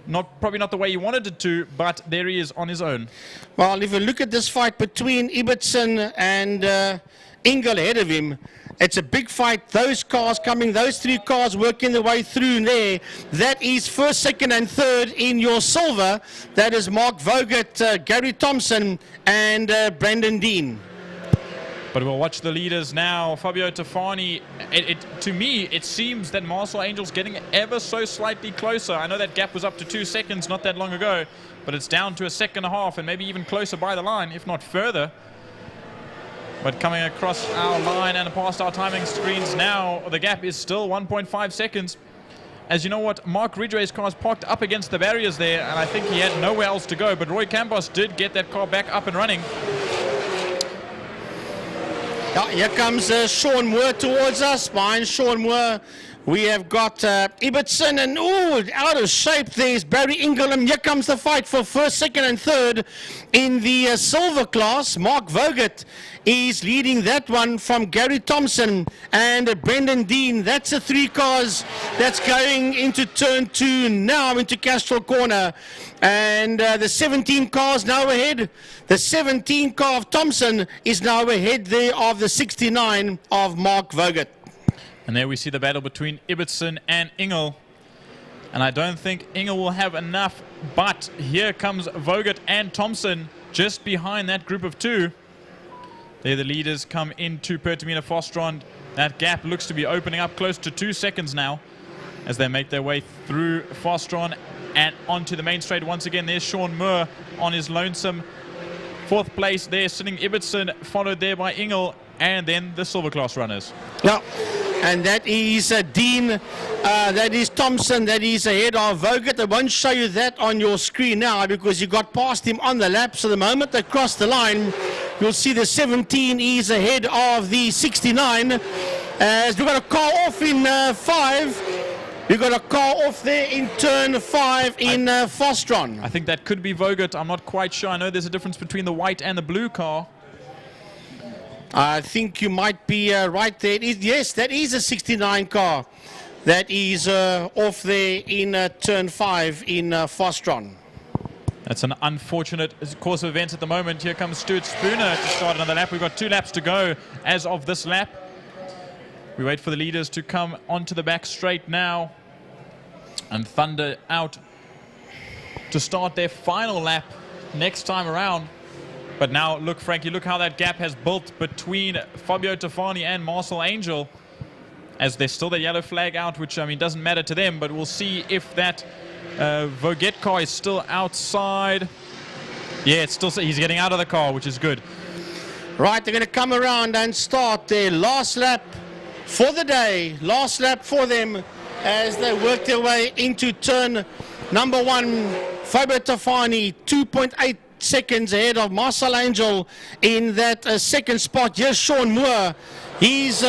Probably not the way he wanted it to, but there he is on his own. Well, if you look at this fight between Ibbotson and Ingle ahead of him, it's a big fight. Those cars coming, those 3 cars working their way through there. That is first, second, and third in your silver. That is Mark Vogt, Gary Thompson, and Brandon Dean. But we'll watch the leaders now. Fabio Tafani, to me, it seems that Marcel Angel's getting ever so slightly closer. I know that gap was up to 2 seconds not that long ago, but it's down to 1.5 seconds and maybe even closer by the line, if not further. But coming across our line and past our timing screens now, the gap is still 1.5 seconds. As you know what, Mark Ridgway's car is parked up against the barriers there, and I think he had nowhere else to go, but Roy Campos did get that car back up and running. Yeah, here comes Sean Moore towards us. Behind Sean Moore, we have got Ibbotson, and out of shape there's Barry Ingram. Here comes the fight for first, second, and third in the silver class. Mark Vogt is leading that one from Gary Thompson and Brendan Dean. That's the 3 cars that's going into turn 2 now into Castrol Corner. And the 17 cars now ahead. The 17 car of Thompson is now ahead there of the 69 of Mark Vogt. And there we see the battle between Ibbotson and Ingle. And I don't think Ingle will have enough, but here comes Vogt and Thompson just behind that group of 2. There the leaders come into Pertamina Fostron. That gap looks to be opening up close to 2 seconds now as they make their way through Fostron and onto the main straight once again. There's Sean Moore on his lonesome 4th place there, sitting Ibbotson, followed there by Ingle, and then the silver class runners. Yeah, and that is Dean, that is Thompson, that is ahead of Vogt. I won't show you that on your screen now because you got past him on the lap. So the moment they cross the line, you'll see the 17 is ahead of the 69. As we've got a car off in 5. We've got a car off there in turn 5 in Fostron. I think that could be Vogt. I'm not quite sure. I know there's a difference between the white and the blue car. I think you might be right there. Yes, that is a 69 car. That is off there in turn 5 in Fostron. That's an unfortunate course of events at the moment. Here comes Stuart Spooner to start another lap. We've got 2 laps to go as of this lap. We wait for the leaders to come onto the back straight now. And Thunder out to start their final lap next time around. But now, look, Frankie, look how that gap has built between Fabio Tafani and Marcel Angel. As there's still the yellow flag out, which, I mean, doesn't matter to them. But we'll see if that Vogt car is still outside. Yeah, it's still, he's getting out of the car, which is good. Right, they're going to come around and start their last lap for the day. Last lap for them as they work their way into turn number 1. Fabio Tafani, 2.8 seconds ahead of Marcel Angel in that second spot. Here's Sean Moore. He's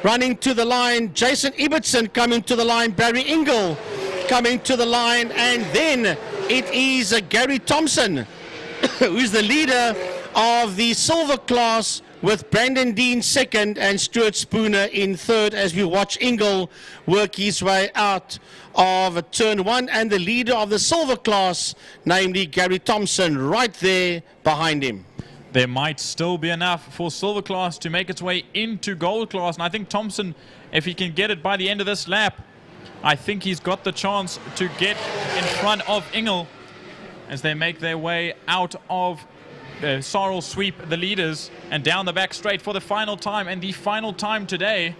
running to the line. Jason Ibbotson coming to the line. Barry Ingle coming to the line. And then it is Gary Thompson, who's the leader of the silver class, with Brandon Dean second and Stuart Spooner in third as we watch Ingle work his way out of turn 1, and the leader of the silver class, namely Gary Thompson, right there behind him. there might still be enough for silver class to make its way into gold class. And I think Thompson, if he can get it by the end of this lap, I think he's got the chance to get in front of Engel as they make their way out of Sorrel sweep the leaders and down the back straight for the final time. And the final time today,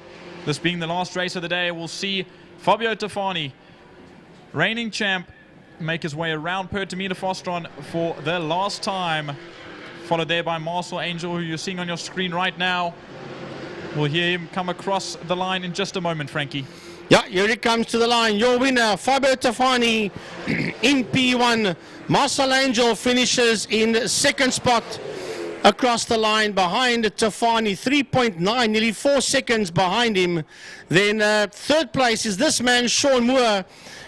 this being the last race of the day, we'll see Fabio Tafani, reigning champ, make his way around Pertamina Fostron for the last time, followed there by Marcel Angel, who you're seeing on your screen right now. We'll hear him come across the line in just a moment, Frankie. Yeah, here he comes to the line. Your winner, Fabio Tafani in P1. Marcel Angel finishes in second spot across the line behind Tafani, 3.9, nearly 4 seconds behind him. Then third place is this man, Sean Moore,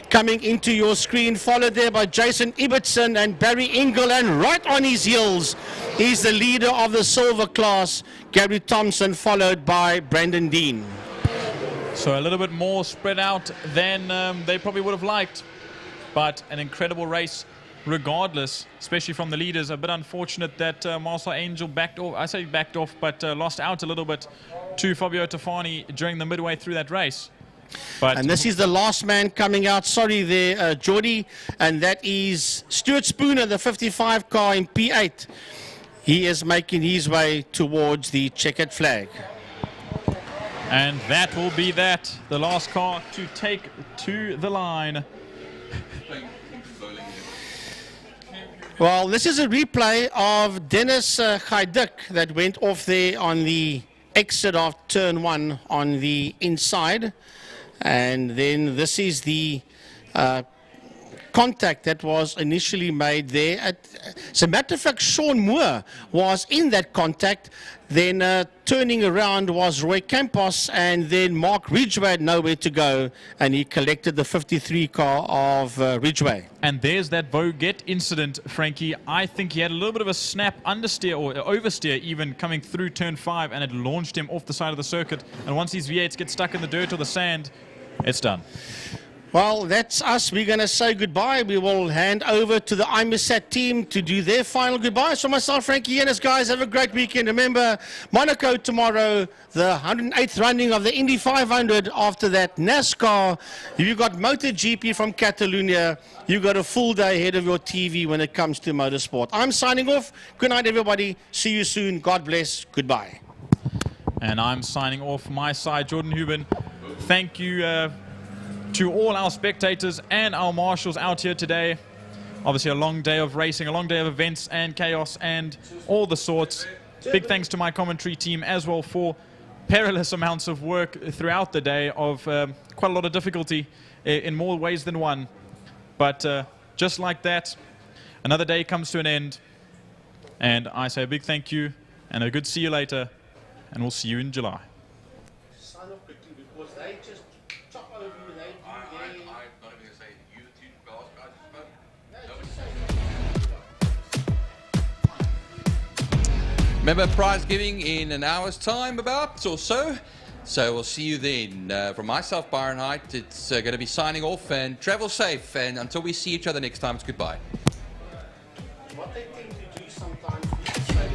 coming into your screen, followed there by Jason Ibbotson and Barry Engel, and right on his heels is the leader of the silver class, Gary Thompson, followed by Brandon Dean. So a little bit more spread out than they probably would have liked, but an incredible race regardless, especially from the leaders. A bit unfortunate that Marcel Angel backed off, I say backed off, but lost out a little bit to Fabio Tafani during the midway through that race. But and this is the last man coming out, sorry there, Geordie, and that is Stuart Spooner, the 55 car in P8. He is making his way towards the checkered flag. And that will be that, the last car to take to the line. Well, this is a replay of Dennis Gaiduk that went off there on the exit of turn 1 on the inside. And then this is the contact that was initially made there. As a matter of fact, Sean Moore was in that contact. Then turning around was Roy Campos, and then Mark Ridgway had nowhere to go, and he collected the 53 car of Ridgway. And there's that Voget incident, Frankie. I think he had a little bit of a snap understeer or oversteer even coming through turn 5, and it launched him off the side of the circuit. And once these V8s get stuck in the dirt or the sand, it's done. Well, that's us. We're going to say goodbye. We will hand over to the IMUSAT team to do their final goodbyes. For myself, Frankie Ennis, guys, have a great weekend. Remember, Monaco tomorrow, the 108th running of the Indy 500. After that, NASCAR. You've got MotoGP from Catalonia. You've got a full day ahead of your TV when it comes to motorsport. I'm signing off. Good night, everybody. See you soon. God bless. Goodbye. And I'm signing off my side, Jordan Huben. Thank you to all our spectators and our marshals out here today. Obviously a long day of racing, a long day of events and chaos and all the sorts. Big thanks to my commentary team as well for perilous amounts of work throughout the day of quite a lot of difficulty in more ways than one. But just like that, another day comes to an end. And I say a big thank you and a good see you later. And we'll see you in July. Sign off quickly because they just chop over you. Remember prize giving in an hour's time about or so. So we'll see you then. From myself, Byron Height, it's going to be signing off, and travel safe. And until we see each other next time, it's goodbye. What they tend to do sometimes is say